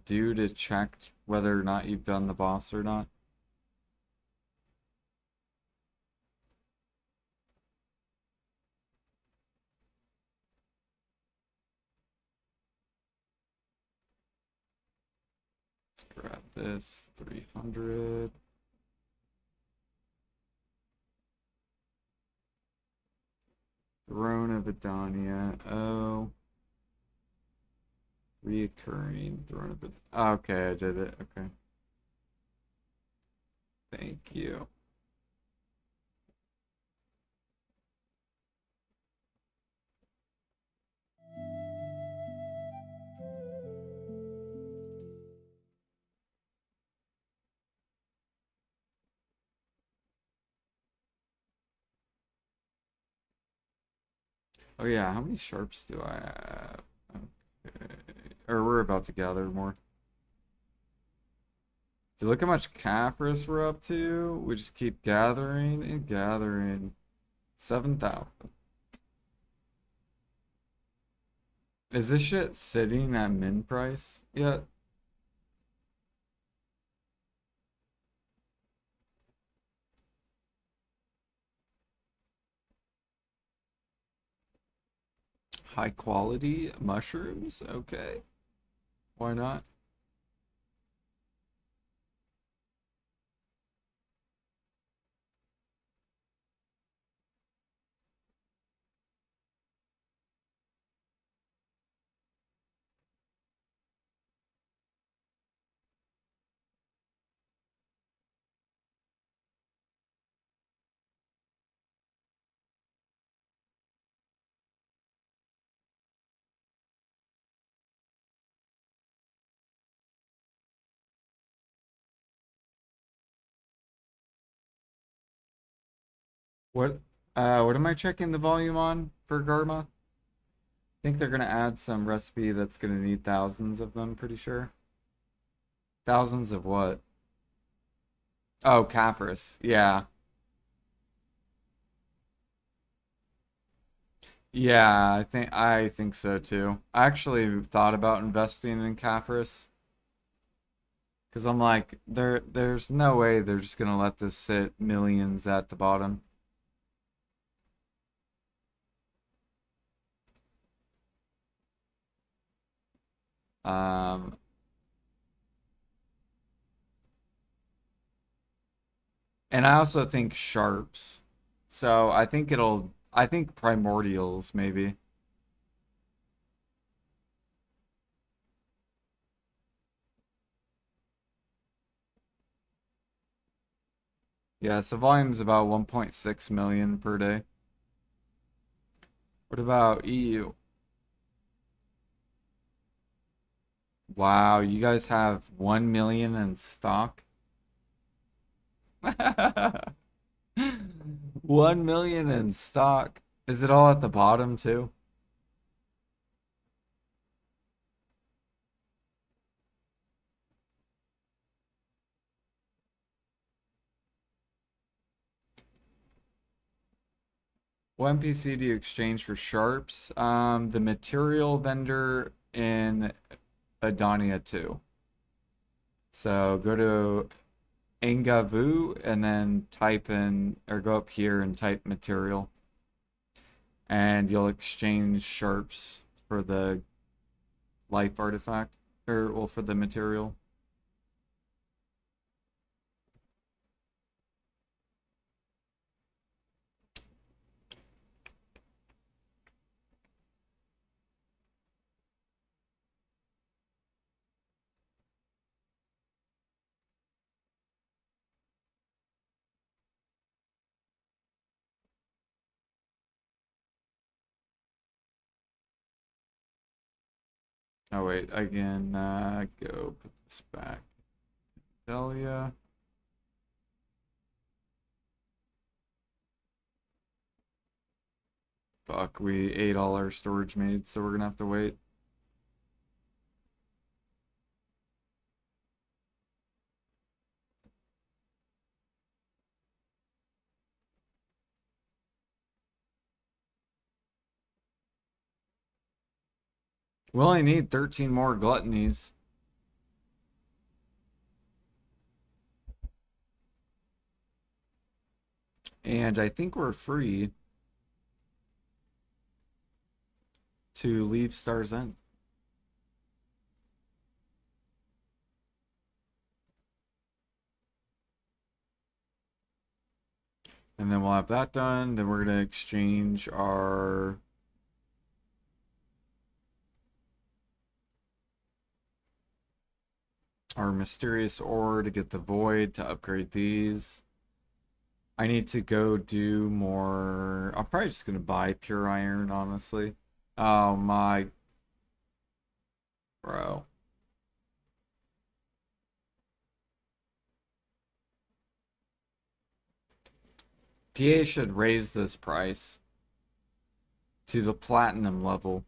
do to check whether or not you've done the boss or not? Let's grab this, 300. Throne of Adonia. Oh. Reoccurring Throne of Adonia. Okay, I did it. Okay. Thank you. Oh yeah, how many sharps do I have? Okay. Or we're about to gather more. Dude, look how much Caphras we're up to. We just keep gathering and gathering. 7,000. Is this shit sitting at min price yet? High quality mushrooms? Okay. Why not? What what am I checking the volume on for Garma? I think they're gonna add some recipe that's gonna need thousands of them, pretty sure. Thousands of what? Oh, Caphras. Yeah. Yeah, I think so too. I actually thought about investing in Caphras because I'm like, there's no way they're just gonna let this sit millions at the bottom. Um, and I also think sharps. So I think primordials maybe. Yeah, so volume's about 1.6 million per day. What about EU? Wow, you guys have 1 million in stock? 1 million in stock. Is it all at the bottom too? What NPC do you exchange for sharps? The material vendor in Adonia 2. So go to Engavu and then type in, or go up here and type material. And you'll exchange sharps for the life artifact, or well, for the material. Oh wait, I can go put this back. Delia. Fuck, we ate all our storage maids, so we're gonna have to wait. We only need 13 more gluttonies. And I think we're free to leave Star's End. And then we'll have that done. Then we're gonna exchange our mysterious ore to get the void to upgrade these. I need to go do more. I'm probably just gonna buy pure iron, honestly. Oh my, bro. PA should raise this price to the platinum level.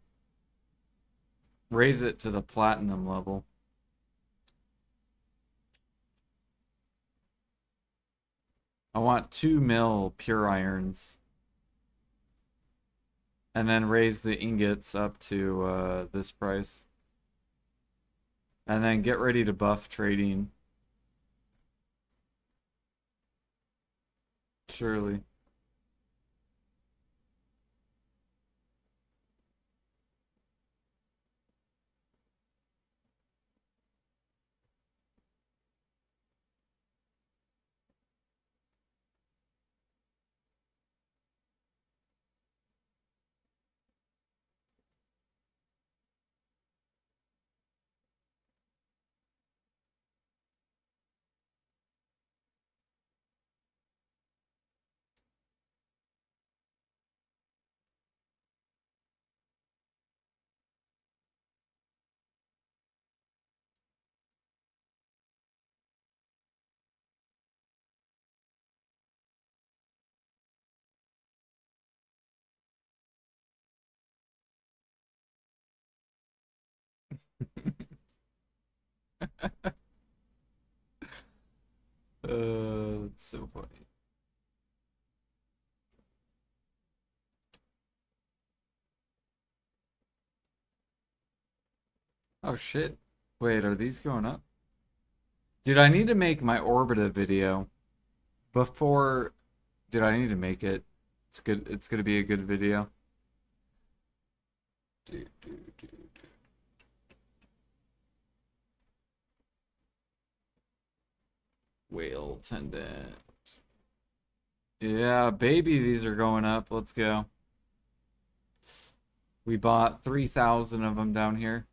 Raise it to the platinum level. I want 2 mil pure irons. And then raise the ingots up to this price. And then get ready to buff trading. Surely. It's so funny. Oh shit. Wait, are these going up? Dude, I need to make my Orbita video before. Dude, I need to make it. It's good. It's gonna be a good video. Dude, dude, dude. Whale tendon. Yeah, baby, these are going up. Let's go. We bought 3,000 of them down here.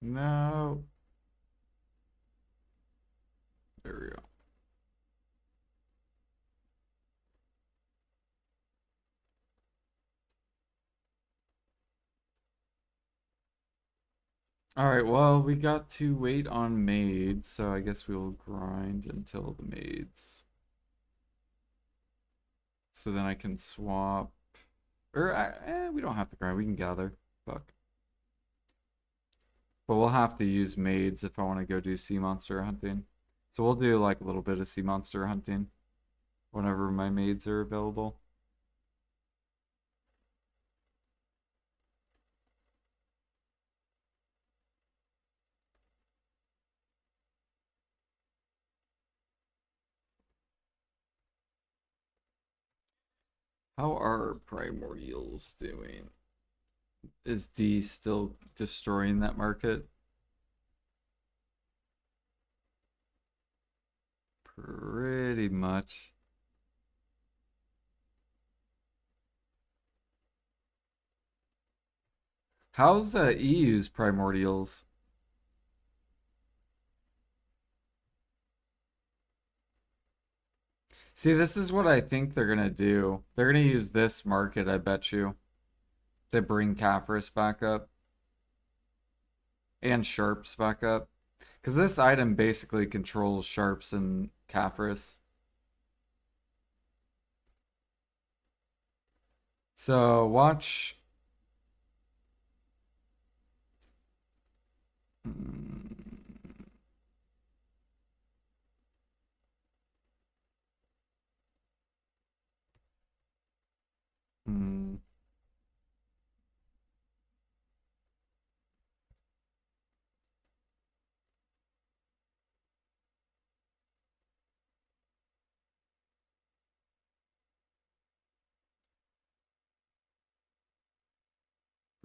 No. There we go. Alright, well, we got to wait on maids, so I guess we'll grind until the maids. So then I can swap. Or, we don't have to grind, we can gather. Fuck. But we'll have to use maids if I want to go do sea monster hunting. So we'll do like a little bit of sea monster hunting whenever my maids are available. How are primordials doing? Is D still destroying that market? Pretty much. How's EU's primordials? See, this is what I think they're gonna do. They're gonna use this market, I bet you, to bring Caphras back up. And Sharps back up. Because this item basically controls Sharps and Caphras. So watch. Hmm.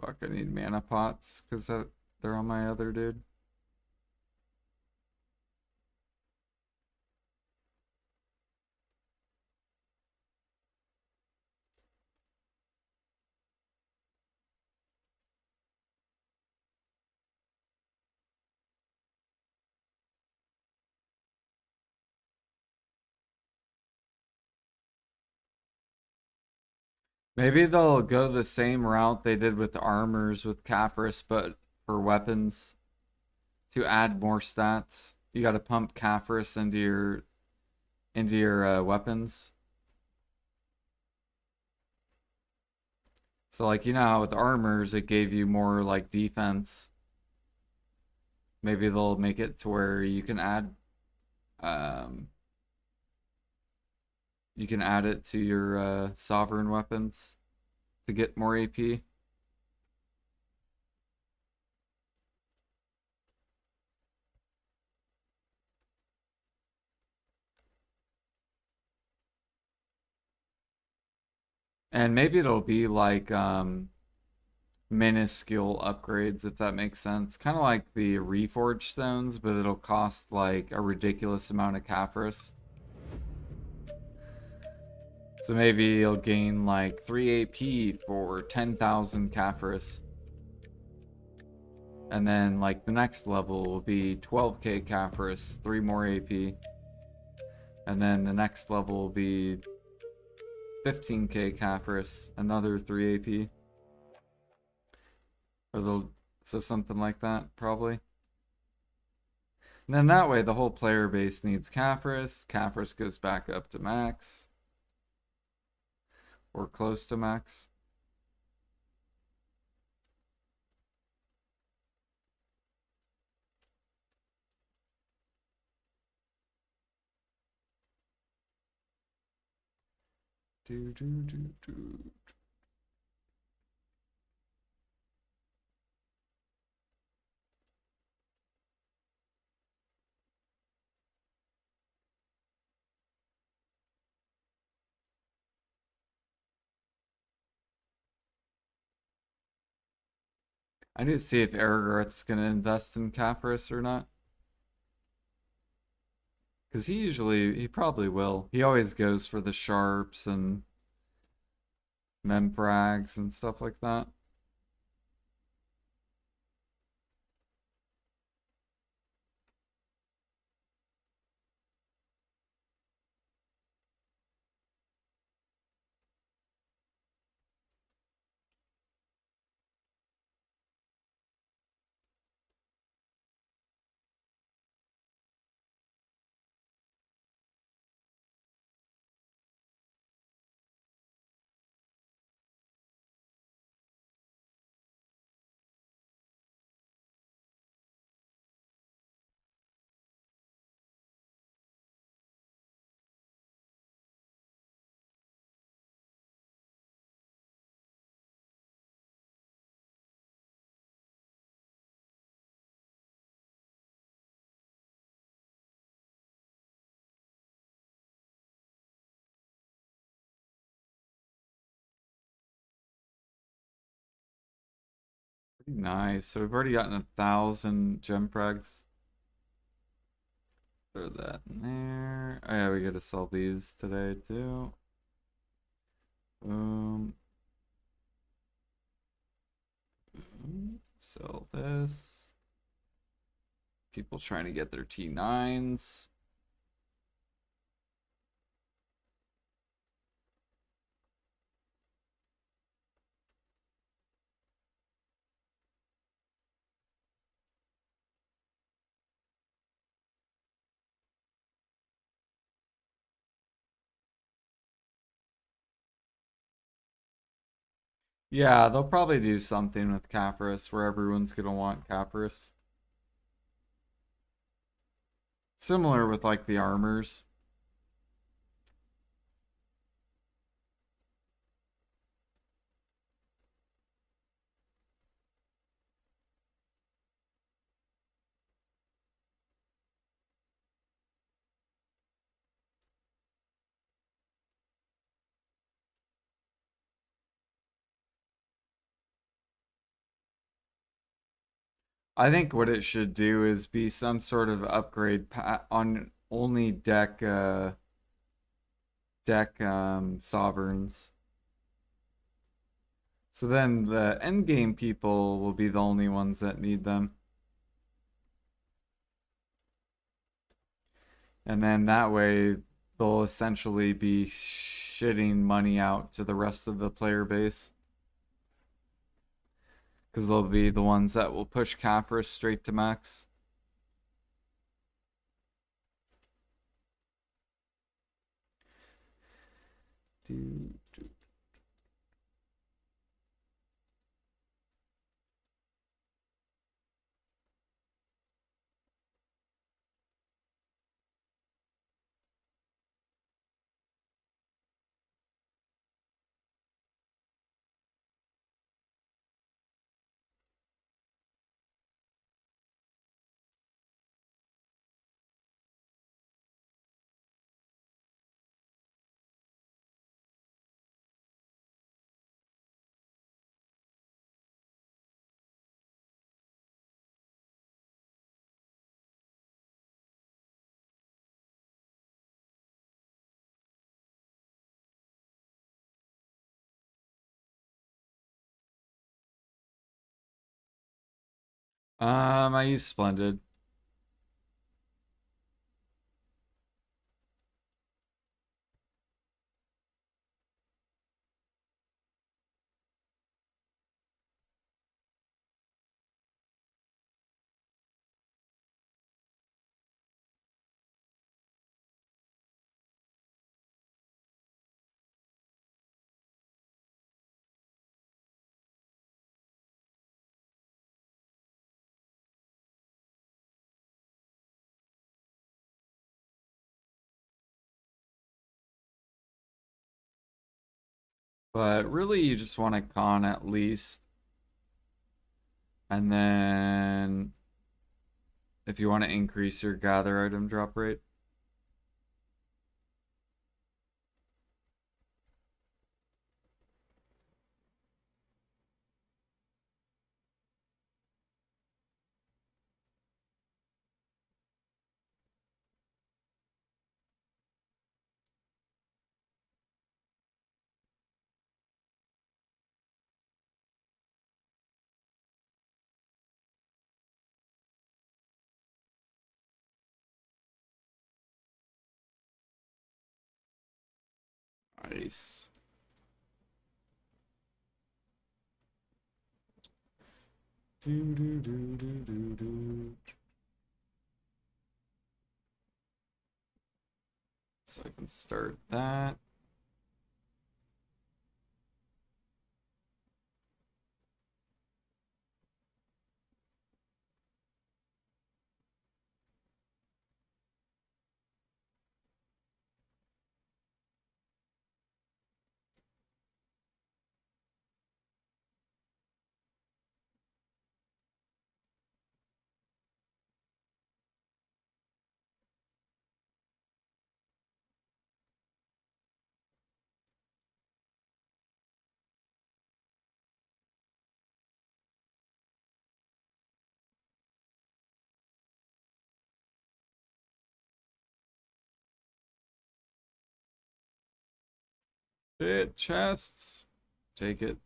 Fuck, I need mana pots because they're on my other dude. Maybe they'll go the same route they did with armors with Caphras, but for weapons to add more stats. You got to pump Caphras into your weapons. So like you know how with armors it gave you more like defense. Maybe they'll make it to where um you can add it to your sovereign weapons to get more AP. And maybe it'll be like minuscule upgrades if that makes sense. Kind of like the Reforged stones, but it'll cost like a ridiculous amount of Caphras. So maybe you'll gain like 3 AP for 10,000 Caphras. And then like the next level will be 12k Caphras, 3 more AP. And then the next level will be 15k Caphras, another 3 AP. Or so something like that, probably. And then that way the whole player base needs Caphras. Caphras goes back up to max. Or close to max. Do, do, do, do. I need to see if Aragorn's gonna invest in Caphras or not. Because he probably will. He always goes for the sharps and memfrags and stuff like that. Pretty nice. So we've already gotten 1,000 gem frags. Throw that in there. Oh yeah, we gotta sell these today too. Boom. Sell this. People trying to get their T9s. Yeah, they'll probably do something with Caprus where everyone's gonna want Caprus. Similar with like the armors. I think what it should do is be some sort of upgrade on only deck sovereigns. So then the endgame people will be the only ones that need them. And then that way they'll essentially be shitting money out to the rest of the player base. Because they'll be the ones that will push Caphras straight to max. Do, do. I use Splendid. But really, you just want to con at least. And then if you want to increase your gather item drop rate. Nice. Do, do, do, do, do, do. So I can start that. Hit chests. Take it.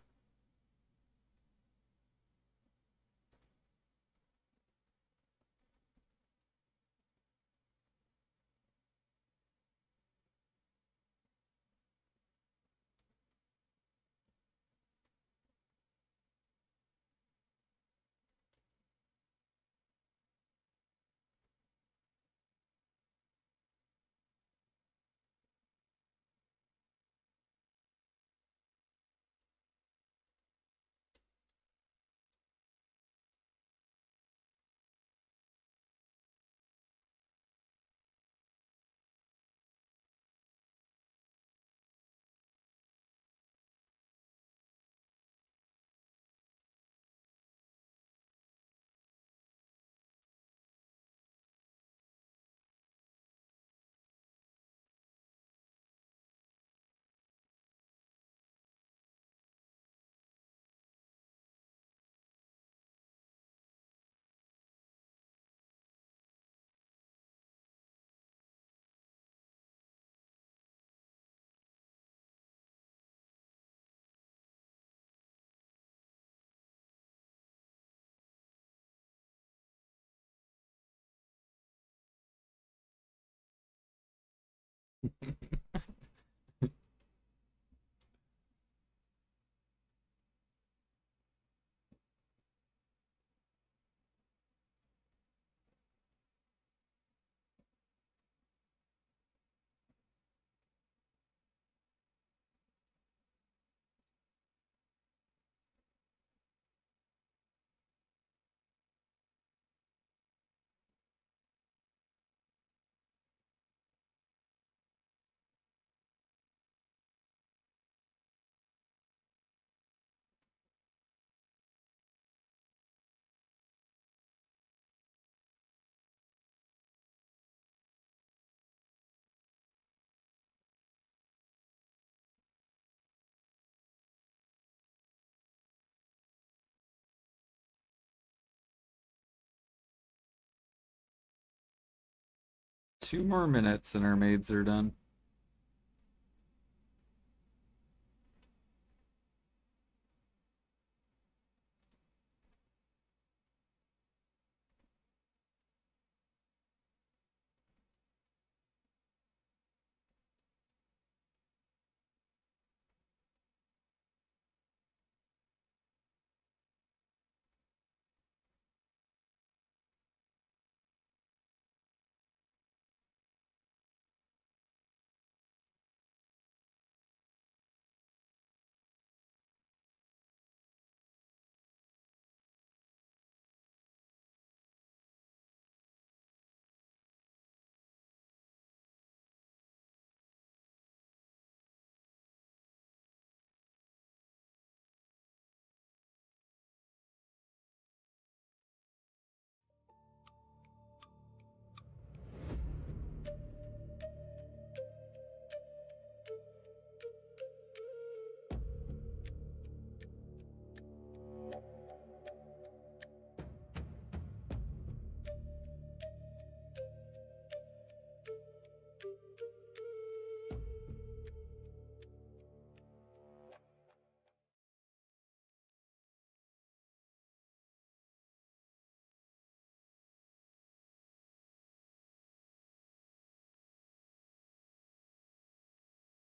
2 more minutes and our maids are done.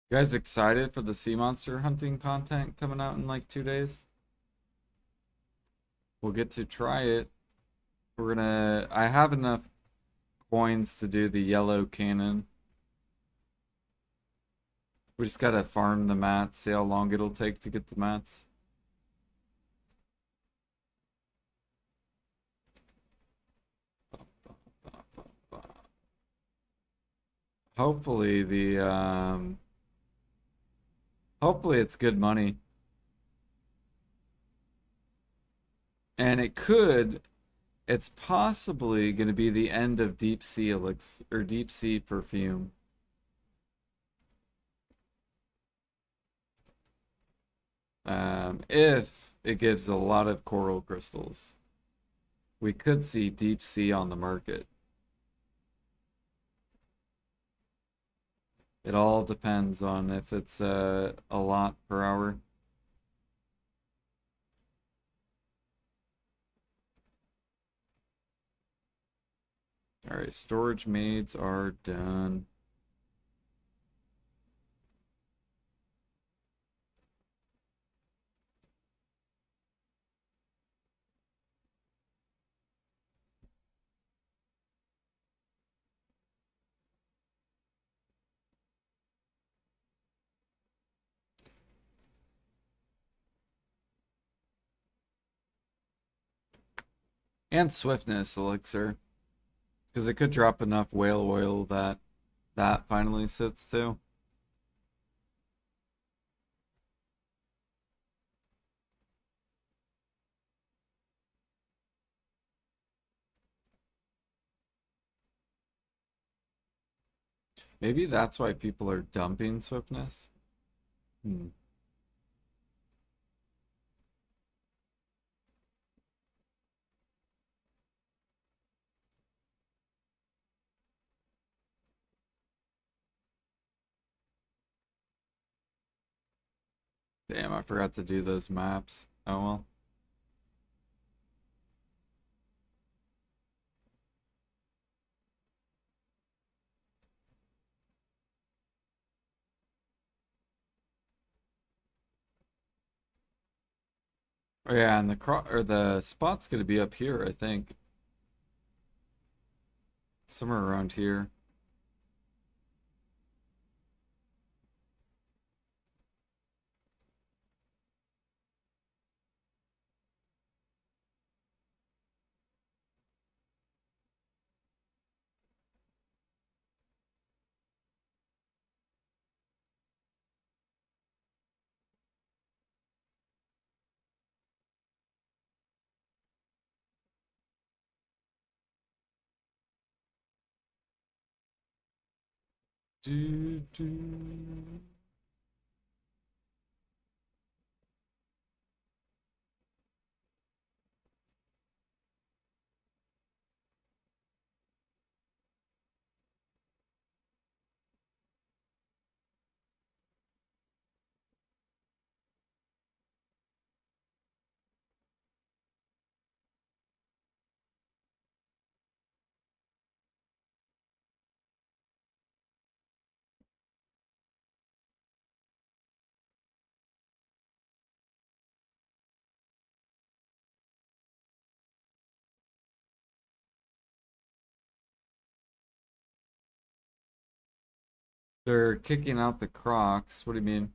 You guys excited for the sea monster hunting content coming out in like 2 days? We'll get to try it. I have enough coins to do the yellow cannon. We just gotta farm the mats, see how long it'll take to get the mats. Hopefully hopefully it's good money. And it's possibly going to be the end of deep sea elixir or deep sea perfume. If it gives a lot of coral crystals, we could see deep sea on the market. It all depends on if it's a lot per hour. All right, storage maids are done. And swiftness elixir. Because it could drop enough whale oil that finally sits too. Maybe that's why people are dumping swiftness. Hmm. Damn, I forgot to do those maps. Oh well. Oh yeah, and the spot's gonna be up here, I think. Somewhere around here. Do, do. They're kicking out the Crocs. What do you mean?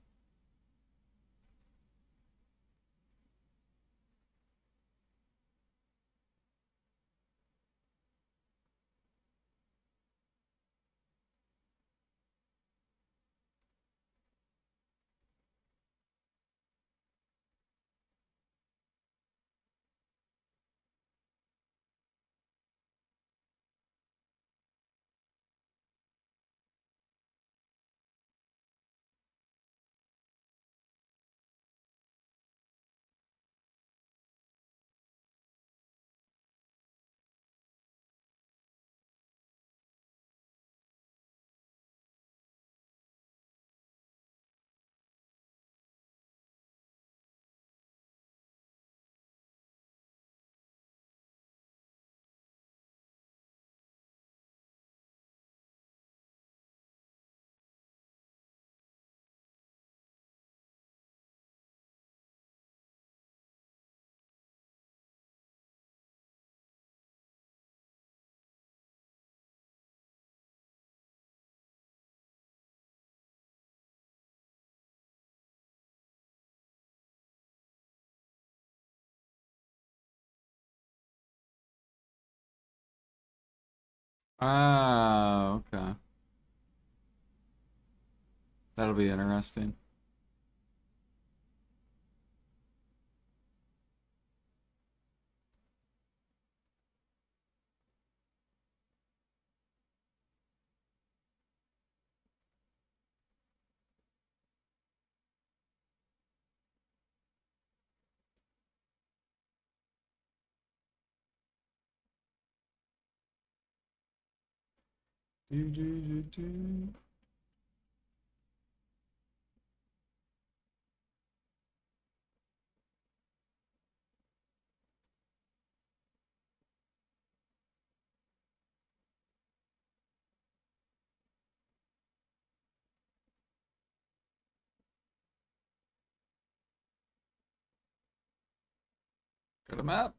Ah, okay. That'll be interesting. Do, do, do, do. Got a map.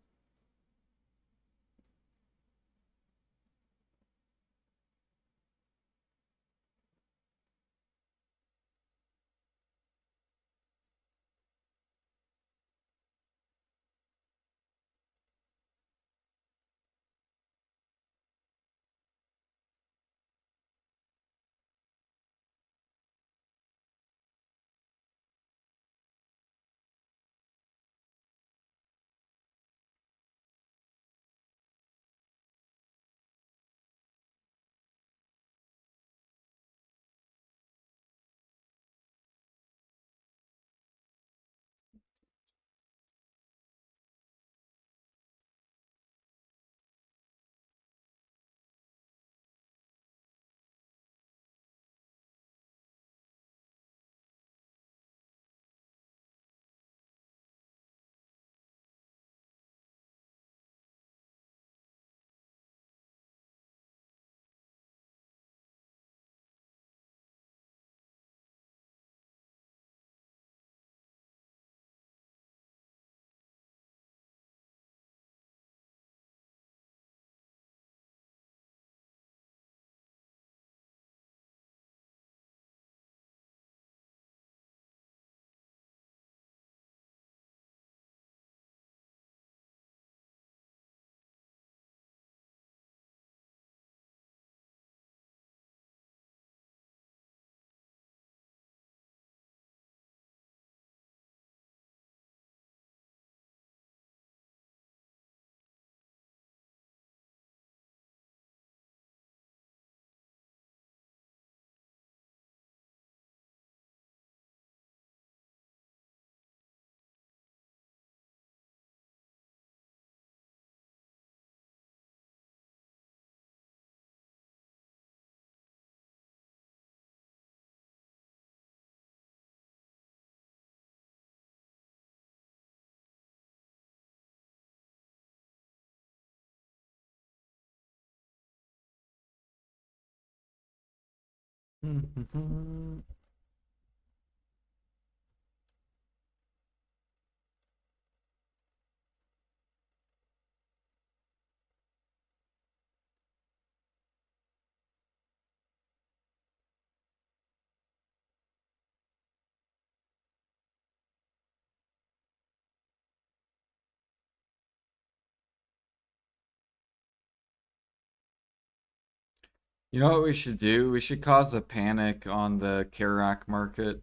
You know what we should do? We should cause a panic on the Karak market.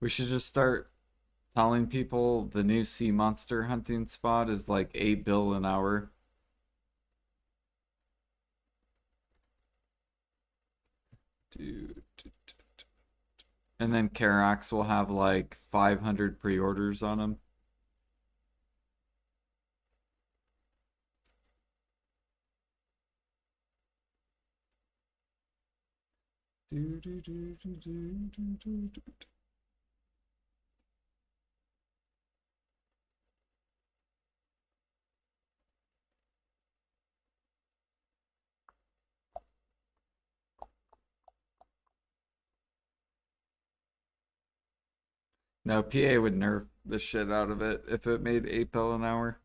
We should just start telling people the new sea monster hunting spot is like 8 bill an hour. Dude. And then Karax will have like 500 pre-orders on them. No, PA would nerf the shit out of it if it made 8 bill an hour.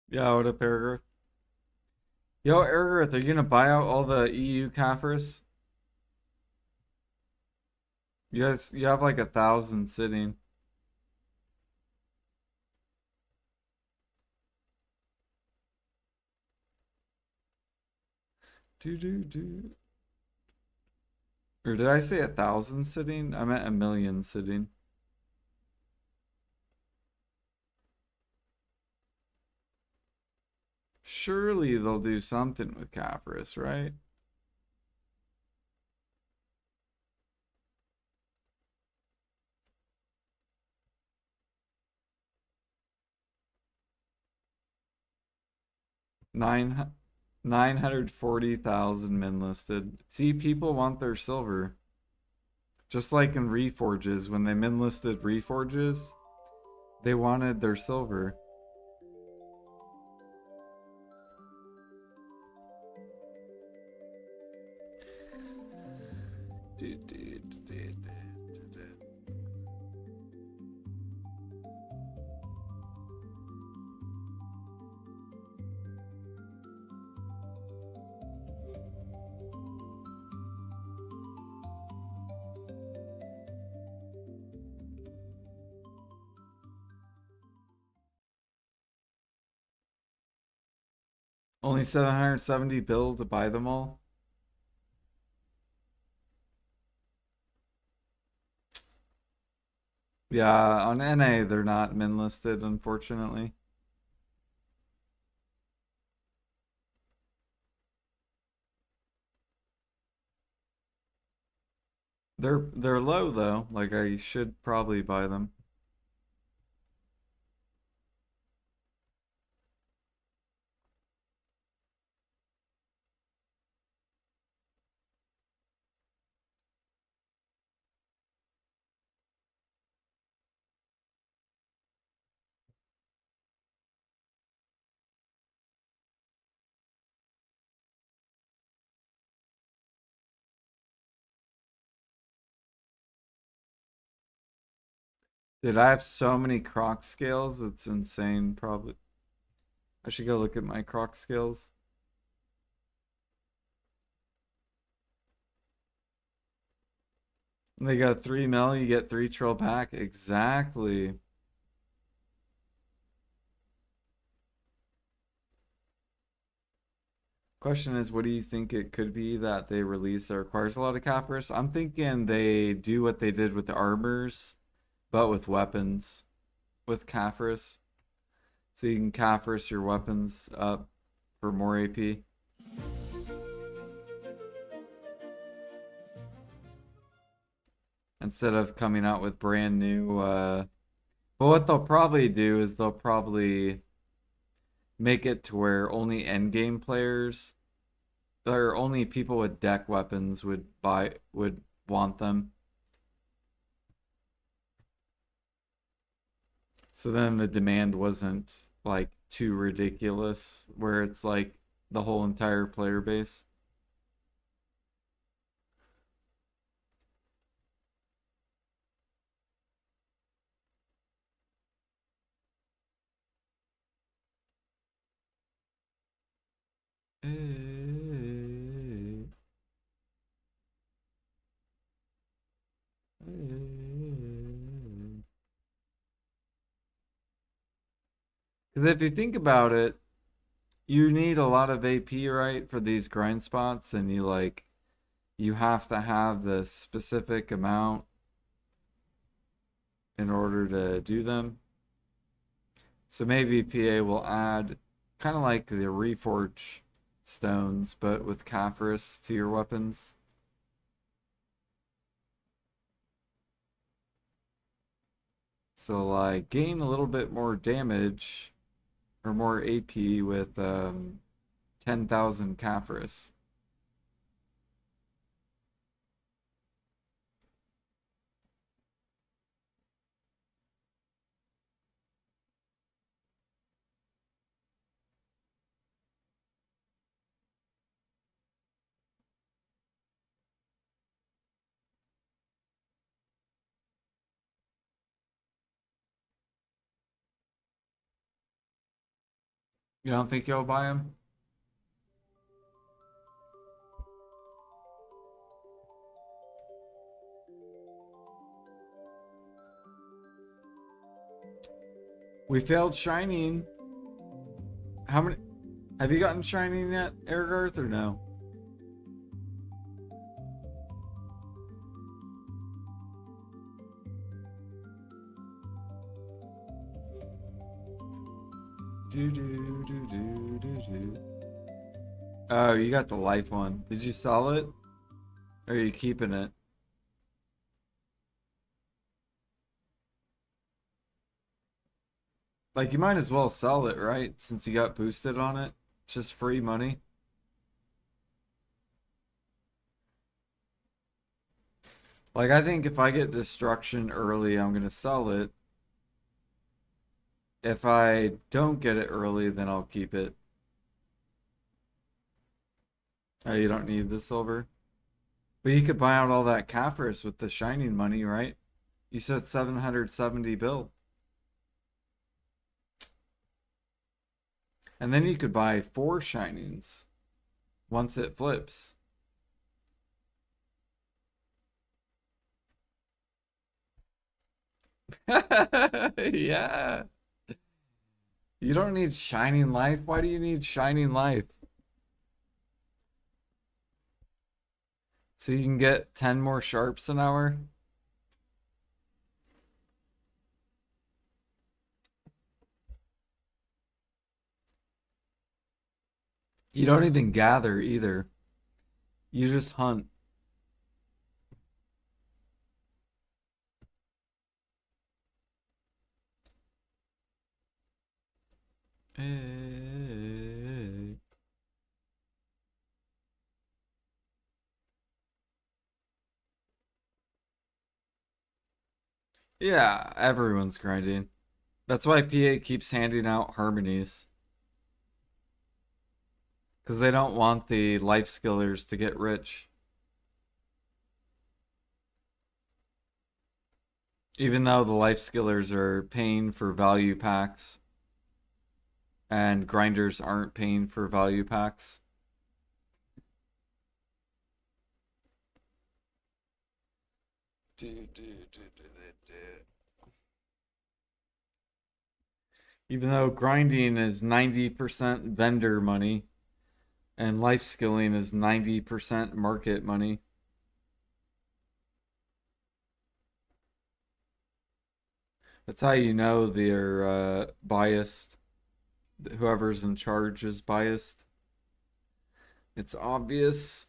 Yeah, what up, Ergurth? Yo, Ergurth, are you gonna buy out all the EU Kafirs? You have like 1,000 sitting. Do do do. Or did I say 1,000 sitting? I meant 1,000,000 sitting. Surely they'll do something with Caprice, right? Nine 940,000 men listed. See, people want their silver. Just like in Reforges, when they min listed Reforges, they wanted their silver. Only 770 bill to buy them all? Yeah, on NA they're not min listed, unfortunately. They're low though. Like I should probably buy them. Dude, I have so many Croc scales, it's insane. Probably I should go look at my Croc scales. They got 3 mil, you get 3 trill back. Exactly. Question is, what do you think it could be that they release that requires a lot of cappers? I'm thinking they do what they did with the armors, but with weapons, with Caphras. So you can Caphras your weapons up for more AP. Instead of coming out with brand new, but what they'll probably do is they'll probably make it to where only endgame players or only people with deck weapons would want them. So then the demand wasn't like too ridiculous where it's like the whole entire player base. Because if you think about it, you need a lot of AP, right, for these grind spots, and you have to have the specific amount in order to do them. So maybe PA will add kind of like the Reforge stones, but with Caphras to your weapons. So like gain a little bit more damage or more AP with 10,000 Caphras. You don't think you'll buy them? We failed Shining. How many? Have you gotten Shining yet, Ergarth, or no? Do do do do do do. Oh, you got the life one. Did you sell it? Or are you keeping it? Like, you might as well sell it, right? Since you got boosted on it. It's just free money. Like, I think if I get destruction early, I'm gonna sell it. If I don't get it early, then I'll keep it. Oh, you don't need the silver? But you could buy out all that Caphras with the Shining money, right? You said 770 bill. And then you could buy 4 Shinings once it flips. Yeah. You don't need Shining Life. Why do you need Shining Life? So you can get 10 more sharps an hour? You don't even gather either. You just hunt. Hey. Yeah, everyone's grinding. That's why PA keeps handing out harmonies. Because they don't want the life skillers to get rich. Even though the life skillers are paying for value packs and grinders aren't paying for value packs. Even though grinding is 90% vendor money and life skilling is 90% market money. That's how you know they're biased. Whoever's in charge is biased. It's obvious.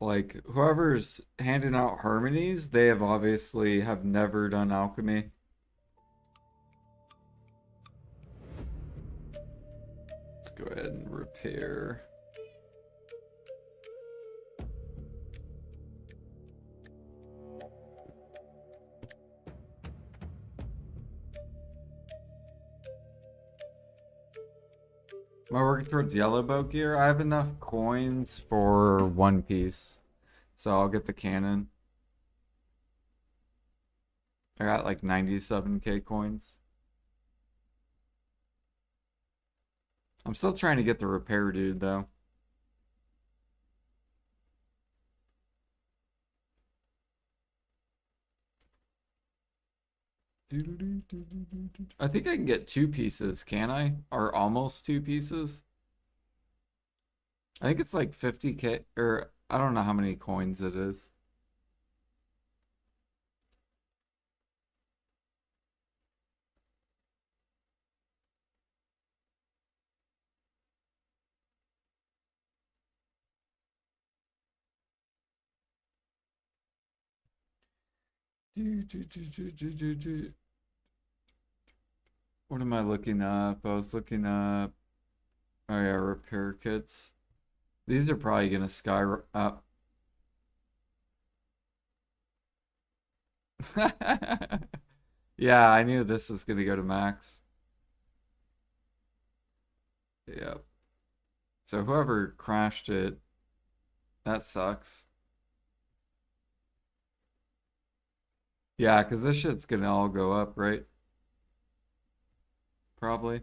Like whoever's handing out harmonies, they have obviously have never done alchemy. Let's go ahead and repair. Am I working towards yellow boat gear? I have enough coins for one piece. So I'll get the cannon. I got like 97k coins. I'm still trying to get the repair dude though. I think I can get two pieces, can I? Or almost two pieces? I think it's like 50k, or I don't know how many coins it is. What am I looking up? I was looking up, oh yeah, repair kits. These are probably gonna skyrocket up. Yeah, I knew this was gonna go to max. Yep. So whoever crashed it, that sucks. Yeah, because this shit's gonna all go up, right? Probably.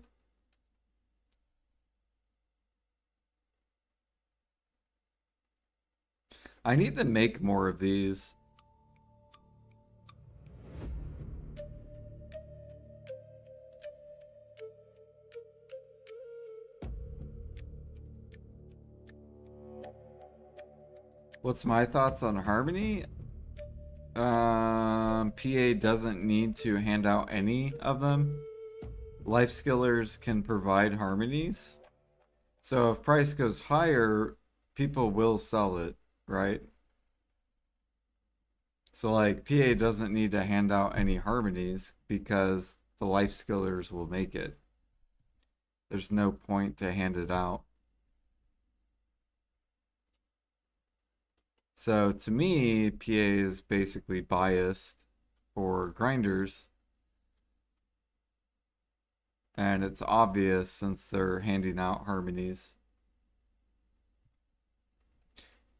I need to make more of these. What's my thoughts on Harmony? PA doesn't need to hand out any of them. Life skillers can provide harmonies. So if price goes higher, people will sell it, right? So like PA doesn't need to hand out any harmonies because the life skillers will make it. There's no point to hand it out. So to me, PA is basically biased for grinders. And it's obvious since they're handing out harmonies.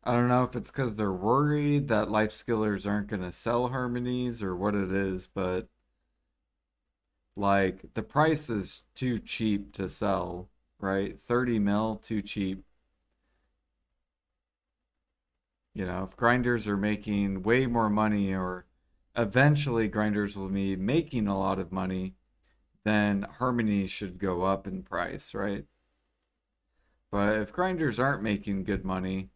I don't know if it's because they're worried that life skillers aren't going to sell harmonies or what it is, but like the price is too cheap to sell, right? 30 mil, too cheap. You know, if grinders are making way more money or eventually grinders will be making a lot of money, then harmonies should go up in price, right? But if grinders aren't making good money,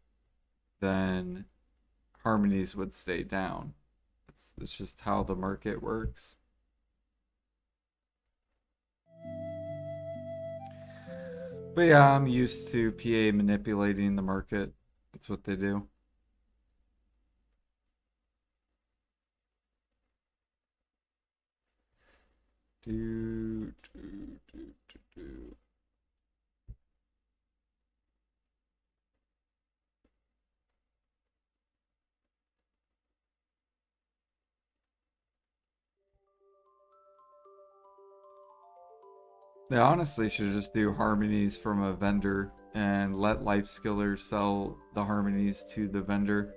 then harmonies would stay down. It's just how the market works. But yeah, I'm used to PA manipulating the market. That's what they do. Do. They honestly should just do harmonies from a vendor and let life skillers sell the harmonies to the vendor.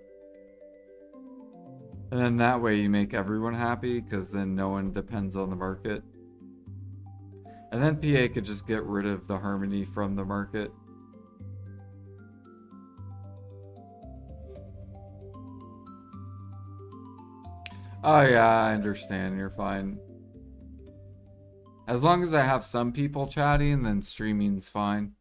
And then that way you make everyone happy because then no one depends on the market. And then PA could just get rid of the harmony from the market. Oh yeah, I understand. You're fine. As long as I have some people chatting, then streaming's fine.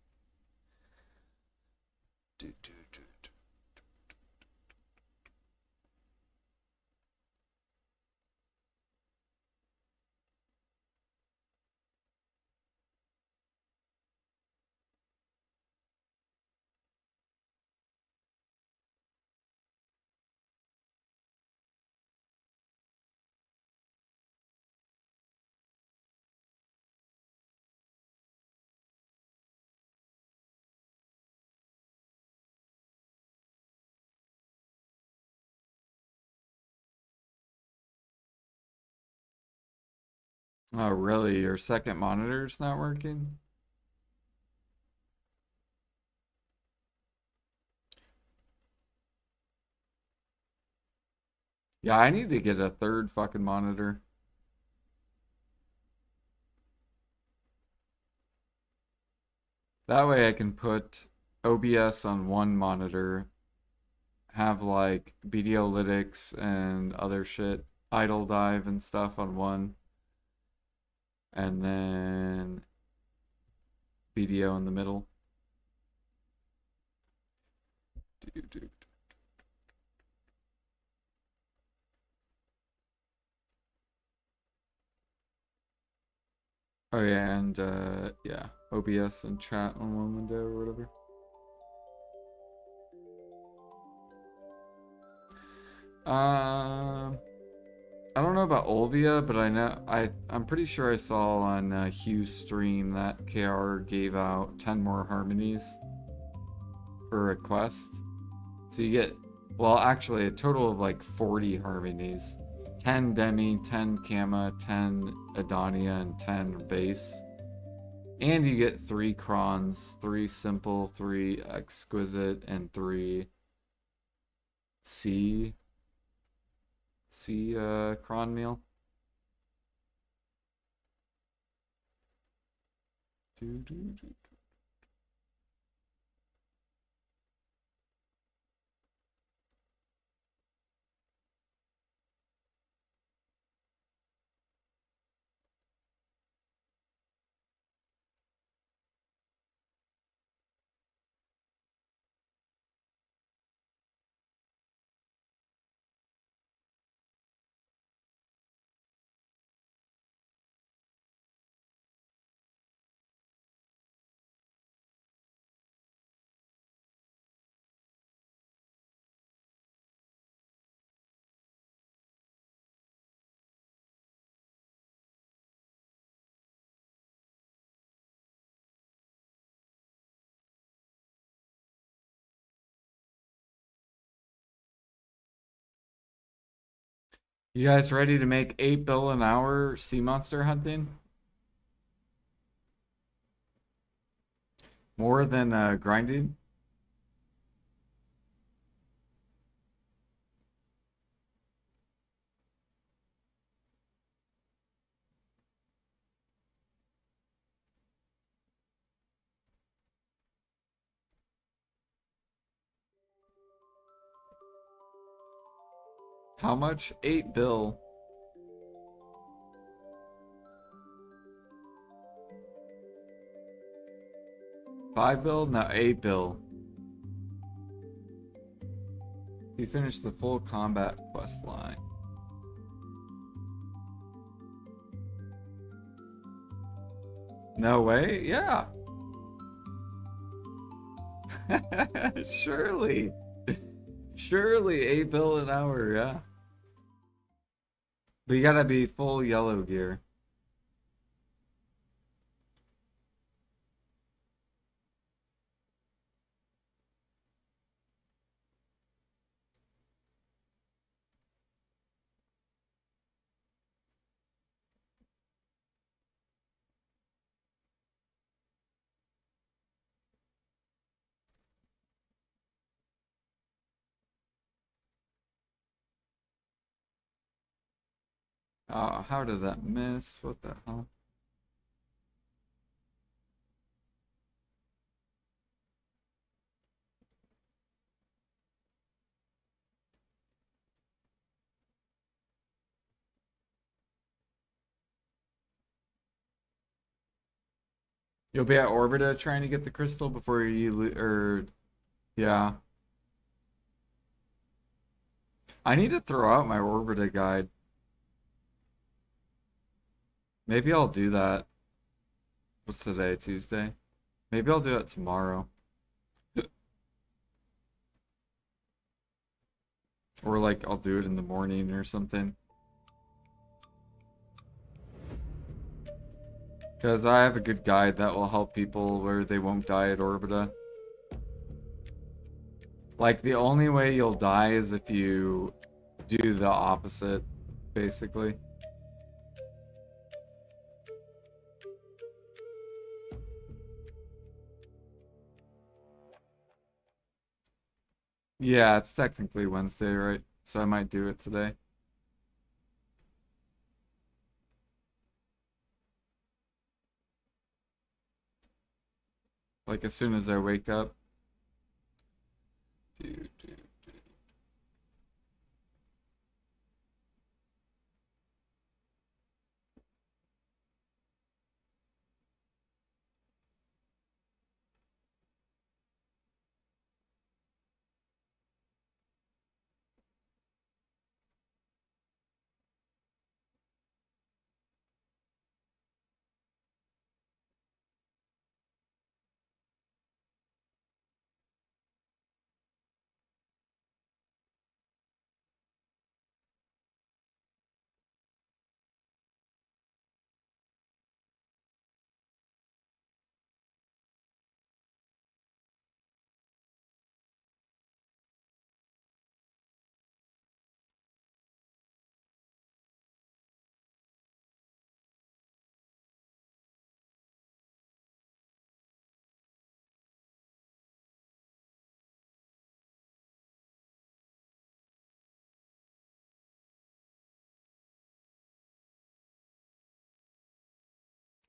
Oh, really? Your second monitor's not working? Yeah, I need to get a third fucking monitor. That way I can put OBS on one monitor, have like Videolytics and other shit, Idle Dive and stuff on one, and then video in the middle. Oh yeah, and yeah, OBS and chat on one window or whatever. I don't know about Olvia, but I'm pretty sure I saw on Hugh's stream that KR gave out 10 more harmonies for a quest. So you get, well, actually a total of like 40 harmonies. 10 Demi, 10 Kama, 10 Adonia, and 10 Base. And you get 3 Crons, 3 Simple, 3 Exquisite, and 3 C cron meal. You guys ready to make 8 bill an hour sea monster hunting? More than grinding? How much? 8 bill. $5 bill? No, $8 bill. You finished the full combat quest line. No way? Yeah. Surely. Surely 8 bill an hour, yeah. But you gotta be full yellow gear. Oh, how did that miss? What the hell? You'll be at Orbita trying to get the crystal before or yeah. I need to throw out my Orbita guide. Maybe I'll do that. What's today? Tuesday? Maybe I'll do it tomorrow. Or like I'll do it in the morning or something. Because I have a good guide that will help people where they won't die at Orbita. Like the only way you'll die is if you do the opposite, basically. Yeah, it's technically Wednesday, right? So I might do it today. Like as soon as I wake up. Do, do.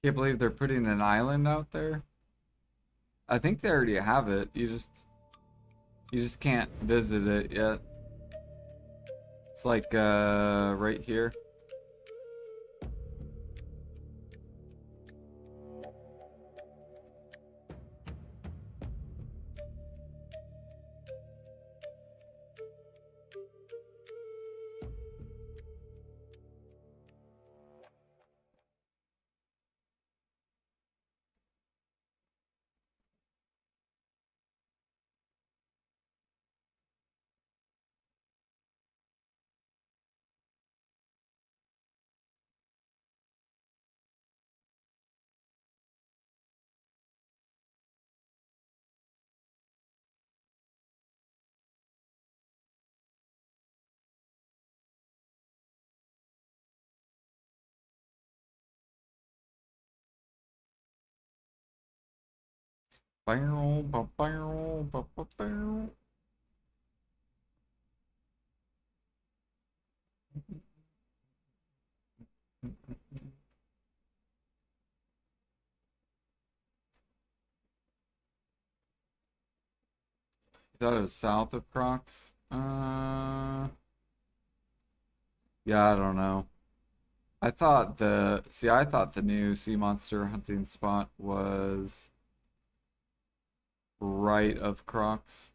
Can't believe they're putting an island out there. I think they already have it. You just can't visit it yet. It's like right here. Bow, bow, bow, bow, bow, bow. You thought it was south of Crocs? Yeah, I don't know. I thought the new sea monster hunting spot was right of Crocs.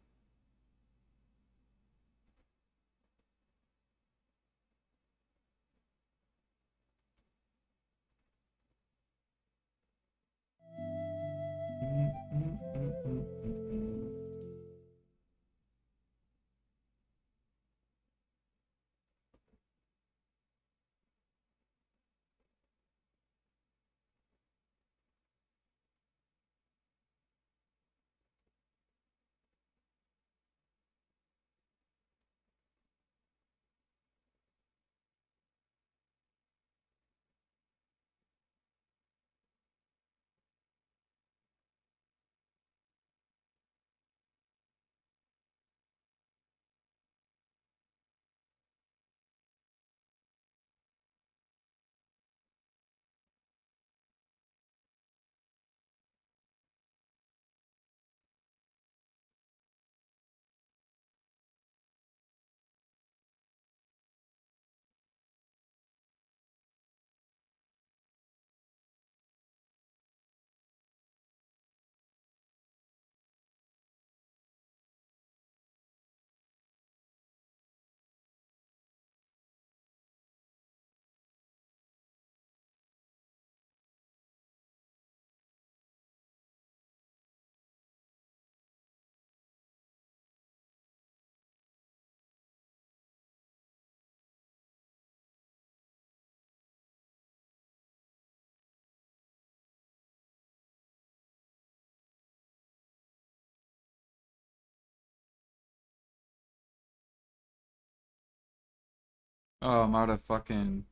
Oh, I'm out of fucking...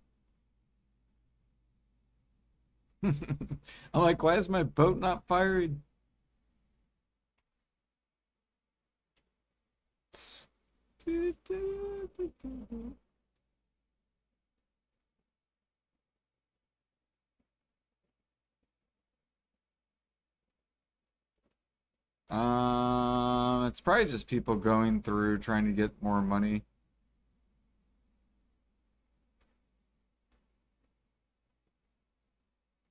I'm like, why is my boat not firing? It's probably just people going through trying to get more money.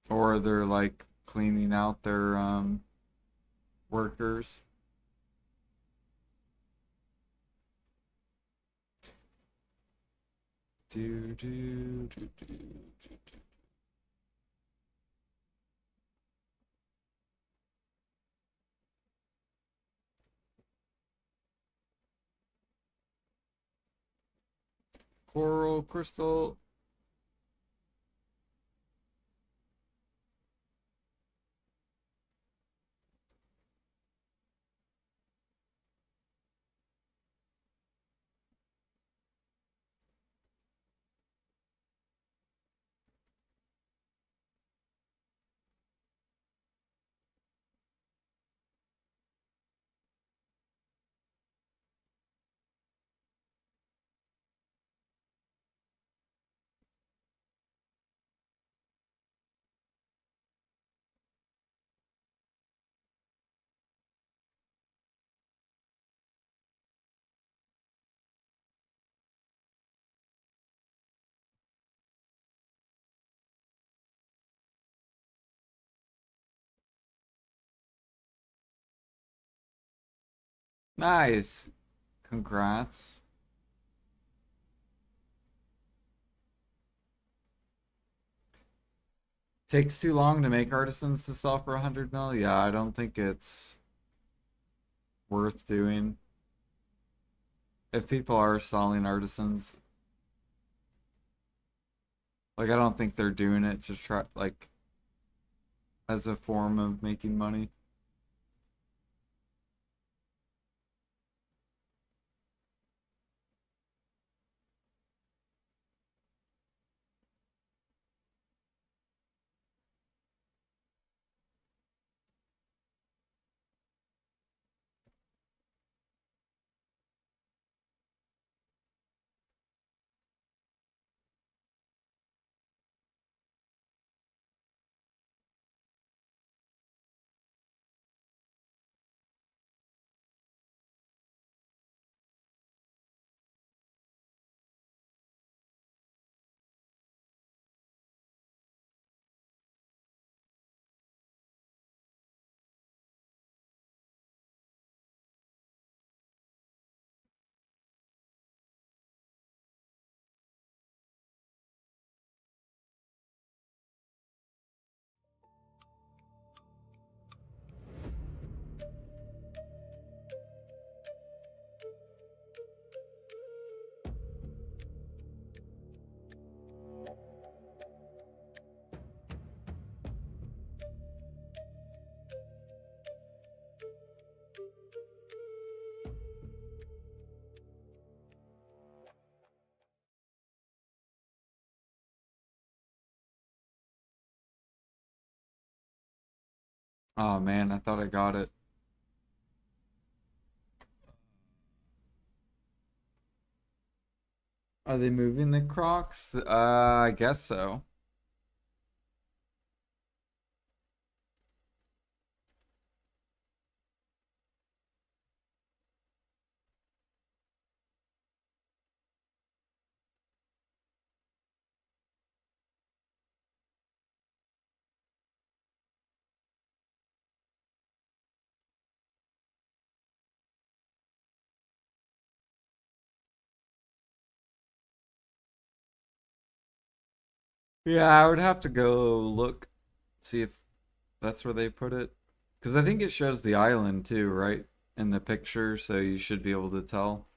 Or they're like cleaning out their workers. Do do do do do do. Coral crystal. Nice. Congrats. Takes too long to make artisans to sell for 100 mil. Yeah, I don't think it's worth doing. If people are selling artisans, like I don't think they're doing it to try like as a form of making money. Oh man, I thought I got it. Are they moving the Crocs? I guess so. Yeah, I would have to go look, see if that's where they put it. Because I think it shows the island too, right? In the picture, so you should be able to tell.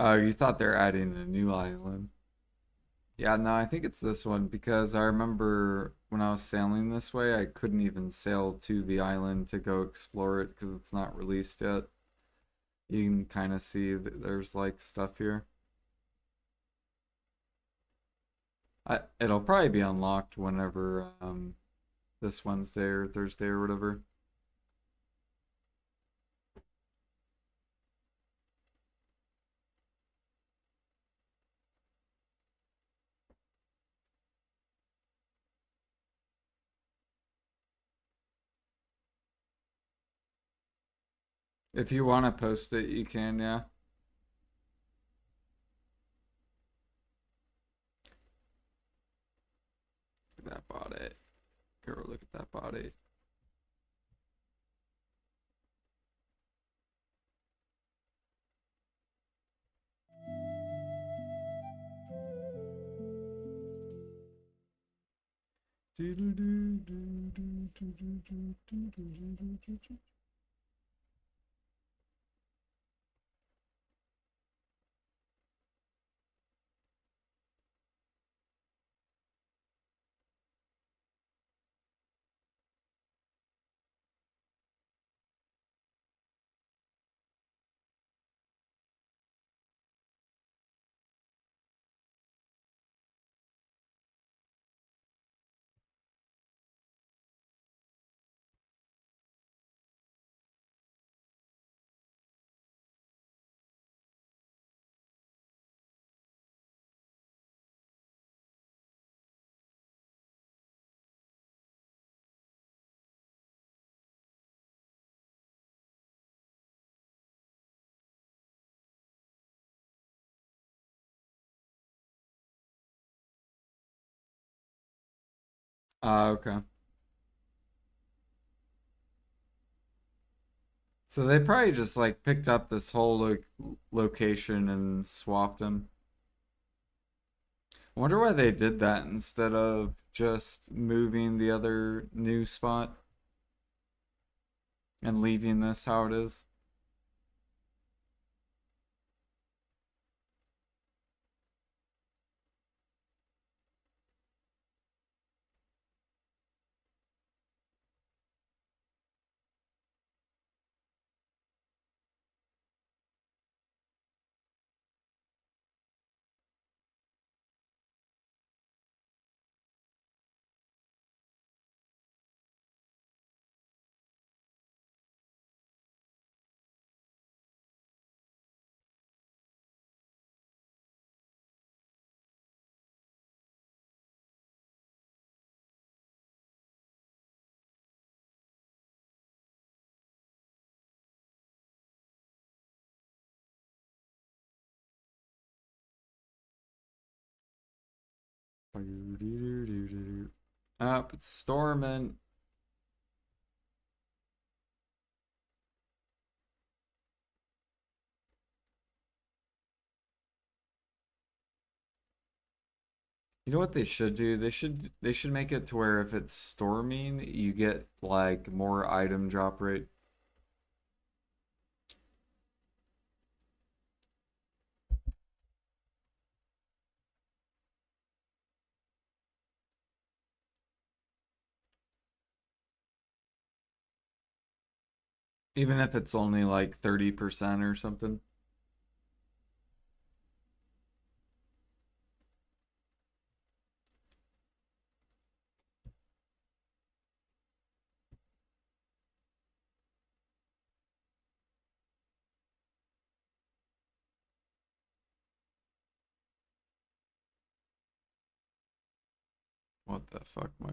Oh, you thought they're adding a new island. Yeah, no, I think it's this one because I remember when I was sailing this way, I couldn't even sail to the island to go explore it because it's not released yet. You can kind of see that there's like stuff here. It'll probably be unlocked whenever this Wednesday or Thursday or whatever. If you want to post it, you can, yeah. Look at that body. Girl, look at that body. Okay. So they probably just like picked up this whole location and swapped them. I wonder why they did that instead of just moving the other new spot and leaving this how it is. Up, it's storming. You know what they should do? They should make it to where if it's storming, you get like more item drop rate. Even if it's only like 30% or something. What the fuck, my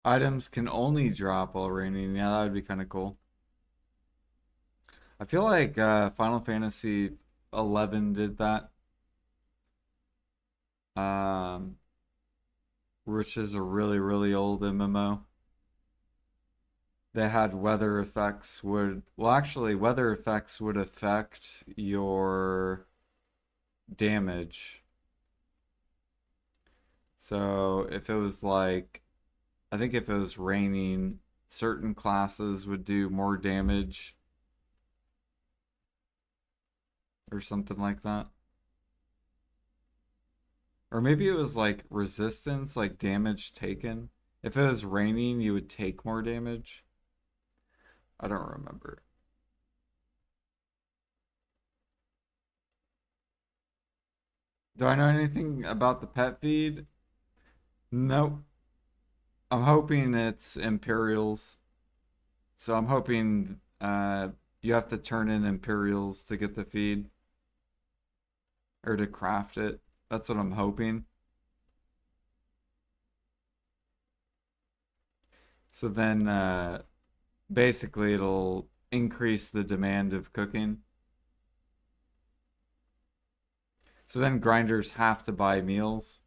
Items can only drop while raining. Yeah, that would be kind of cool. I feel like Final Fantasy 11 did that. Um, which is a really, really old MMO. They had weather effects well, actually, weather effects would affect your damage. So if it was like, I think if it was raining, certain classes would do more damage or something like that. Or maybe it was like resistance, like damage taken. If it was raining, you would take more damage. I don't remember. Do I know anything about the pet feed? Nope. I'm hoping it's Imperials. So I'm hoping you have to turn in Imperials to get the feed or to craft it. That's what I'm hoping. So then basically it'll increase the demand of cooking. So then grinders have to buy meals.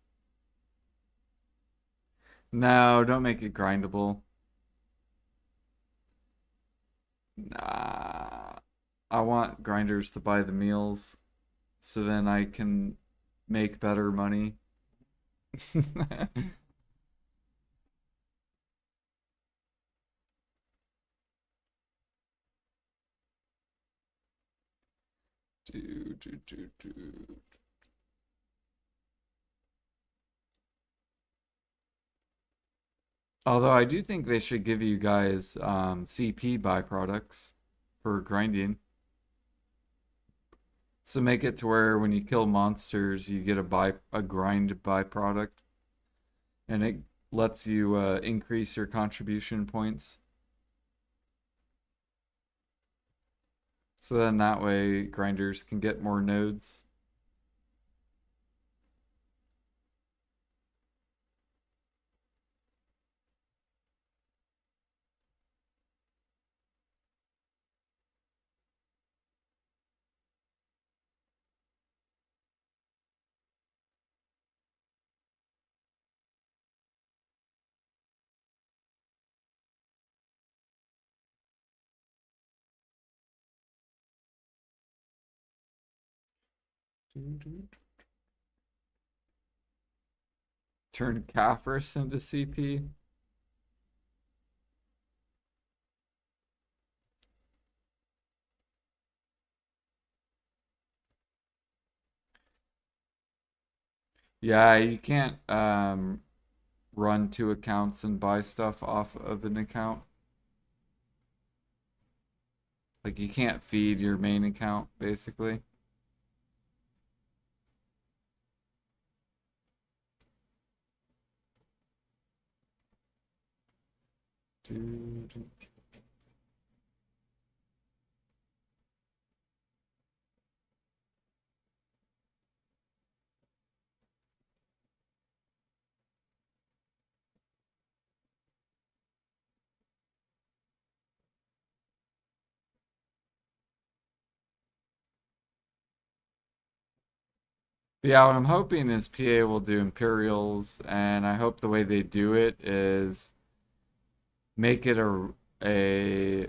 No, don't make it grindable. Nah. I want grinders to buy the meals so then I can make better money. do, do, do, do. Although I do think they should give you guys CP byproducts for grinding. So make it to where when you kill monsters, you get a grind byproduct, and it lets you increase your contribution points. So then that way grinders can get more nodes. Turn Caphras into CP. Yeah, you can't run two accounts and buy stuff off of an account. Like you can't feed your main account, basically. But yeah, what I'm hoping is PA will do Imperials, and I hope the way they do it is make it a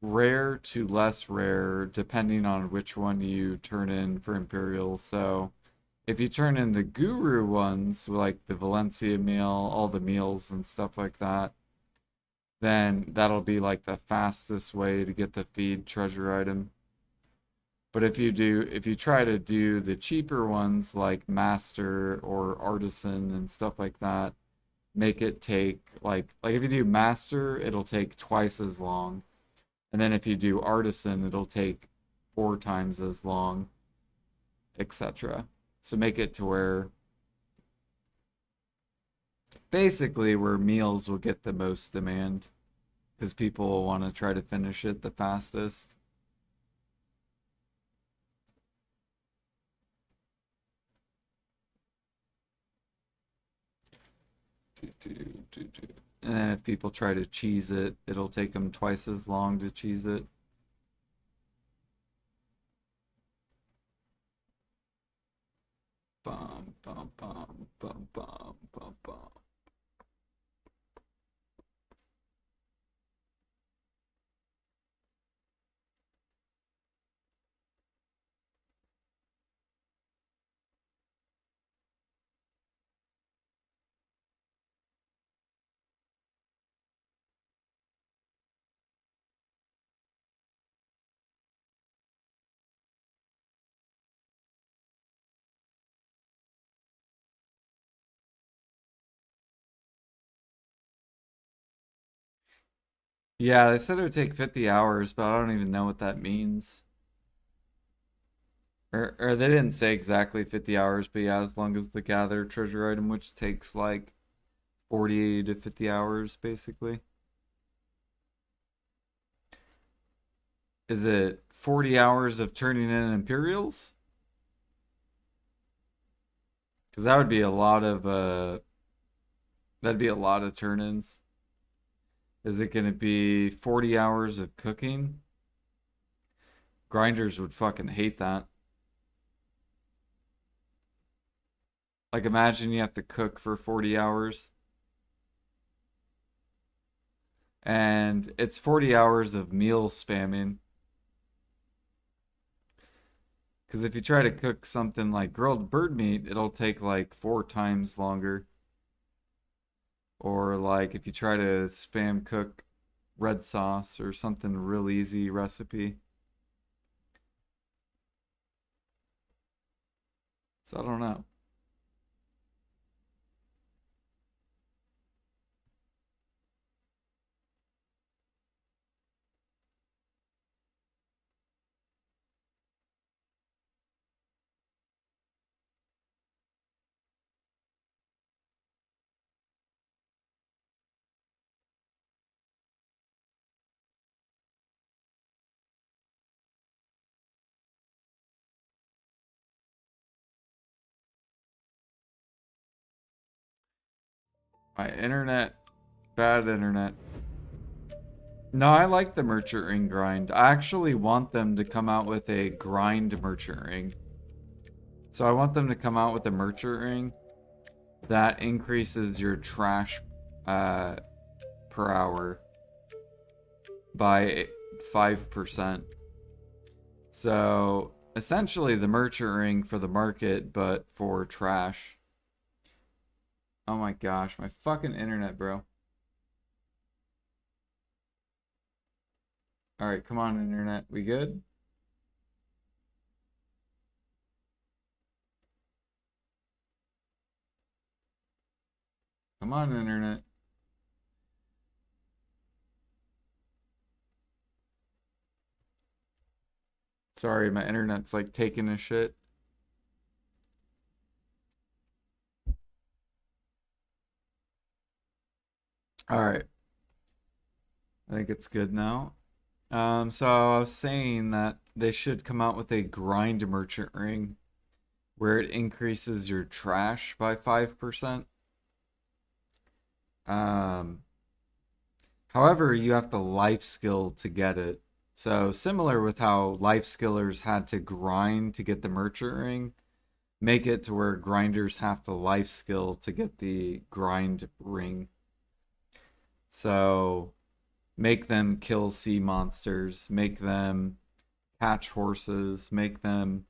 rare to less rare, depending on which one you turn in for Imperials. So if you turn in the Guru ones, like the Valencia meal, all the meals and stuff like that, then that'll be like the fastest way to get the feed treasure item. But if you try to do the cheaper ones like Master or Artisan and stuff like that, make it take like if you do Master, it'll take twice as long. And then if you do Artisan, it'll take 4 times as long, etc. So make it to where basically where meals will get the most demand because people will want to try to finish it the fastest. And then if people try to cheese it, it'll take them twice as long to cheese it. Bum, bum, bum, bum, bum, bum, bum. Yeah, they said it would take 50 hours, but I don't even know what that means. Or they didn't say exactly 50 hours, but yeah, as long as the gather treasure item, which takes like 40 to 50 hours, basically. Is it 40 hours of turning in Imperials? Because that would be a lot of, that'd be a lot of turn-ins. Is it going to be 40 hours of cooking? Grinders would fucking hate that. Like, imagine you have to cook for 40 hours. And it's 40 hours of meal spamming. Because if you try to cook something like grilled bird meat, it'll take like 4 times longer. Or like if you try to spam cook red sauce or something real easy recipe. So I don't know. My internet, bad internet. No, I like the merchant ring grind. I actually want them to come out with a grind merchant ring. So I want them to come out with a merchant ring that increases your trash per hour by 5%. So essentially the merchant ring for the market, but for trash. Oh my gosh, my fucking internet, bro. Alright, come on, internet. We good? Come on, internet. Sorry, my internet's like taking a shit. Alright, I think it's good now. So I was saying that they should come out with a grind merchant ring where it increases your trash by 5%. Um, However, you have to life skill to get it. So similar with how life skillers had to grind to get the merchant ring, make it to where grinders have to life skill to get the grind ring. So make them kill sea monsters, make them catch horses, make them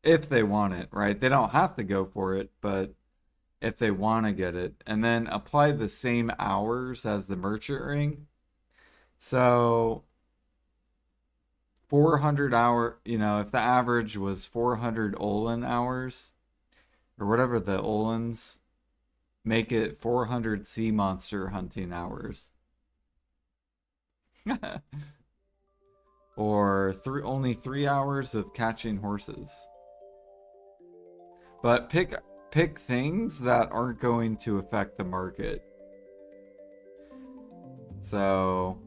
if they want it, right? They don't have to go for it, but if they want to get it, and then apply the same hours as the merchant ring. So 400 hour, if the average was 400 Olin hours or whatever the Olins, make it 400 sea monster hunting hours. Or only 3 hours of catching horses. But pick things that aren't going to affect the market. So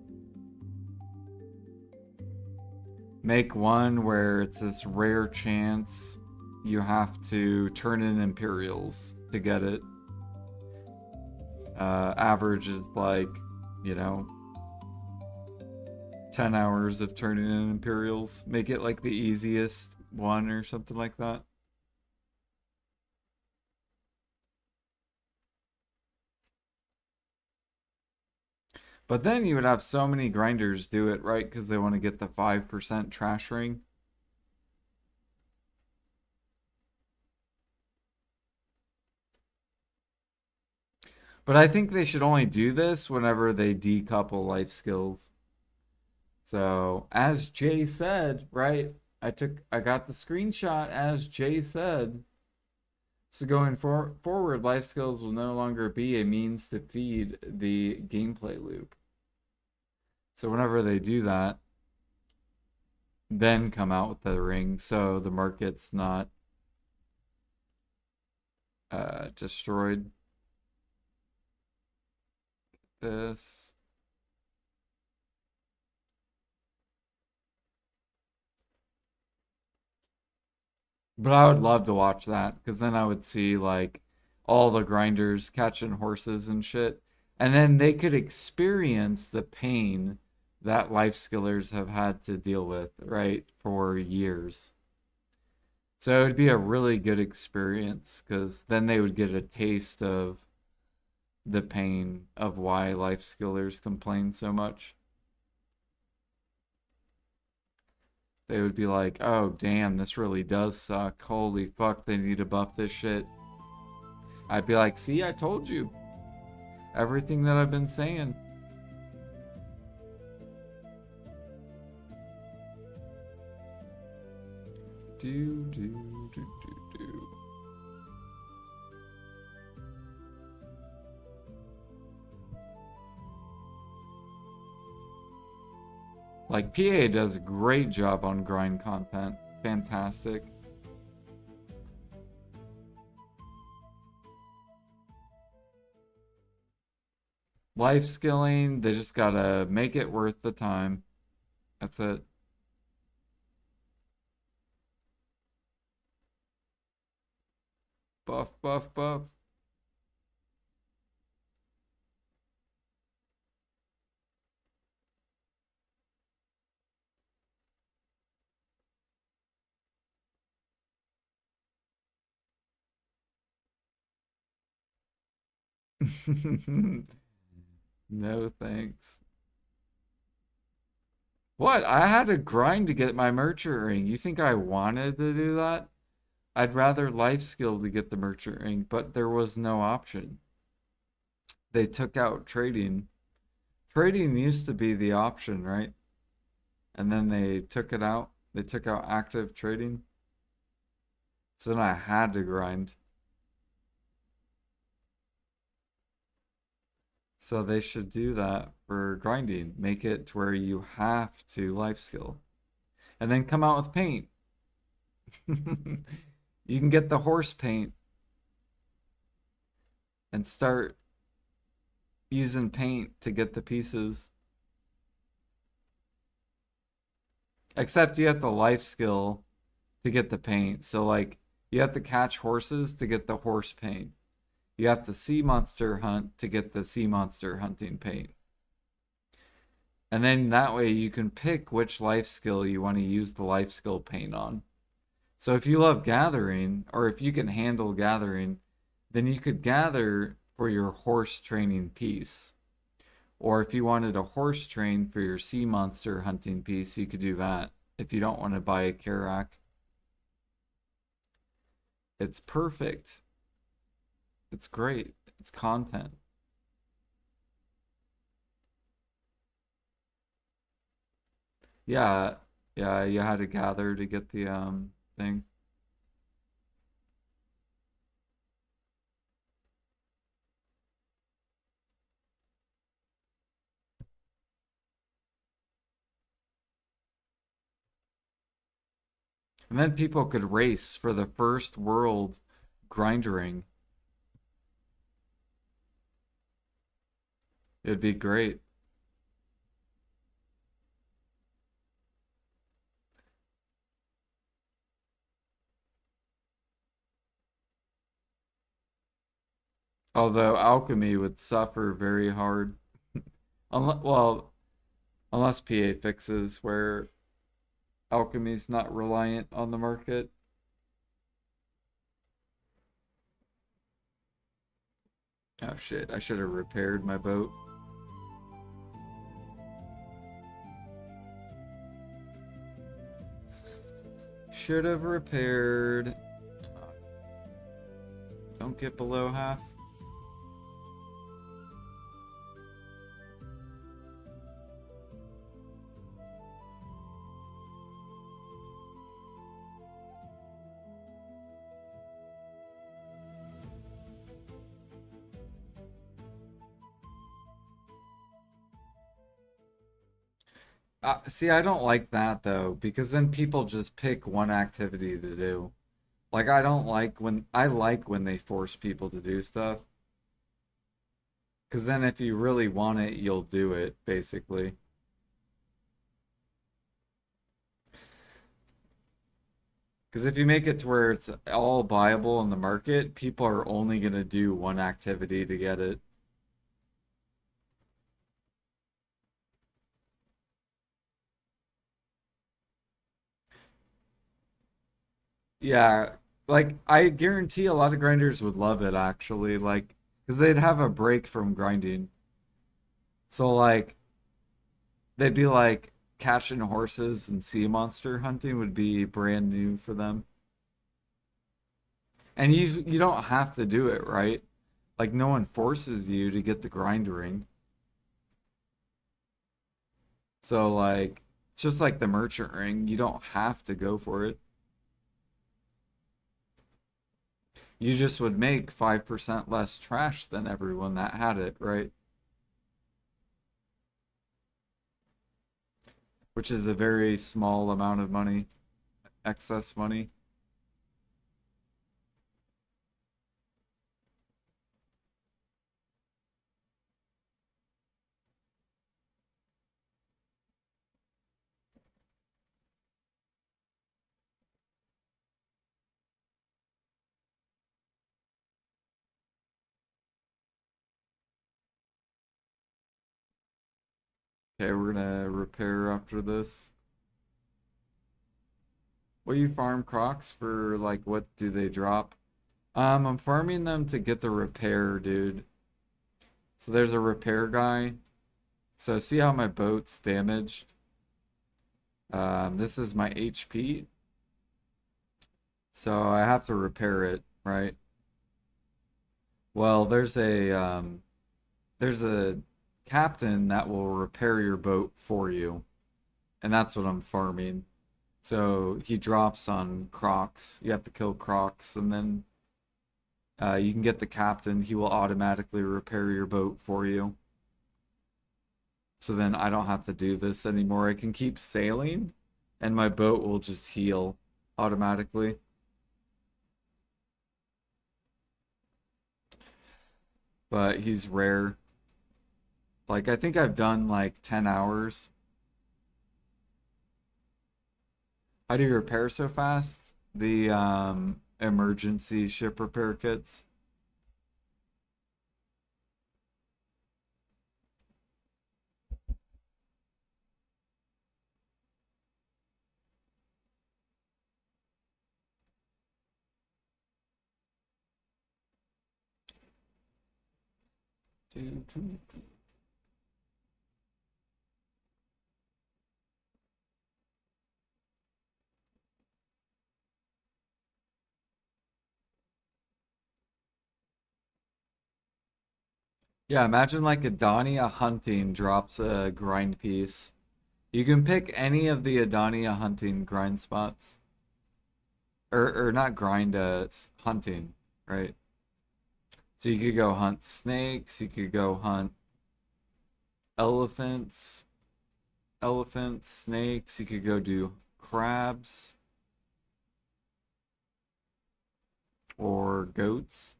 make one where it's this rare chance you have to turn in Imperials to get it. Average is like, you know, 10 hours of turning in Imperials. Make it like the easiest one or something like that. But then you would have so many grinders do it, right? Because they want to get the 5% trash ring. But I think they should only do this whenever they decouple life skills. So, as Jay said, right? I got the screenshot as Jay said. So going forward, life skills will no longer be a means to feed the gameplay loop. So whenever they do that, then come out with the ring so the market's not destroyed. This. But I would love to watch that because then I would see like all the grinders catching horses and shit. And then they could experience the pain that life skillers have had to deal with, right, for years. So it would be a really good experience because then they would get a taste of the pain of why life skillers complain so much. They would be like, oh, damn, this really does suck. Holy fuck, they need to buff this shit. I'd be like, see, I told you. Everything that I've been saying. Do, do, do, do, do. Like, PA does a great job on grind content. Fantastic. Life skilling, they just gotta make it worth the time. That's it. Buff, buff, buff. No thanks. What? I had to grind to get my merchant ring. You think I wanted to do that? I'd rather life skill to get the merchant ring, but there was no option. They took out trading. Trading used to be the option, right? And then they took it out. They took out active trading. So then I had to grind. So they should do that for grinding. Make it to where you have to life skill. And then come out with paint. You can get the horse paint and start using paint to get the pieces. Except you have the life skill to get the paint. So like you have to catch horses to get the horse paint. You have to sea monster hunt to get the sea monster hunting paint. And then that way you can pick which life skill you want to use the life skill paint on. So if you love gathering, or if you can handle gathering, then you could gather for your horse training piece. Or if you wanted a horse train for your sea monster hunting piece, you could do that. If you don't want to buy a Karak. It's perfect. It's great. It's content. Yeah, yeah, you had to gather to get the thing. And then people could race for the first world grindering. It'd be great. Although alchemy would suffer very hard. Well, unless PA fixes where alchemy's not reliant on the market. Oh shit, I should have repaired my boat. Should have repaired. Don't get below half. See, I don't like that though, because then people just pick one activity to do. Like I like when they force people to do stuff, because then if you really want it, you'll do it, basically. Because if you make it to where it's all buyable in the market, people are only gonna do one activity to get it. Yeah, like I guarantee a lot of grinders would love it actually, like because they'd have a break from grinding. So like they'd be like catching horses and sea monster hunting would be brand new for them. And you don't have to do it, right? Like no one forces you to get the grind ring. So like it's just like the merchant ring, you don't have to go for it. You just would make 5% less trash than everyone that had it, right? Which is a very small amount of money, excess money. Okay, we're gonna repair after this. What you farm crocs for, like, what do they drop? I'm farming them to get the repair, dude. So there's a repair guy. So see how my boat's damaged? This is my HP. So I have to repair it, right? Well, there's a captain that will repair your boat for you, and that's what I'm farming. So he drops on crocs. You have to kill crocs, and then you can get the captain. He will automatically repair your boat for you. So then I don't have to do this anymore. I can keep sailing, and my boat will just heal automatically. But he's rare. Like I think I've done like 10 hours. How do you repair so fast? The emergency ship repair kits. Yeah, imagine like Adania hunting drops a grind piece. You can pick any of the Adania hunting grind spots. Or not grind, hunting, right? So you could go hunt snakes, you could go hunt elephants, snakes, you could go do crabs or goats.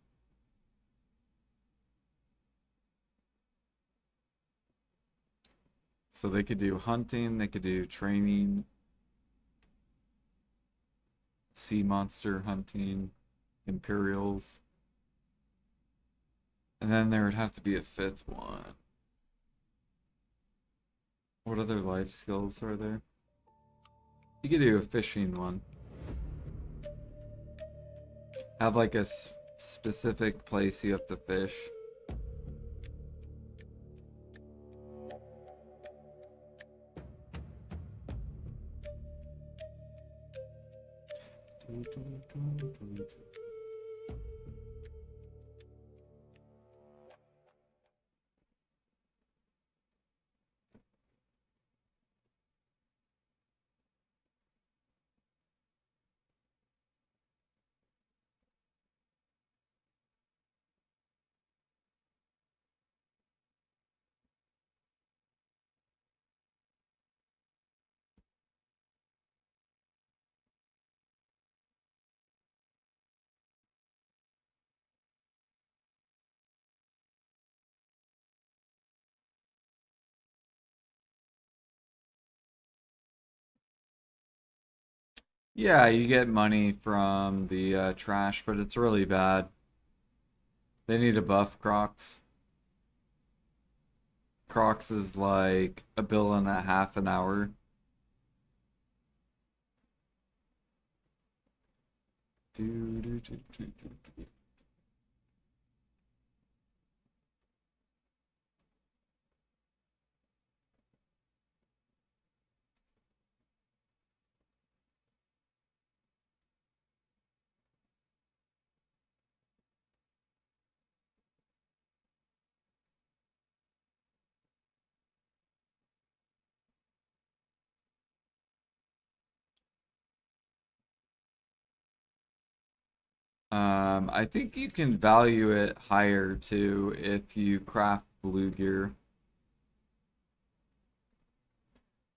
So they could do hunting, they could do training, sea monster hunting, imperials. And then there would have to be a fifth one. What other life skills are there? You could do a fishing one. Have like a specific place you have to fish. Yeah, you get money from the trash, but it's really bad. They need to buff Crocs. Crocs is like $1.50 an hour. Do, do, do, do, do, do. I think you can value it higher too if you craft blue gear.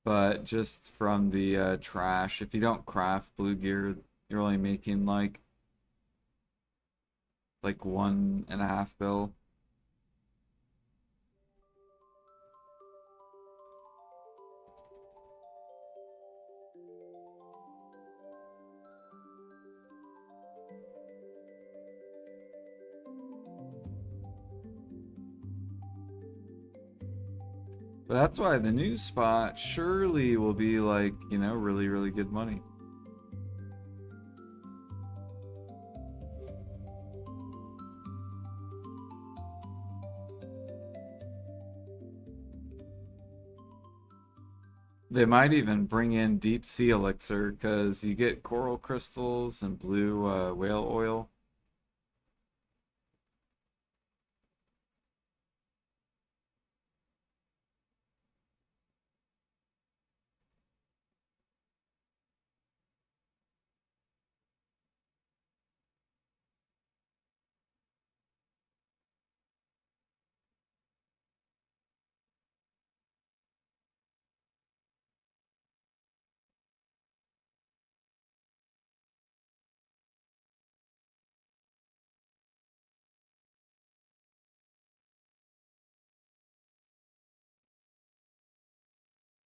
But just from the trash, if you don't craft blue gear, you're only making like 1.5 bill. But that's why the new spot surely will be like, really, really good money. They might even bring in deep sea elixir because you get coral crystals and blue whale oil.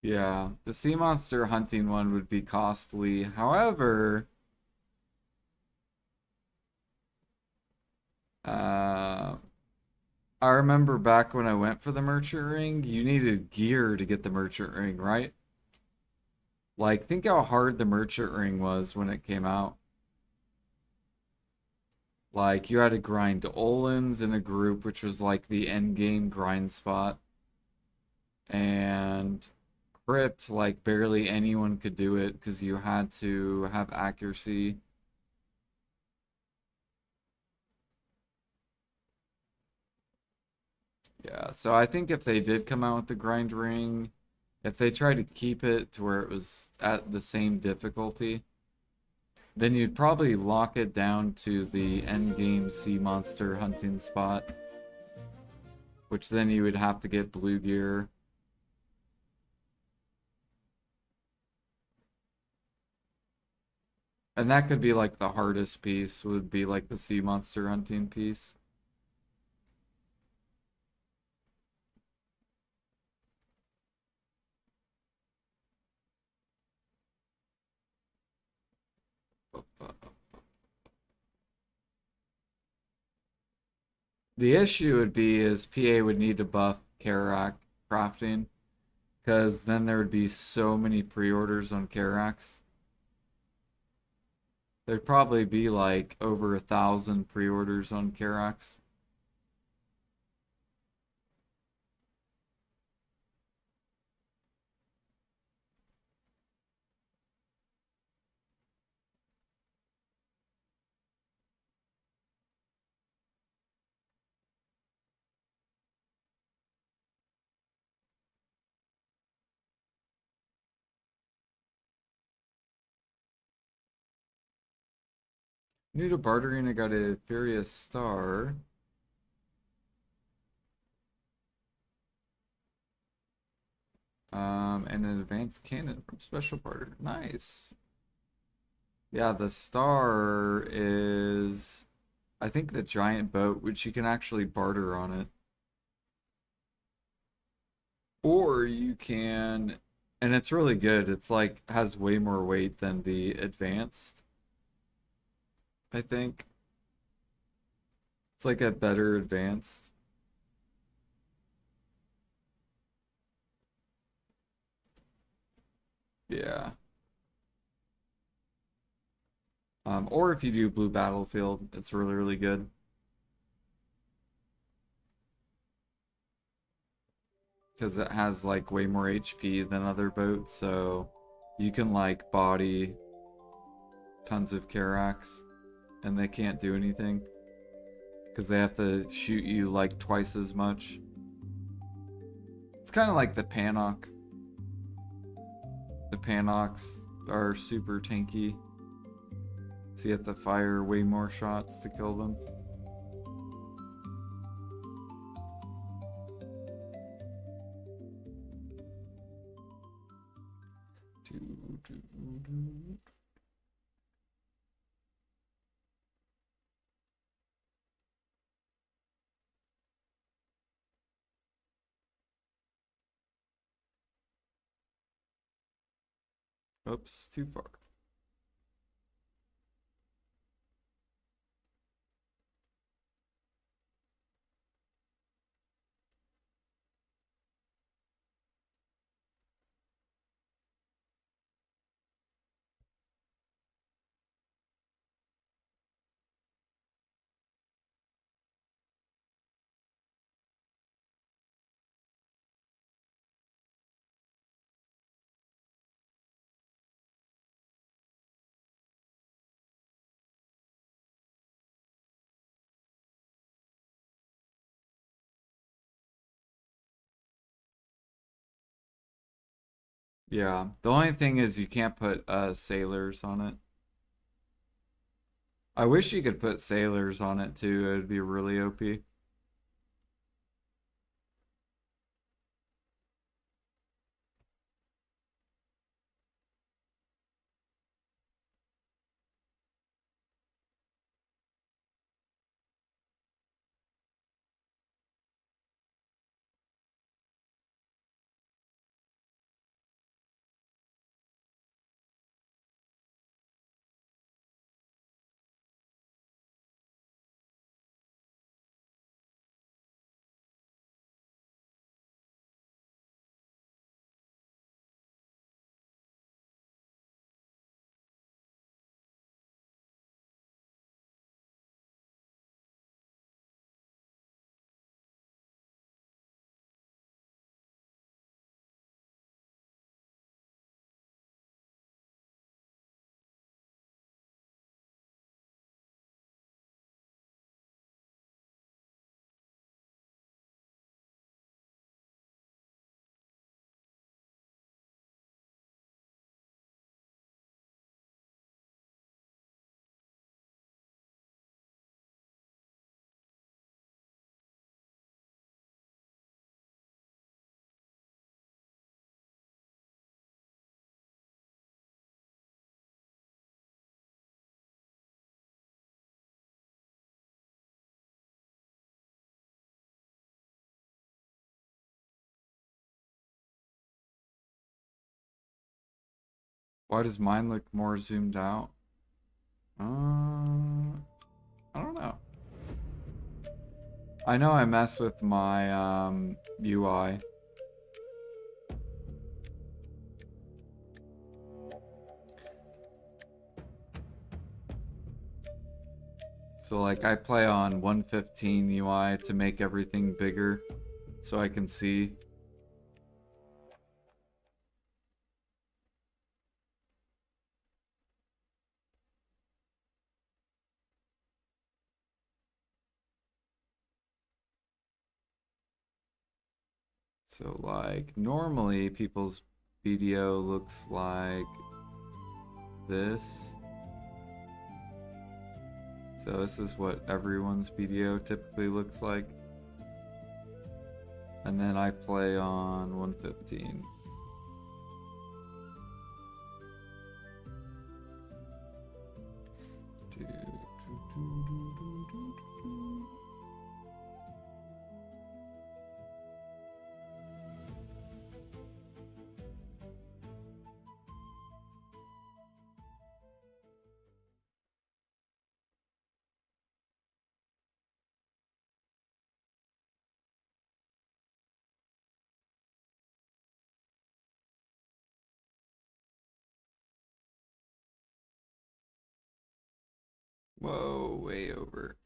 Yeah, the sea monster hunting one would be costly. However, uh, I remember back when I went for the merchant ring, you needed gear to get the merchant ring, right? Like, think how hard the merchant ring was when it came out. Like, you had to grind Olins in a group, which was like the end game grind spot. And crypt, like, barely anyone could do it because you had to have accuracy. Yeah, so I think if they did come out with the grind ring, if they tried to keep it to where it was at the same difficulty, then you'd probably lock it down to the end game sea monster hunting spot, which then you would have to get blue gear. And that could be like the hardest piece, would be like the sea monster hunting piece. The issue would be is PA would need to buff Karak crafting, because then there would be so many pre-orders on Karaks. There'd probably be like over 1,000 pre-orders on Karaks. New to bartering, I got a Furious Star. And an advanced cannon from Special Barter. Nice. Yeah, the star is, I think, the giant boat, which you can actually barter on it. Or you can, and it's really good. It's like has way more weight than the advanced, I think. It's like a better advanced. Yeah. Or if you do Blue Battlefield, it's really, really good. Because it has like way more HP than other boats, so you can like body tons of Karaks and they can't do anything. Because they have to shoot you like twice as much. It's kind of like the Panok. The Panoks are super tanky. So you have to fire way more shots to kill them. Oops, too far. Yeah, the only thing is you can't put sailors on it. I wish you could put sailors on it too. It'd be really OP. Why does mine look more zoomed out? I don't know. I know I mess with my UI. So like I play on 115 UI to make everything bigger so I can see. So like normally people's video looks like this. So this is what everyone's video typically looks like. And then I play on 115. Whoa, way over.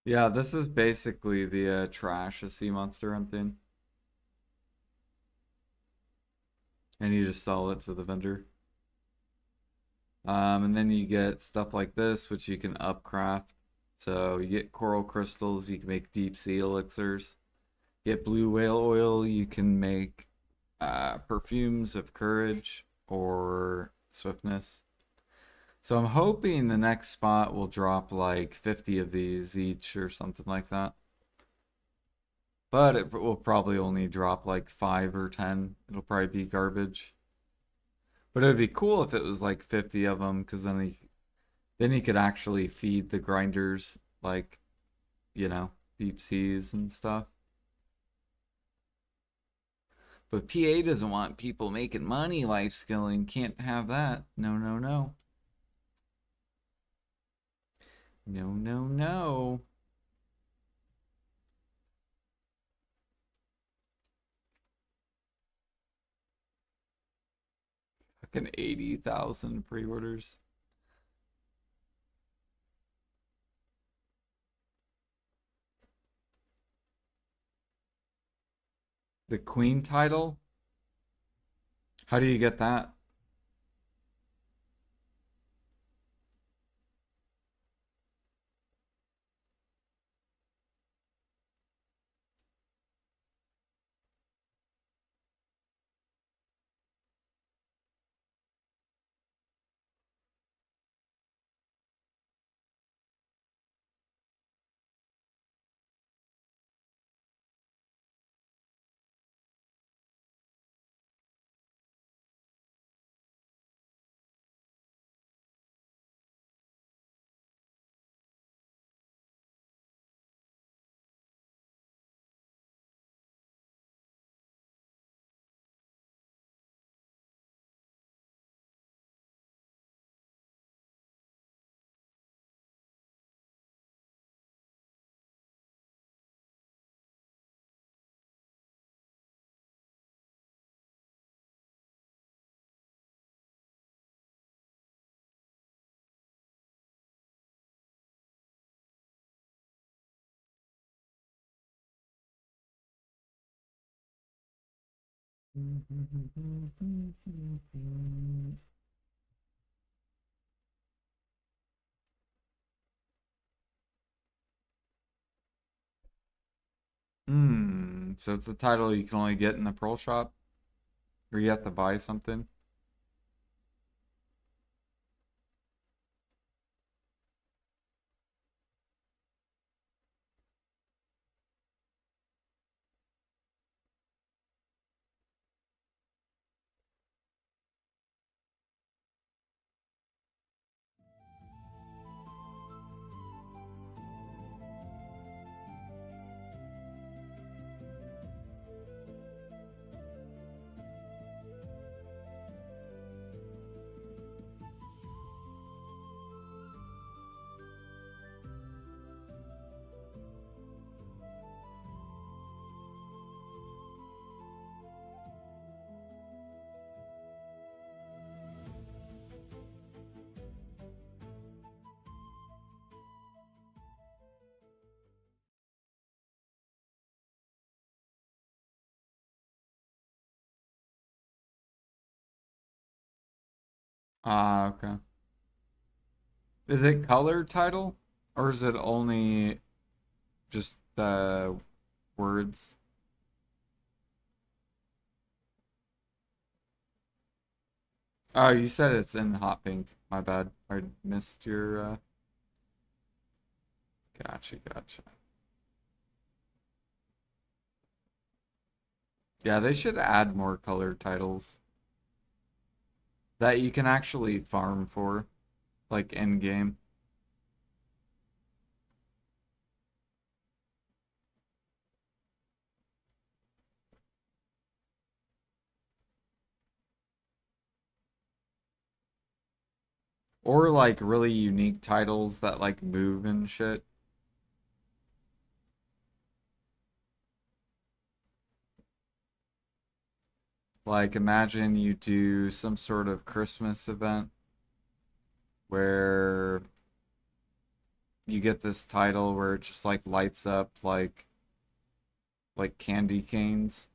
Yeah, this is basically the trash a sea monster hunting. And you just sell it to the vendor. And then you get stuff like this, which you can upcraft. So you get coral crystals, you can make deep sea elixirs. Get blue whale oil, you can make perfumes of courage or swiftness. So I'm hoping the next spot will drop like 50 of these each or something like that. But it will probably only drop like 5 or 10. It'll probably be garbage. But it would be cool if it was like 50 of them, because then he could actually feed the grinders like, deep seas and stuff. But PA doesn't want people making money life skilling. Can't have that. No, no, no. No, no, no. Fucking 80,000 pre-orders. The queen title? How do you get that? So it's a title you can only get in the Pearl Shop, or you have to buy something. Ah, okay. Is it color title, or is it only just the words? Oh, you said it's in hot pink. My bad. I missed your gotcha, gotcha. Yeah, they should add more color titles that you can actually farm for, like in game. Or like really unique titles that like move and shit. Like imagine you do some sort of Christmas event where you get this title where it just like lights up like candy canes.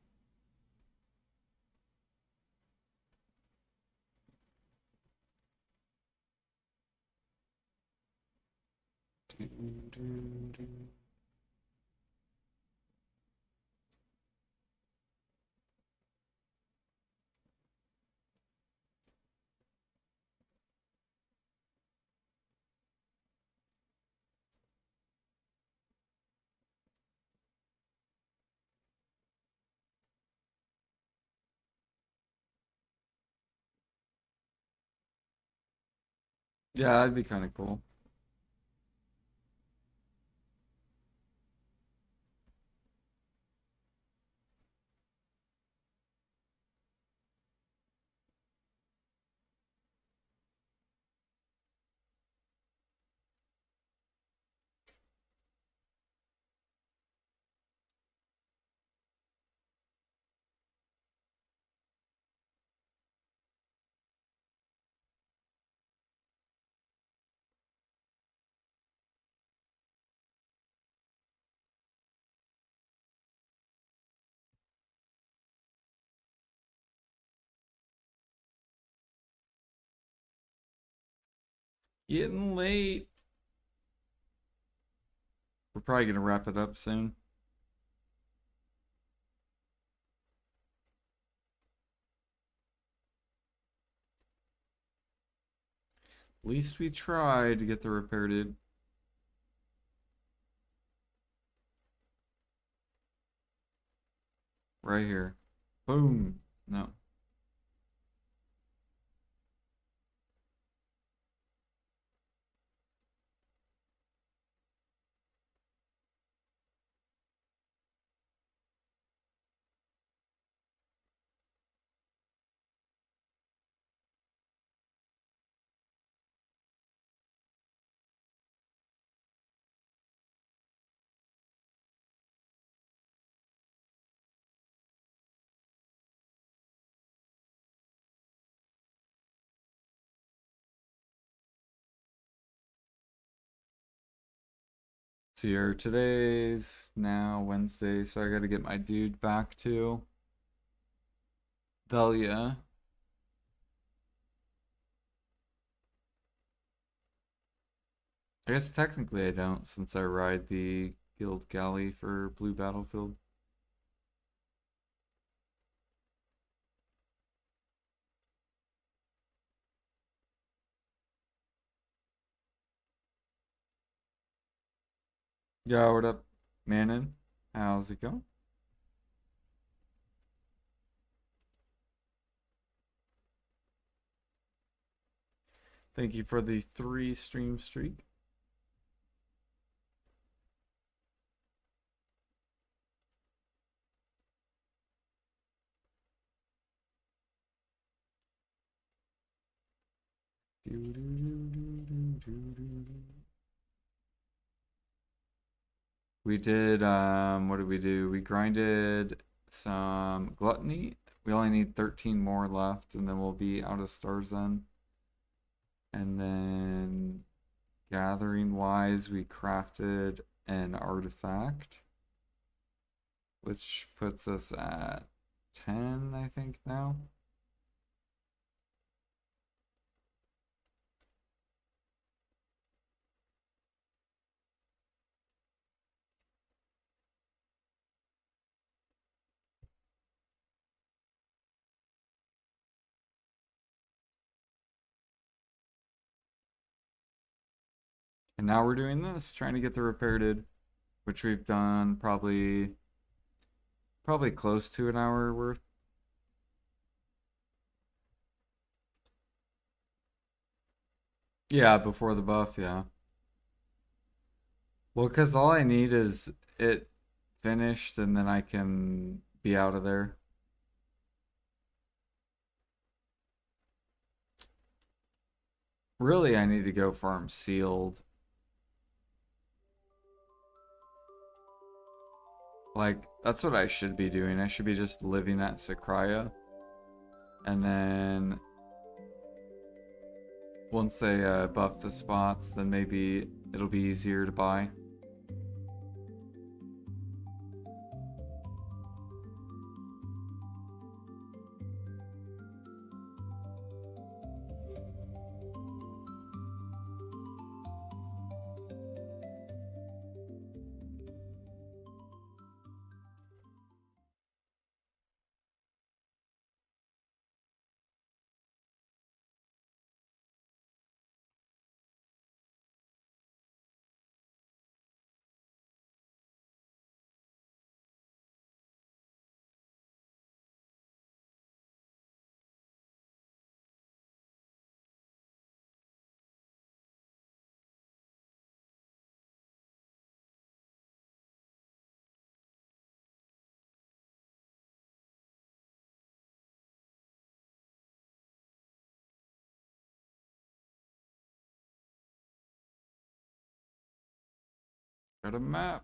Yeah, that'd be kind of cool. Getting late. We're probably gonna wrap it up soon. At least we tried to get the repair dude. Right here. Boom. No. See here. Today's now Wednesday, so I gotta get my dude back too. Velia. I guess technically I don't, since I ride the guild galley for Blue Battlefield. Yo, what up, Manon? How's it going? Thank you for the 3 stream streak. We did, what did we do? We grinded some Gluttony. We only need 13 more left, and then we'll be out of Stars then. And then, gathering-wise, we crafted an artifact, which puts us at 10, I think, now. And now we're doing this, trying to get the repair did, which we've done probably close to an hour worth. Yeah, before the buff, yeah. Well, because all I need is it finished and then I can be out of there. Really, I need to go farm sealed. Like, that's what I should be doing. I should be just living at Sakraya. And then once they buff the spots, then maybe it'll be easier to buy. Got a map.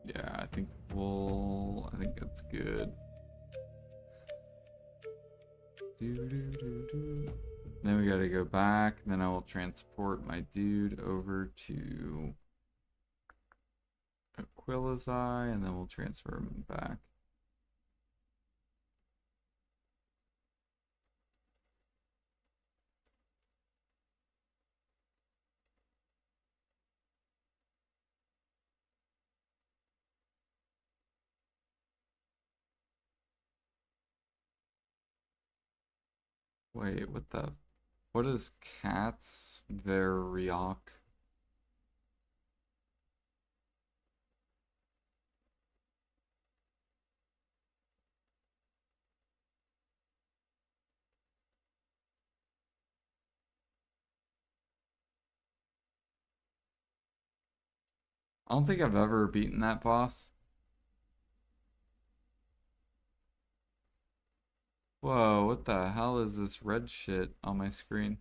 Yeah, I think that's good. Then we gotta go back, then I will transport my dude over to Aquila's Eye, and then we'll transfer him back. Wait, what is Cat's Veriok? I don't think I've ever beaten that boss. Whoa, what the hell is this red shit on my screen?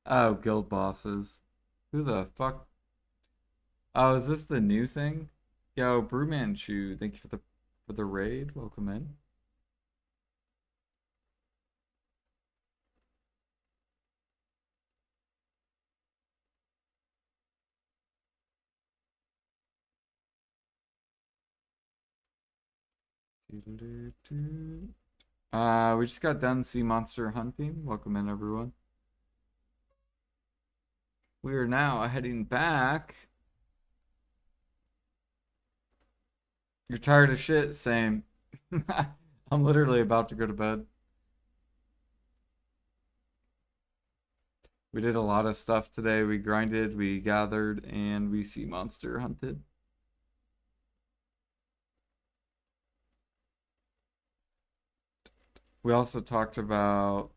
Oh, guild bosses. Who the fuck? Oh, is this the new thing? Yo, Brewmanchu, thank you for the raid. Welcome in. We just got done sea monster hunting. Welcome in, everyone. We are now heading back. You're tired of shit? Same. I'm literally about to go to bed. We did a lot of stuff today. We grinded, we gathered, and we sea monster hunted. We also talked about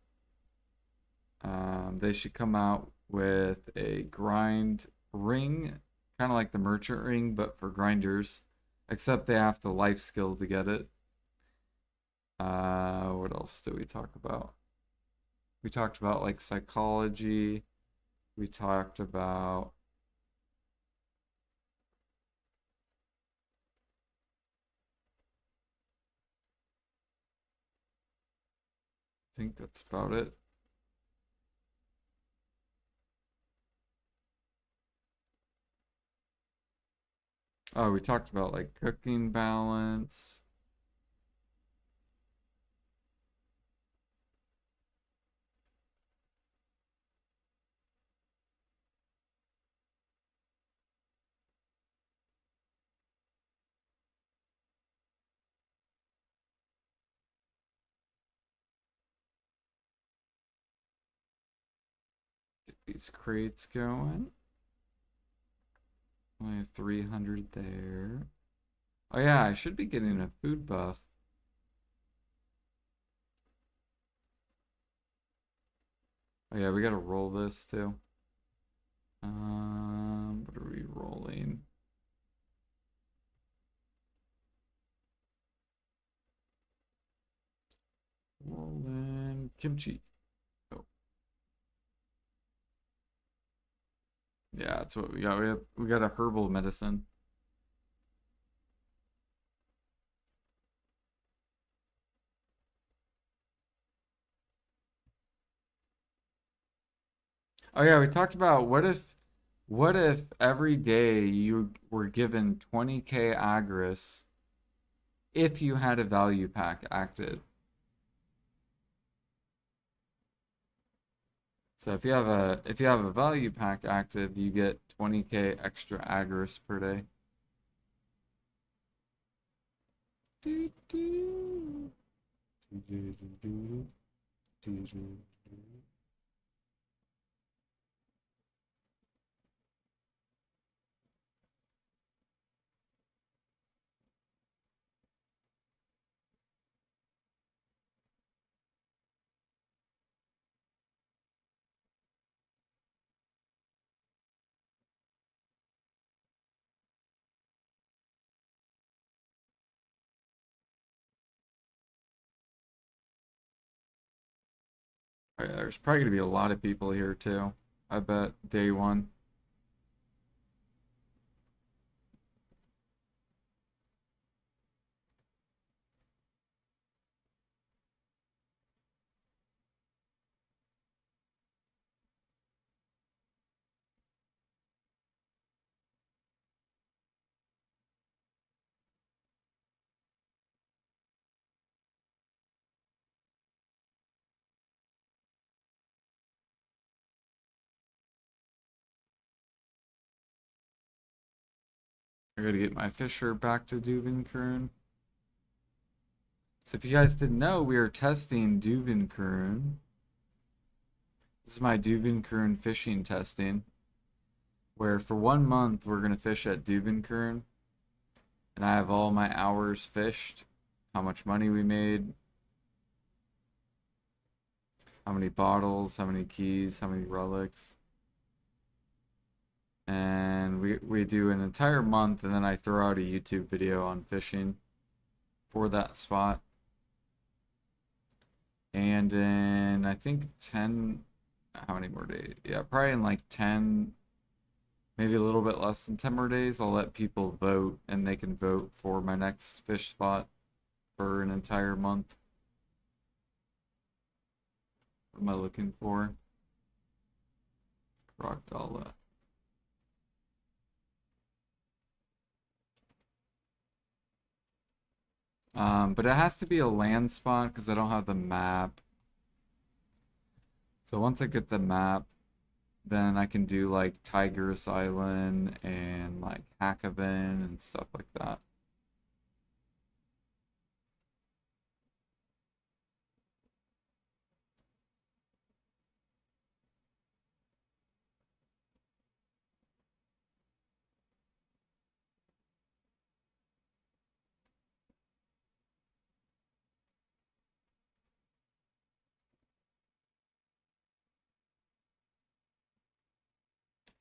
they should come out with a grind ring, kind of like the merchant ring, but for grinders, except they have to life skill to get it. What else did we talk about? We talked about like psychology. We talked about I think that's about it. Oh, we talked about like cooking balance. Get these crates going. Only have 300 there. Oh yeah, I should be getting a food buff. Oh yeah, we gotta roll this too. What are we rolling? Rolling kimchi. Oh. Yeah, that's what we got. We got a herbal medicine. Oh yeah, we talked about what if every day you were given 20k agris if you had a value pack active. So if you have a value pack active, you get 20k extra agris per day. Do, do. Do, do, do, do, do, do. Oh, yeah, there's probably gonna be a lot of people here too. I bet day one. I gotta get my fisher back to Duvenkern. So if you guys didn't know, we are testing Duvenkern. This is my Duvenkern fishing testing, where for 1 month we're gonna fish at Duvenkern, and I have all my hours fished. how much money we made, how many bottles, how many keys, how many relics. And we do an entire month, and then I throw out a YouTube video on fishing for that spot. And in, I think 10, how many more days? Yeah, probably in like 10, maybe a little bit less than 10 more days, I'll let people vote, and they can vote for my next fish spot for an entire month. What am I looking for? Crocodile. But it has to be a land spot because I don't have the map. So once I get the map, then I can do like Tiger's Island and like Hackhaven and stuff like that.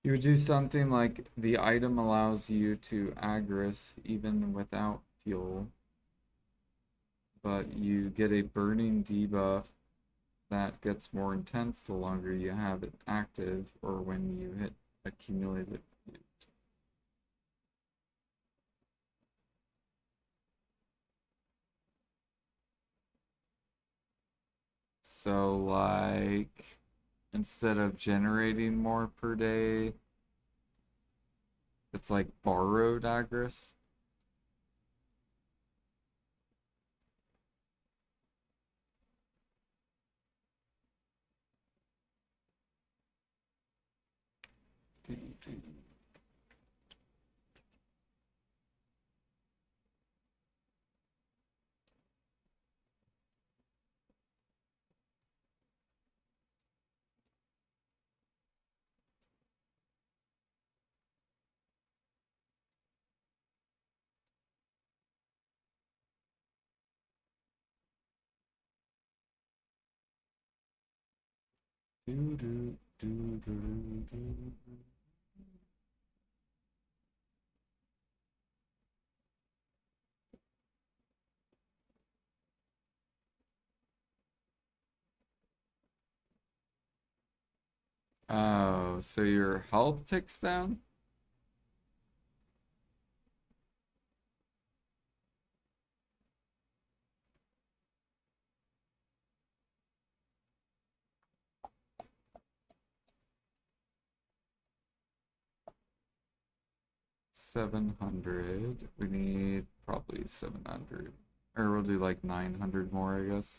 You would do something like the item allows you to aggress even without fuel, but you get a burning debuff that gets more intense the longer you have it active or when you hit accumulated. So like instead of generating more per day, it's like borrowed aggress. Oh, so your health ticks down? 700. We need probably 700. Or we'll do like 900 more, I guess.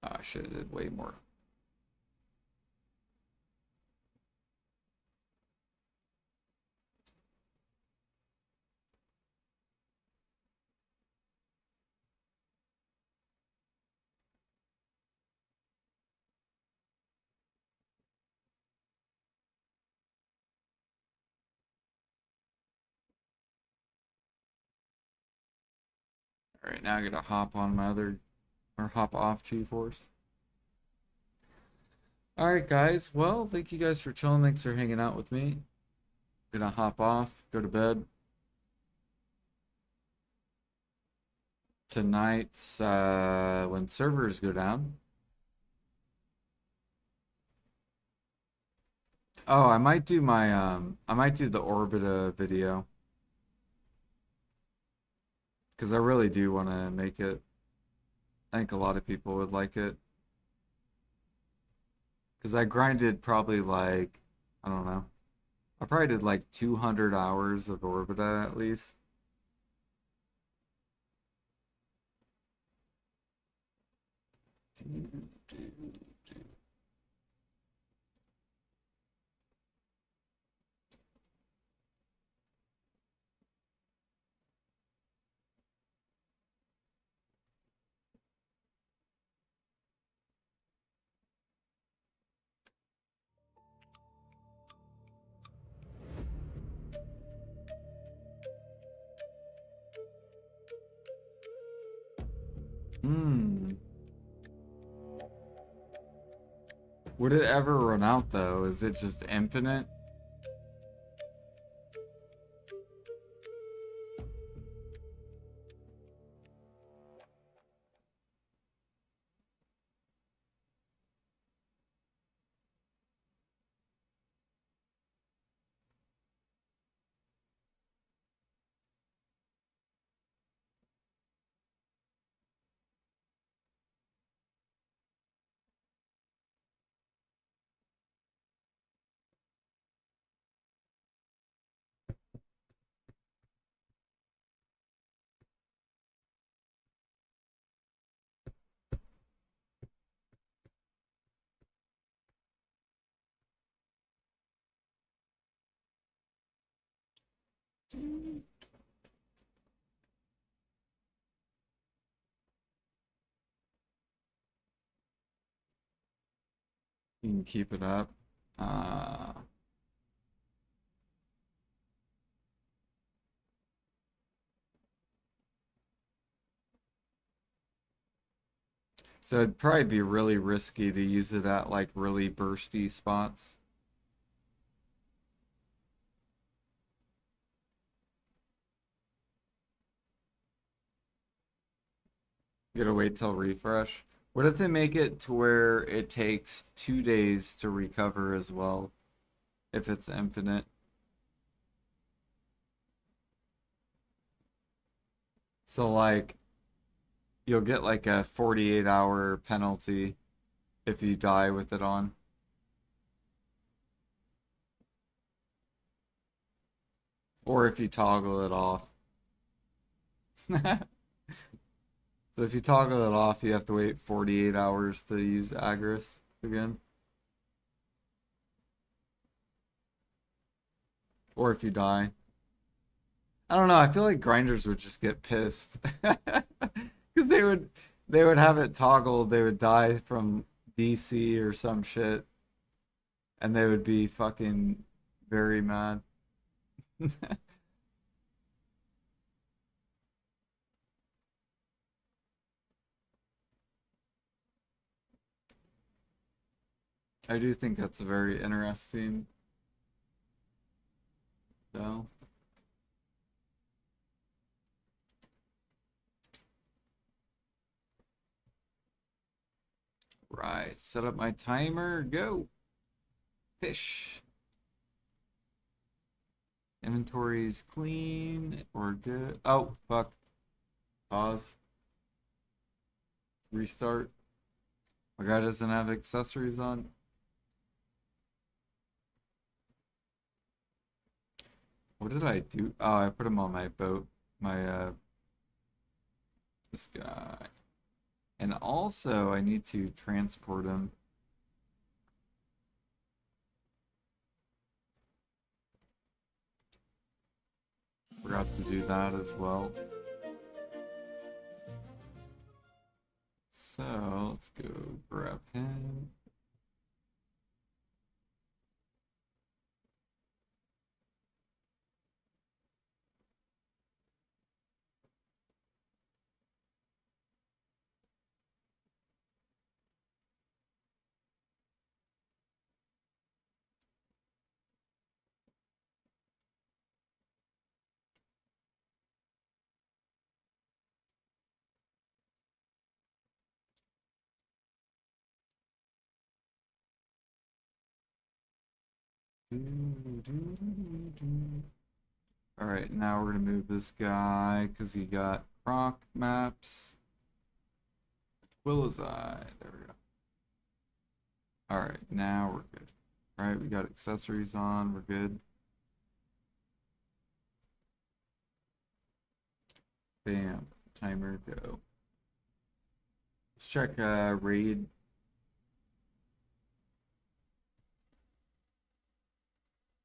Oh, I should have did way more. Alright, now I gotta hop on my other, or hop off G-Force. Alright, guys. Well, thank you guys for chilling. Thanks for hanging out with me. Gonna hop off, go to bed. Tonight's when servers go down. Oh, I might do my I might do the Orbita video because I really do want to make it. I think a lot of people would like it because I grinded probably like I don't know. I probably did like 200 hours of Orbita at least. Hmm. Would it ever run out though? Is it just infinite? You can keep it up. Uh, so it'd probably be really risky to use it at like really bursty spots. You gotta wait till refresh. What if they make it to where it takes 2 days to recover as well, if it's infinite? So like you'll get like a 48-hour penalty if you die with it on. Or if you toggle it off. So if you toggle it off, you have to wait 48 hours to use Agris again. Or if you die. I don't know, I feel like grinders would just get pissed. Because they would have it toggled, they would die from DC or some shit, and they would be fucking very mad. I do think that's very interesting, though. Right, set up my timer, go. Fish. Inventory's clean or good. Oh, fuck. Pause. Restart. My guy doesn't have accessories on. What did I do? Oh, I put him on my boat. This guy. And also, I need to transport him. Forgot to do that as well. So, let's go grab him. Alright, now we're gonna move this guy because he got proc maps. Will is I. There we go. Alright, now we're good. Alright, we got accessories on, we're good. Bam. Timer go. Let's check raid.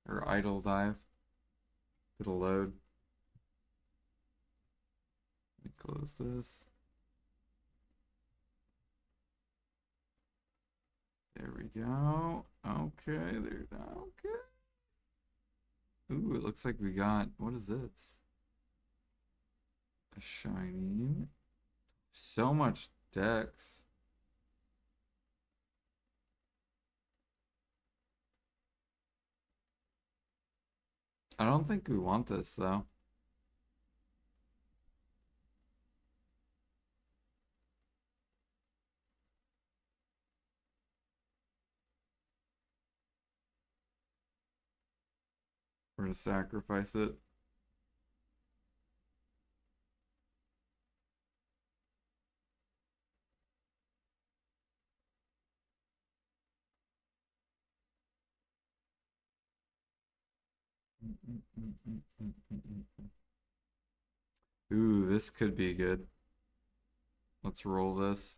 Or idle dive. It'll load. Let me close this. There we go. Okay, there. Okay. Ooh, it looks like we got. What is this? A shining So much dex. I don't think we want this though. We're gonna sacrifice it. Ooh, this could be good. Let's roll this.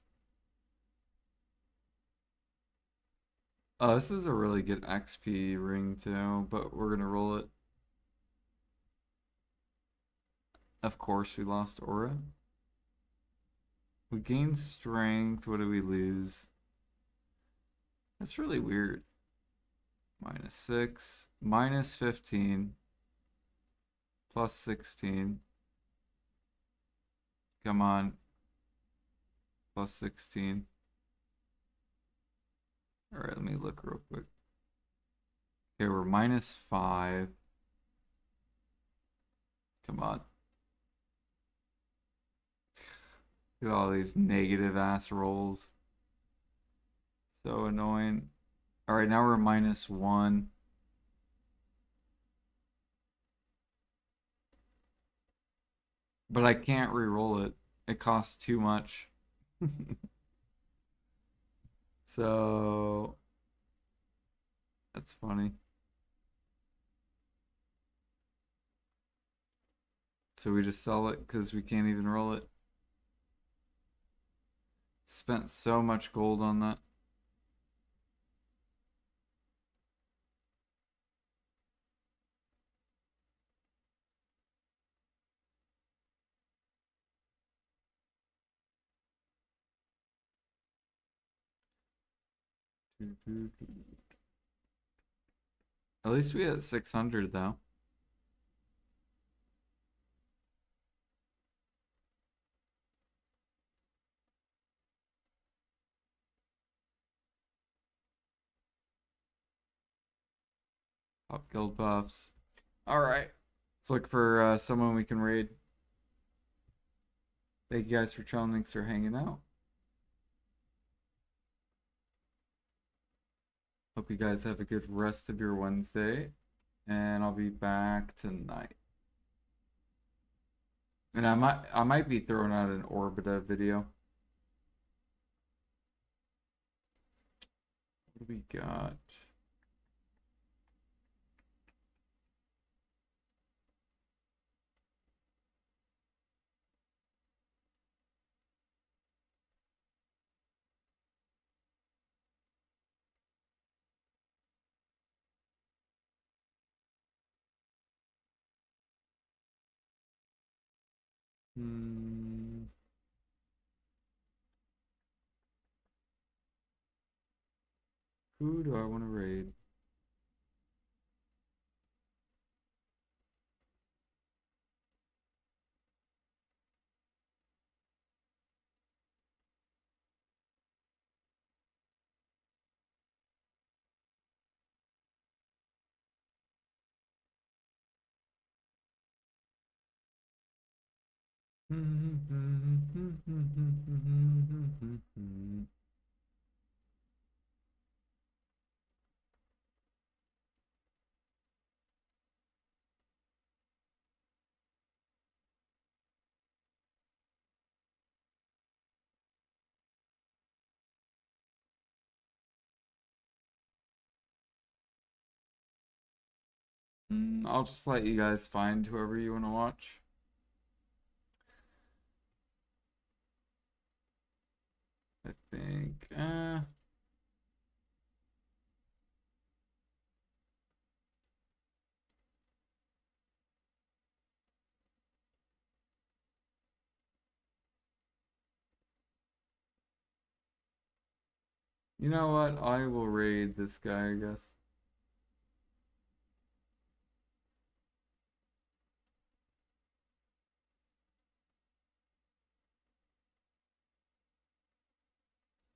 Oh, this is a really good XP ring too, but we're gonna roll it. Of course, we lost aura. We gain strength. What do we lose? That's really weird. -6, -15, +16. Come on. +16. All right, let me look real quick. Okay, we're -5. Come on. Look at all these negative ass rolls. So annoying. All right, now we're -1. But I can't re-roll it. It costs too much. So that's funny. So we just sell it because we can't even roll it. Spent so much gold on that. At least we had 600 though. Top guild buffs. All right. Let's look for someone we can raid. Thank you guys for chilling. Thanks for hanging out. Hope you guys have a good rest of your Wednesday. And I'll be back tonight. And I might be throwing out an Orbita video. What do we got? Hmm. Who do I want to raid? I'll just let you guys find whoever you want to watch. I think. You know what? I will raid this guy, I guess.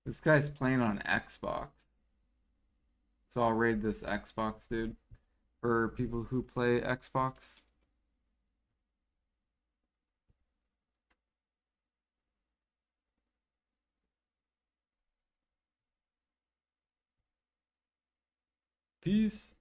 This guy's playing on Xbox. So I'll raid this Xbox dude for people who play Xbox. Peace.